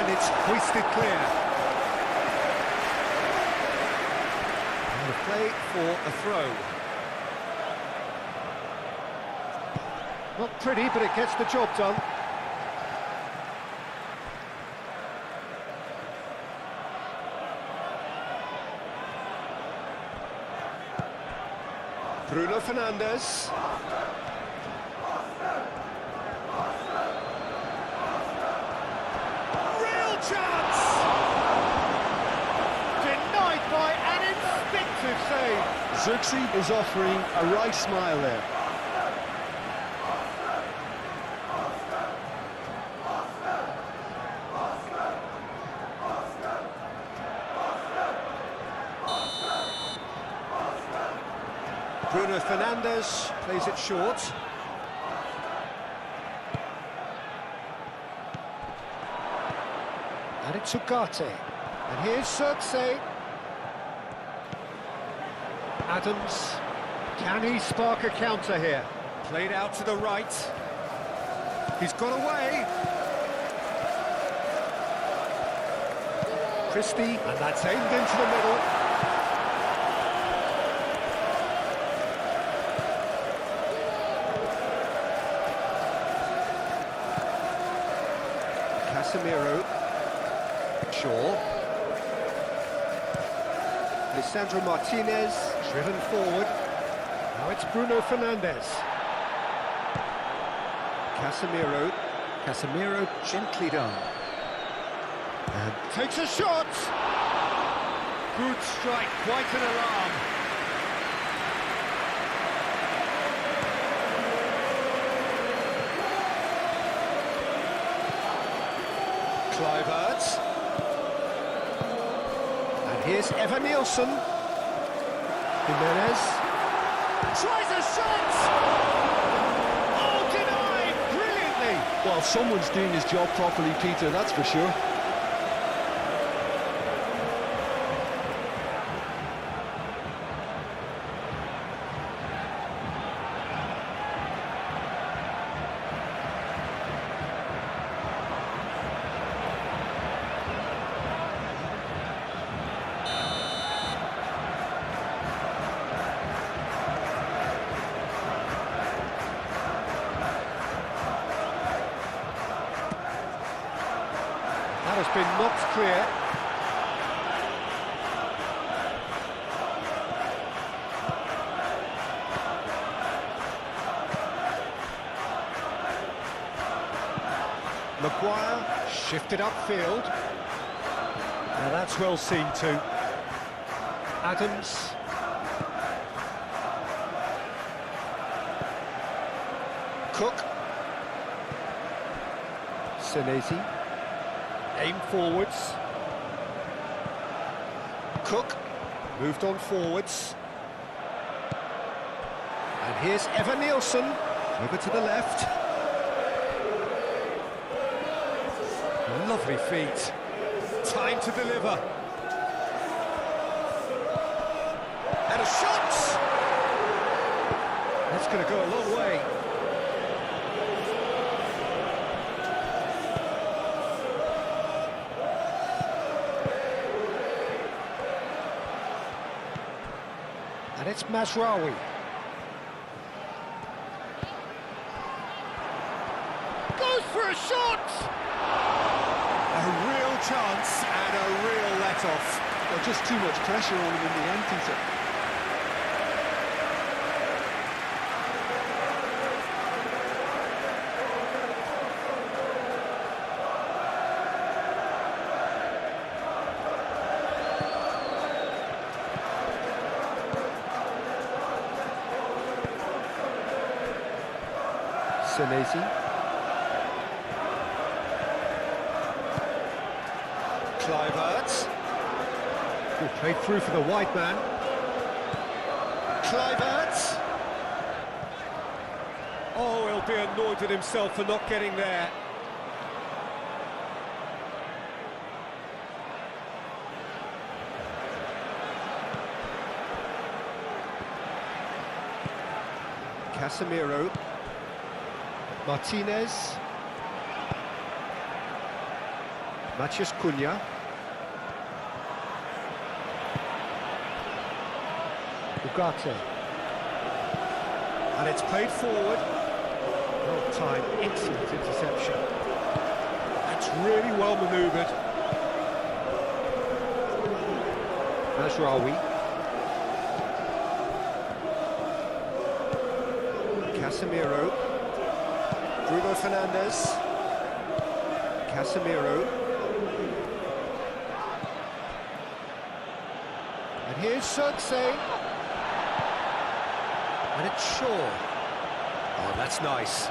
It's hoisted clear. And the play for a throw. Not pretty, but it gets the job done. Bruno Fernandes. Real chance! Denied by an instinctive save. Xerxes is offering a right smile there. Bruno Fernandes plays it short. And it's Ugarte. And here's Xerxes. Adams. Can he spark a counter here? Played out to the right. He's got away. Christie. And that's aimed into the middle. Casemiro, Shaw, Lisandro Martinez, driven forward, now it's Bruno Fernandes. Casemiro gently done, and takes a shot! Good strike, quite an alarm. Kluivert. And here's Evan Nielsen. Jimenez. Tries a shot! Oh, denied! Brilliantly! Well, someone's doing his job properly, Peter, that's for sure. That has been knocked clear. Maguire shifted upfield. Now that's well seen too. Adams. Cook. Senesi. Aim forwards. Cook moved on forwards. And here's Evan Nielsen over to the left. Lovely feet. Time to deliver. And a shot! That's going to go a long way. And it's Mazraoui. Goes for a shot! A real chance and a real let-off. Well, just too much pressure on him in the end, Peter. Senesi. Kluivert. Played through for the wide man. Kluivert. Oh, he'll be annoyed with himself for not getting there. Casemiro. Martinez. Matheus Cunha. Ugarte. And it's played forward. Well timed, excellent interception. That's really well manoeuvred. Mazraoui. Casemiro. Bruno Fernandes. Casemiro. And here's Xerxes. And it's Shaw. Oh, that's nice.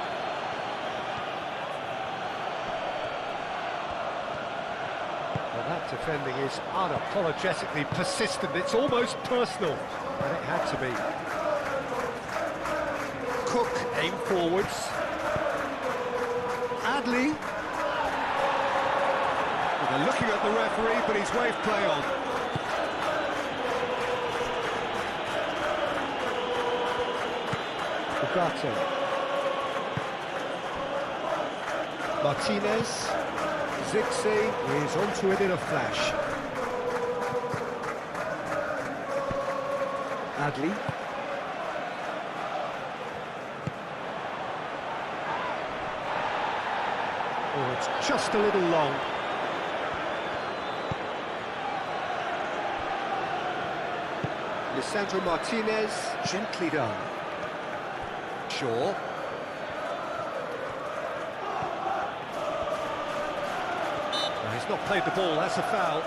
Well, that defending is unapologetically persistent. It's almost personal. And it had to be. Cook aim forwards. Adley. Well, they're looking at the referee, but he's waved play on. Ugarte. Martinez. Zirkzee is onto it in a flash. Adley. Oh, it's just a little long. Lisandro Martinez, gently done. Shaw. No, he's not played the ball, that's a foul.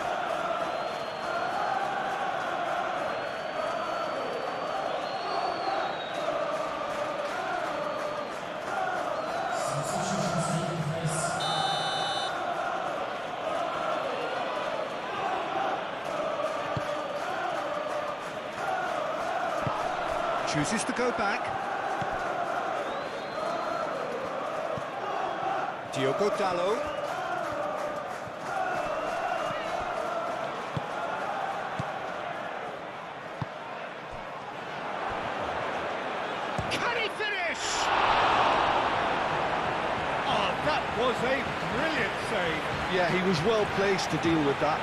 Chooses to go back. Diogo Dalot. Can he finish? Oh, that was a brilliant save. Yeah, he was well placed to deal with that.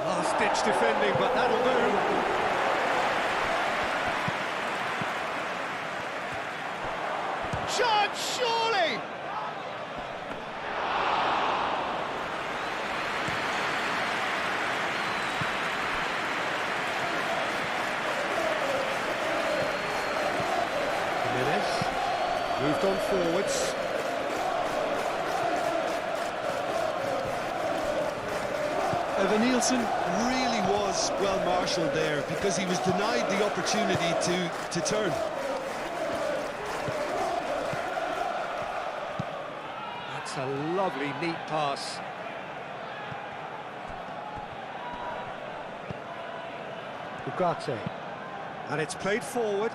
Last-ditch defending, but that'll do. Chance, surely! Jimenez moved on forwards. Evanilson really was well marshalled there because he was denied the opportunity to turn. That's a lovely, neat pass. Ugarte. And it's played forward.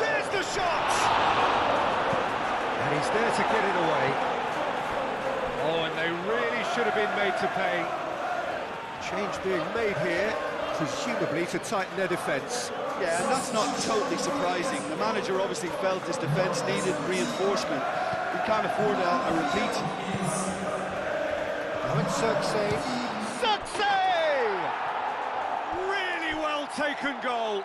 There's the shot! And he's there to get it away. Oh, and they really should have been made to pay. Change being made here, presumably to tighten their defence. Yeah, and that's not totally surprising. The manager obviously felt his defence needed reinforcement. We can't afford a repeat. Now it's Xerxes. Xerxes! Really well taken goal.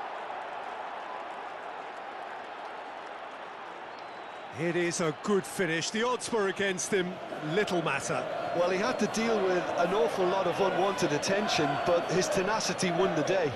It is a good finish. The odds were against him. Little matter. Well, he had to deal with an awful lot of unwanted attention, but his tenacity won the day.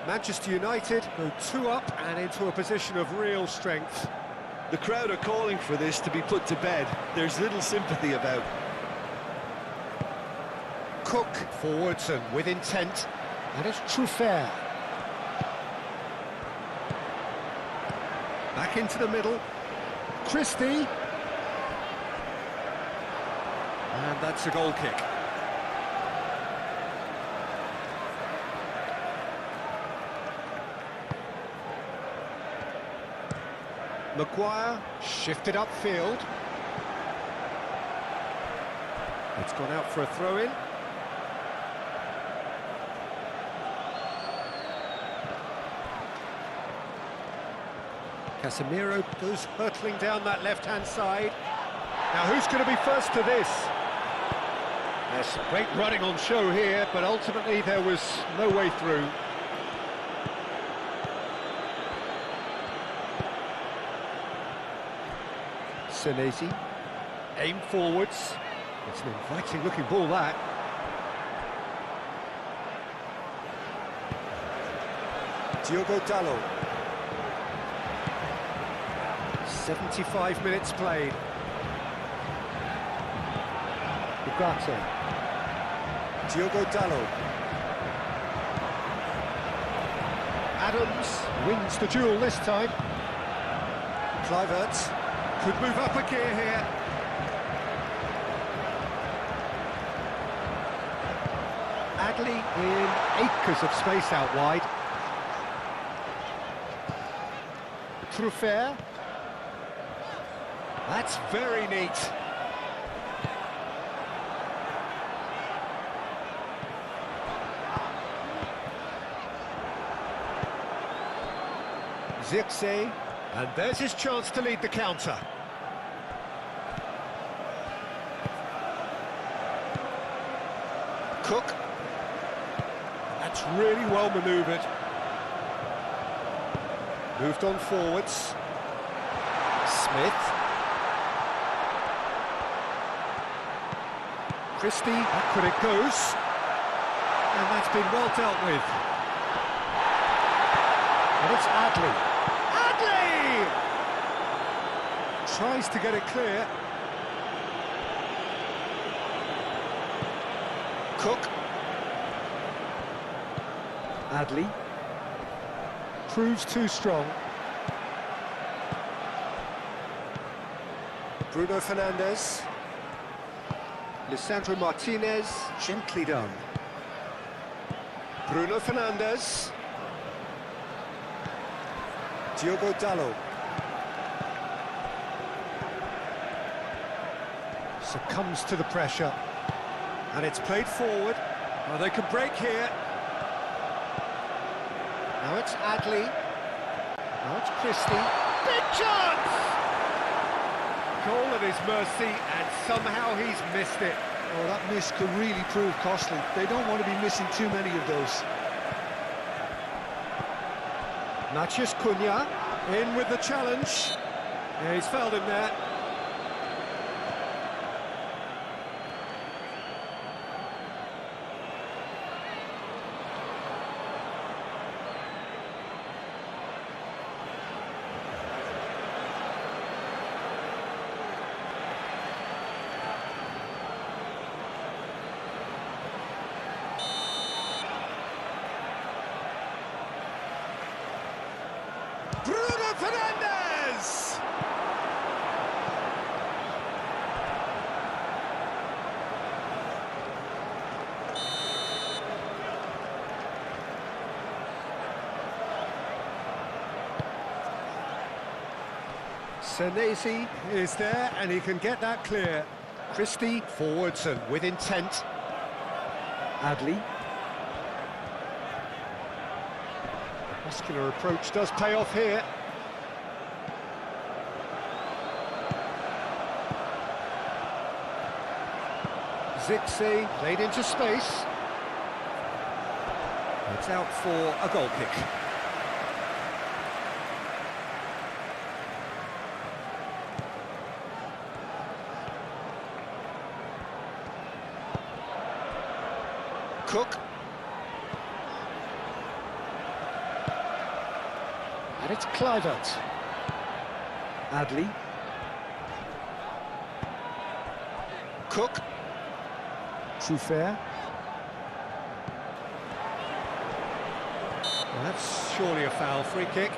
Manchester United go 2 up and into a position of real strength. The crowd are calling for this to be put to bed. There's little sympathy about. Cook forwards and with intent, and it's Truffert. Back into the middle, Christie. And that's a goal kick. Maguire shifted upfield. It's gone out for a throw-in. Casemiro goes hurtling down that left-hand side. Now who's going to be first to this? There's some great running on show here, but ultimately there was no way through. Senesi, aim forwards. It's an inviting looking ball, that. Diogo Dalot. 75 minutes played. Ugarte. Diogo Dalot. Adams wins the duel this time. Kluivert could move up a gear here. Adley in acres of space out wide. Truffert. That's very neat. Zirkzee, and there's his chance to lead the counter. Cook. That's really well manoeuvred. Moved on forwards. Smith. Christie, back when it goes. And that's been well dealt with. And it's Adley. Adley! Tries to get it clear. Cook. Adley. Proves too strong. Bruno Fernandes. Lisandro Martinez, gently done. Bruno Fernandes. Diogo Dalot. Succumbs to the pressure. And it's played forward. Well, they can break here. Now it's Adley. Now it's Christie. Big chance! Goal at his mercy, and somehow he's missed it. Oh, that miss could really prove costly. They don't want to be missing too many of those. Matheus Cunha in with the challenge. Yeah, he's fouled him there. Bruno Fernandes! Senesi is there, and he can get that clear. Christie forwards and with intent. Adley. Muscular approach does pay off here. Zirkzee played into space. It's out for a goal kick. Cook. And it's Kluivert. Adley. Cook. Truffert. Well, that's surely a foul. Free kick.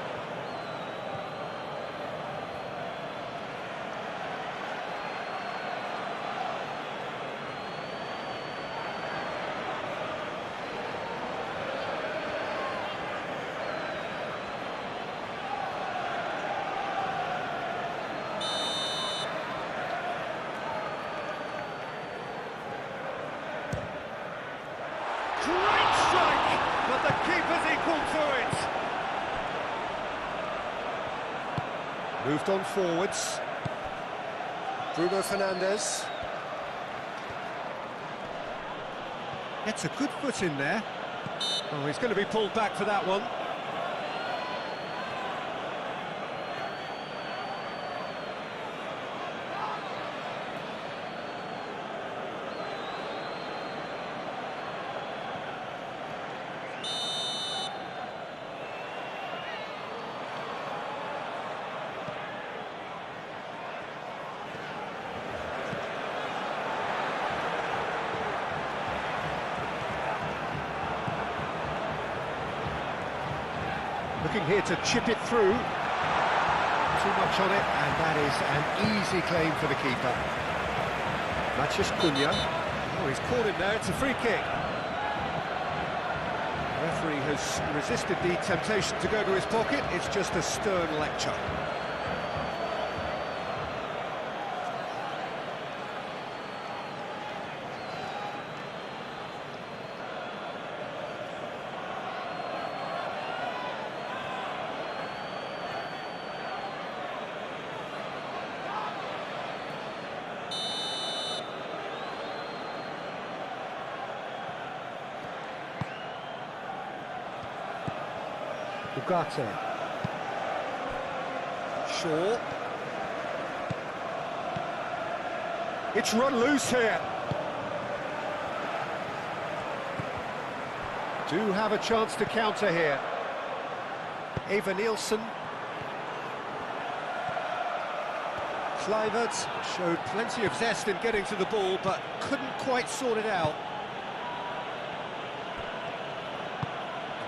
Great strike, but the keeper's equal to it. Moved on forwards. Bruno Fernandes. Gets a good foot in there. Oh, he's going to be pulled back for that one. Looking here to chip it through. Too much on it, and that is an easy claim for the keeper. Matheus Cunha. Oh, he's caught him there, it's a free kick. The referee has resisted the temptation to go to his pocket, it's just a stern lecture. Ugarte. Shaw. It's run loose here. Do have a chance to counter here. Eva Nielsen. Kluivert showed plenty of zest in getting to the ball, but couldn't quite sort it out.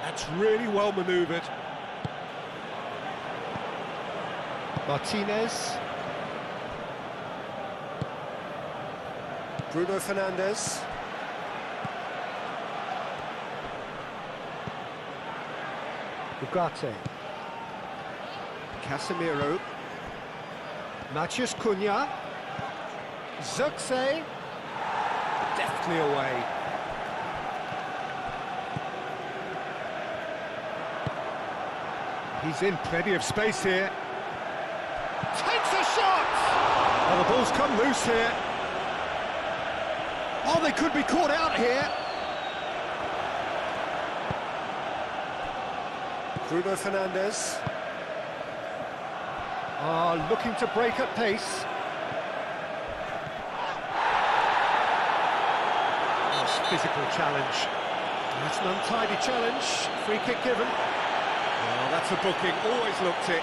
That's really well manoeuvred. Martinez. Bruno Fernandes. Ugarte. Casemiro. Matheus Cunha. Zirkzee. Deftly away. He's in plenty of space here. Takes a shot! Well, the ball's come loose here. Oh, they could be caught out here. Bruno Fernandes. Looking to break at pace. Nice physical challenge. That's an untidy challenge. Free kick given. Oh, that's a booking. Always looked it.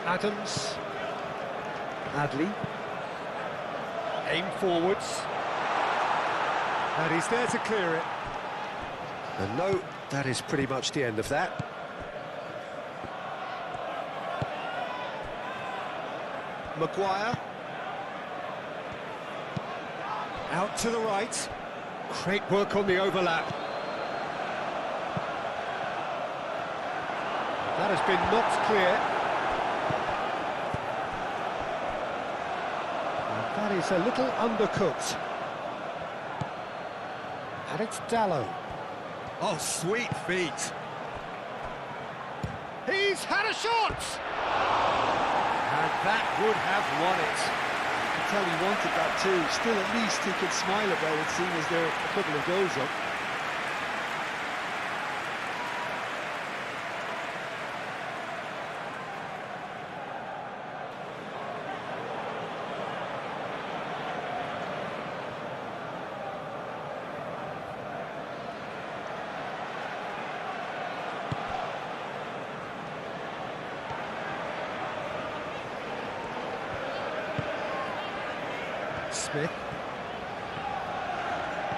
Adams. Adley. Aim forwards. And he's there to clear it. And no, that is pretty much the end of that. Maguire. Out to the right. Great work on the overlap. That has been knocked clear. That is a little undercooked. And it's Dallo. Oh, sweet feet. He's had a shot! And that would have won it. I can tell he wanted that too. Still, at least he could smile about it, seeing as they're a couple of goals up. Smith.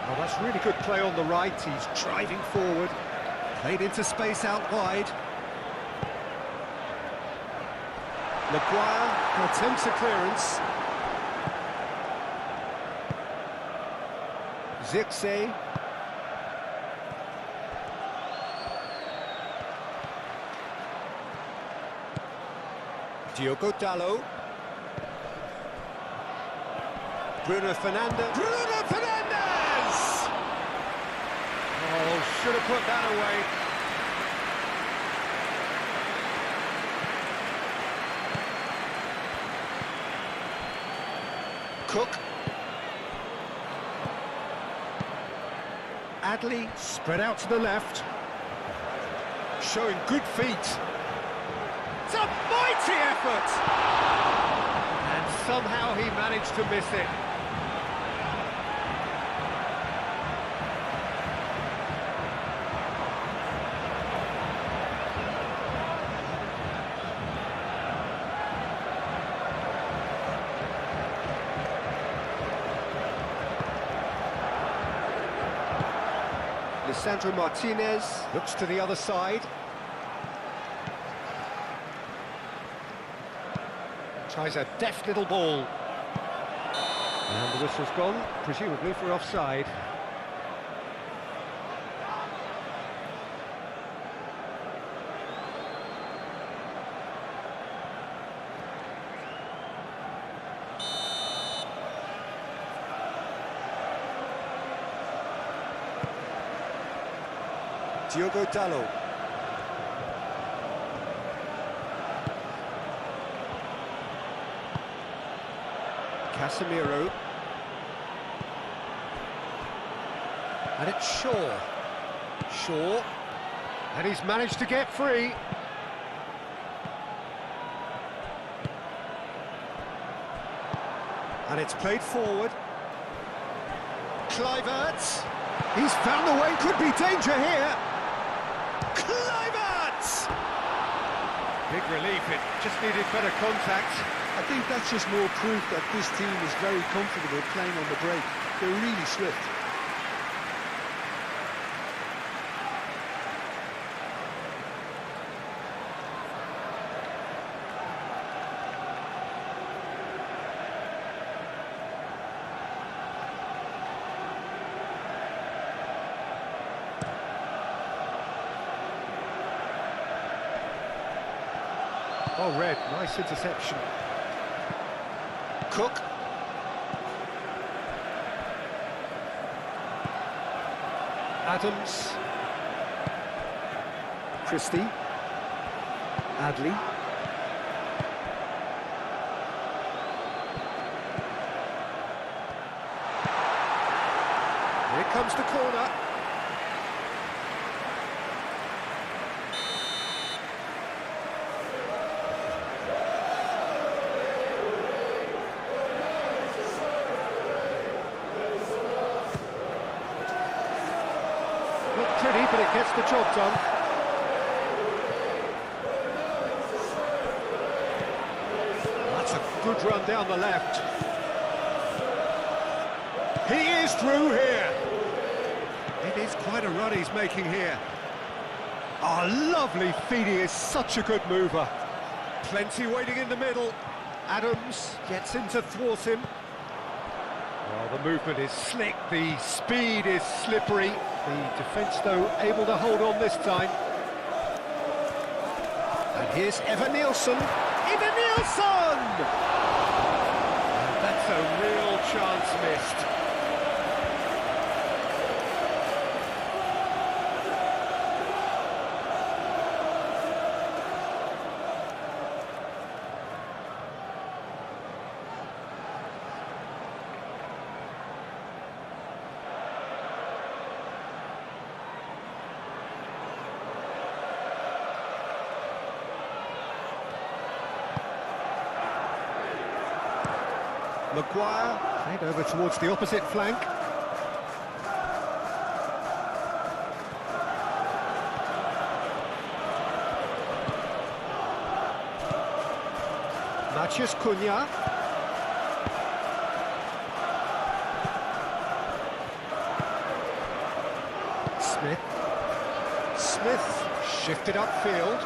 Oh, that's really good play on the right. He's driving forward. Played into space out wide. Maguire attempts a clearance. Zirkzee. Diogo Dalot. Bruno Fernandes. Bruno Fernandes! Oh, should have put that away. Cook. Adley spread out to the left. Showing good feet. It's a mighty effort! And somehow he managed to miss it. Lisandro Martinez looks to the other side. Tries a deft little ball. And the whistle's gone, presumably for offside. Diogo Dalot. Casemiro. And it's Shaw. Shaw. And he's managed to get free. And it's played forward. Kluivert. He's found the way, could be danger here. Kluivert! Big relief, it just needed better contact. I think that's just more proof that this team is very comfortable playing on the break. They're really swift. Oh, Red, nice interception. Cook. Adams. Christie. Adley. Here comes the corner. Pretty, but it gets the job done. That's a good run down the left. He is through here. It is quite a run he's making here. Oh, lovely feet, he is such a good mover. Plenty waiting in the middle. Adams gets in to thwart him. Well, the movement is slick, the speed is slippery. The defence, though, able to hold on this time. And here's Evan Nielsen. Evan Nielsen! And that's a real chance missed. Maguire, played over towards the opposite flank. Matheus Cunha. Smith shifted upfield.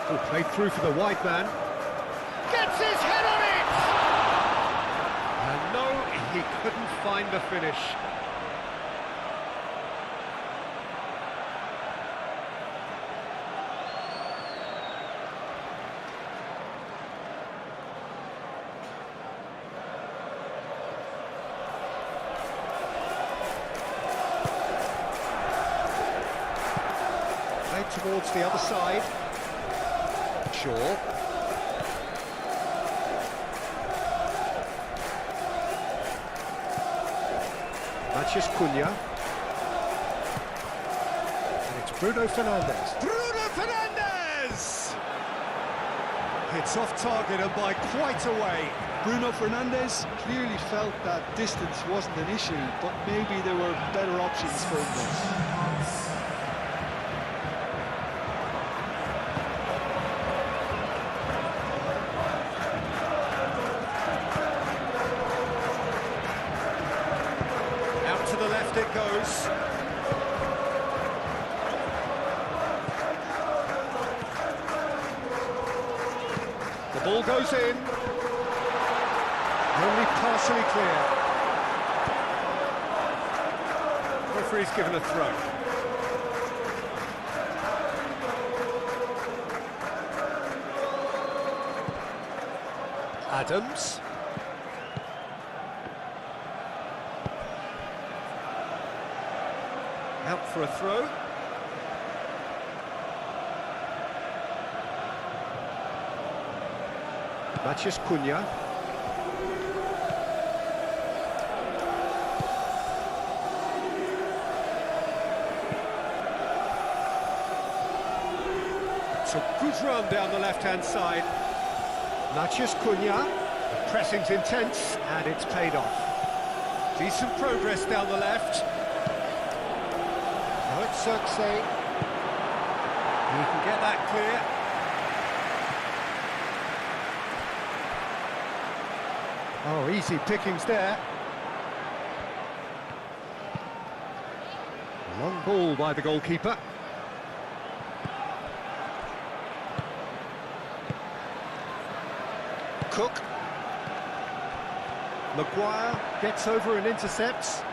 Oh, played through for the wide man. Gets his head on it! And no, he couldn't find the finish. Played towards the other side. Shaw. Matches Cunha. And it's Bruno Fernandes. Bruno Fernandes! It's off target and by quite a way. Bruno Fernandes clearly felt that distance wasn't an issue, but maybe there were better options for him. To the left it goes. The ball goes in. Only partially clear. Referee's given a throw. Adams. Out for a throw. Matches Cunha. It's a good run down the left-hand side. Matches Cunha. The pressing's intense and it's paid off. Decent progress down the left. Now it's Circe. He can get that clear. Oh, easy pickings there. Long ball by the goalkeeper. Cook. Maguire gets over and intercepts.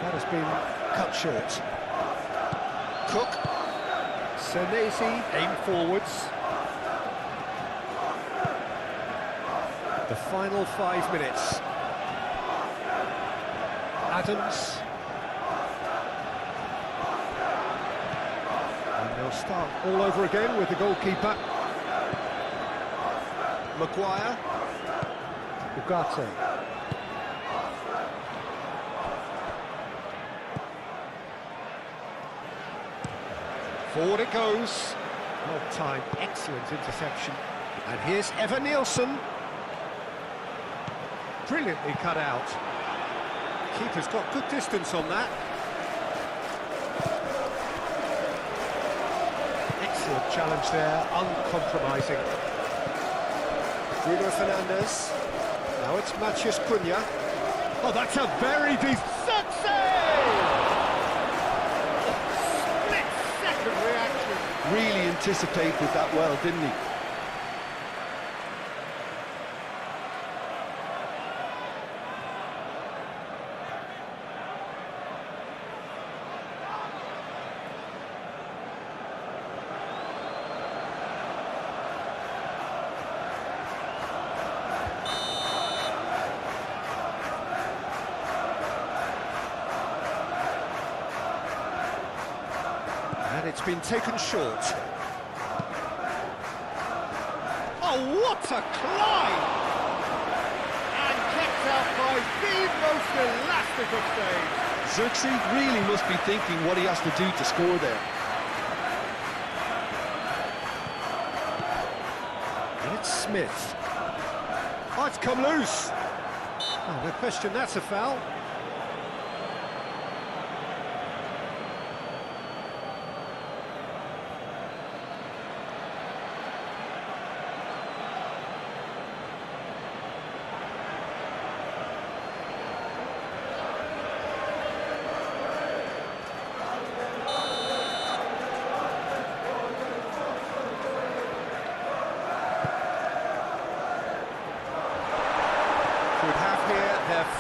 That has been cut short. Cook. Senesi aimed forwards. The final 5 minutes. Adams. And they'll start all over again with the goalkeeper. Maguire. Ugarte. Forward it goes. Well timed, excellent interception. And here's Evan Nielsen. Brilliantly cut out. Keeper's got good distance on that. Excellent challenge there, uncompromising. Bruno Fernandes. Now it's Mathias Cunha. Oh, that's a very decent save! Really anticipated that well, didn't he? And it's been taken short. Oh, what a climb! And kept out by the most elastic of stays. Xerxes really must be thinking what he has to do to score there. And it's Smith. Oh, it's come loose. Oh, no question, that's a foul.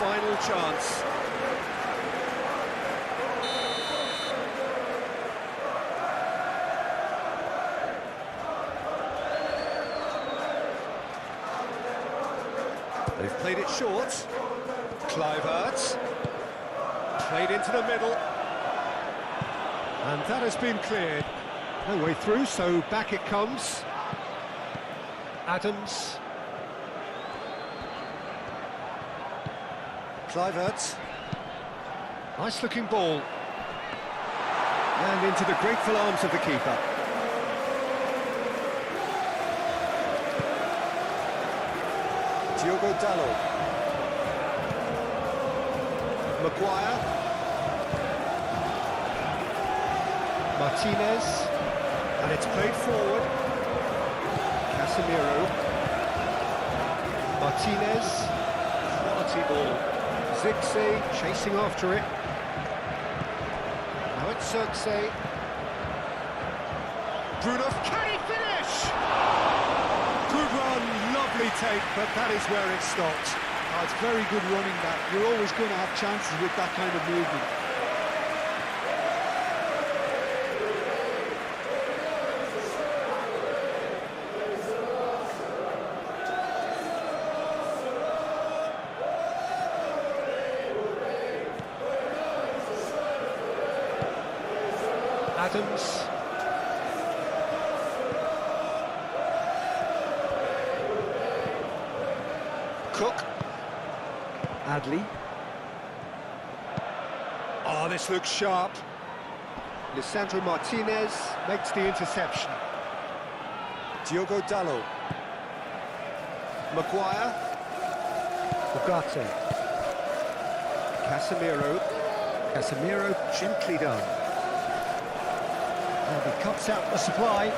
final chance. They've played it short. Kluivert. Played into the middle. And that has been cleared. No way through, so back it comes. Adams. Kluivert. Nice looking ball. And into the grateful arms of the keeper. Diogo Dalot. Maguire. Martinez. And it's played forward. Casemiro. Martinez. Quality ball. Zirkzee chasing after it. Now it's Zirkzee. Bruno, can he finish? Good run, lovely take, but that is where it stopped. Oh, it's very good running that. You're always going to have chances with that kind of movement. Adams. Cook. Adley. Oh, this looks sharp. Lisandro Martinez makes the interception. Diogo Dalot. Maguire. Ugarte. Casemiro. Casemiro gently done. And he cuts out the supply.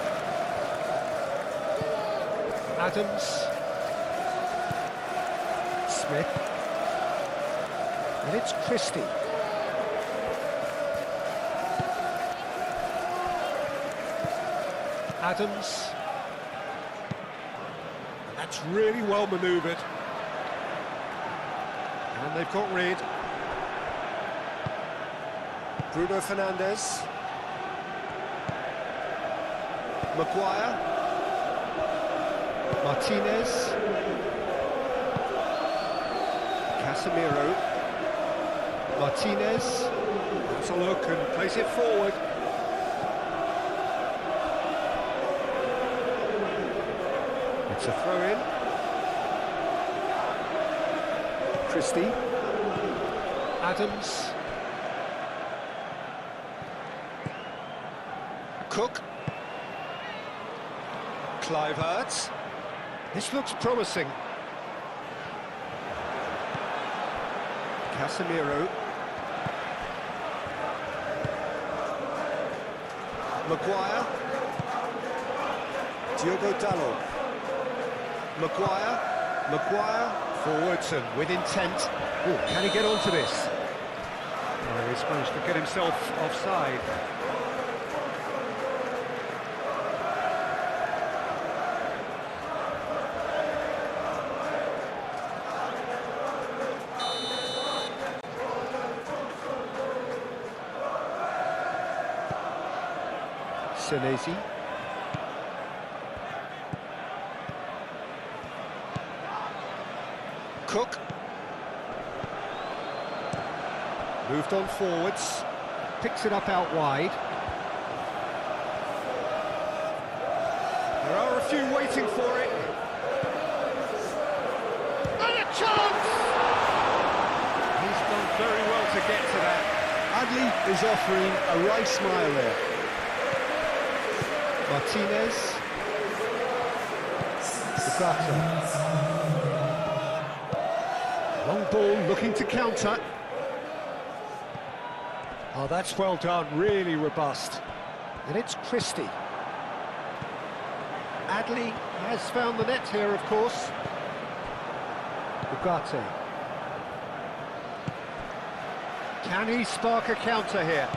Adams. Smith. And it's Christie. Adams. And that's really well manoeuvred. And they've got rid. Bruno Fernandes. Maguire. Martinez. Casemiro. Martinez. Has a look and plays it forward. It's a throw-in. Christie. Adams. Cook. Kluivert. This looks promising. Casemiro. Maguire. Diogo Dalot. Maguire. Maguire. Forwards and with intent. Ooh, can he get onto this? Oh, he's managed to get himself offside. Senesi. Cook. Moved on forwards. Picks it up out wide. There are a few waiting for it. And a chance! He's done very well to get to that. Adley is offering a right smile there. Martinez. Ugarte. Long ball looking to counter. Oh, that's well done, really robust. And it's Christie. Adley has found the net here, of course. Ugarte. Can he spark a counter here?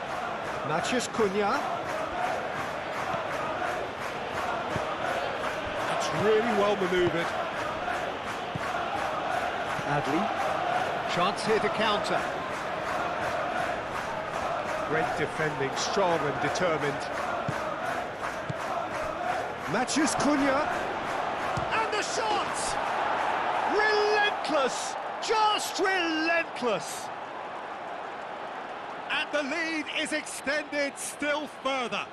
Matheus Cunha. That's really well manoeuvred. Adley. Chance here to counter. Great defending, strong and determined. Matches Cunha. And the shot! Relentless! Just relentless! And the lead is extended still further.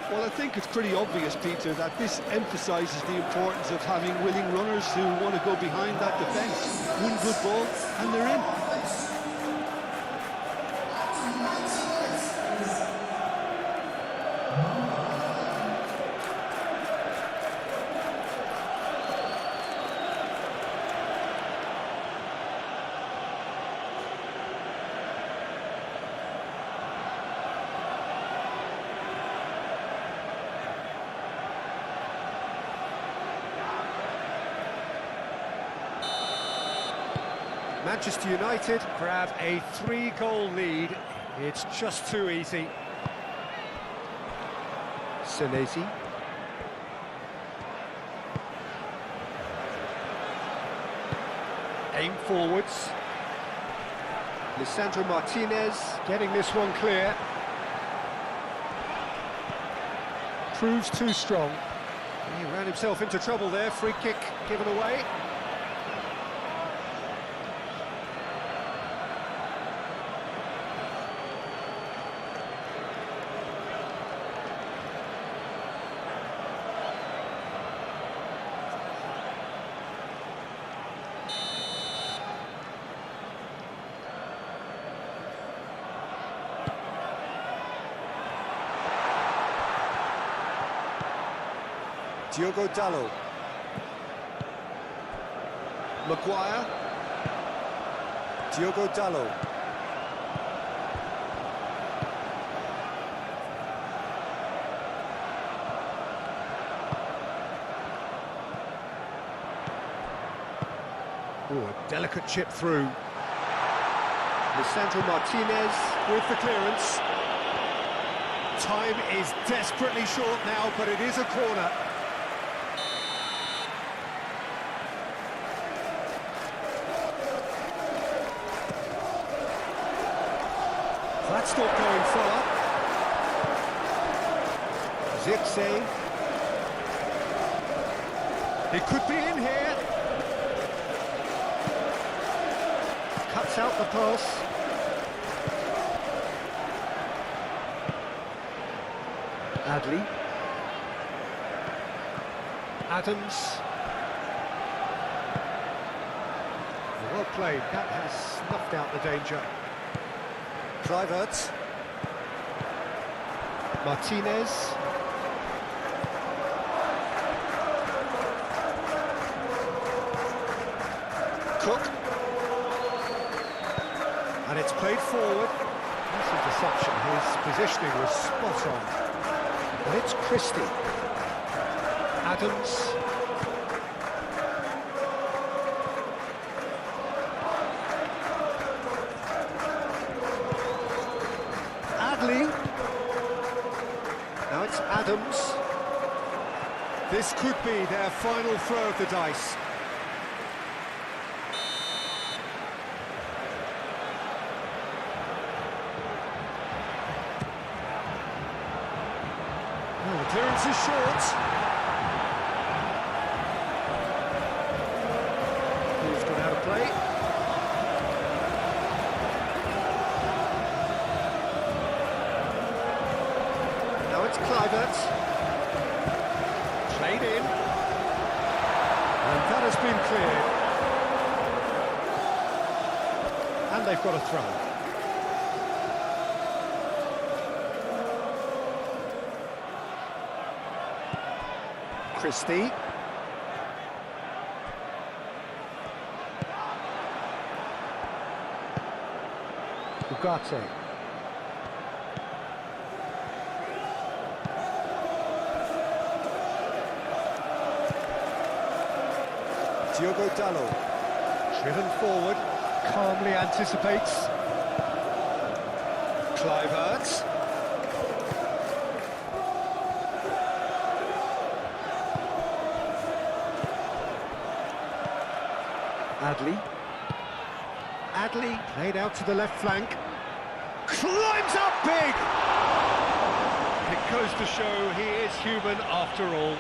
Well, I think it's pretty obvious, Peter, that this emphasises the importance of having willing runners who want to go behind that defence, win good ball, and they're in. Manchester United grab a 3-goal lead. It's just too easy. Senesi. Aim forwards. Lisandro Martinez getting this one clear. Proves too strong. He ran himself into trouble there. Free kick given away. Diogo Dalot. Maguire. Diogo Dalot. Ooh, a delicate chip through. Lisandro Martinez with the clearance. Time is desperately short now, but it is a corner. That's not going far. Zirkzee. It could be in here. Cuts out the pass. Adley. Adams. Well played. That has snuffed out the danger. Kluivert. Martinez. Cook. And it's played forward. That's a deception. His positioning was spot on. And it's Christie. Adams. Adley. Now it's Adams. This could be their final throw of the dice. Oh, the clearance is short. He's got out of play. Now it's Kluivert. Played in. And that has been cleared. And they've got a throw. Christie. Ugarte. Diogo Dalot. Driven forward, calmly anticipates. Kluivert. Adley. Adley played out to the left flank. Climbs up big! It goes to show he is human after all.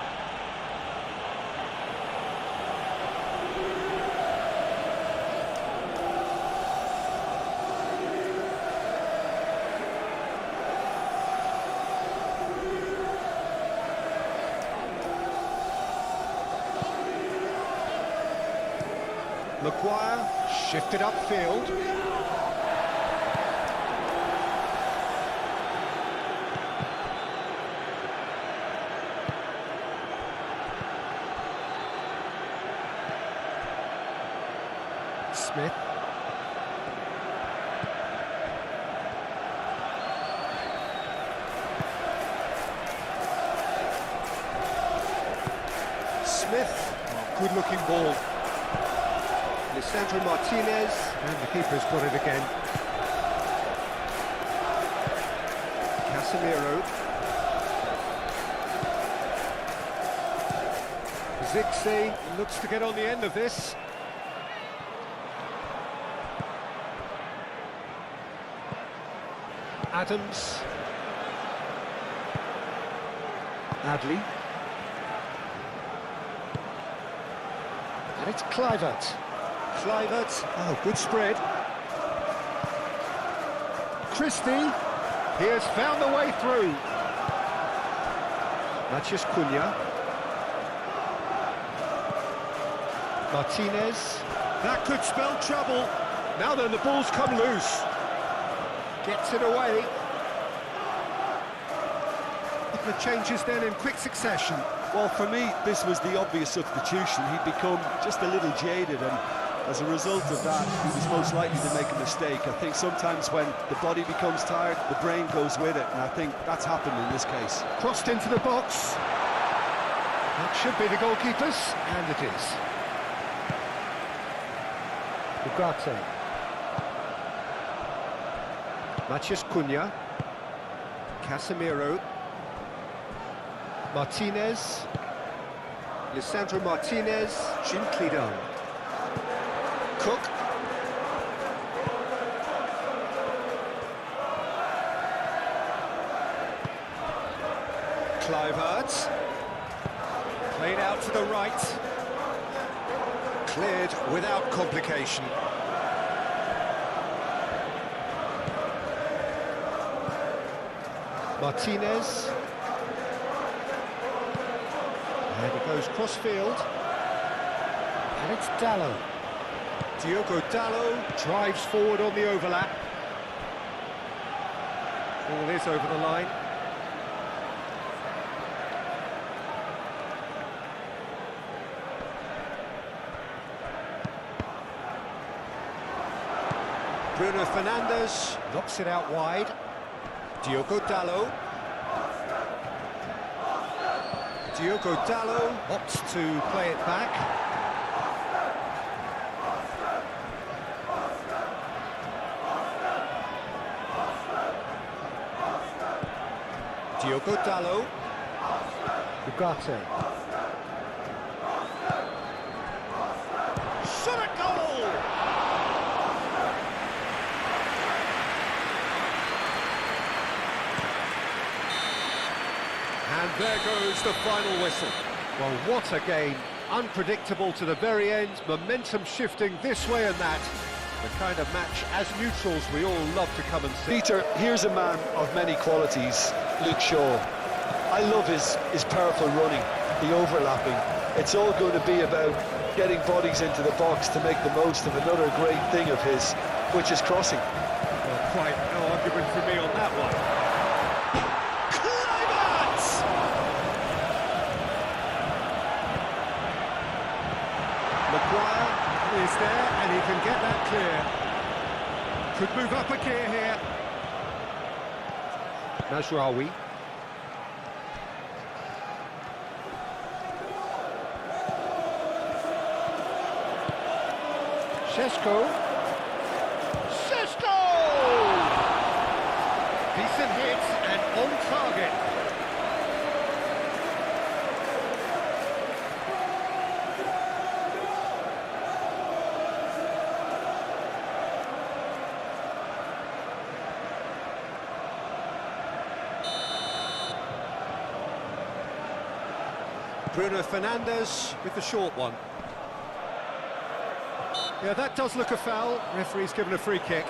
Maguire shifted upfield. Smith. Smith, good-looking ball. Lisandro Martinez, and the keeper's got it again. Casemiro. Zixi looks to get on the end of this. Adams. Adley. And it's Kluivert. Kluivert, oh, good spread. Christie, he has found the way through. Matheus Cunha. Martinez. That could spell trouble. Now then, the ball's come loose. Gets it away. Couple of changes then in quick succession. Well, for me, this was the obvious substitution. He'd become just a little jaded, and as a result of that, he was most likely to make a mistake. I think sometimes when the body becomes tired, the brain goes with it, and I think that's happened in this case. Crossed into the box. That should be the goalkeeper's, and it is. Ugarte. Matheus Cunha. Casemiro. Martinez. Lisandro Martinez. Gently done. Cook. Kluivert. Played out to the right. Cleared without complication. Martinez. And he goes cross-field. And it's Dalot. Diogo Dalot drives forward on the overlap. Ball is over the line. Bruno Fernandes knocks it out wide. Diogo Dalot. Diogo Dalot opts to play it back. Diogo Dalot. Ugarte. Shot at goal! And there goes the final whistle. Well, what a game. Unpredictable to the very end, momentum shifting this way and that. The kind of match, as neutrals, we all love to come and see. Peter, here's a man of many qualities, Luke Shaw. I love his powerful running, the overlapping. It's all going to be about getting bodies into the box to make the most of another great thing of his, which is crossing. Well, quite no argument for me on that one. Maguire is there, and he can get that clear. Could move up a gear here. Mazraoui. Šeško. Šeško! Decent hit and on target. Bruno Fernandes with the short one. Yeah, that does look a foul. Referee's given a free kick.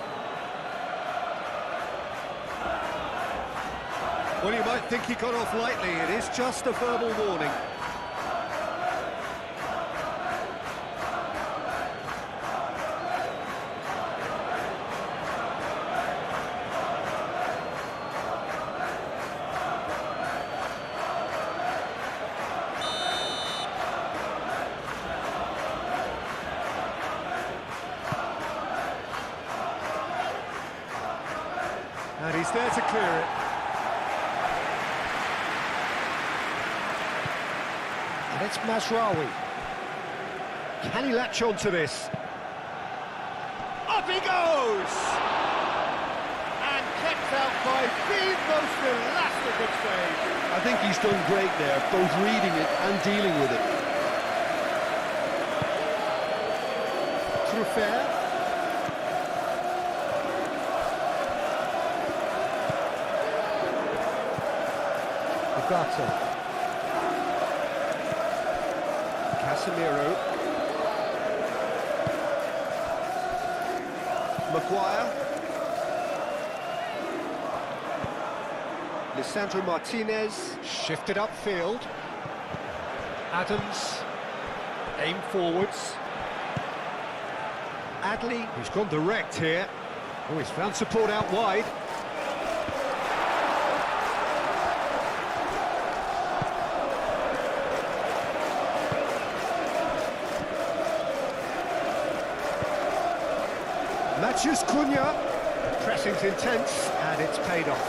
Well, you might think he got off lightly. It is just a verbal warning. And he's there to clear it. And it's Mazraoui. Can he latch on to this? Up he goes! And kept out by the most elastic of saves. I think he's done great there, both reading it and dealing with it. Truffert. Casemiro. Maguire. Lisandro Martinez shifted upfield. Adams aim forwards. Adley, who's gone direct here. Oh, he's found support out wide. Matthews Cunha, pressing's intense, and it's paid off.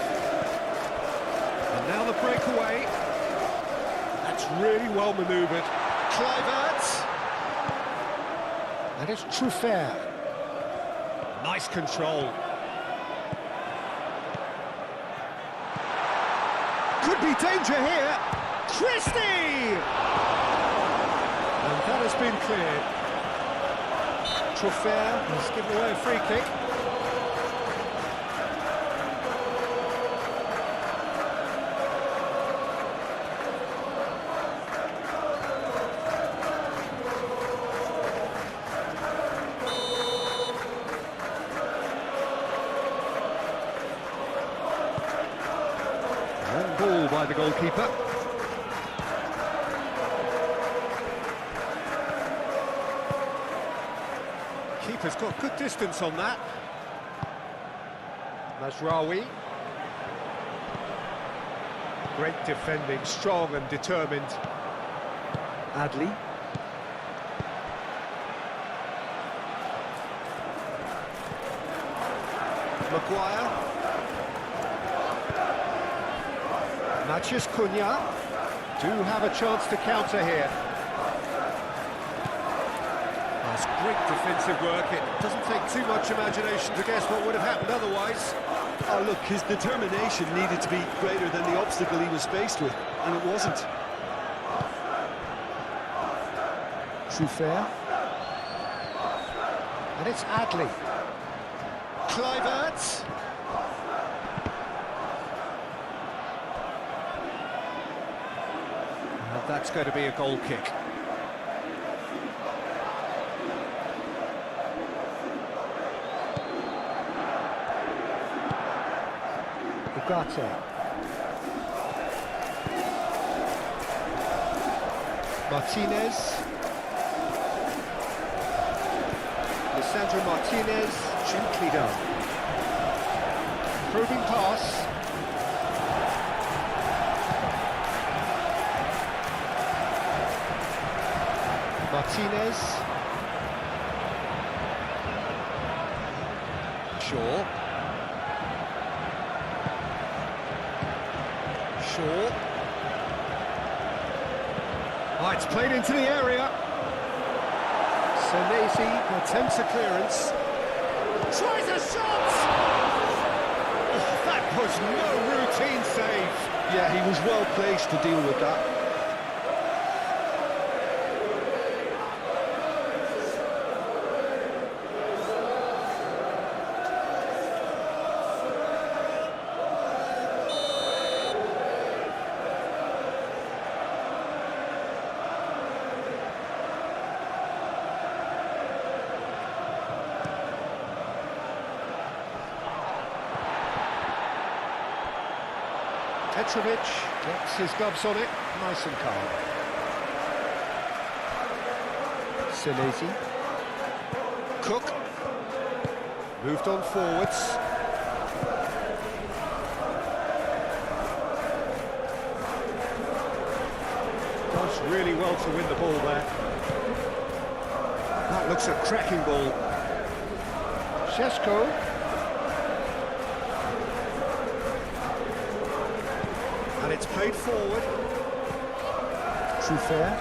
And now the breakaway. That's really well manoeuvred. Kluivert. And it's Truffert. Nice control. Could be danger here. Christie! And that has been cleared. Truffert has given away a free kick. And ball by the goalkeeper. Keeper's got good distance on that. Mazraoui. Great defending, strong and determined. Adley. Maguire. Matthews Cunha do have a chance to counter here. That's great defensive work. It doesn't take too much imagination to guess what would have happened otherwise. Oh, look, his determination needed to be greater than the obstacle he was faced with, and it wasn't. Truffert. And it's Adley. Kluivert. And that's going to be a goal kick. Martinez. Lisandro Martinez, gently done. Probing pass. Martinez. Shaw. Oh, it's played into the area. Senesi attempts a clearance. Tries a shot! Oh, that was no routine save. Yeah, he was well placed to deal with that. Mitrovic gets his gloves on it, nice and calm. Senesi. Cook. Moved on forwards. Does really well to win the ball there. That looks a cracking ball. Šeško. And it's played forward. Truffert.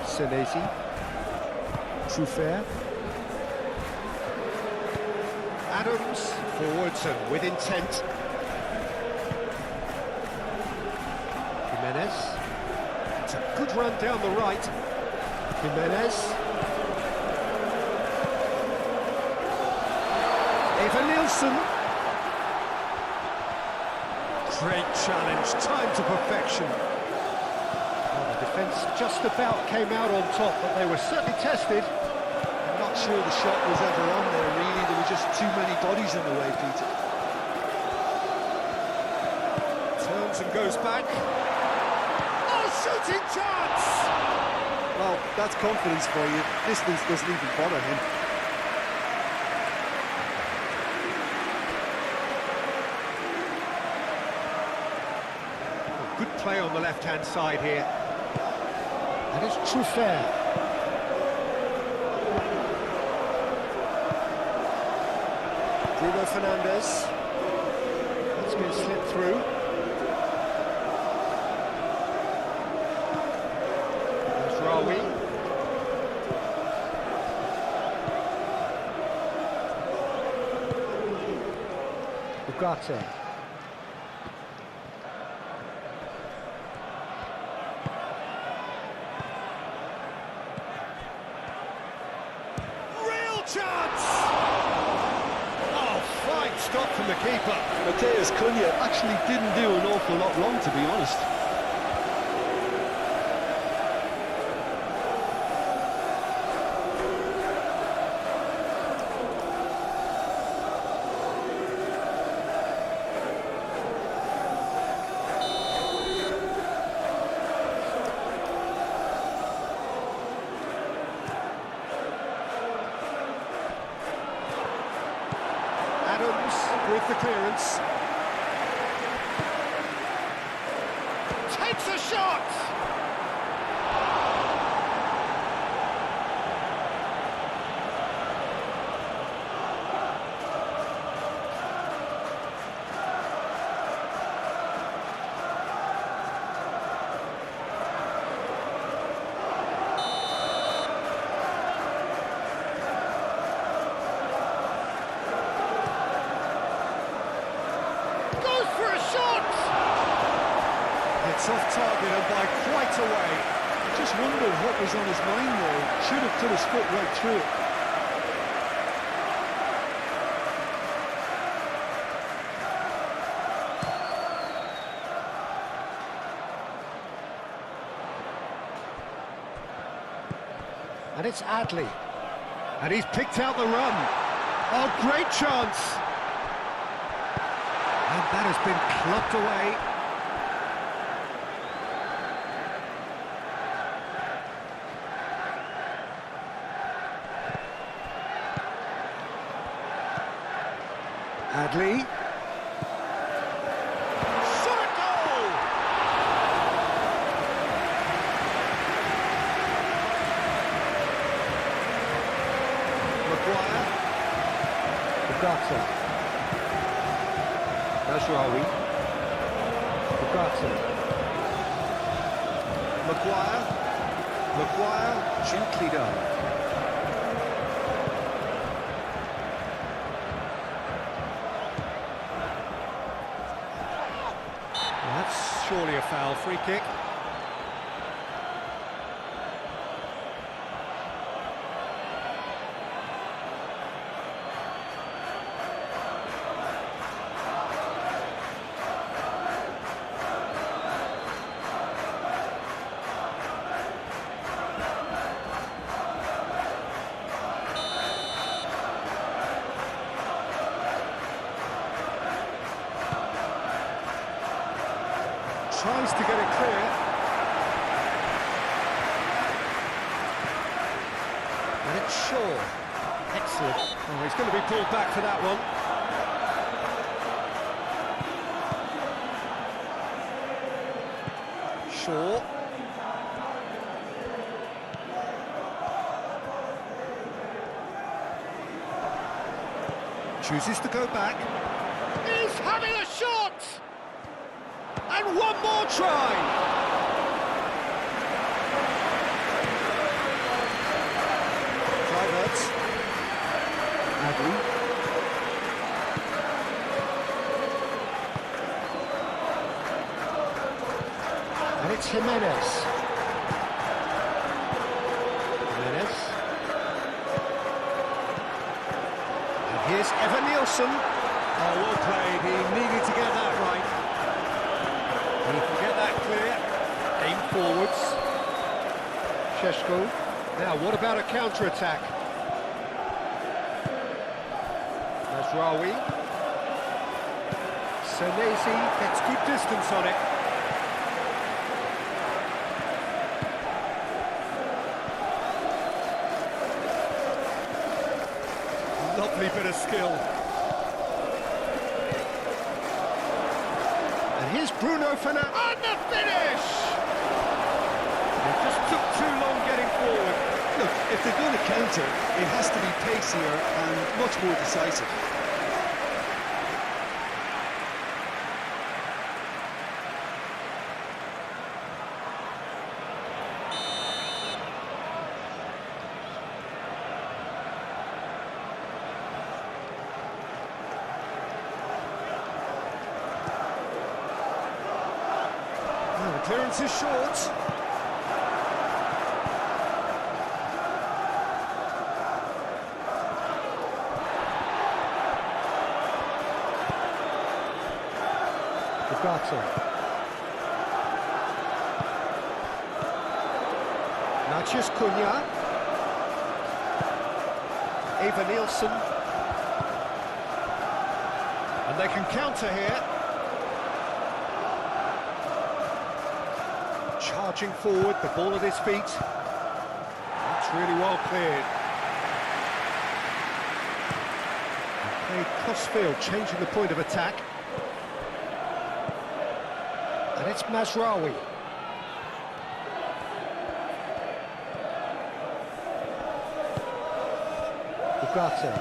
Senesi. Truffert. Adams, forwards and with intent. Jimenez. It's a good run down the right. Jimenez. Eva Nielsen. Great challenge, time to perfection. Well, the defence just about came out on top, but they were certainly tested. I'm not sure the shot was ever on there, really. There were just too many bodies in the way, Peter. Turns and goes back. Oh, shooting chance! Well, that's confidence for you. Distance doesn't even bother him. Good play on the left-hand side here. And it's Truffert. Bruno Fernandes. That's going to slip through. There's Rawi. Ugarte. Chance! Oh, fine stop from the keeper. Matheus Cunha actually didn't do an awful lot wrong, to be honest. With the clearance. Takes a shot! It's off target and by quite a way. I just wonder what was on his mind there. Should have put his foot right through it. And it's Adley. And he's picked out the run. Oh, great chance. And that has been clubbed away. Adley. Shot goal! Maguire. Ugarte. Rawi. Ugarte. Maguire, gently done. That's surely a foul, free kick. Tries to get it clear. And it's Shaw. Excellent. Oh, he's going to be pulled back for that one. Shaw. Chooses to go back. He's having a shot! And one more try! Kluivert. Adley. And it's Jimenez. Here's Evan Nielsen. Oh, well played. He needed to get that right. He can get that clear. Aim forwards. Šeško. Now, what about a counter-attack? Mazraoui. Senesi gets good distance on it. Lovely bit of skill. And here's Bruno Fernandes. And the finish! It just took too long getting forward. Look, if they're going to counter, it has to be pacier and much more decisive. Clearance is short. Bugatti. Natchez Cunha. Eva Nielsen. And they can counter here. Charging forward, the ball at his feet. That's really well cleared. Played cross-field, changing the point of attack. And it's Mazraoui. Bugatti.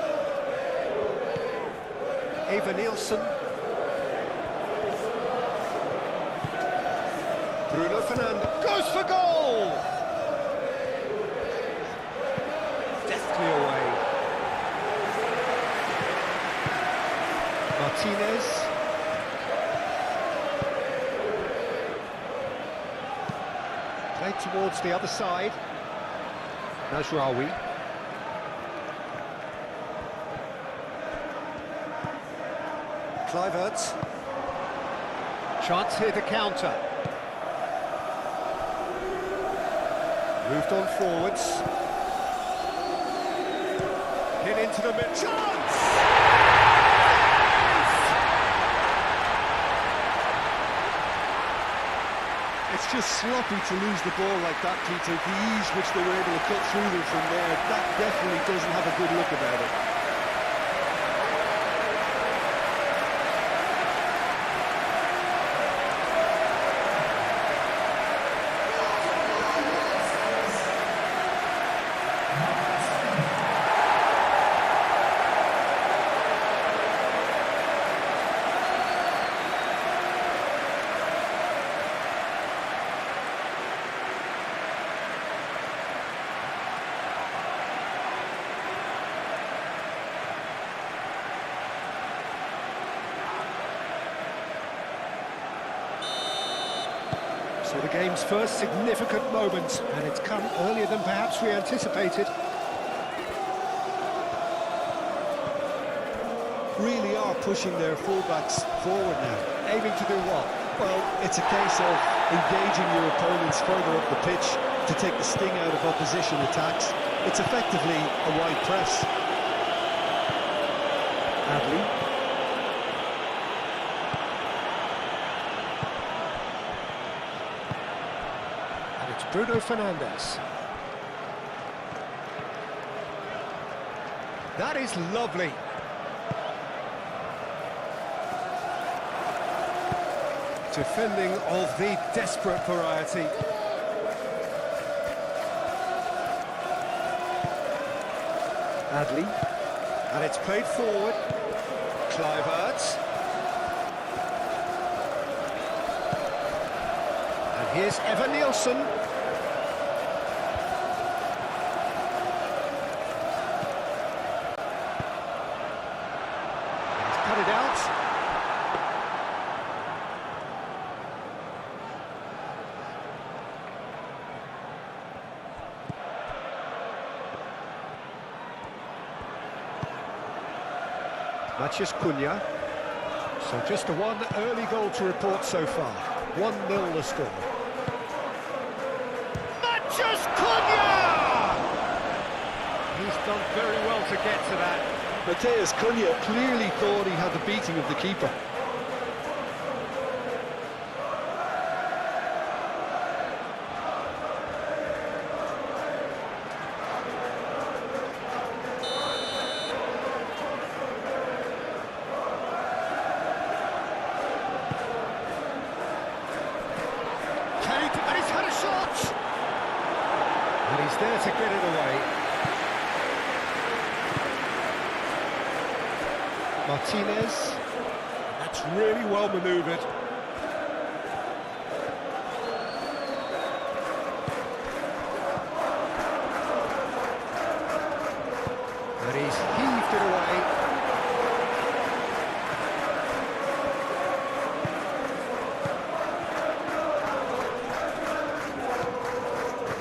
Eva Nielsen. Bruno Fernandes goes for goal! Deftly away. Martinez. Played towards the other side. Mazraoui. Kluivert. Chance here to counter. Moved on forwards. Hit into the mid. Chance! It's just sloppy to lose the ball like that, Peter. The ease which they were able to cut through them from there, that definitely doesn't have a good look about it. So the game's first significant moment, and it's come earlier than perhaps we anticipated. Really are pushing their fullbacks forward now. Aiming to do what? Well, it's a case of engaging your opponents further up the pitch to take the sting out of opposition attacks. It's effectively a wide press. Adley. Bruno Fernandes. That is lovely. Defending of the desperate variety. Adley. And it's played forward. Kluivert. And here's Evan Nielsen. He's cut it out. Matheus Cunha. So just one early goal to report so far. 1-0 the score. Matheus Cunha! He's done very well to get to that. Matheus Cunha clearly thought he had the beating of the keeper. And he's had a shot! And he's there to get it away. Martinez. That's really well manoeuvred. And he's heaved it away.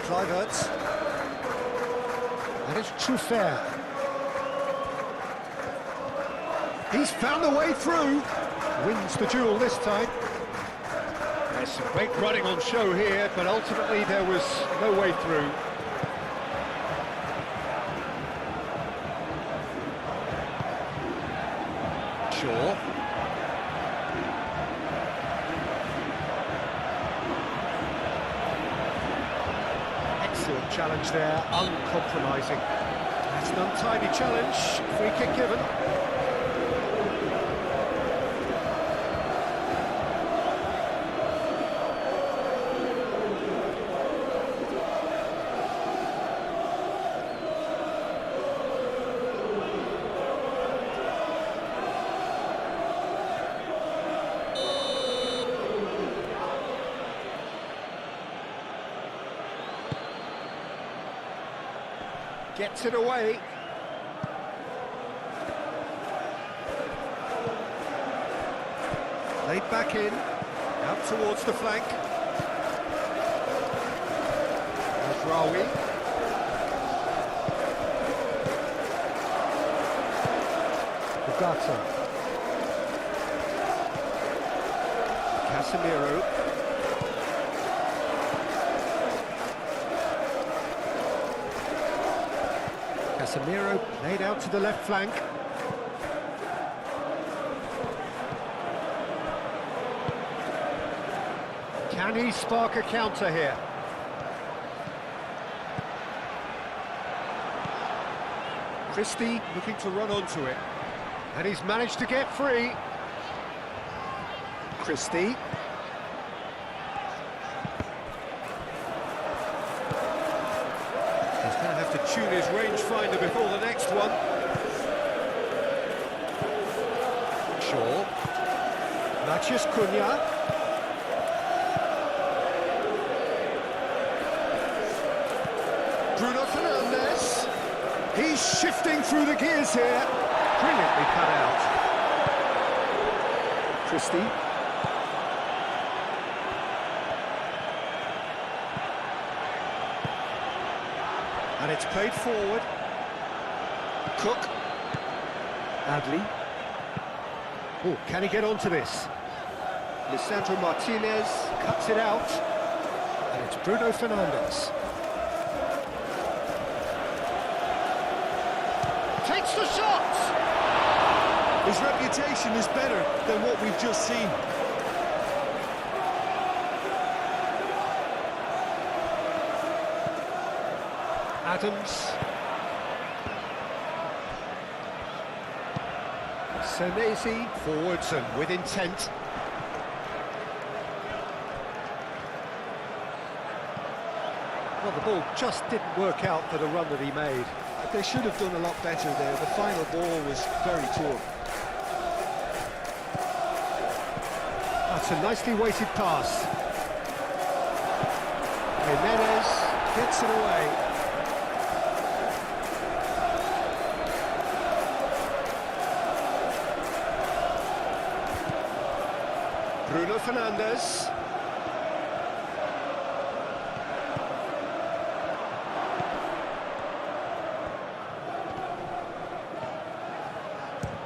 Kluivert. And it's Truffert. He's found a way through. Wins the duel this time. There's some great running on show here, but ultimately there was no way through. Shaw. Excellent challenge there, uncompromising. That's an untidy challenge, free kick given. Gets it away. Laid back in, out towards the flank. There's Rawi. Ugarte. Casemiro. Casemiro played out to the left flank. Can he spark a counter here? Christie looking to run onto it. And he's managed to get free. Christie. He's going to have to tune his rangefinder before the next one. Shaw. Matheus Cunha. Bruno Fernandes. He's shifting through the gears here. Brilliantly cut out. Christie. And it's played forward. Cook. Adley. Oh, can he get onto this? Lisandro Martinez cuts it out. And it's Bruno Fernandes. Takes the shot! His reputation is better than what we've just seen. Adams. Senesi forwards and with intent. Well, the ball just didn't work out for the run that he made. They should have done a lot better there. The final ball was very poor. That's a nicely weighted pass. Jimenez gets it away. Bruno Fernandes.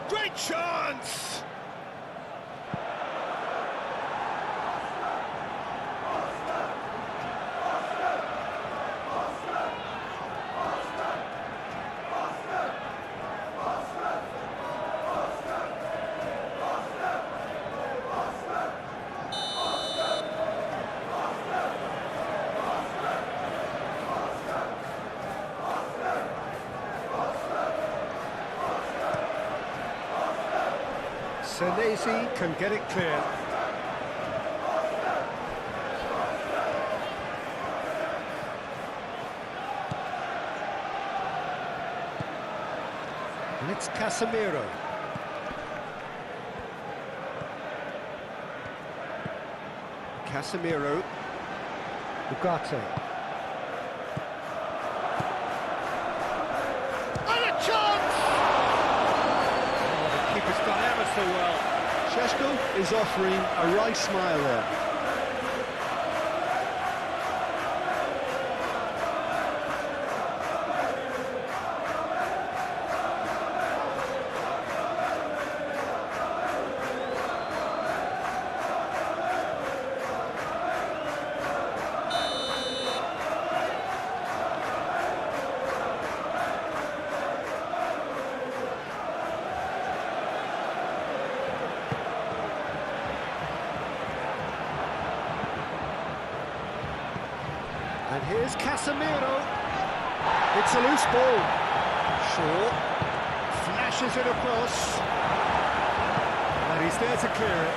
Great chance! Senesi can get it clear. And it's Casemiro. Casemiro. Ugarte. And a chance! Oh, the keeper's done ever so well. Šeško is offering a right smile there. And here's Casemiro. It's a loose ball. Short. Flashes it across. And he's there to clear it.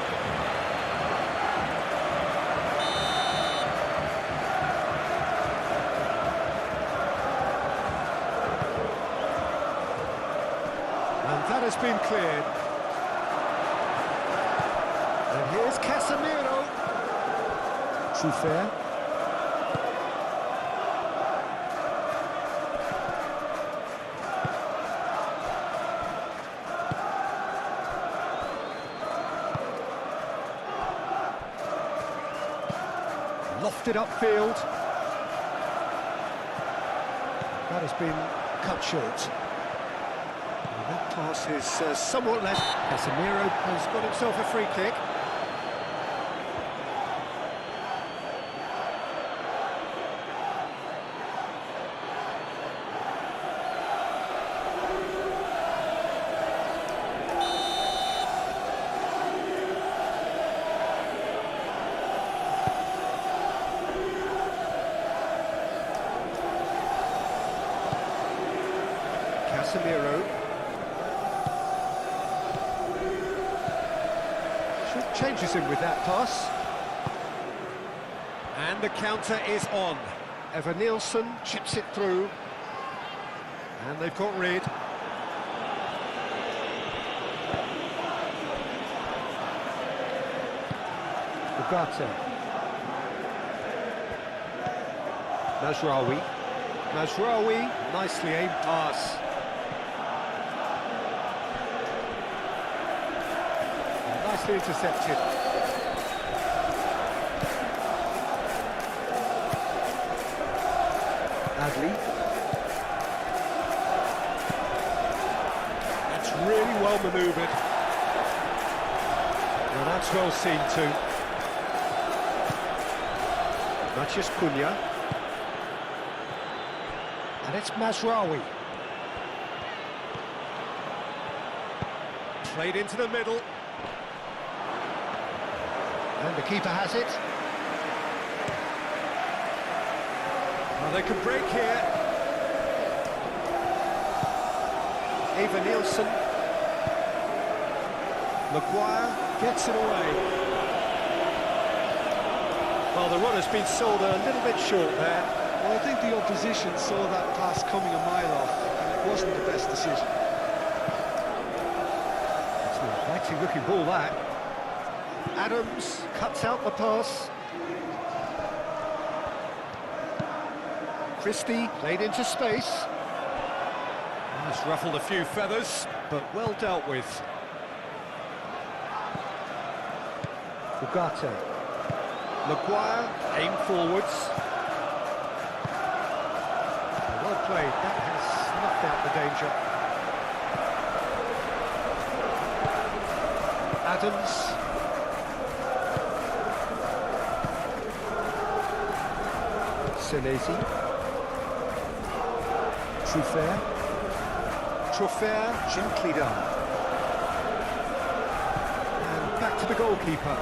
And that has been cleared. And here's Casemiro. True fair. Lofted upfield. That has been cut short. And that pass is somewhat left. Casemiro has got himself a free kick. Casemiro. Changes him with that pass. And the counter is on. Evan Nielsen chips it through. And they've got rid. Ugarte. Mazraoui. Mazraoui, nicely aimed pass. Nicely intercepted. Adley. That's really well manoeuvred. Well, that's well seen too. Matheus Cunha. And it's Mazraoui. Played into the middle. And the keeper has it. Well, they can break here. Eva Nielsen. Maguire gets it away. Well, the run has been sold a little bit short there. Well, I think the opposition saw that pass coming a mile off, and it wasn't the best decision. It's an inviting looking ball, that. Adams cuts out the pass. Christie played into space. Has ruffled a few feathers, but well dealt with. Ugarte. Maguire, aim forwards. Well played, that has snuffed out the danger. Adams. Senesi. Truffert, gently done. And back to the goalkeeper.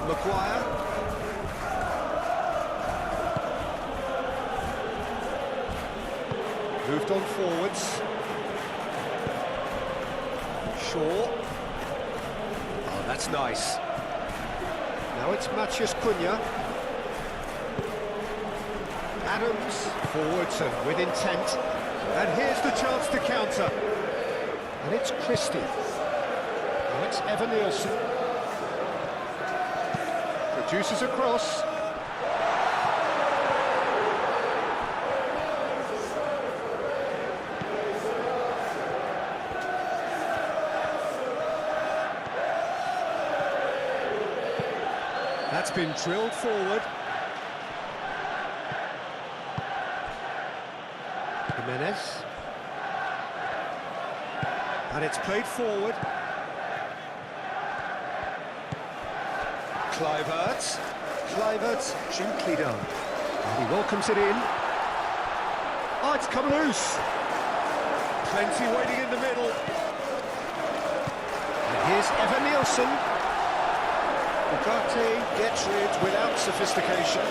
Maguire. Moved on forwards. Shaw. Oh, that's nice. Now it's Matheus Cunha. Adams, forwards and with intent. And here's the chance to counter. And it's Christie. Now it's Eva Nielsen. Produces a cross. That's been drilled forward. Jimenez. And it's played forward. Kluivert, gently done. And he welcomes it in. Oh, it's come loose. Plenty waiting in the middle. And here's Eva Nielsen. Ugarte gets rid without sophistication.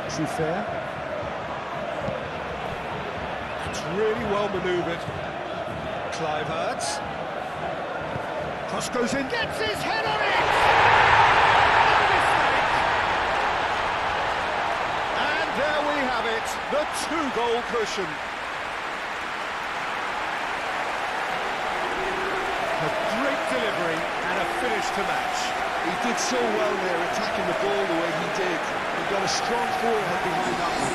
Truffert. It's really well manoeuvred. Kluivert. Cross goes in, gets his head on it! No mistake! And there we have it, the two-goal cushion. A great delivery and a finish to match. He did so well there, attacking the ball the way he did. He got a strong forehead behind that one.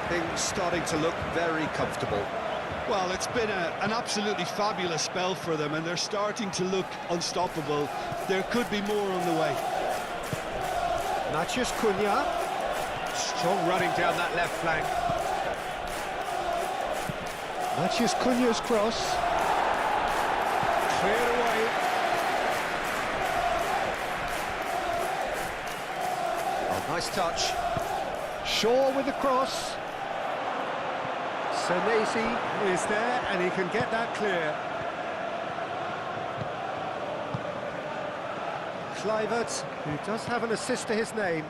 Things starting to look very comfortable. Well, it's been an absolutely fabulous spell for them, and they're starting to look unstoppable. There could be more on the way. Matheus Cunha. Strong running down that left flank. Matheus Cunha's cross. Cleared away. Oh, nice touch. Shaw with the cross. Senesi is there, and he can get that clear. Kluivert, who does have an assist to his name.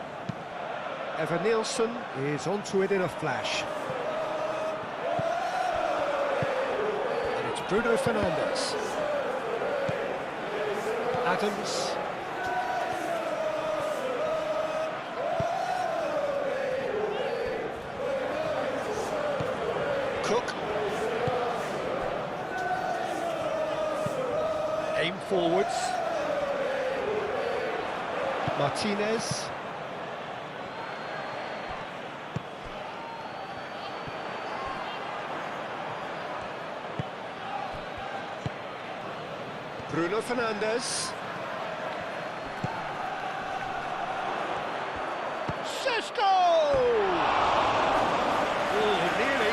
Eva Nielsen is onto it in a flash. And it's Bruno Fernandes. Adams. Cook. Aim forwards. Martinez. Bruno Fernandes. Sesko! Oh, nearly.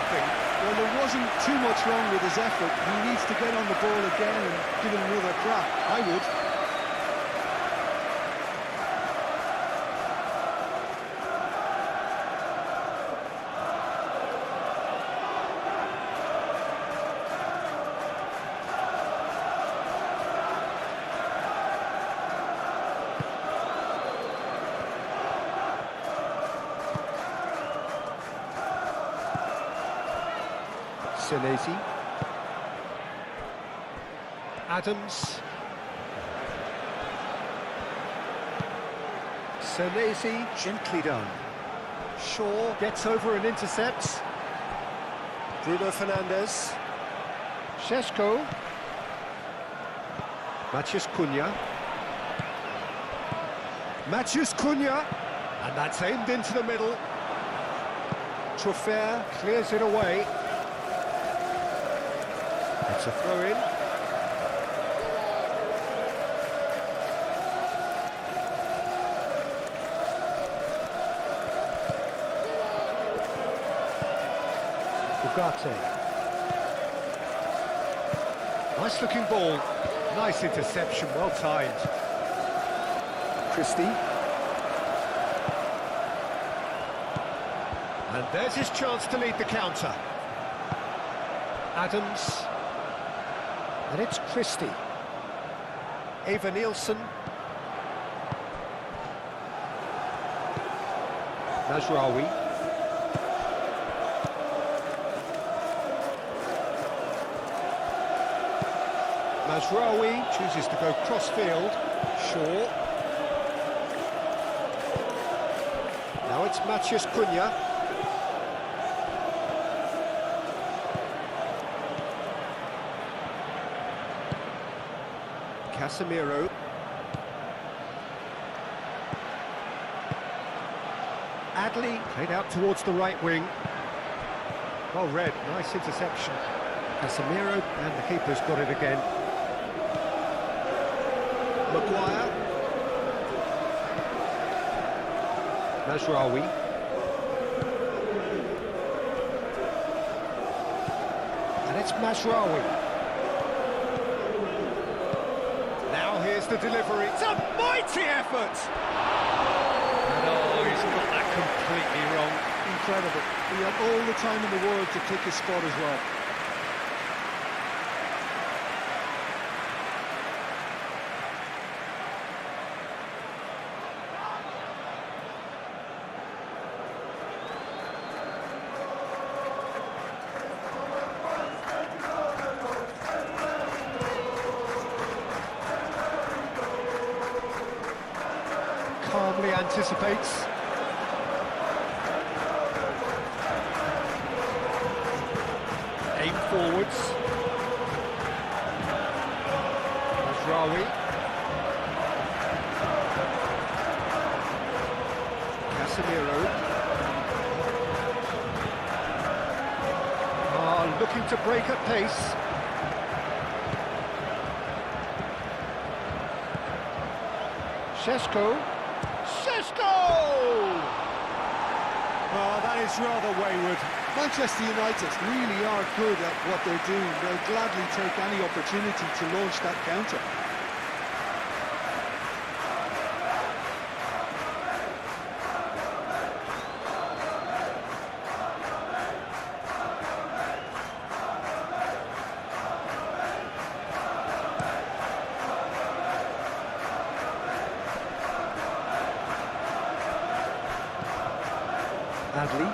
something. Well, there wasn't too much wrong with his effort. He needs to get on the ball again and give it another crack. I would. Senesi. Adams. Senesi, gently done. Shaw gets over and intercepts. Bruno Fernandes. Šeško. Matheus Cunha. Matheus Cunha. And that's aimed into the middle. Truffert clears it away. It's a throw-in. Ugarte. Nice-looking ball. Nice interception, well timed. Christie. And there's his chance to lead the counter. Adams. And it's Christie. Eva Nielsen. Mazraoui. Mazraoui chooses to go cross-field. Shaw. Now it's Matheus Cunha. Casemiro. Adley played out towards the right wing. Well read, nice interception. Casemiro, and the keeper's got it again. Maguire. Mazraoui. And it's Mazraoui. Here's the delivery. It's a mighty effort! And he's got that completely wrong. Incredible. He had all the time in the world to pick his spot as well. Calmly anticipates. Aim forwards. Mazraoui. Casemiro. Looking to break at pace. Šeško. Oh, that is rather wayward. Manchester United really are good at what they're doing. They'll gladly take any opportunity to launch that counter. Adley,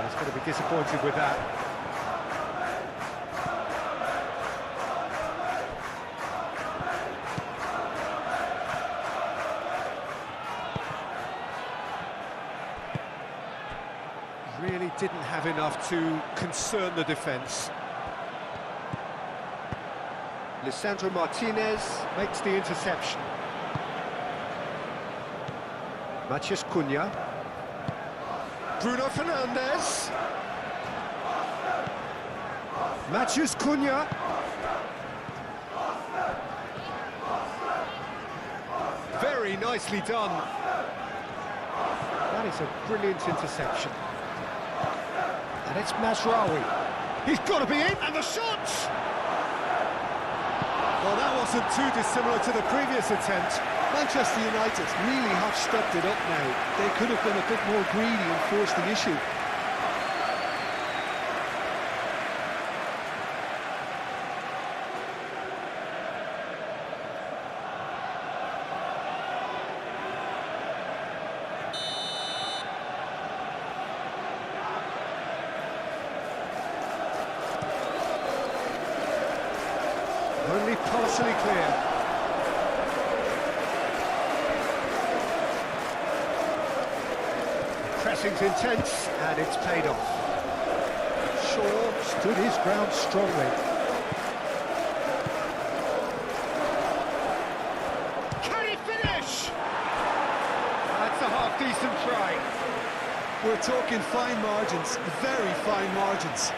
he's going to be disappointed with that. Really didn't have enough to concern the defence. Lisandro Martinez makes the interception. Matheus Cunha. Bruno Fernandes. Matheus Cunha. Very nicely done. That is a brilliant interception. And it's Mazraoui. He's got to be in, and the shots! Well, that wasn't too dissimilar to the previous attempt. Manchester United really have stepped it up now. They could have been a bit more greedy and forced the issue. Only partially clear. Pressing's intense, and it's paid off. Shaw stood his ground strongly. Can he finish? That's a half-decent try. We're talking fine margins, very fine margins.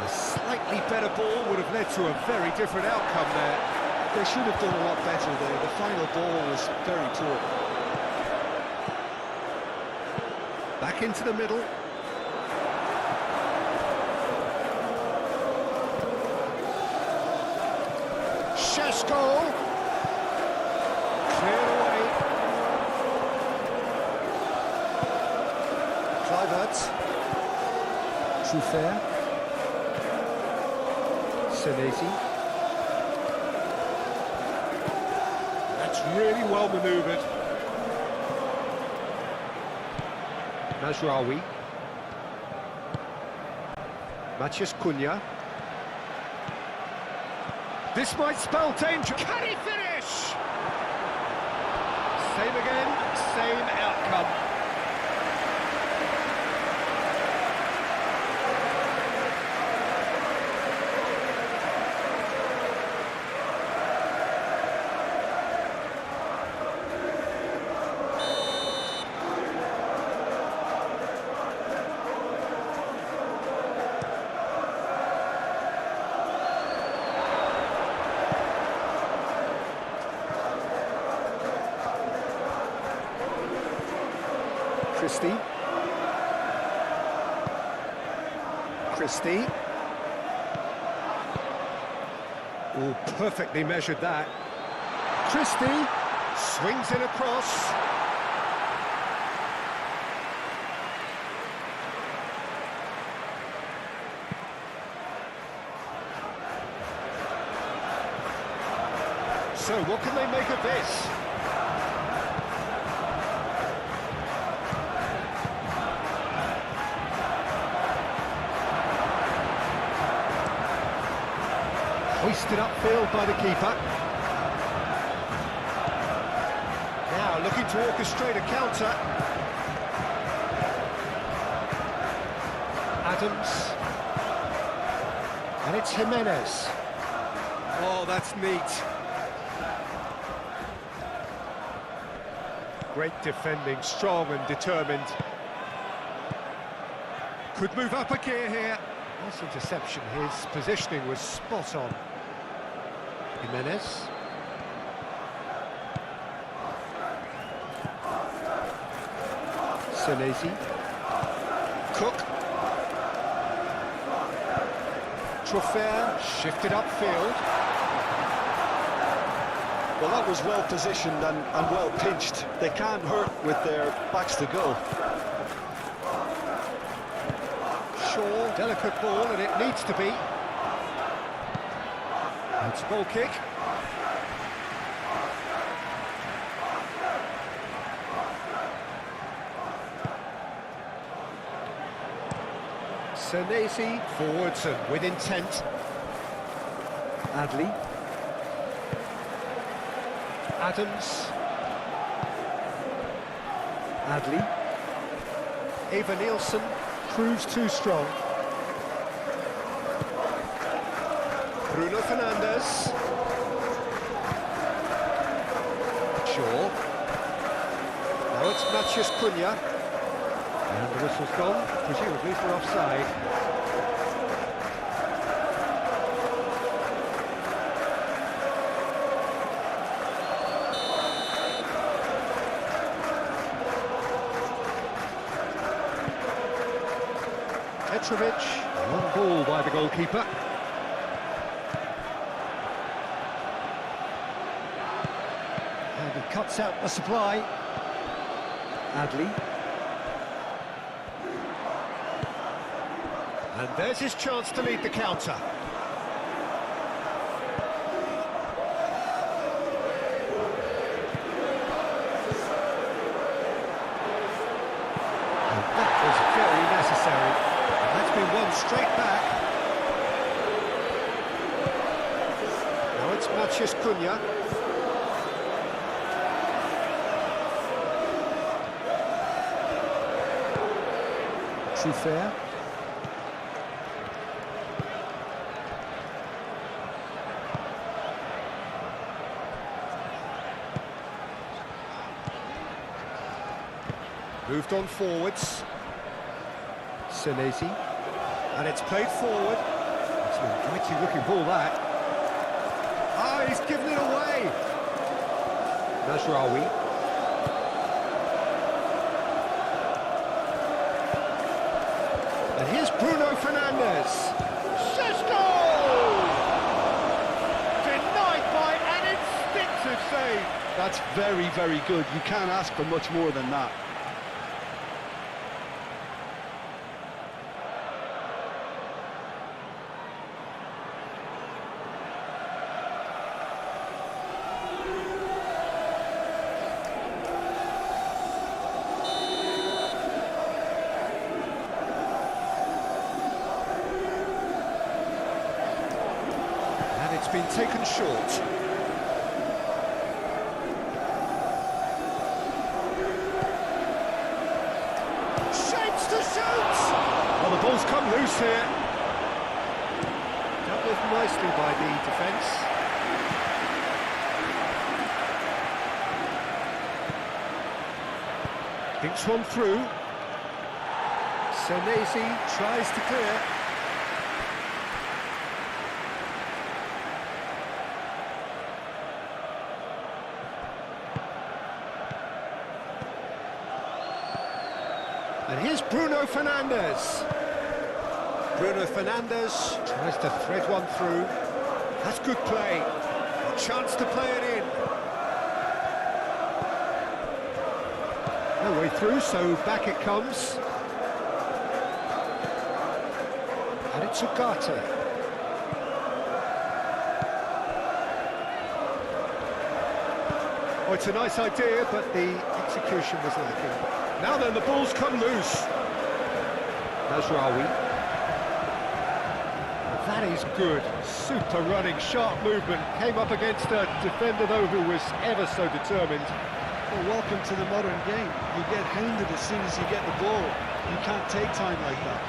Slightly better ball would have led to a very different outcome there. They should have done a lot better there. The final ball was very poor. Back into the middle. Shesko. Cleared away. Kluivert. Truffert. Senesi. That's really well manoeuvred. Mazraoui. Matheus Cunha. This might spell danger. Can he finish? Same again, same outcome. Christie. Oh, perfectly measured that. Christie swings it across. So, what can they make of this? Hoisted upfield by the keeper. Now looking to orchestrate a counter. Adams. And it's Jimenez. Oh, that's neat. Great defending, strong and determined. Could move up a gear here. Nice interception, his positioning was spot on. Jimenez. Senesi. Cook. Truffert shifted upfield. Well, that was well positioned and well pinched. They can't hurt with their backs to goal. Shaw, delicate ball, and it needs to be. It's a ball kick. Senesi forwards and with intent. Adli. Adams. Adli. Eva Nielsen proves too strong. Bruno Fernandes. Shaw. Now it's Matheus Cunha. And the whistle's gone, presumably for offside. Petrovic, one ball by the goalkeeper. And he cuts out the supply. Adley. And there's his chance to lead the counter. And that was very necessary. That's been won straight back. Now it's Matheus Cunha. Fair. Moved on forwards. Senesi. And it's played forward. It's a mighty looking ball, that. Ah, he's given it away. Nasraoui. And here's Bruno Fernandes. Sesto! Denied by an instinctive save. That's very, very good. You can't ask for much more than that. Been taken short. Shapes to shoot! Well, the ball's come loose here. Dealt with nicely by the defence. Thinks one through. Senesi tries to clear. And here's Bruno Fernandes. Bruno Fernandes tries to thread one through. That's good play. A chance to play it in. No way through, so back it comes. And it's Ugarte. Oh, it's a nice idea, but the execution was lacking. Now then, the ball's come loose. Nasraoui. That is good. Super running, sharp movement. Came up against a defender, though, who was ever so determined. Well, welcome to the modern game. You get hounded as soon as you get the ball. You can't take time like that.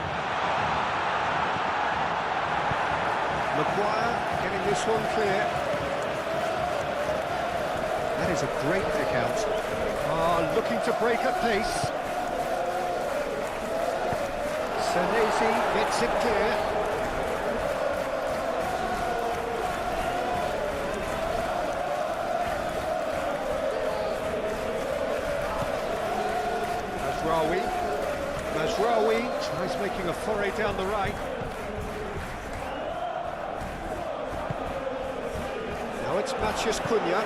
Maguire getting this one clear. That is a great pick out. Looking to break at pace. Senesi gets it clear. Mazraoui tries making a foray down the right. Now it's Matheus Cunha.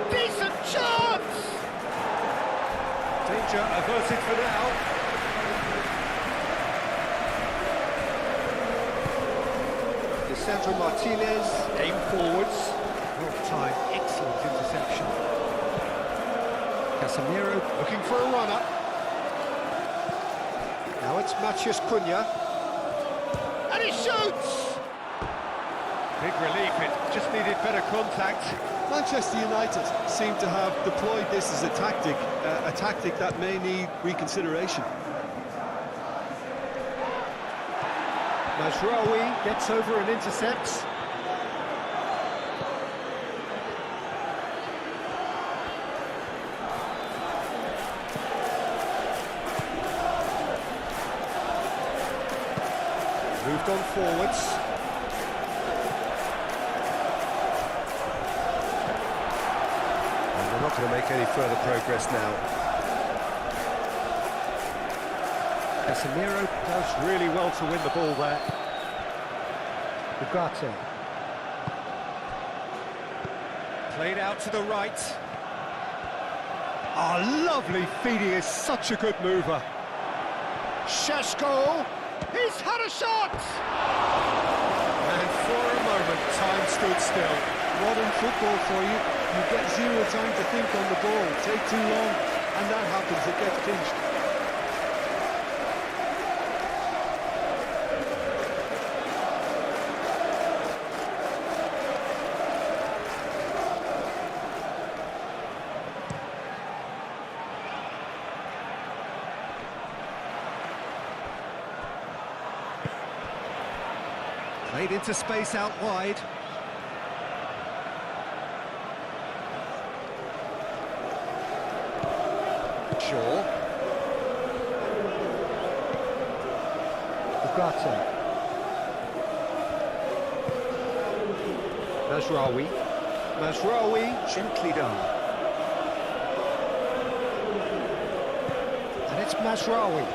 Decent chance! Danger averted for now. Lisandro Martinez, aim forwards. Half-time, excellent interception. Casemiro looking for a runner. Now it's Matheus Cunha. And he shoots! Big relief, it just needed better contact. Manchester United seem to have deployed this as a tactic that may need reconsideration. Mazraoui gets over and intercepts. moved on forwards. And they're not going to make any further progress now. Casemiro does really well to win the ball there. Ugarte. Played out to the right. Oh, lovely feed, he is such a good mover. Šeško, he's had a shot! And for a moment, time stood still. Modern football for you. You get zero time to think on the ball. Take too long, and that happens, it gets pinched. Played into space out wide. Shaw. Ugarte. Mazraoui. Mazraoui, gently done. And it's Mazraoui.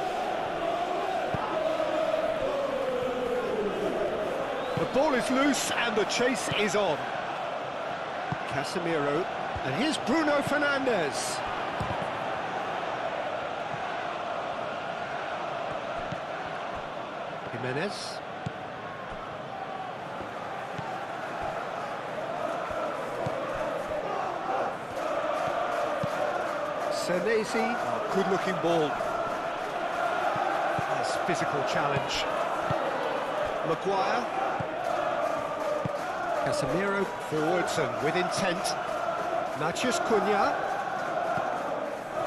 The ball is loose and the chase is on. Casemiro, and here's Bruno Fernandes. Jimenez. Senesi, oh, good-looking ball. Nice physical challenge. Maguire. Casemiro forwards and with intent. Matheus Cunha.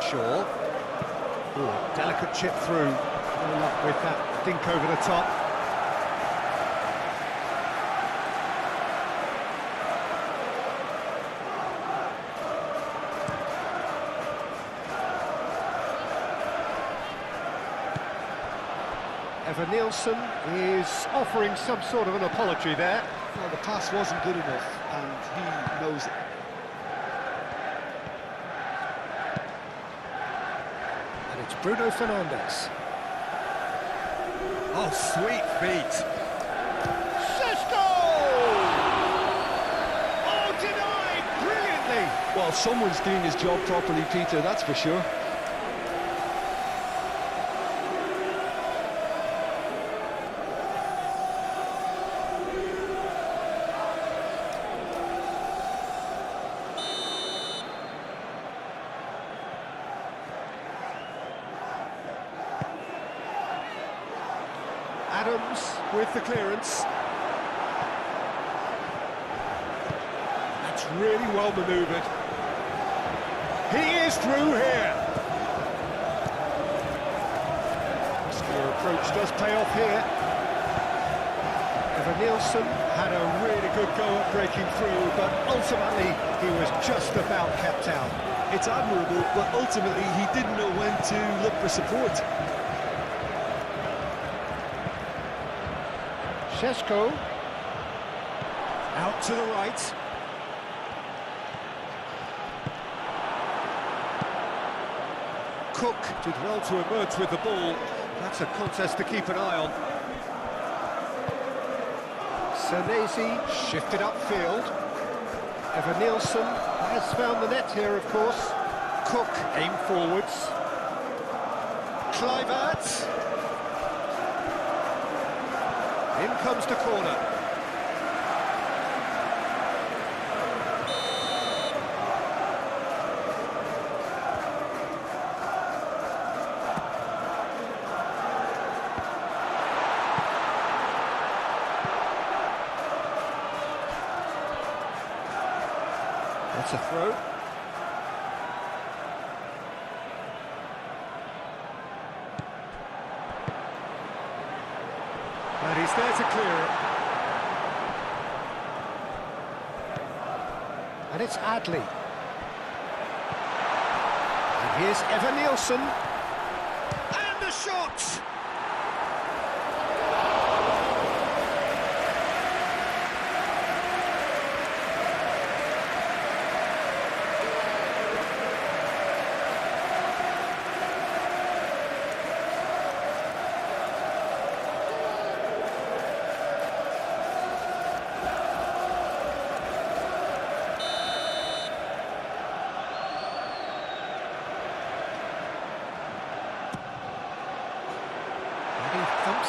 Shaw. Ooh, delicate chip through. No luck with that dink over the top. Evan Nielsen is offering some sort of an apology there. Well, the pass wasn't good enough, and he knows it. And it's Bruno Fernandes. Oh, sweet feet. Šeško! Oh, denied brilliantly. Well, someone's doing his job properly, Peter, that's for sure. Adams with the clearance. That's really well manoeuvred. He is through here. Muscular approach does pay off here. Evan Nielsen had a really good go at breaking through, but ultimately he was just about kept out. It's admirable, but ultimately he didn't know when to look for support. Šeško out to the right. Cook did well to emerge with the ball. That's a contest to keep an eye on. Senesi shifted upfield. Evan Nielsen has found the net here, of course. Cook aimed forwards. Kluivert. In comes the corner. That's a throw. And he's there to clear it. And it's Adley. And here's Evan Nielsen. And the shot!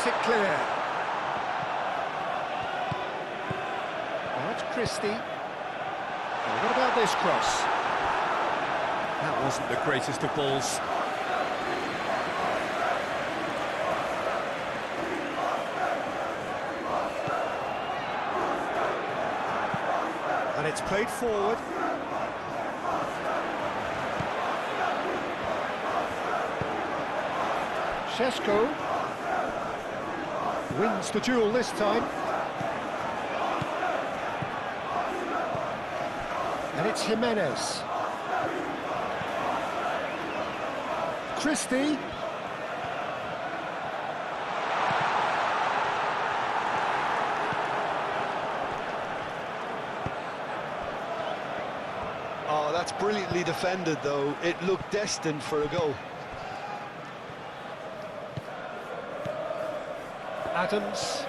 makes it clear. Now it's Christie. Well, what about this cross? That wasn't the greatest of balls. And it's played forward. Šeško wins the duel this time. And it's Jimenez. Christie. Oh, that's brilliantly defended, though. It looked destined for a goal. Adams.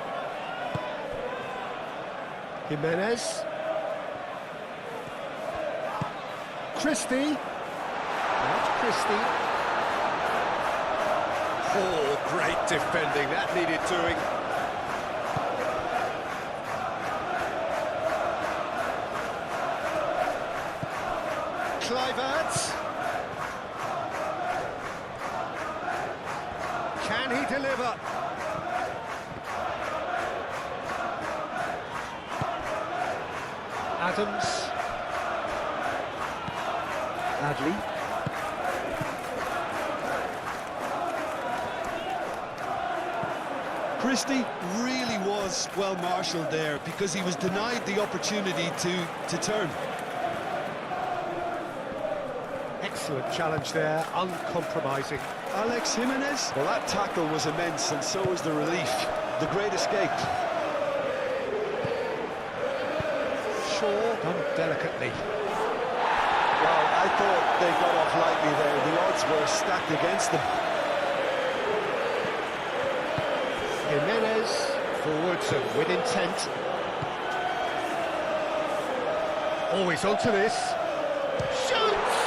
Jimenez. Christie. That's Christie. Oh, great defending. That needed doing. Kluivert. Can he deliver? Adams. Adley. Christie really was well marshalled there because he was denied the opportunity to turn. Excellent challenge there, uncompromising. Alex Jimenez? Well, that tackle was immense, and so was the relief. The great escape. Shaw done delicately. Well, I thought they got off lightly there. The odds were stacked against them. Jimenez forwards and with intent. Always onto this. Shoots!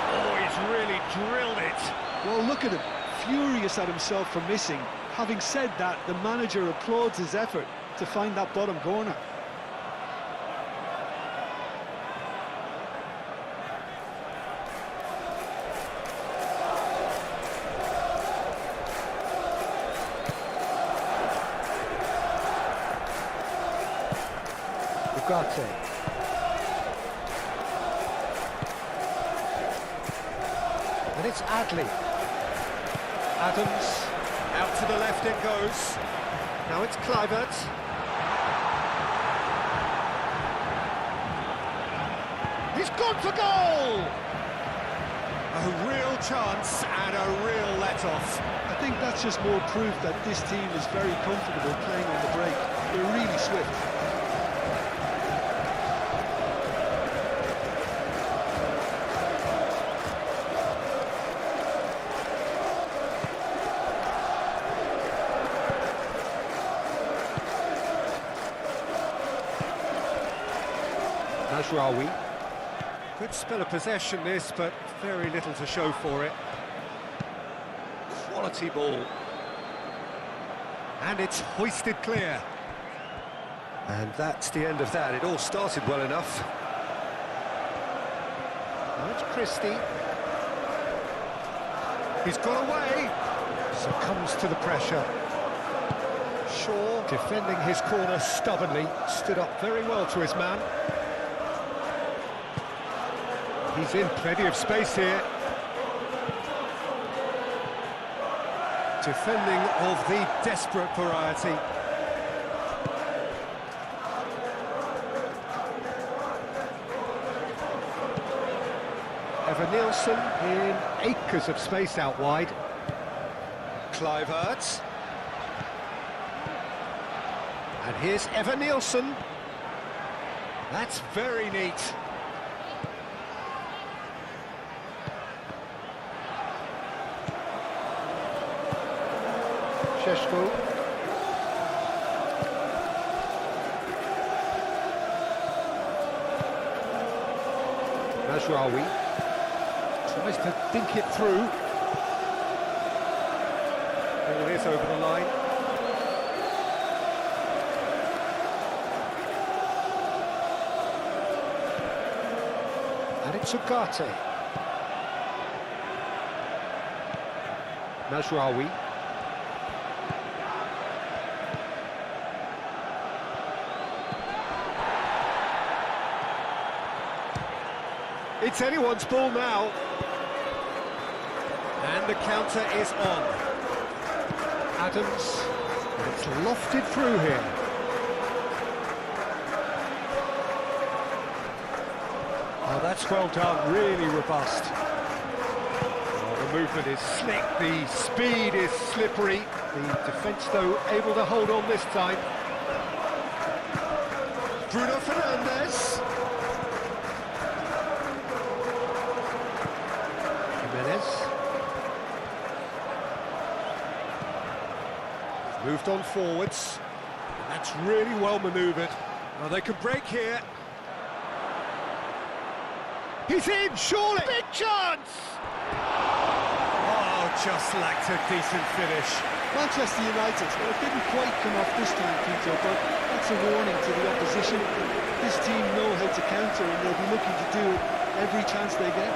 Oh, he's really drilled it. Well, look at him, furious at himself for missing. Having said that, the manager applauds his effort to find that bottom corner. Ugarte. And it's Adley. Adams, out to the left it goes. Now it's Kluivert. He's gone for goal! A real chance and a real let-off. I think that's just more proof that this team is very comfortable playing on the break. They're really swift. Mazraoui. Good spell of possession this, but very little to show for it. Quality ball. And it's hoisted clear. And that's the end of that. It all started well enough. Now it's Christie. He's got away. Succumbs to the pressure. Shaw, defending his corner stubbornly, stood up very well to his man. He's in plenty of space here. Defending of the desperate variety. Evan-Nielsen in acres of space out wide. Kluivert. And here's Evan-Nielsen. That's very neat. Šeško. Mazraoui tries to dink it through. Ball is over the line. And it's Ugarte. Najraoui. It's anyone's ball now. And the counter is on. Adams, and it's lofted through here. Oh, that's well done, really robust. Oh, the movement is slick, the speed is slippery. The defence, though, able to hold on this time. Bruno Fernandes. Moved on forwards, and that's really well manoeuvred. Well, they could break here. He's in, surely! Big chance! Oh, just lacked a decent finish. Manchester United, well, it didn't quite come off this time, Peter, but that's a warning to the opposition. This team know how to counter, and they'll be looking to do it every chance they get.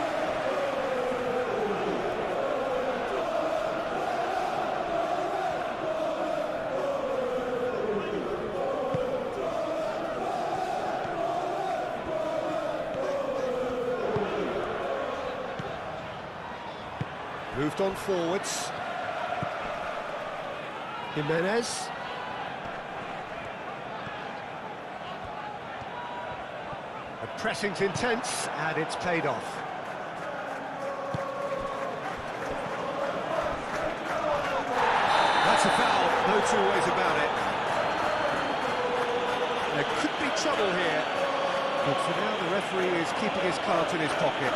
Moved on forwards. Jimenez. The pressing's intense, and it's paid off. That's a foul, no two ways about it. There could be trouble here, but for now the referee is keeping his cards in his pocket.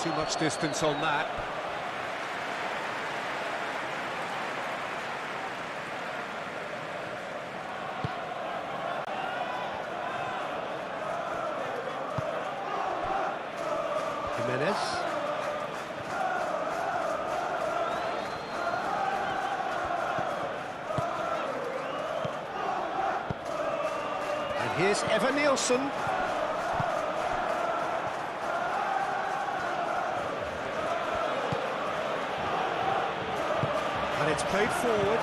Too much distance on that. Jimenez. And here's Evan Nielsen. And it's played forward.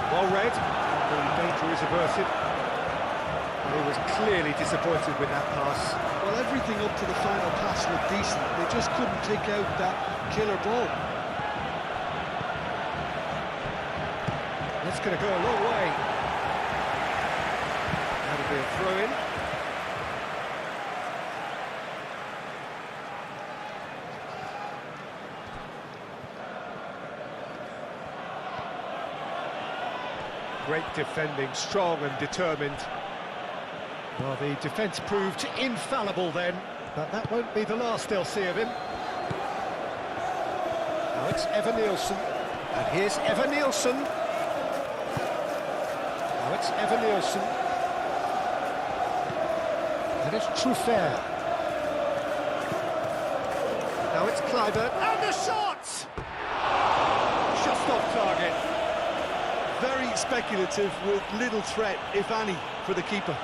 Well read. The danger is averted. And he was clearly disappointed with that pass. Well, everything up to the final pass looked decent. They just couldn't take out that killer ball. That's going to go a long way. That'll be a throw-in. Great defending, strong and determined. Well, the defence proved infallible then, but that won't be the last they'll see of him. Now it's Evan Nielsen, and here's Evan Nielsen. Now it's Evan Nielsen. And it's Truffert. Now it's Kluivert, and the shot! Just off target. Very speculative with little threat, if any, for the keeper.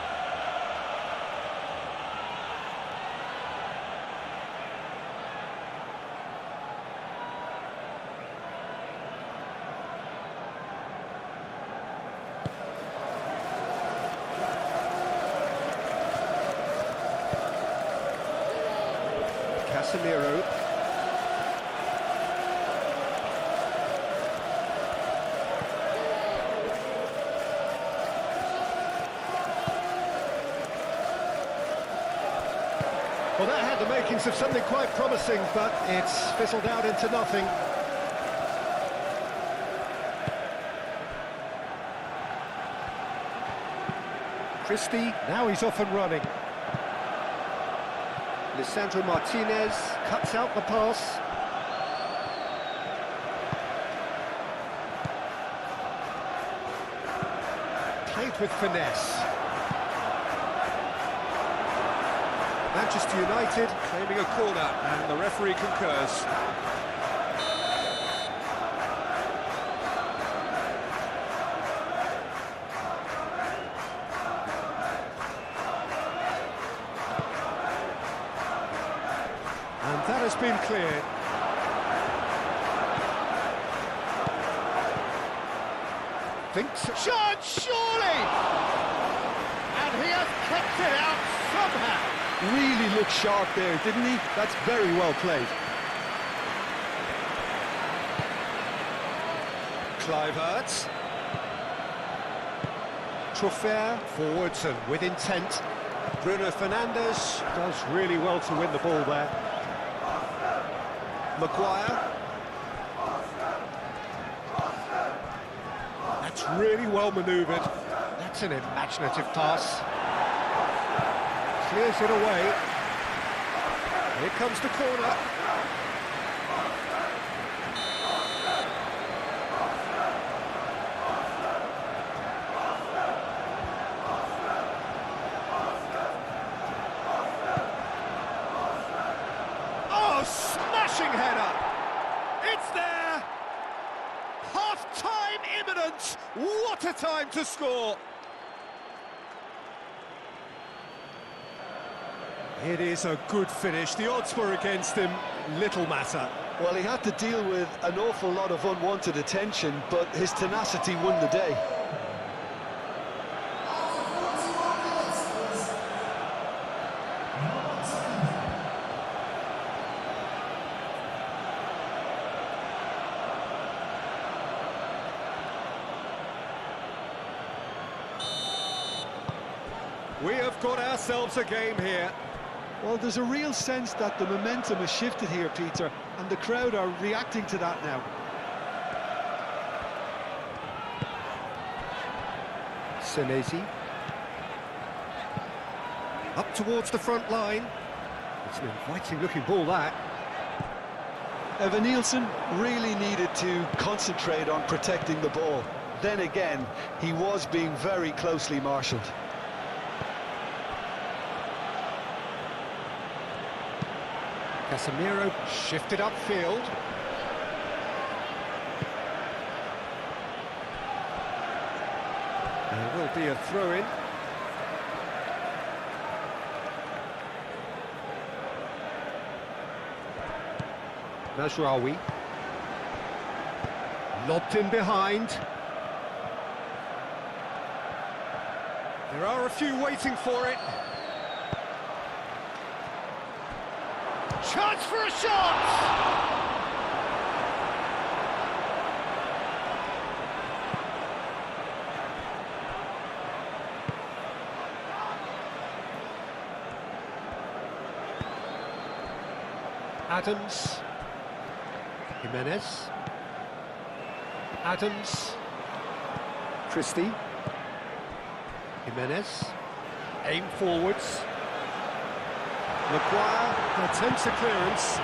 Casemiro. Well, that had the makings of something quite promising, but it's fizzled out into nothing. Christie, now he's off and running. Lisandro Martinez cuts out the pass. Played with finesse. Manchester United claiming a corner, and the referee concurs. And that has been cleared. Thinks shot, surely! And he has kept it out somehow. Really looked sharp there, didn't he? That's very well played. Kluivert. Truffert forwards and with intent. Bruno Fernandes does really well to win the ball there. Maguire. That's really well manoeuvred. That's an imaginative pass. Clears it away. Here comes the corner. Oh, smashing header! It's there! Half-time imminent! What a time to score! It is a good finish. The odds were against him. Little matter. Well, he had to deal with an awful lot of unwanted attention, but his tenacity won the day. We have got ourselves a game here. Well, there's a real sense that the momentum has shifted here, Peter, and the crowd are reacting to that now. Senesi. Up towards the front line. It's an inviting-looking ball, that. Evan Nielsen really needed to concentrate on protecting the ball. Then again, he was being very closely marshalled. Casemiro shifted upfield. There will be a throw-in. Mazraoui. Lobbed in behind. There are a few waiting for it. Chance for a shot! Adams. Jimenez. Adams. Christie. Jimenez. Aim forwards. Maguire attempts a clearance.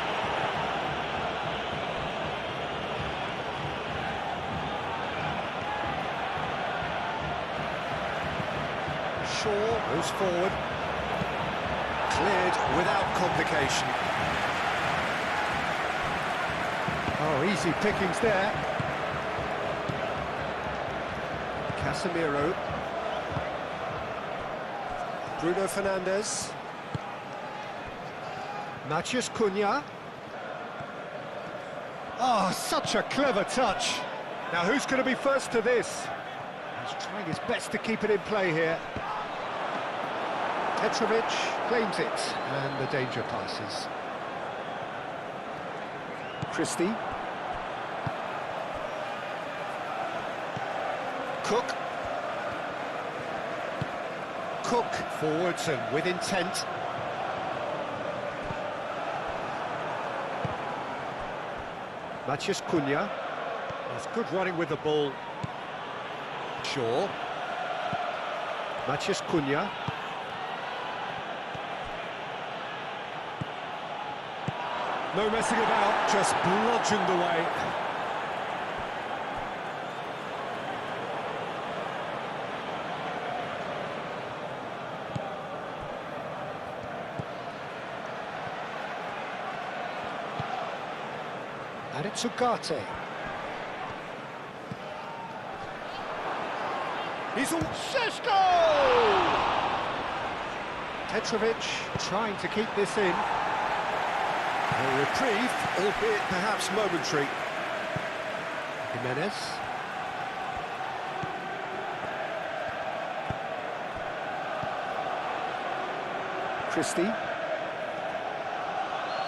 Shaw goes forward. Cleared without complication. Oh, easy pickings there. Casemiro. Bruno Fernandes. Matheus Cunha. Oh, such a clever touch. Now, who's going to be first to this? He's trying his best to keep it in play here. Petrovic claims it, and the danger passes. Christie. Cook. Cook forwards and with intent. Matheus Cunha. That's good running with the ball. Shaw. Mathias Cunha. No messing about, just bludgeoned away. And it's Ugarte. He's all... Šeško! Petrovic trying to keep this in. A reprieve, albeit perhaps momentary. Jimenez. Christie.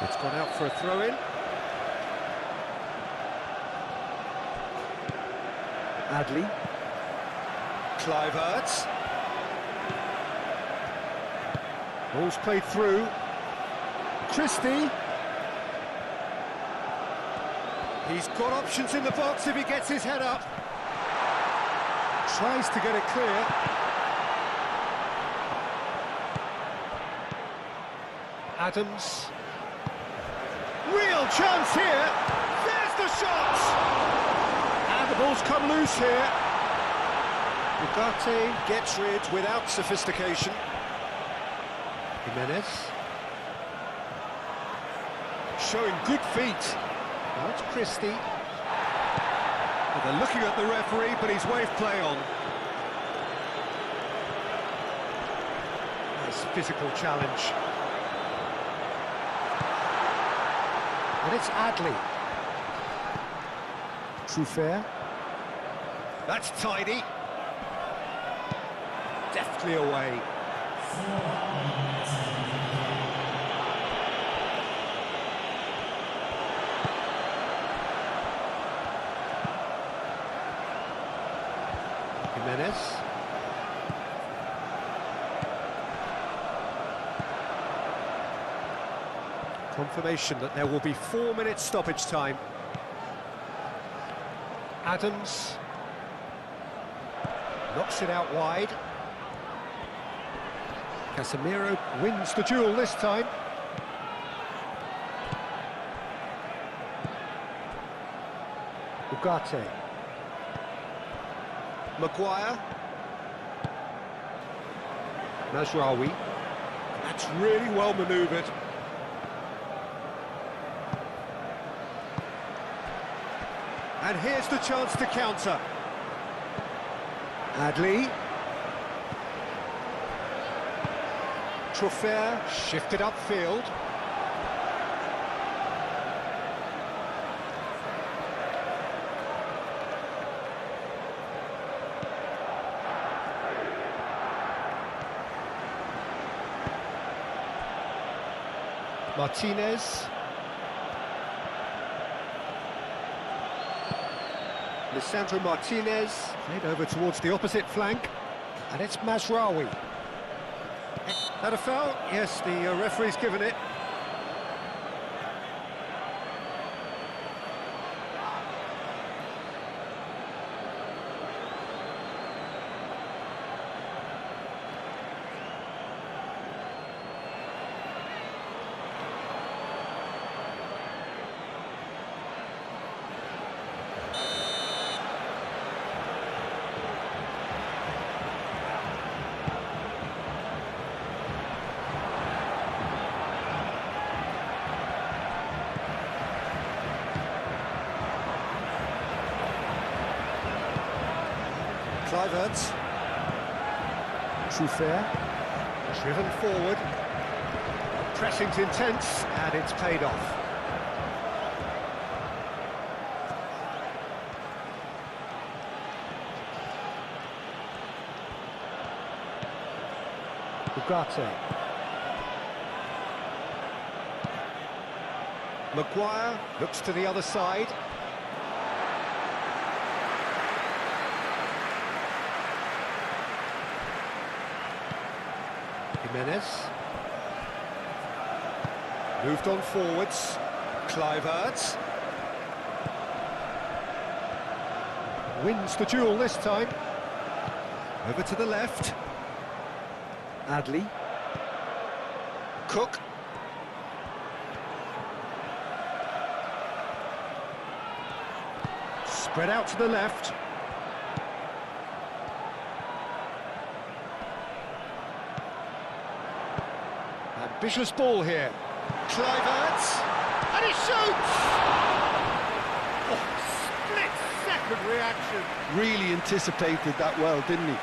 It's gone out for a throw-in. Adley. Kluivert. Ball's played through. Christie. He's got options in the box if he gets his head up. Tries to get it clear. Adams. Real chance here. There's the shot! And the ball's come loose here. Ugarte gets rid without sophistication. Jimenez. Showing good feet. Now it's Christie. Well, they're looking at the referee, but he's waved play on. Nice physical challenge. And it's Adley. Truffert. That's tidy. Deftly away. Jimenez. Confirmation that there will be 4 minutes stoppage time. Adams knocks it out wide. Casemiro wins the duel this time. Ugarte. Maguire. Mazraoui. That's really well manoeuvred. And here's the chance to counter. Adley. Truffert shifted upfield. Martinez. Lisandro Martinez played over towards the opposite flank, and it's Mazraoui. That a foul? Yes, the referee's given it. Kluivert. Truffert. Driven forward. Pressing's intense, and it's paid off. Ugarte. Maguire looks to the other side. Jimenez. Moved on forwards. Kluivert. Wins the duel this time. Over to the left. Adley. Cook. Spread out to the left. Ambitious ball here. Kluivert. And he shoots! Oh, split-second reaction. Really anticipated that well, didn't he?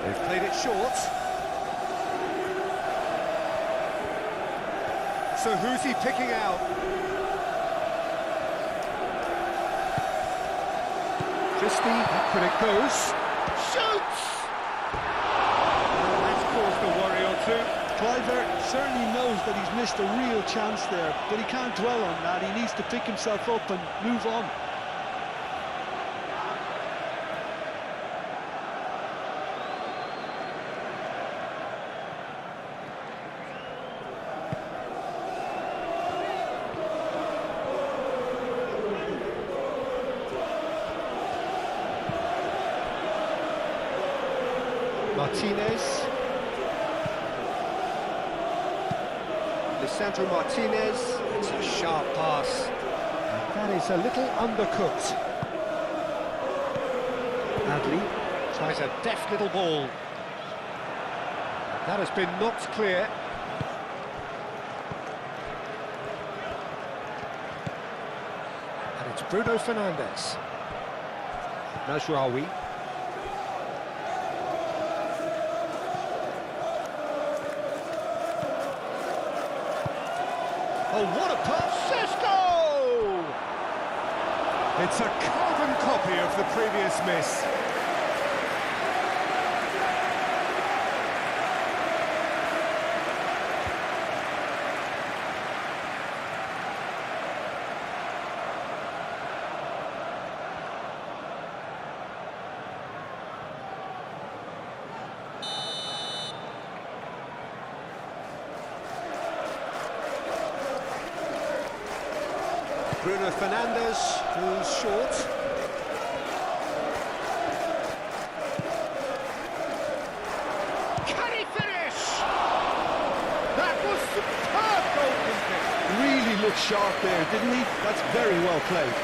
They've played it short. So who's he picking out? Christie, back when it goes. Shoots! That's caused a worry or two. Kluivert certainly knows that he's missed a real chance there, but he can't dwell on that. He needs to pick himself up and move on. Martinez. Lisandro Martinez. It's a sharp pass. And that is a little undercooked. Adley tries a deft little ball. That has been knocked clear. And it's Bruno Fernandes. Mazraoui. Oh, what a pass! Sesko! It's a carbon copy of the previous miss. Bruno Fernandes, who's short. Can he finish? That was superb goalkeeping. Really looked sharp there, didn't he? That's very well played.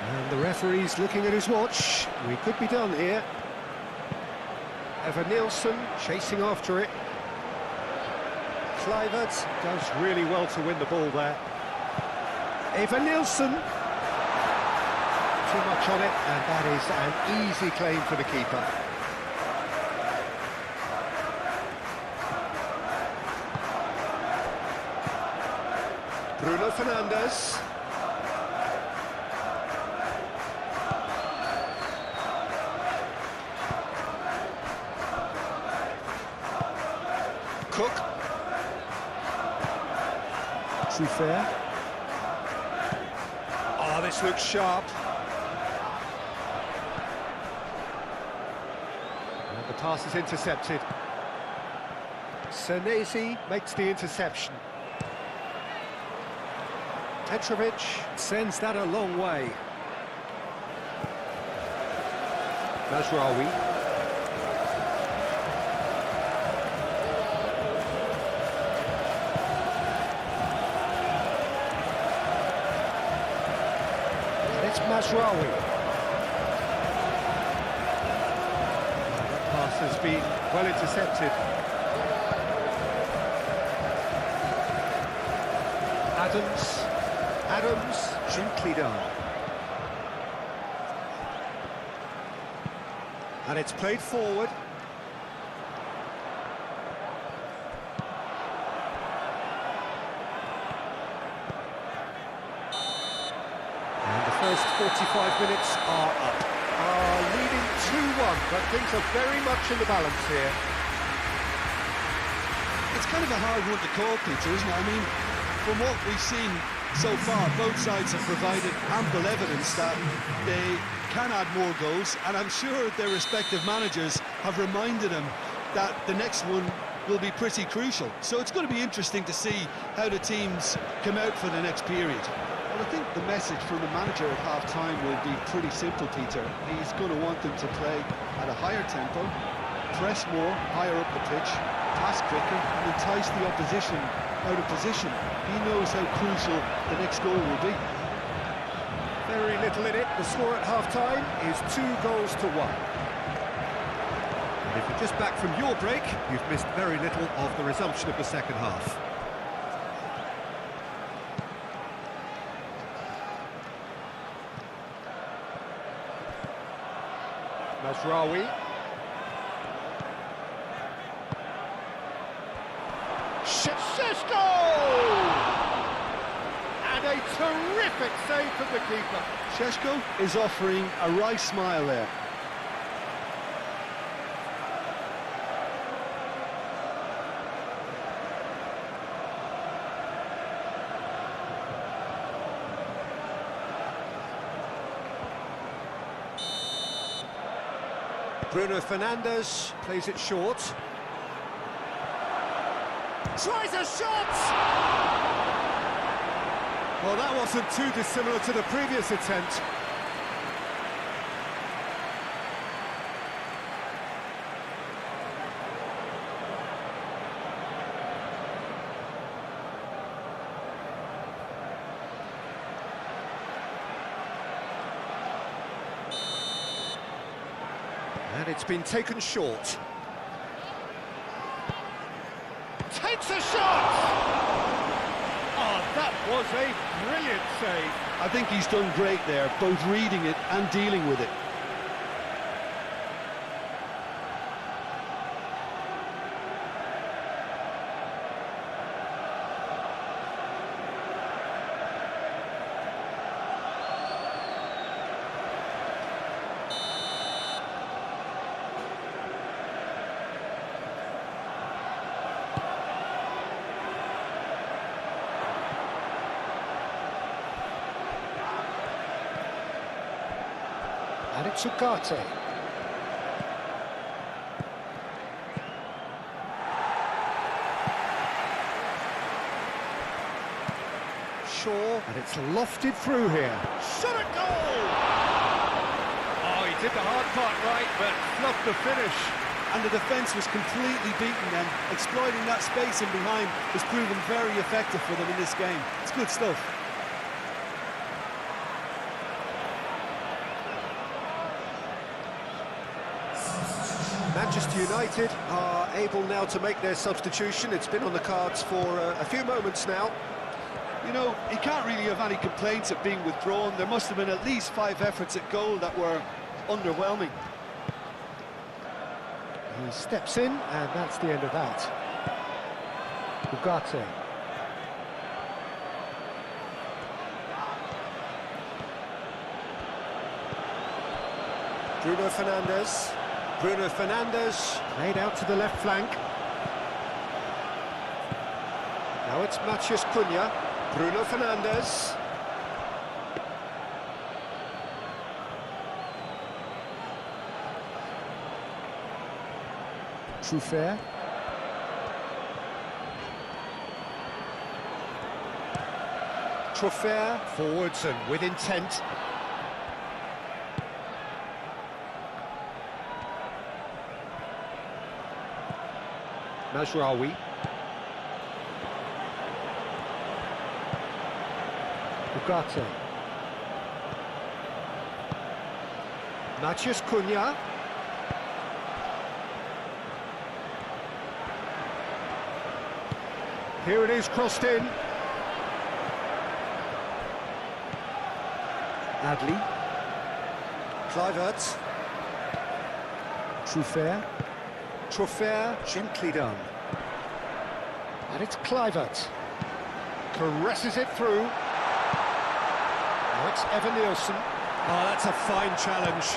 And the referee's looking at his watch. We could be done here. Evan Nielsen chasing after it. Kluivert does really well to win the ball there. Evan Nielsen. Too much on it, and that is an easy claim for the keeper. Bruno Fernandes. Cook. Fair. Oh, this looks sharp. And the pass is intercepted. Senesi makes the interception. Petrovic sends that a long way. Mazraoui. Mazraoui. That pass has been well intercepted. Adams, gently done. And it's played forward. First 45 minutes are up. Leading 2-1, but things are very much in the balance here. It's kind of a hard one to call, Peter, isn't it? I mean, from what we've seen So far, both sides have provided ample evidence that they can add more goals, and I'm sure their respective managers have reminded them that the next one will be pretty crucial. So it's going to be interesting to see how the teams come out for the next period. Well, I think the message from the manager at half-time will be pretty simple, Peter. He's going to want them to play at a higher tempo, press more, higher up the pitch, pass quicker, and entice the opposition out of position. He knows how crucial the next goal will be. Very little in it. The score at half-time is 2-1. And if you're just back from your break, you've missed very little of the resumption of the second half. Mazraoui. Šeško! And a terrific save from the keeper. Šeško is offering a wry smile there. Bruno Fernandes plays it short. Tries a shot! Well, that wasn't too dissimilar to the previous attempt. And it's been taken short. Takes a shot! Oh, that was a brilliant save. I think he's done great there, both reading it and dealing with it. And it's Ugarte. Shaw, and it's lofted through here. Shot a goal! Oh, he did the hard part right, but fluffed the finish. And the defence was completely beaten then. Exploiting that space in behind has proven very effective for them in this game. It's good stuff. Manchester United are able now to make their substitution. It's been on the cards for a few moments now. You know, he can't really have any complaints at being withdrawn. There must have been at least 5 efforts at goal that were underwhelming. He steps in, and that's the end of that. Ugarte. Bruno Fernandes. Bruno Fernandes played out to the left flank. Now it's Matheus Cunha. Bruno Fernandes. Truffert. Truffert forwards and with intent. Mazraoui. Ugarte. Matheus Cunha. Here it is, crossed in. Adli. Kluivert. Truffert. Truffert, gently done. And it's Kluivert. Caresses it through. Now it's Evan Nielsen. Oh, that's a fine challenge.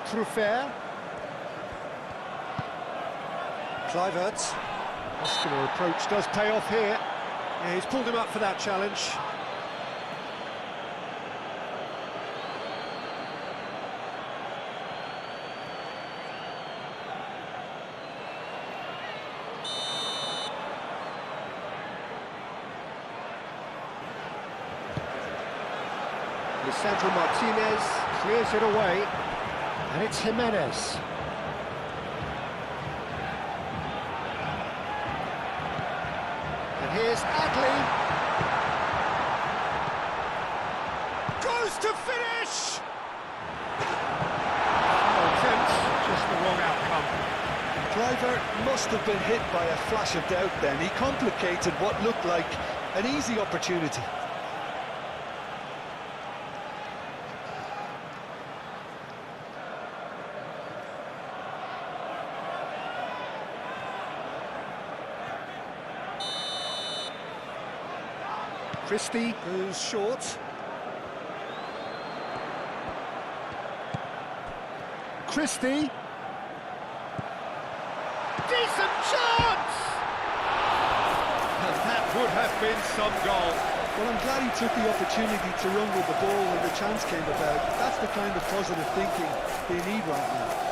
Truffert. Kluivert. Muscular approach does pay off here. Yeah, he's pulled him up for that challenge. Lisandro Martinez clears it away, and it's Jimenez. And here's Adley. Goes to finish! No attempt, just the wrong outcome. Kluivert must have been hit by a flash of doubt then. He complicated what looked like an easy opportunity. Christie goes short. Christie. Decent chance! And that would have been some goal. Well, I'm glad he took the opportunity to run with the ball when the chance came about. That's the kind of positive thinking they need right now.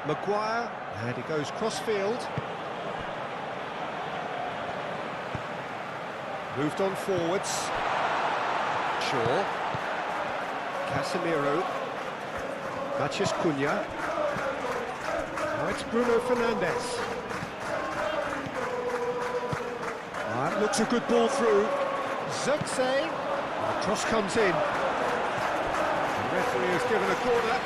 Maguire, and he goes cross-field. Moved on forwards. Shaw. Casemiro. Matheus Cunha. Now it's Bruno Fernandes. That looks a good ball through. Zirkzee. The cross comes in. The referee has given a corner.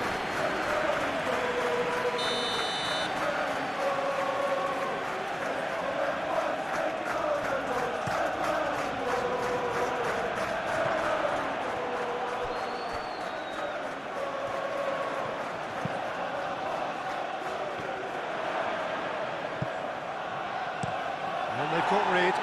And they've got rid.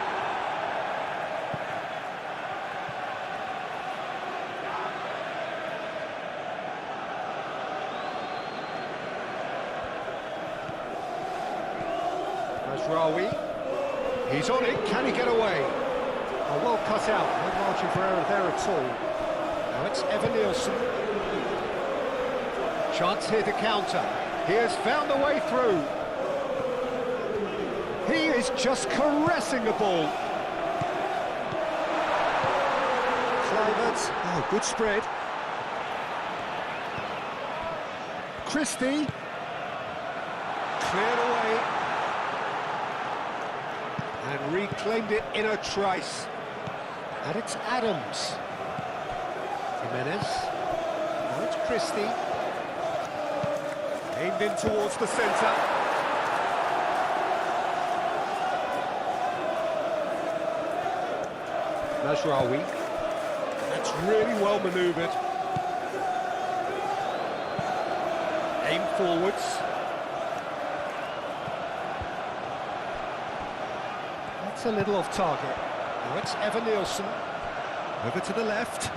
Mazraoui. He's on it. Can he get away? Oh, well cut out. No margin for error there at all. Now it's Evan Nielsen. Chance here to counter. He has found a way through. He is just caressing the ball. Kluivert. Oh, good spread. Christie. Cleared away. And reclaimed it in a trice. And it's Adams. Jimenez. Now it's Christie. Aimed in towards the centre. Mazraoui. That's really well manoeuvred. Aim forwards. That's a little off target. Now it's Evan Nielsen. Over to the left.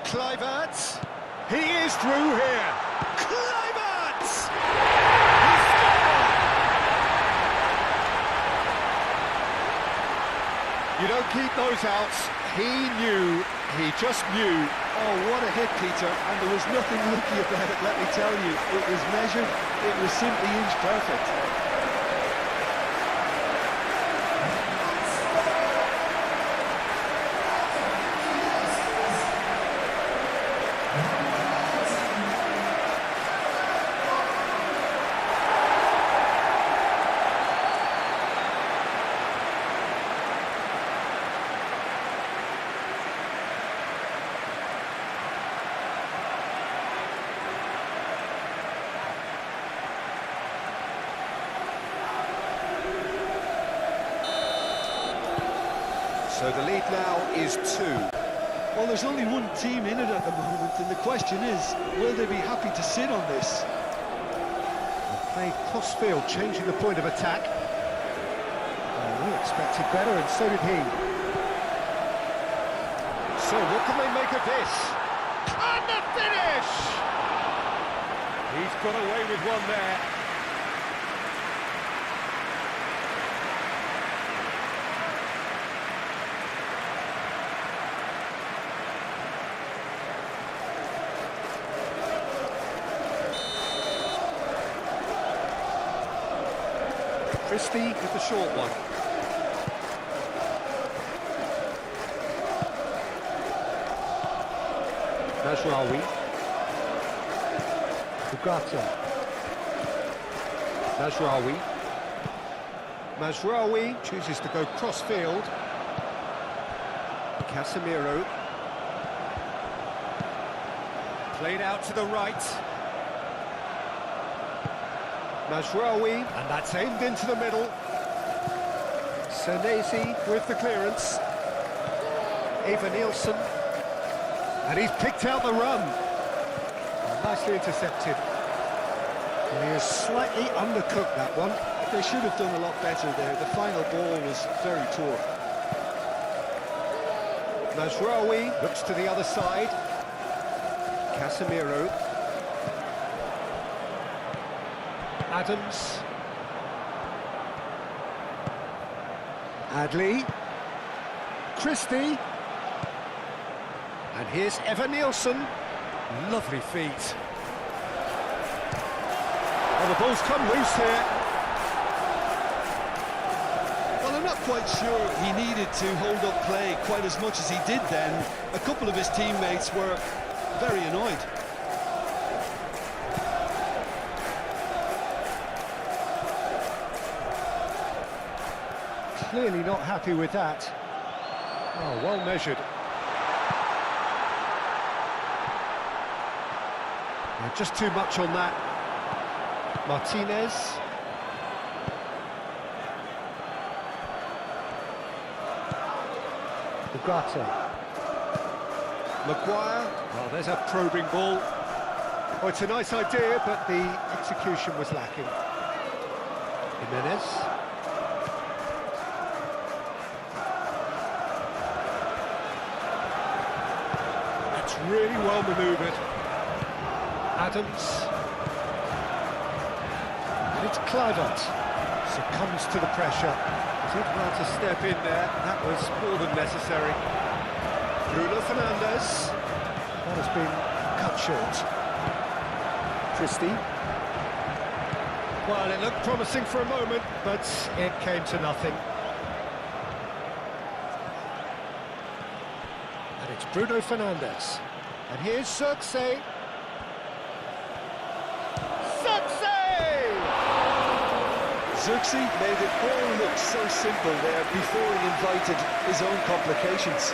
Kluivert. He is through here. Kluivert! He's scored! You don't keep those outs. He knew, he just knew. Oh, what a hit, Peter, and there was nothing lucky about it, let me tell you. It was measured, it was simply inch perfect. So the lead now is 2. Well, there's only one team in it at the moment, and the question is, will they be happy to sit on this? Played cross-field, changing the point of attack. Oh, we expected better, and so did he. So what can they make of this? And the finish! He's got away with one there. Christie with the short one. Mazraoui. Ugarte. Mazraoui. Mazraoui chooses to go cross-field. Casemiro. Played out to the right. Mazraoui, and that's aimed into the middle. Senesi with the clearance. Eva Nielsen. And he's picked out the run. Nicely intercepted. And he has slightly undercooked that one. They should have done a lot better there. The final ball was very poor. Mazraoui looks to the other side. Casemiro. Adams. Adley. Christie. And here's Eva Nielsen. Lovely feet. Well, the ball's come loose here. Well, I'm not quite sure he needed to hold up play quite as much as he did then. A couple of his teammates were very annoyed. Clearly not happy with that. Oh, well measured. Yeah, just too much on that. Martinez. Ugarte. Maguire. Well, there's a probing ball. Oh, it's a nice idea, but the execution was lacking. Jimenez. Really well manoeuvred. Adams. And it's Kluivert. Succumbs to the pressure. Did well to step in there. That was more than necessary. Bruno Fernandes. That has been cut short. Christie. Well, it looked promising for a moment, but it came to nothing. And it's Bruno Fernandes. And here's Zirkzee. Zirkzee made it all look so simple there before he invited his own complications.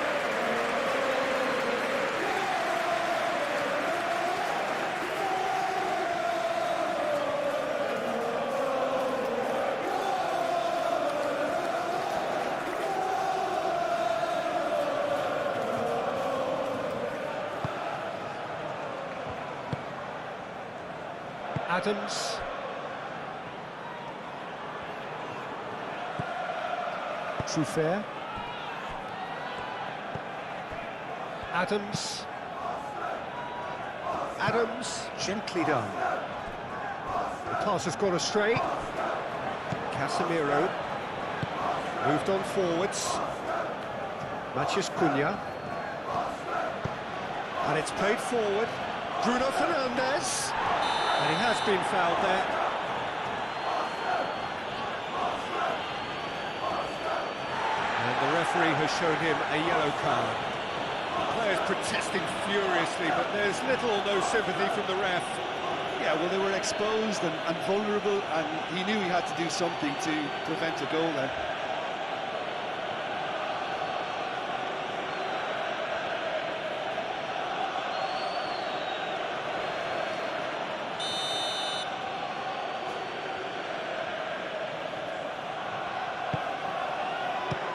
Adams. Truffert. Adams. Adams, gently done. The pass has gone astray. Casemiro. Moved on forwards. Matheus Cunha. And it's played forward. Bruno Fernandes. And he has been fouled there. And the referee has shown him a yellow card. Players protesting furiously, but there's little or no sympathy from the ref. Yeah, well, they were exposed and vulnerable, and he knew he had to do something to prevent a goal then.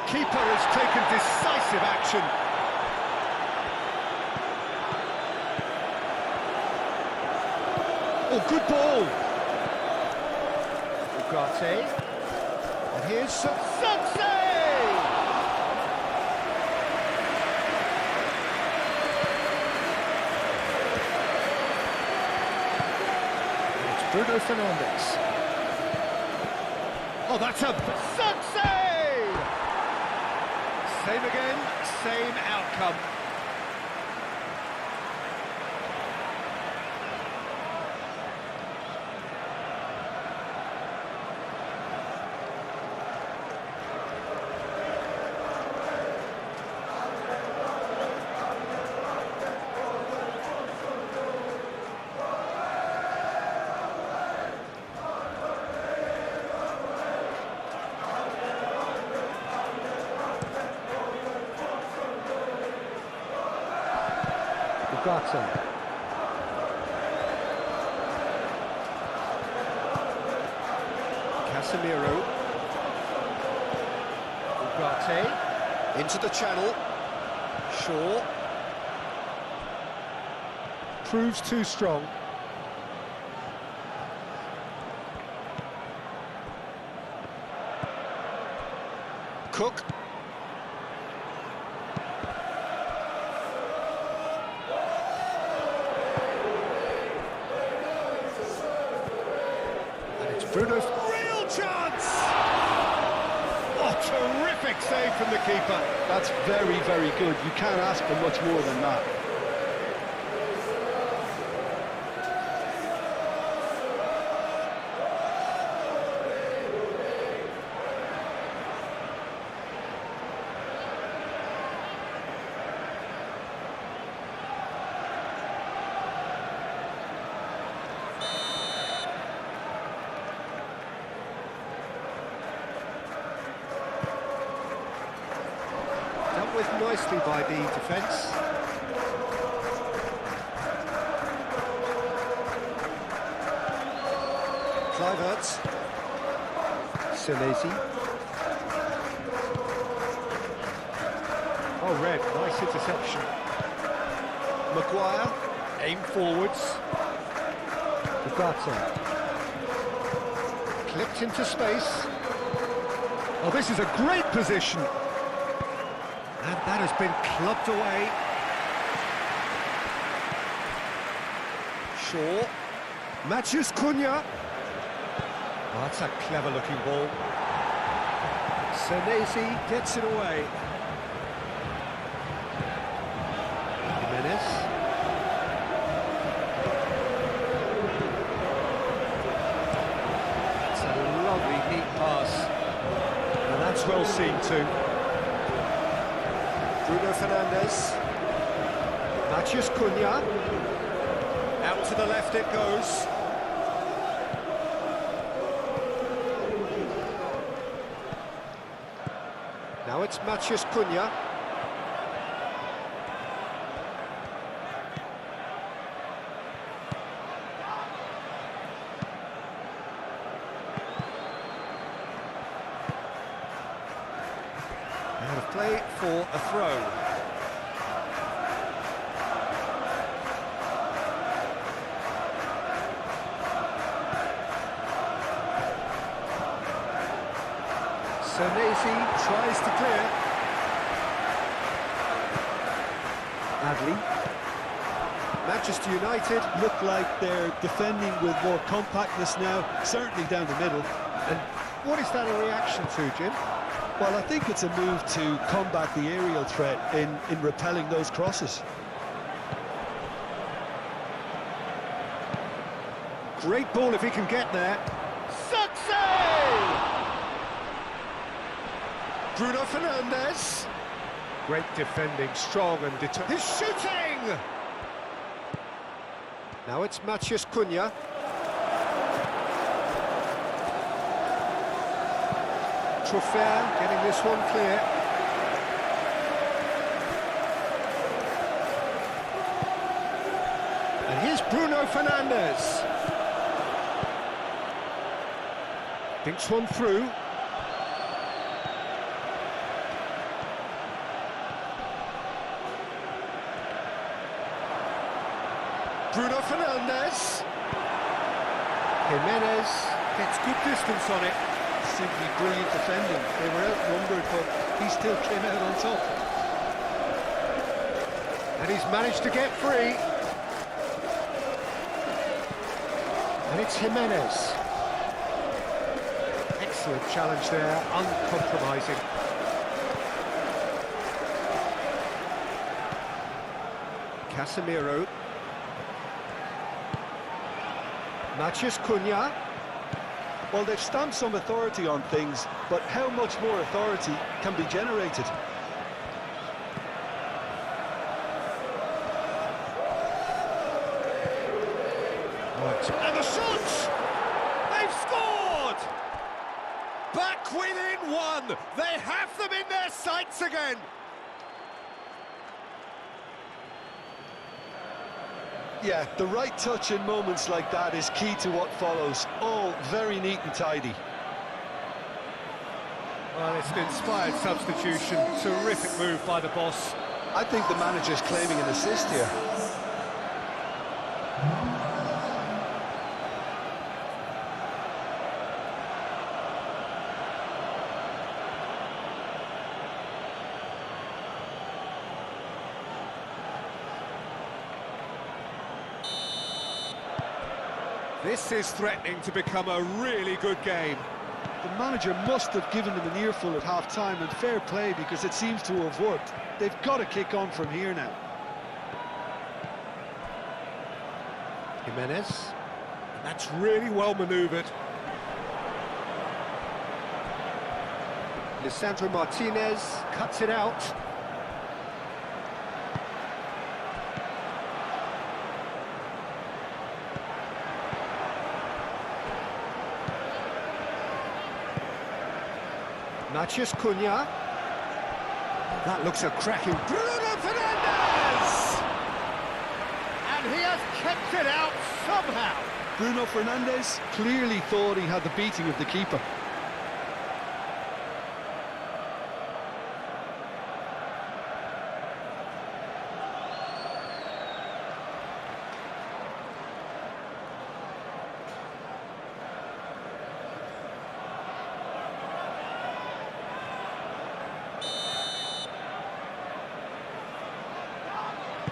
Keeper has taken decisive action. Oh, good ball. Ugarte. And here's Sunsay! It's Bruno Fernandes. Oh, that's a Sunsay! Same again, same outcome. Ugarte. Casemiro. Ugarte. Into the channel. Shaw. Proves too strong. Cook. Bruno's real chance! Oh, terrific save from the keeper. That's very, very good. You can't ask for much more than that. Dealt with nicely by the defence. Kluivert. Senesi. Oh, red, nice interception. Maguire, aim forwards. Ugarte. Clipped into space. Oh, this is a great position. And that has been clubbed away. Shaw. Matches Cunha. Oh, that's a clever-looking ball. Senesi gets it away. Jimenez. That's a lovely, neat pass. And that's well seen too. Bruno Fernandes. Matches Cunha. Out to the left it goes. Now it's Matches Cunha. Out of play for a throw. Senesi tries to clear. Adley. Manchester United Look like they're defending with more compactness now, certainly down the middle. And what is that a reaction to, Jim? Well, I think it's a move to combat the aerial threat in repelling those crosses. Great ball if he can get there. Sunsay! Bruno Fernandes. Great defending, strong and determined. He's shooting! Now it's Mathias Cunha. Truffert getting this one clear. And here's Bruno Fernandes. Thinks one through. Bruno Fernandes. Jimenez. Gets good distance on it. Simply brilliant defending. They were outnumbered, but he still came out on top. And he's managed to get free. And it's Jimenez. Excellent challenge there, uncompromising. Casemiro. Matheus Cunha. Well, they've stamped some authority on things, but how much more authority can be generated? And the shots! They've scored! Back within one! They have them in their sights again! Yeah, the right touch in moments like that is key to what follows. All very neat and tidy. Well, it's an inspired substitution. Terrific move by the boss. I think the manager's claiming an assist here. This is threatening to become a really good game. The manager must have given them an earful at half-time, and fair play, because it seems to have worked. They've got to kick on from here now. Jimenez. That's really well manoeuvred. Lisandro Martinez cuts it out. Matheus Cunha. That looks a cracking... Bruno Fernandes! And he has kept it out somehow. Bruno Fernandes clearly thought he had the beating of the keeper.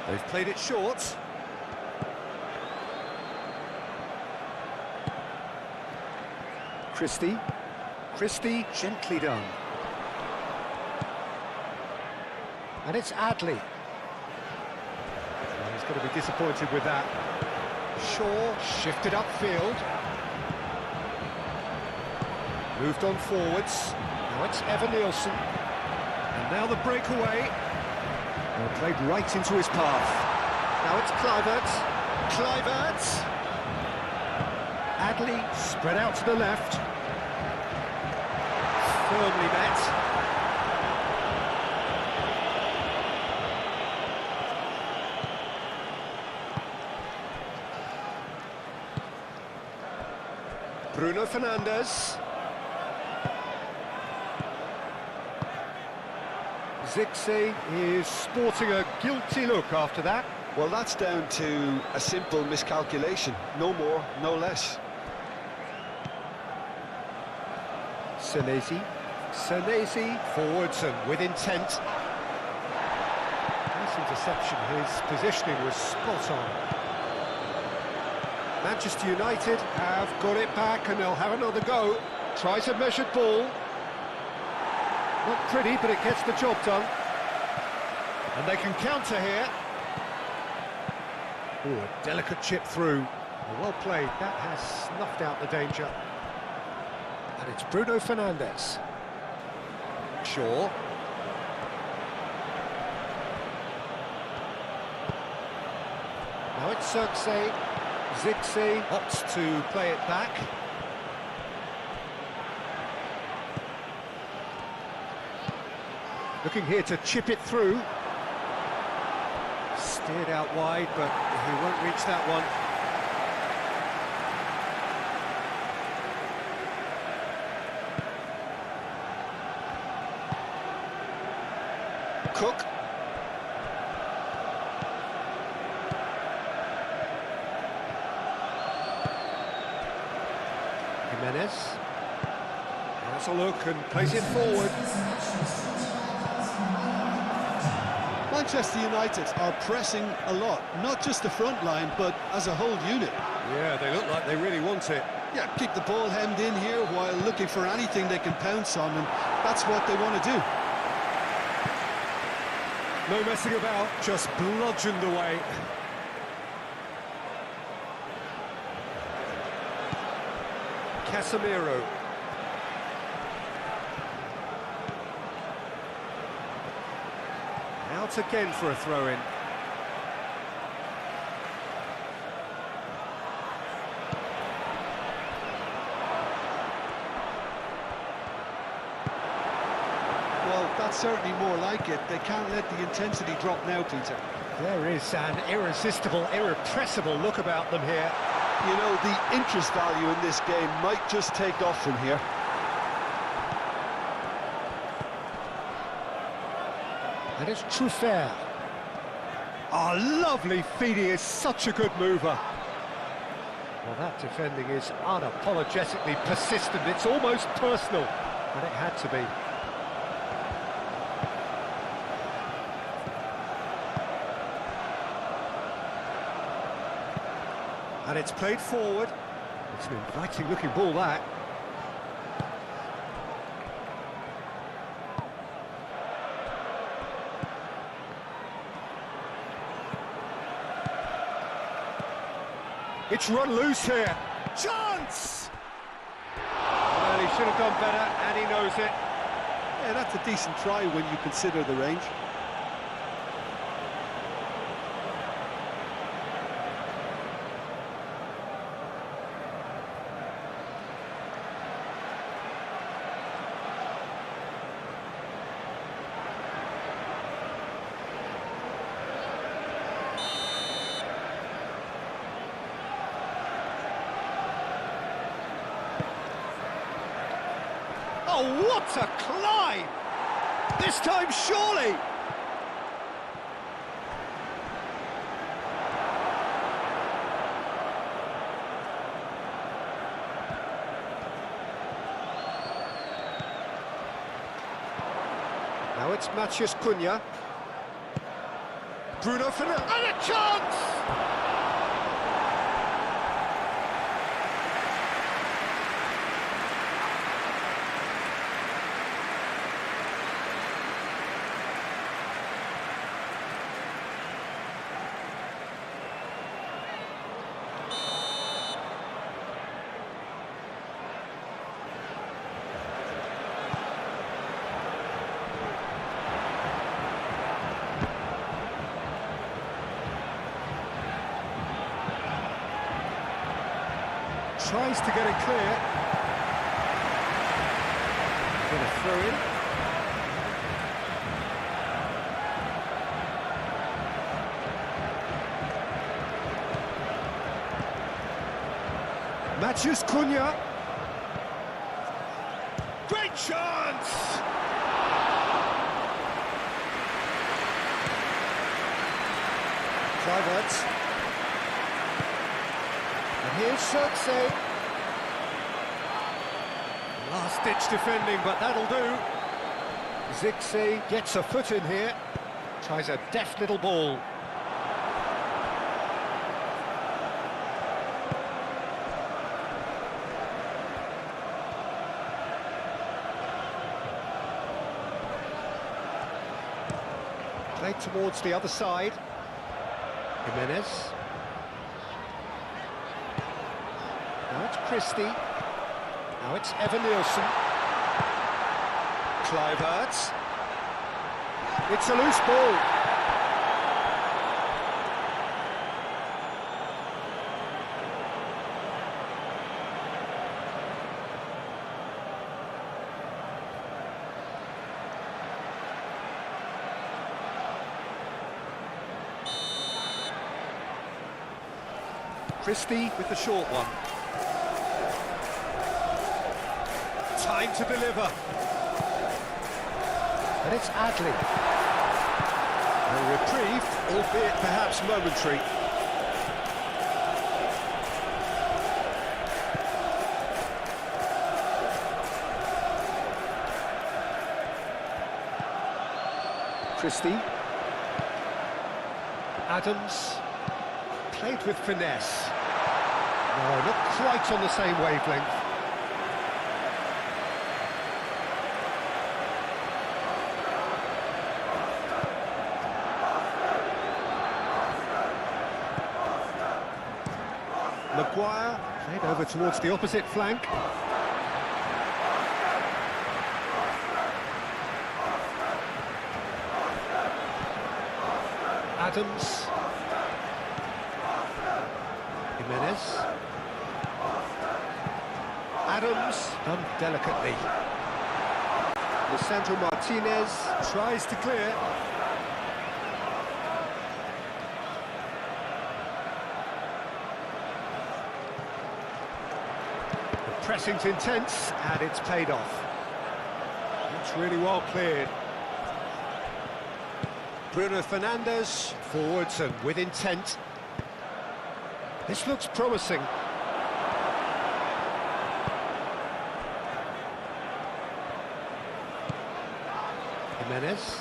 They've played it short. Christie. Gently done. And it's Adley. Well, he's going to be disappointed with that. Shaw shifted upfield. Moved on forwards. Now it's Evan Nielsen. And now the breakaway. Well, played right into his path. Now it's Kluivert. Adley spread out to the left. Firmly met. Bruno Fernandes. Zirkzee is sporting a guilty look after that. Well, that's down to a simple miscalculation. No more, no less. Senesi forwards and with intent. Nice interception, his positioning was spot on. Manchester United have got it back and they'll have another go. Tries a measured ball. Not pretty, but it gets the job done. And they can counter here. Ooh, a delicate chip through. Well played, that has snuffed out the danger. And it's Bruno Fernandes. Shaw. Now it's Zirkzee. Zirkzee opts to play it back. Looking here to chip it through. Steered out wide, but he won't reach that one. Cook. Jimenez. Has a look and plays it forward. Manchester United are pressing a lot, not just the front line, but as a whole unit. Yeah, they look like they really want it. Yeah, keep the ball hemmed in here while looking for anything they can pounce on, and that's what they want to do. No messing about, just bludgeoned away. Casemiro. Out again for a throw-in. Well, that's certainly more like it. They can't let the intensity drop now, Peter. There is an irresistible, irrepressible look about them here. You know, the interest value in this game might just take off from here. And it's Truffert. Oh, lovely feed, he is such a good mover. Well, that defending is unapologetically persistent, it's almost personal, and it had to be. And it's played forward. It's an inviting looking ball, that. It's run loose here. Chance! Well, he should have done better, and he knows it. Yeah, that's a decent try when you consider the range. Oh, what a climb! This time, surely! Now it's Matheus Cunha. Bruno Fernandes, and a chance! Tries to get it clear. Going to throw in. Matheus Cunha. Great chance! Kluivert. And here's Zirkzee. Last-ditch defending, but that'll do. Zirkzee gets a foot in here. Tries a deft little ball. Played towards the other side. Jimenez. Now it's Christie. Now it's Evan Nielsen. Kluivert. It's a loose ball. Christie with the short one. Time to deliver. And it's Adley. A reprieve, albeit perhaps momentary. Christie. Adams. Played with finesse. No, not quite on the same wavelength. Maguire, played over towards the opposite flank. Adams. Jimenez. Adams, done delicately. Lisandro Martinez tries to clear. The pressing's intense, and it's paid off. It's really well cleared. Bruno Fernandes, forwards and with intent. This looks promising. Jimenez.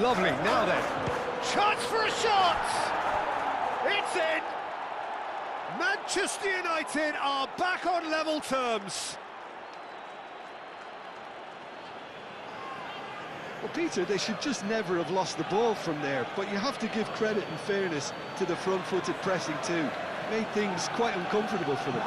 Lovely, now then. Chance for a shot! It's in! Manchester United are back on level terms. Well, Peter, they should just never have lost the ball from there, but you have to give credit and fairness to the front-footed pressing too. Made things quite uncomfortable for them.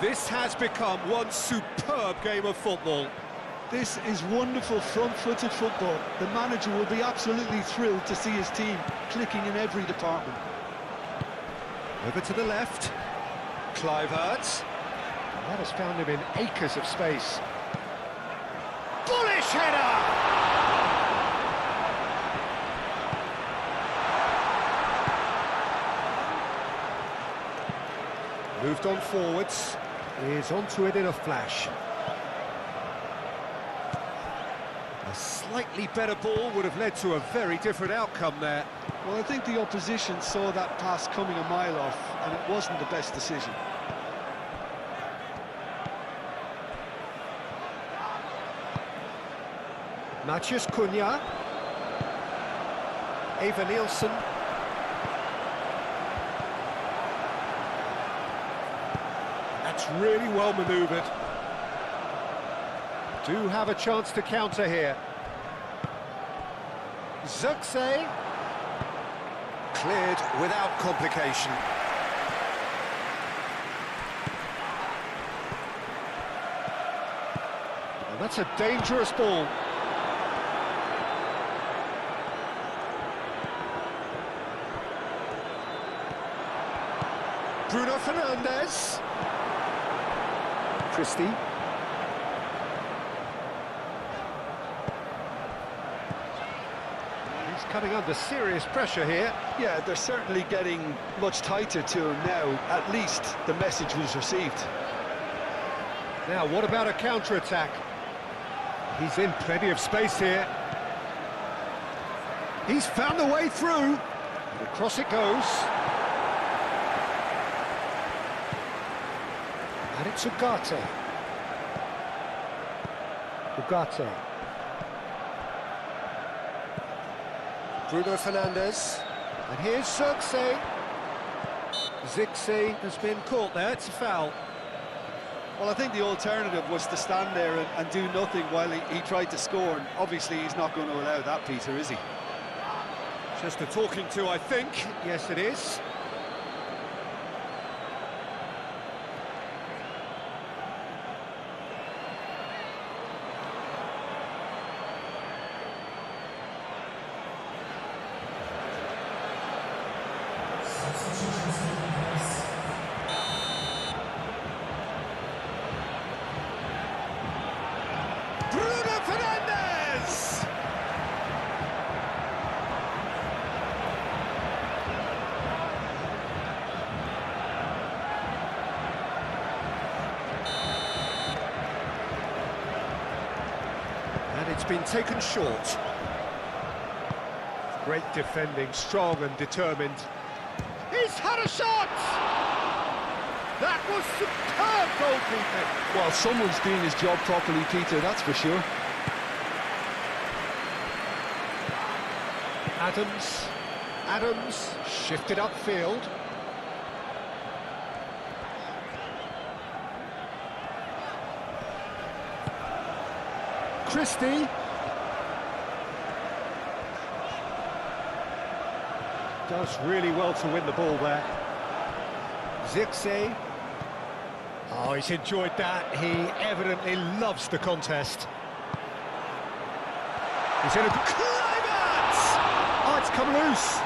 This has become one superb game of football. This is wonderful front-footed football. The manager will be absolutely thrilled to see his team clicking in every department. Over to the left. Kluivert. That has found him in acres of space. Bullish header! Moved on forwards. Is onto it in a flash. A slightly better ball would have led to a very different outcome there. Well, I think the opposition saw that pass coming a mile off, and it wasn't the best decision. Matheus Cunha. Eva Nielsen. That's really well manoeuvred. Do have a chance to counter here. Zirkzee. Cleared without complication. And that's a dangerous ball. Bruno Fernandes. Christie. He's coming under serious pressure here. Yeah, they're certainly getting much tighter to him now. At least the message was received. Now, what about a counter-attack? He's in plenty of space here. He's found a way through. And across it goes. And it's Ugarte. Bruno Fernandes. And here's Zirkzee. Zirkzee has been caught there, it's a foul. Well, I think the alternative was to stand there and do nothing while he tried to score, and obviously he's not going to allow that, Peter, is he? Just a talking to, I think. Yes, it is. been taken short. Great defending, strong and determined. He's had a shot! That was superb goalkeeping. Well, someone's doing his job properly, Peter, that's for sure. Adams shifted upfield. Christie. Does really well to win the ball there. Zirkzee. Oh, he's enjoyed that. He evidently loves the contest. He's in a good... Climax! Oh, it's come loose.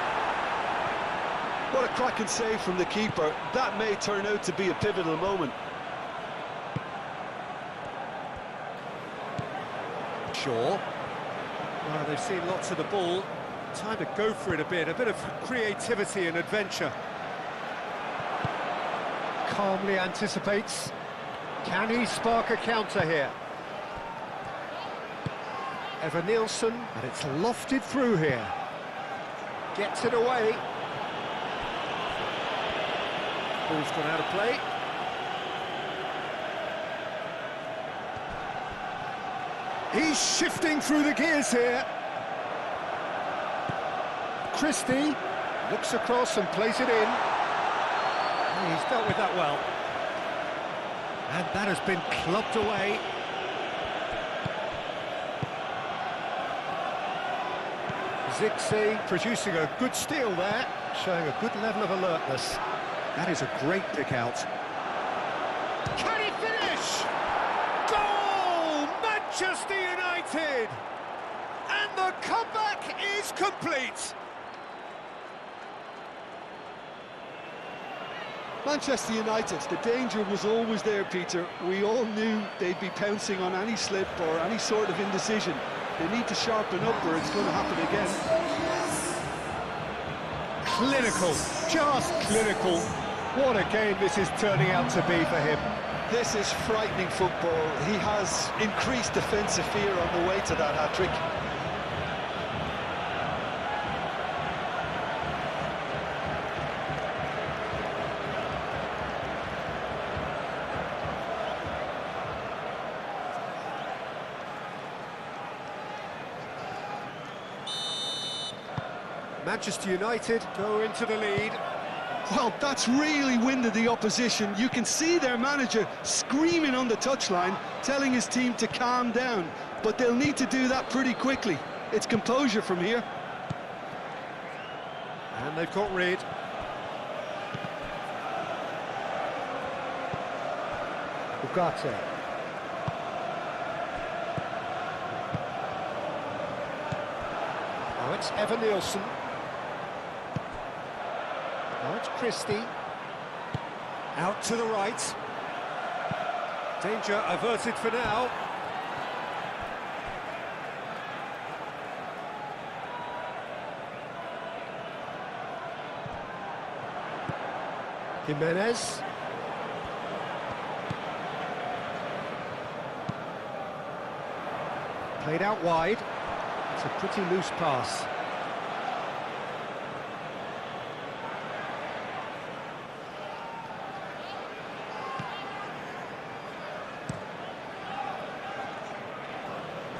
What a cracking save from the keeper. That may turn out to be a pivotal moment. Shaw. Well, they've seen lots of the ball. Time to go for it a bit of creativity and adventure. Calmly anticipates. Can he spark a counter here? Nielsen, and it's lofted through here. Gets it away. Ball's gone out of play. He's shifting through the gears here. Christie looks across and plays it in. He's dealt with that well. And that has been clubbed away. Zirkzee producing a good steal there, showing a good level of alertness. That is a great pick out. Can he finish? Goal! Manchester United! And the comeback is complete. Manchester United, the danger was always there, Peter. We all knew they'd be pouncing on any slip or any sort of indecision. They need to sharpen up or it's going to happen again. Clinical, just clinical. What a game this is turning out to be for him. This is frightening football. He has increased defensive fear on the way to that hat-trick. Manchester United go into the lead. Well, that's really winded the opposition. You can see their manager screaming on the touchline, telling his team to calm down. But they'll need to do that pretty quickly. It's composure from here. And they've got rid. Ugarte. Oh, it's Nielsen. Now it's Christie. Out to the right. Danger averted for now. Jimenez. Played out wide. It's a pretty loose pass.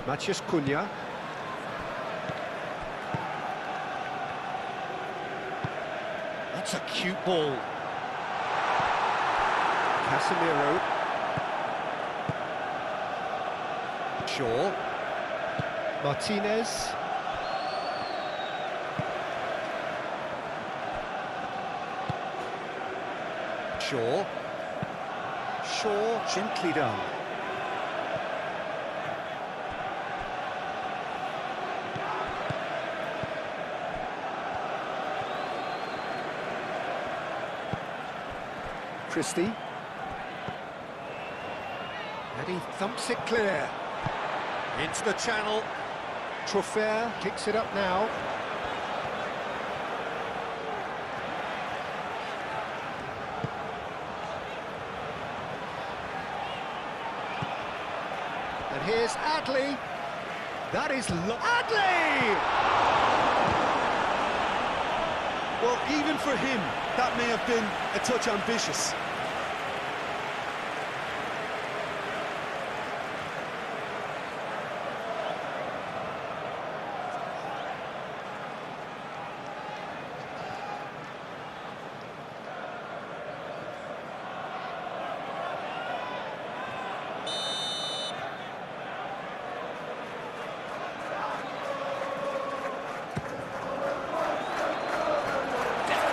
Matheus Cunha. That's a cute ball. Casemiro. Shaw. Martinez. Shaw, gently done. Christie. And he thumps it clear. Into the channel. Truffert kicks it up now. And here's Adley. That is Adley! Well, even for him, that may have been a touch ambitious.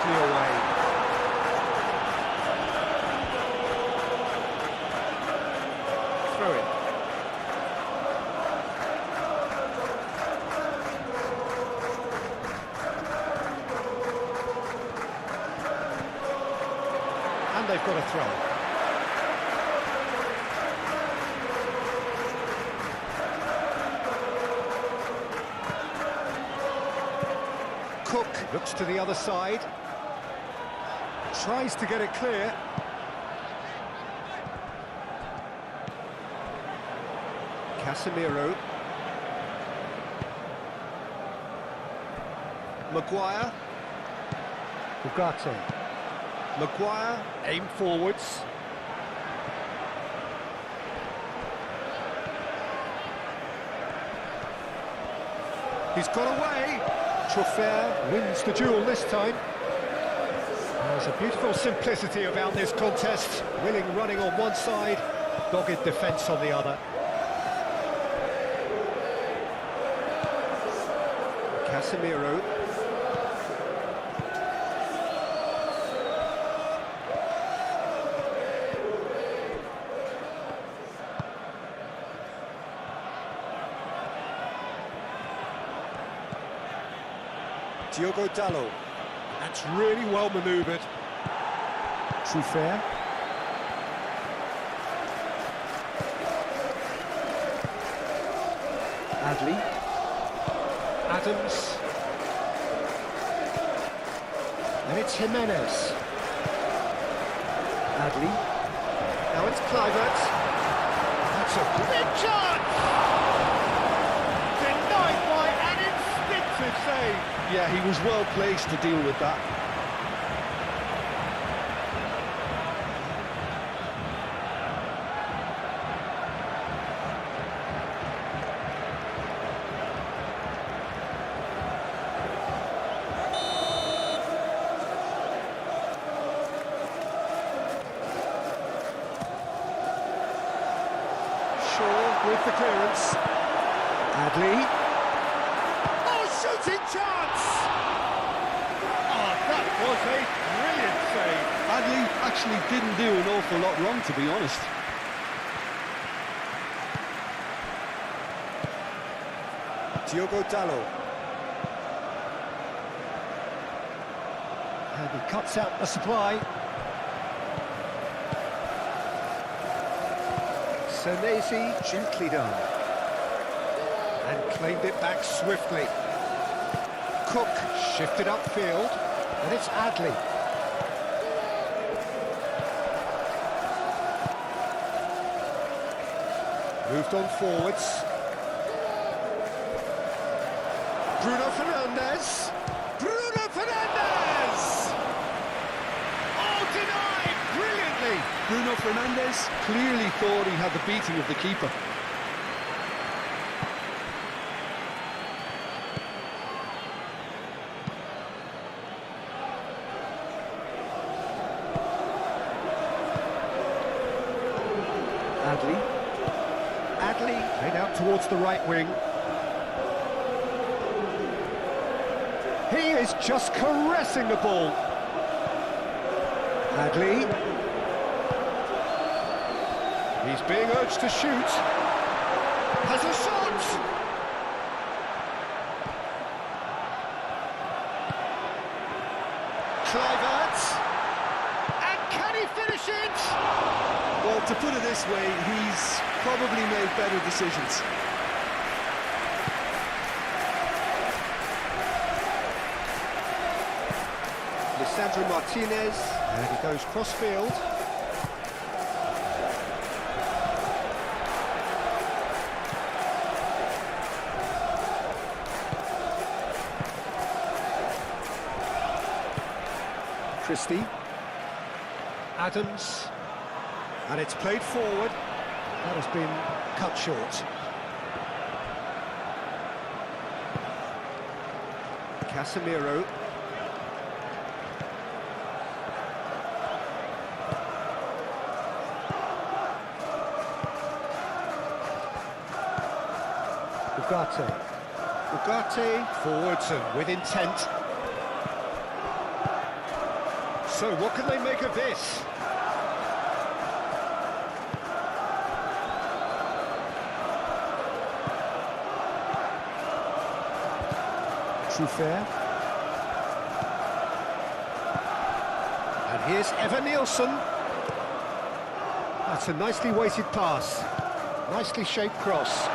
Away. Throw it. And they've got a throw. Cook looks to the other side. Tries to get it clear. Casemiro. Maguire. Ugarte. Maguire, aim forwards. He's got away. Trofair wins the duel this time. There's a beautiful simplicity about this contest. Willing running on one side, dogged defence on the other. Casemiro. Diogo Dalot. That's really well manoeuvred. Trofair. Adley. Adams. And it's Jimenez. Adley. Now it's Kluivert. That's a big chance! Denied by an instinctive save. Yeah, he was well placed to deal with that. Shaw with the clearance. Adley. Shooting chance! Oh, that was a brilliant save. Adley actually didn't do an awful lot wrong, to be honest. Diogo Dalot. And he cuts out the supply. Senesi, gently done. And claimed it back swiftly. Cook shifted upfield, and it's Adley. Moved on forwards. Bruno Fernandes. Bruno Fernandes! Oh, denied brilliantly. Bruno Fernandes clearly thought he had the beating of the keeper. Adley played out towards the right wing. He is just caressing the ball. Adley. He's being urged to shoot. Has a shot! Kluivert. And can he finish it? Well, to put it this way, he's probably made better decisions. Lisandro Martinez, and he goes cross-field. Christie. Adams. And it's played forward. That has been cut short. Casemiro. Ugarte forwards and with intent. So what can they make of this? Truffert. And here's Evan Nielsen. That's a nicely weighted pass. Nicely shaped cross.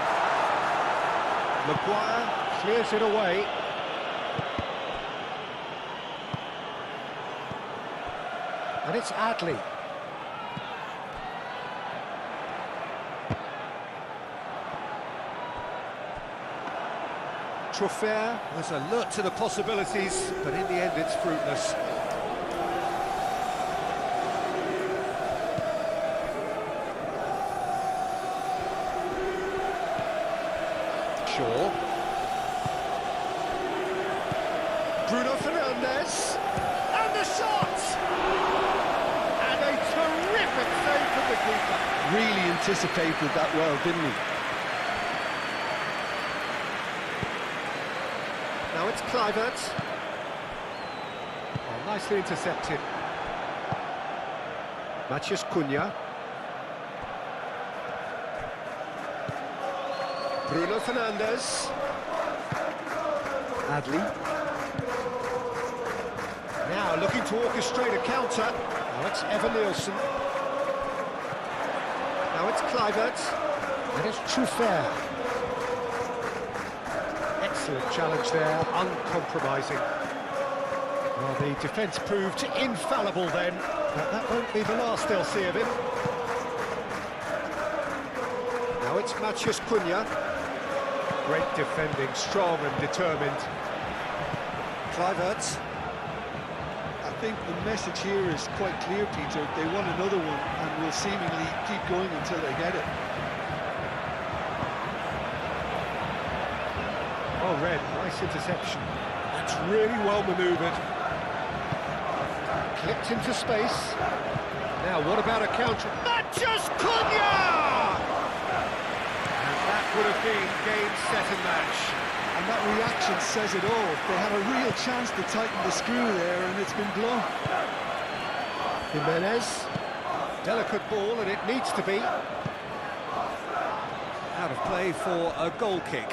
Maguire clears it away. And it's Adley. Truffert was alert to the possibilities, but in the end it's fruitless. Shaw. Bruno Fernandes. And the shot! And a terrific save from the keeper. Really anticipated that well, didn't he? Now it's Kluivert. Oh, nicely intercepted. Matheus Cunha. Bruno Fernandes. Adley. Now looking to orchestrate a counter. Now it's Evan Nielsen. Now it's Kluivert. And it's Truffert. Excellent challenge there, uncompromising. Well, the defence proved infallible then, but that won't be the last they'll see of him. Now it's Matheus Cunha. Great defending, strong and determined. Kluivert. I think the message here is quite clear, Peter. They want another one and will seemingly keep going until they get it. Oh, Red, nice interception. That's really well manoeuvred. Clipped into space. Now, what about a counter? Matheus Cunha! And that would have been game, set and match. And that reaction says it all. They had a real chance to tighten the screw there, and it's been blown. Jimenez. Delicate ball, and it needs to be. Out of play for a goal kick.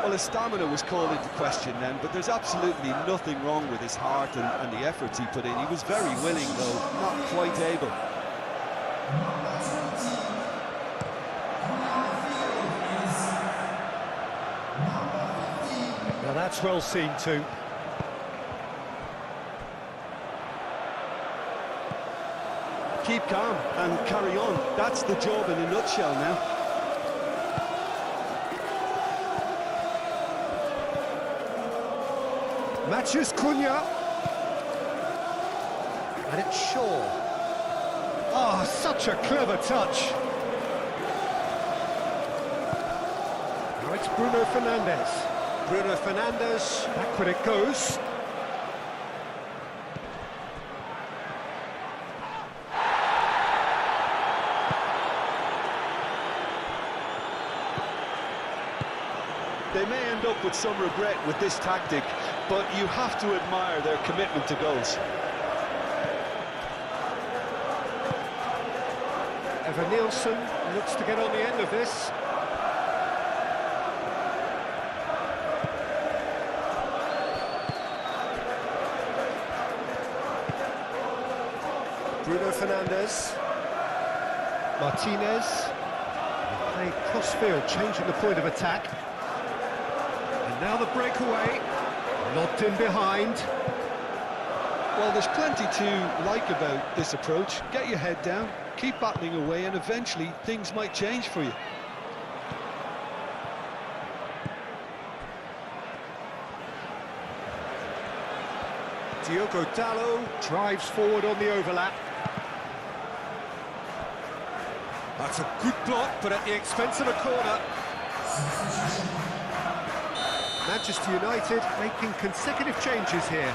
Well, his stamina was called into question then, but there's absolutely nothing wrong with his heart and the efforts he put in. He was very willing, though, not quite able. Now that's well seen too. Keep calm and carry on. That's the job in a nutshell now. Matheus Cunha. And it's Shaw. Oh, such a clever touch. Now it's Bruno Fernandes. Bruno Fernandes. Backward it goes. They may end up with some regret with this tactic, but you have to admire their commitment to goals. Evan Nielsen looks to get on the end of this. Bruno Fernandes. Martinez. Played cross-field, changing the point of attack. And now the breakaway. Lobbed in behind. Well, there's plenty to like about this approach. Get your head down, keep battling away, and eventually things might change for you. Diogo Dalot drives forward on the overlap. That's a good block, but at the expense of a corner. Manchester United making consecutive changes here.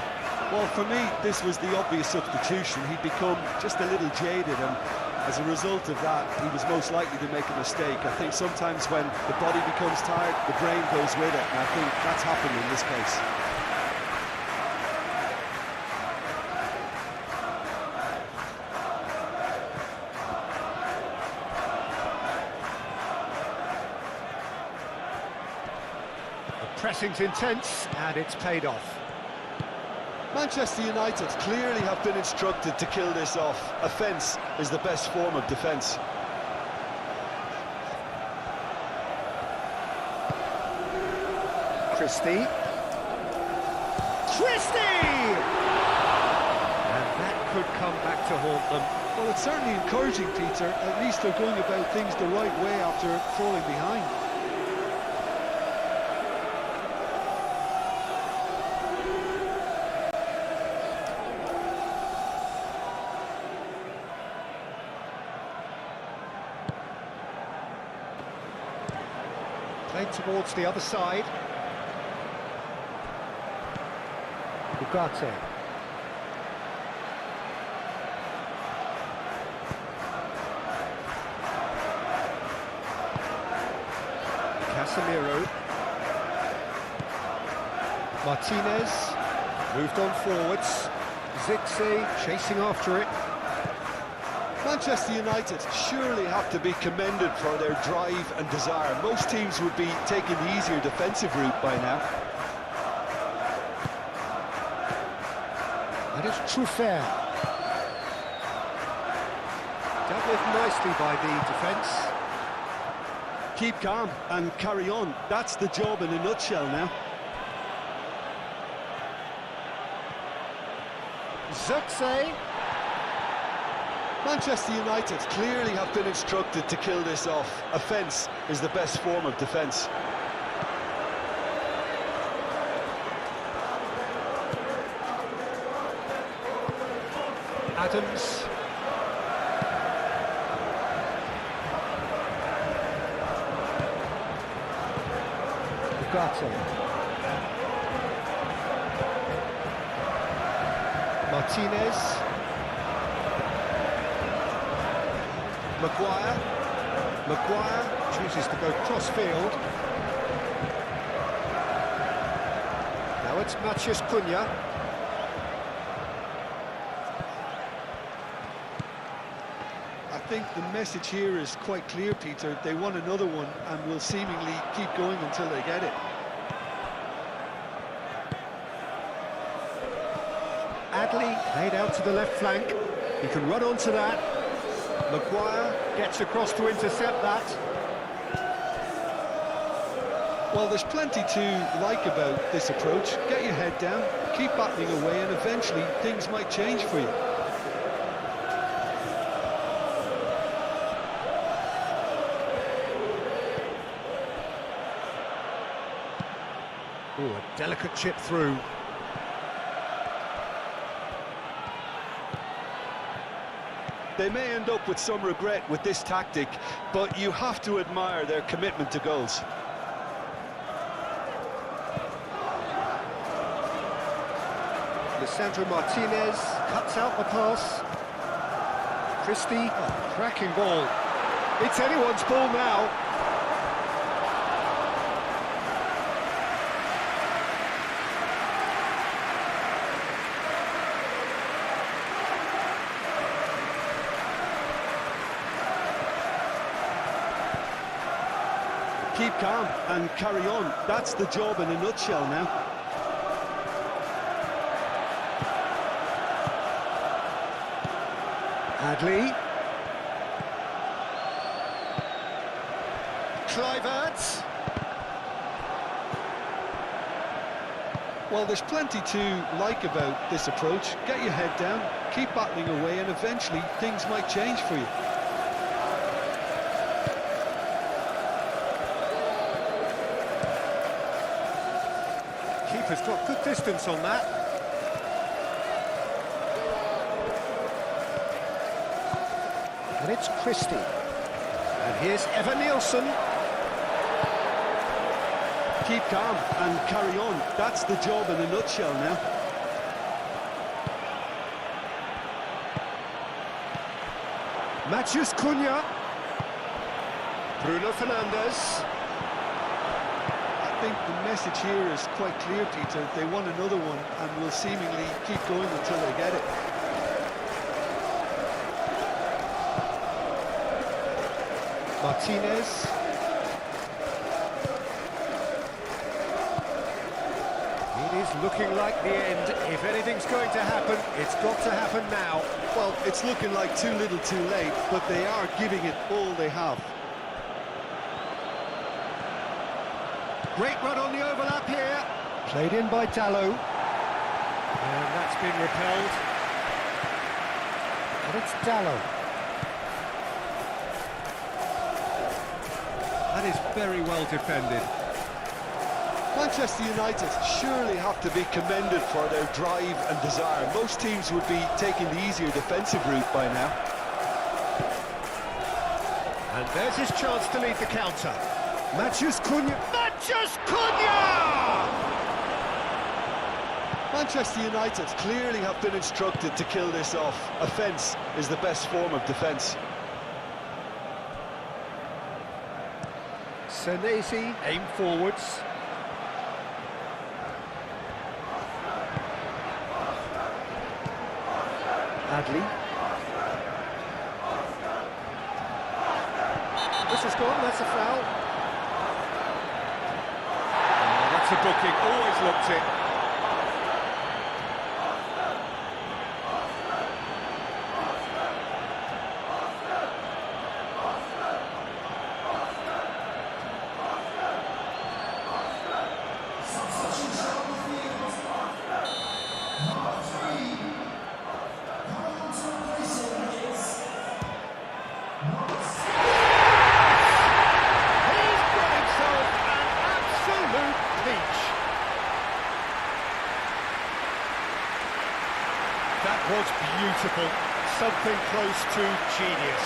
Well, for me, this was the obvious substitution. He'd become just a little jaded, and as a result of that, he was most likely to make a mistake. I think sometimes when the body becomes tired, the brain goes with it, and I think that's happened in this case. The pressing's intense, and it's paid off. Manchester United clearly have been instructed to kill this off. Offence is the best form of defence. Christie! And that could come back to haunt them. Well, it's certainly encouraging, Peter. At least they're going about things the right way after falling behind. Played towards the other side. Ugarte. Casemiro. Martinez. Moved on forwards. Zirkzee chasing after it. Manchester United surely have to be commended for their drive and desire. Most teams would be taking the easier defensive route by now. That is Truffert. Dealt with nicely by the defence. Keep calm and carry on. That's the job in a nutshell now. Zirkzee. Manchester United clearly have been instructed to kill this off. Offence is the best form of defence. Adams. Ugarte. Martinez. Maguire chooses to go cross-field. Now it's Matheus Cunha. I think the message here is quite clear, Peter. They want another one and will seemingly keep going until they get it. Adley played out to the left flank. He can run onto that. Maguire gets across to intercept that. Well, there's plenty to like about this approach. Get your head down, keep battling away, and eventually things might change for you. Oh, a delicate chip through. They may end up with some regret with this tactic, but you have to admire their commitment to goals. Lisandro Martinez cuts out the pass. Christie, cracking ball. It's anyone's ball now. Keep calm and carry on. That's the job in a nutshell now. Adley. Kluivert. Well, there's plenty to like about this approach. Get your head down, keep battling away, and eventually things might change for you. Keeper's got good distance on that. And it's Christie. And here's Evan Nielsen. Keep calm and carry on. That's the job in a nutshell now. Matheus Cunha. Bruno Fernandes. I think the message here is quite clear, Peter. They want another one and will seemingly keep going until they get it. Martinez. It is looking like the end. If anything's going to happen, it's got to happen now. Well, it's looking like too little too late, but they are giving it all they have. Great run on the overlap here. Played in by Dallo. And that's been repelled. And it's Dallo. That is very well defended. Manchester United surely have to be commended for their drive and desire. Most teams would be taking the easier defensive route by now. And there's his chance to lead the counter. Matheus Cunha. Matheus Cunha! Manchester United clearly have been instructed to kill this off. Offence is the best form of defence. Senesi, aim forwards. Adley. This is gone, that's a foul. Oh, that's a booking, always looked it. That was beautiful, something close to genius.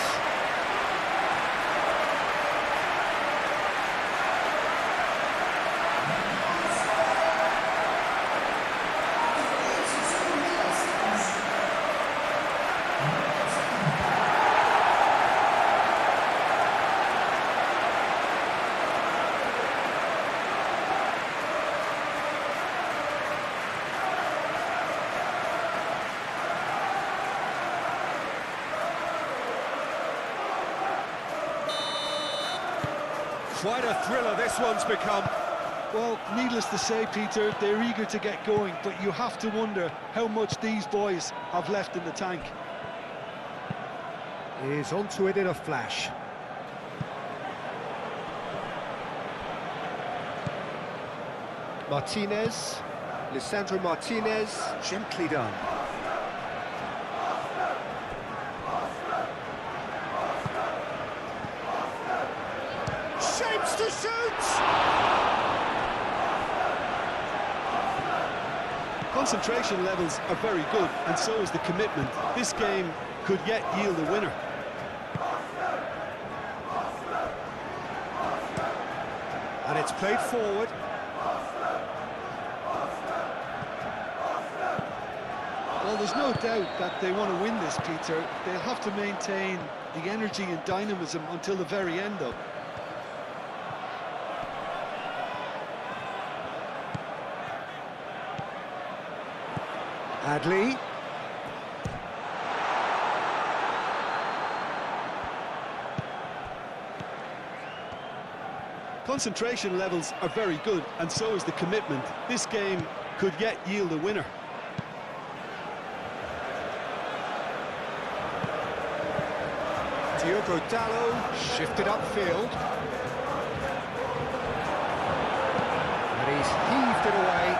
Quite a thriller this one's become. Well, needless to say, Peter, they're eager to get going, but you have to wonder how much these boys have left in the tank. He's onto it in a flash. Martinez, Lisandro Martinez, gently done. Shapes to shoot! Concentration levels are very good, and so is the commitment. This game could yet yield a winner. And it's played forward. Well, there's no doubt that they want to win this, Peter. They'll have to maintain the energy and dynamism until the very end, though. Adley. Concentration levels are very good, and so is the commitment. This game could yet yield a winner. Diogo Dallo shifted upfield. And he's heaved it away.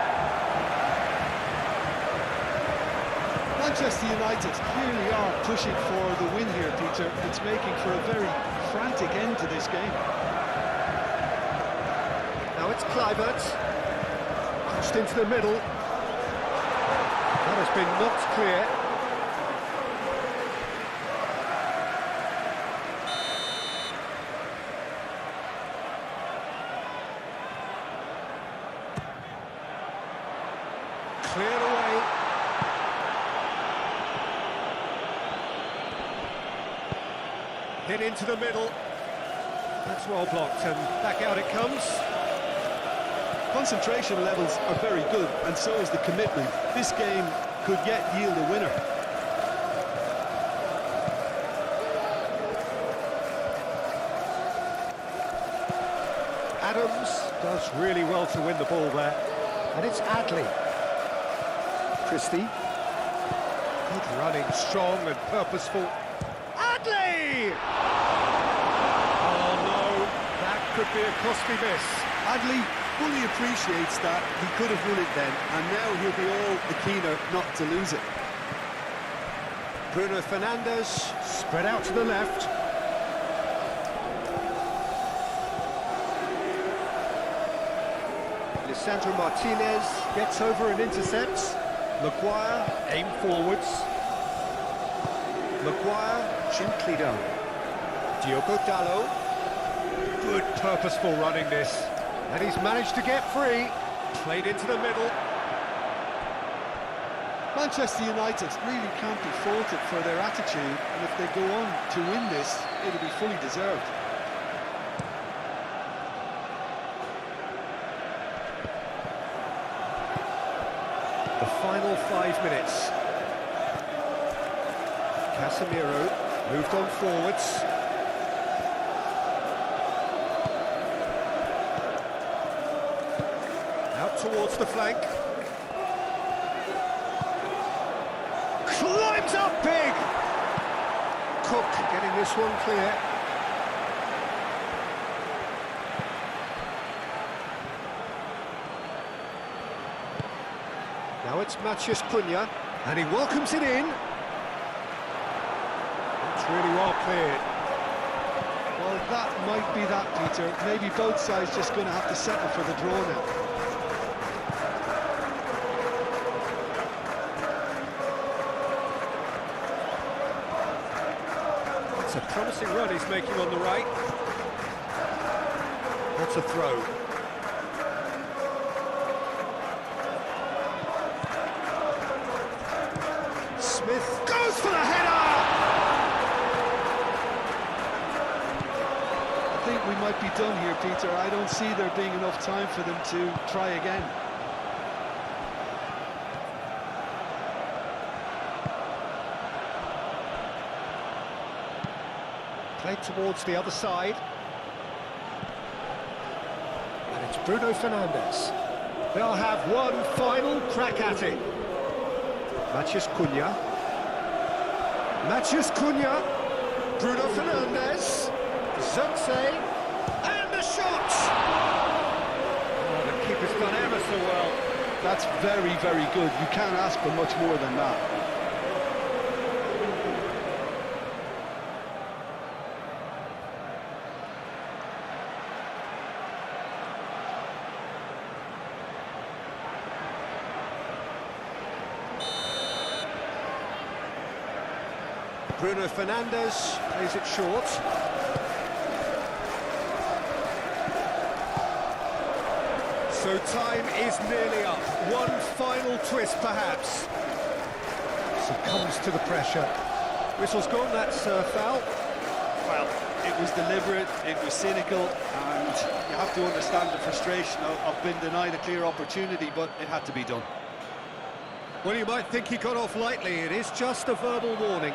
Manchester United clearly are pushing for the win here, Peter. It's making for a very frantic end to this game. Now it's Kluivert. Pushed into the middle. That has been knocked clear. Cleared away. Hit into the middle. That's well blocked, and back out it comes. Concentration levels are very good, and so is the commitment. This game could yet yield a winner. Adams does really well to win the ball there. And it's Adley. Christie. Good running, strong and purposeful. Adley! Oh no, that could be a costly miss. Adley fully appreciates that he could have won it then, and now he'll be all the keener not to lose it. Bruno Fernandes, spread out to the left. Lisandro Martinez gets over and intercepts. Maguire, aim forwards. Maguire, gently down. Diogo Dalot. Good purposeful running this. And he's managed to get free. Played into the middle. Manchester United really can't be faulted for their attitude, and if they go on to win this, it'll be fully deserved. The final 5 minutes. Casemiro moved on forwards. Out towards the flank. Climbs up big! Cook getting this one clear. Now it's Matheus Cunha, and he welcomes it in. It's really well cleared. Well, that might be that, Peter. Maybe both sides just going to have to settle for the draw now. It's a promising run he's making on the right. What's a throw? Smith goes for the header! I think we might be done here, Peter. I don't see there being enough time for them to try again. Played towards the other side. And it's Bruno Fernandes. They'll have one final crack at it. Matheus Cunha. Matheus Cunha. Bruno Fernandes. Zirkzee. And the shot! Oh, the keeper's done ever so well. That's very, very good. You can't ask for much more than that. Bruno Fernandes plays it short. So time is nearly up. One final twist, perhaps. Succumbs to the pressure. Whistle's gone, that's foul. Well, it was deliberate, it was cynical, and you have to understand the frustration of being denied a clear opportunity, but it had to be done. Well, you might think he got off lightly. It is just a verbal warning.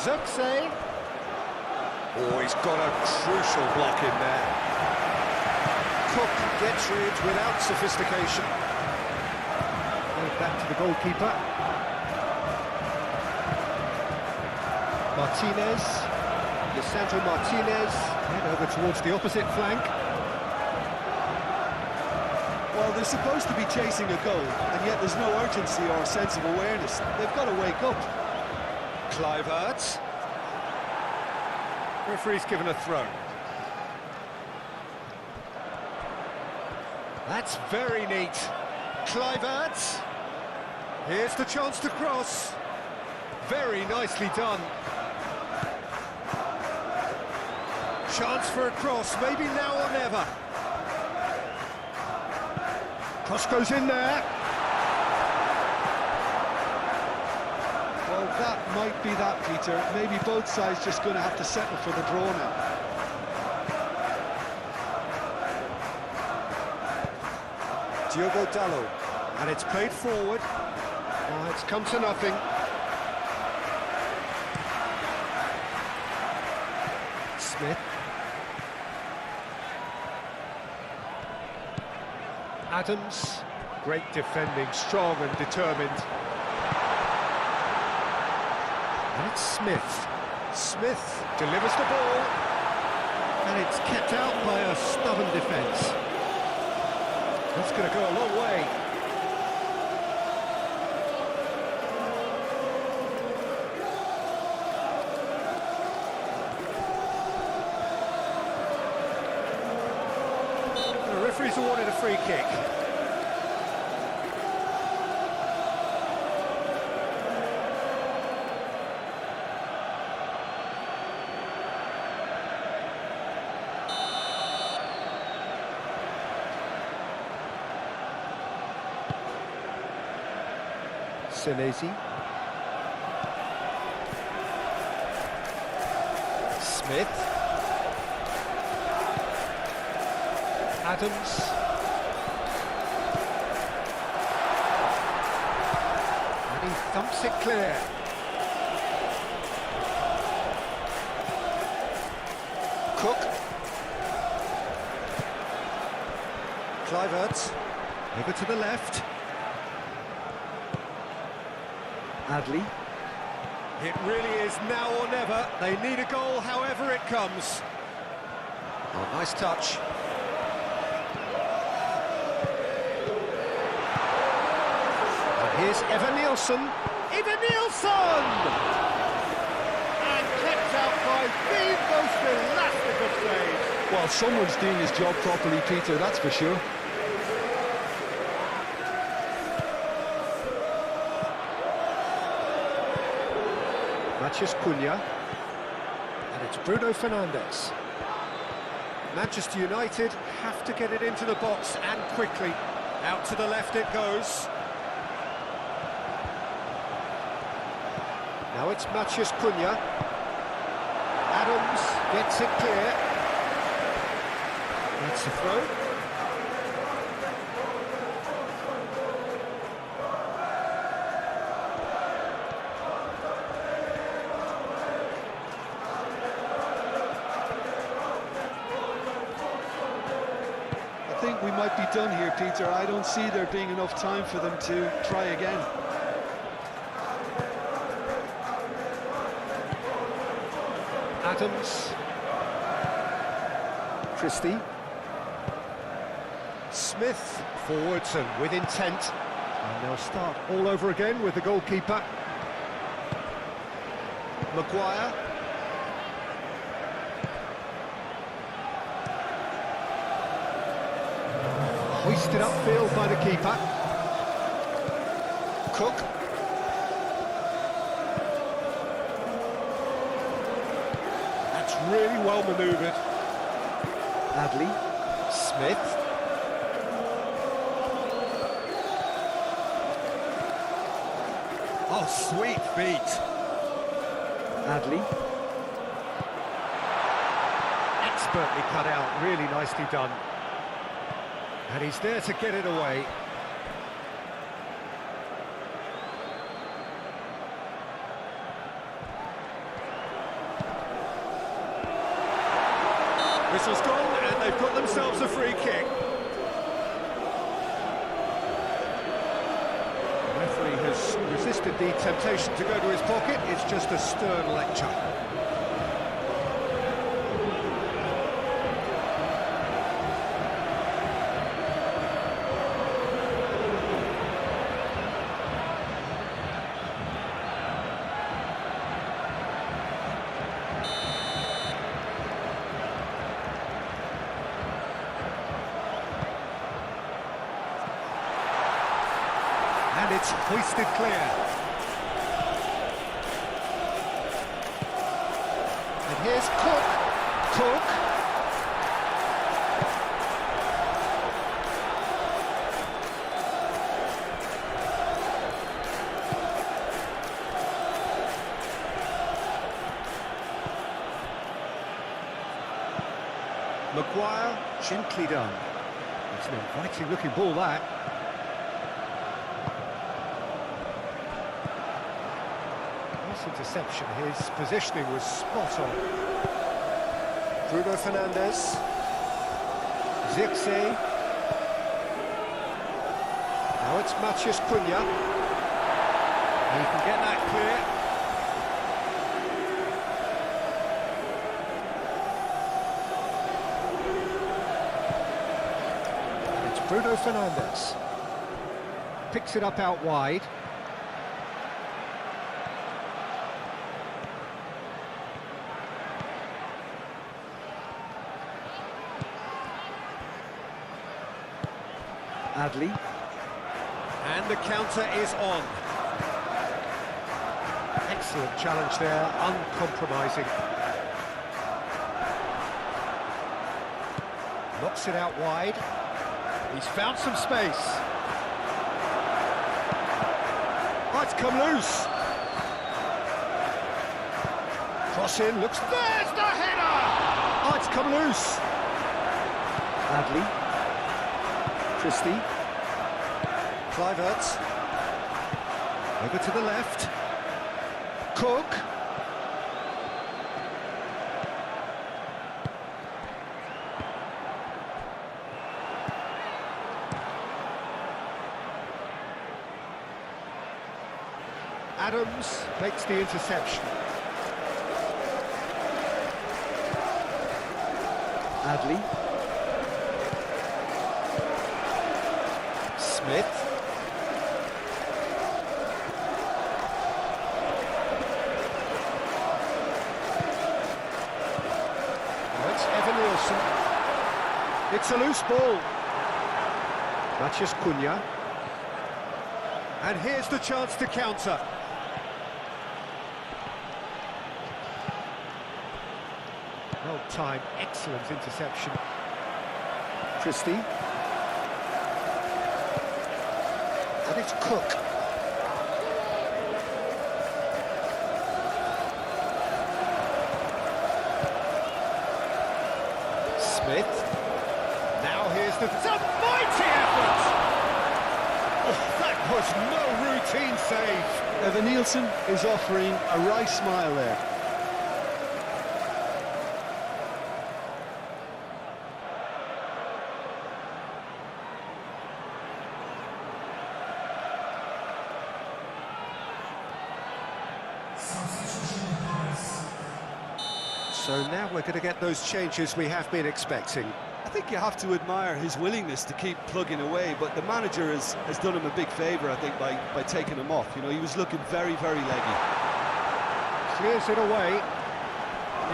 Zirkzee. Oh, he's got a crucial block in there. Cook gets rid without sophistication. Back to the goalkeeper. Martinez. Lisandro Martinez. Head over towards the opposite flank. Well, they're supposed to be chasing a goal, and yet there's no urgency or a sense of awareness. They've got to wake up. Kluivert. Referee's given a throw. That's very neat. Kluivert. Here's the chance to cross. Very nicely done. Chance for a cross, maybe now or never. Cross goes in there. Well, that might be that, Peter. Maybe both sides just going to have to settle for the draw now. Diogo Dalot. And it's played forward. Oh, it's come to nothing. Smith. Adams. Great defending, strong and determined. And it's Smith. Smith delivers the ball. And it's kept out by a stubborn defence. That's going to go a long way. The referee's awarded a free kick. Senesi. Smith. Adams. And he thumps it clear. Cook. Kluivert. Over to the left. Adley. It really is now or never. They need a goal, however it comes. Oh, nice touch. And here's Evan Nielsen. Evan Nielsen! And kept out by the most elastic of saves. Well, someone's doing his job properly, Peter, that's for sure. Mathias Cunha, and it's Bruno Fernandes. Manchester United have to get it into the box and quickly. Out to the left it goes. Now it's Mathias Cunha. Adams gets it clear. That's the throw. I think we might be done here, Peter. I don't see there being enough time for them to try again. Adams. Christie. Smith forwards and with intent. And they'll start all over again with the goalkeeper. Maguire. Hoisted upfield by the keeper. Cook. That's really well manoeuvred. Adley. Smith. Oh, sweet feet. Adley. Expertly cut out, really nicely done. And he's there to get it away. Whistle's gone, and they've got themselves a free kick. The referee has resisted the temptation to go to his pocket. It's just a stern lecture. And it's hoisted clear. And here's Cook. Maguire, gently done. It's an inviting looking ball, that. Nice interception. His positioning was spot on. Bruno Fernandes. Zirkzee. Now it's Matheus Cunha. He can get that clear. Bruno Fernandes picks it up out wide. Adli. And the counter is on. Excellent challenge there, uncompromising. Knocks it out wide. He's found some space. Oh, it's come loose. Cross in, looks, there's the header! Oh, it's come loose. Adli. Christie. Kluivert. Over to the left. Cook. Adams makes the interception. Adli. Smith. Oh, it's Evan Nielsen. It's a loose ball. Matheus Cunha. And here's the chance to counter. Well timed, excellent interception. Christie. And it's Cook. Smith. Now here's the... It's a mighty effort! Oh, that was no routine save. Evan Nielsen is offering a wry smile there. So now we're going to get those changes we have been expecting. I think you have to admire his willingness to keep plugging away, but the manager has done him a big favour, I think, by taking him off. You know, he was looking very, very leggy. Clears it away.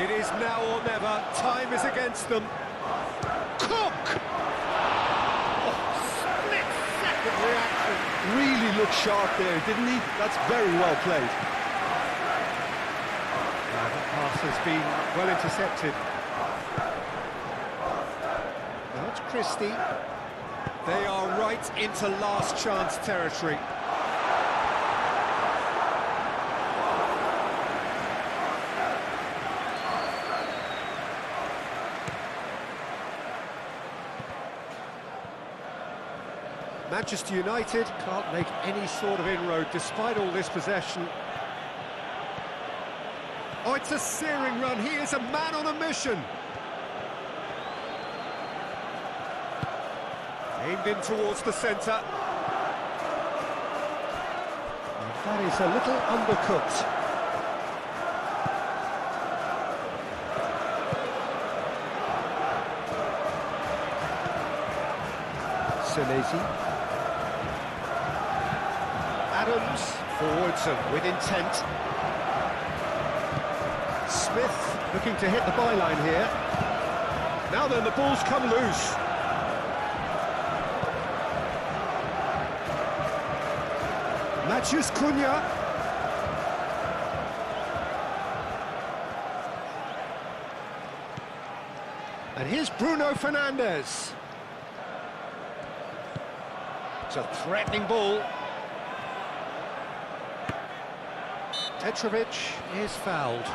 It is now or never. Time is against them. Cook! Oh, split-second reaction. Really looked sharp there, didn't he? That's very well played. Pass has been well intercepted. Now it's Christie. They are right into last chance territory. Manchester United can't make any sort of inroad despite all this possession. Oh, it's a searing run. He is a man on a mission. Aimed in towards the centre. And that is a little undercooked. Senesi. Adams forwards and with intent. Smith looking to hit the byline here. Now then, the ball's come loose. Matches Cunha. And here's Bruno Fernandes. It's a threatening ball. Petrovic is fouled.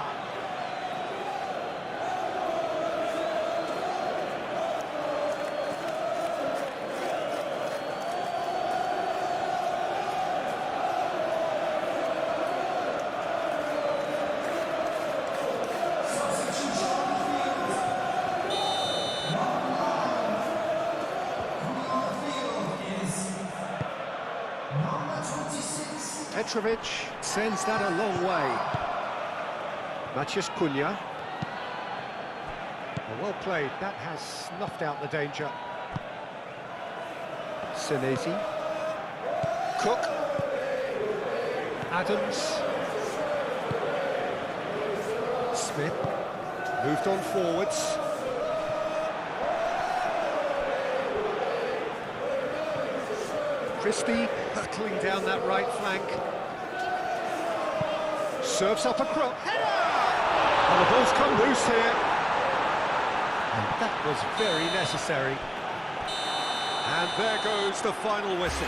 Petrovic sends that a long way. Matches Cunha. Well played, that has snuffed out the danger. Senesi. Cook. Adams. Smith. Moved on forwards. Christie hurtling down that right flank. Serves up a cross. And the ball's come loose here. And that was very necessary. And there goes the final whistle.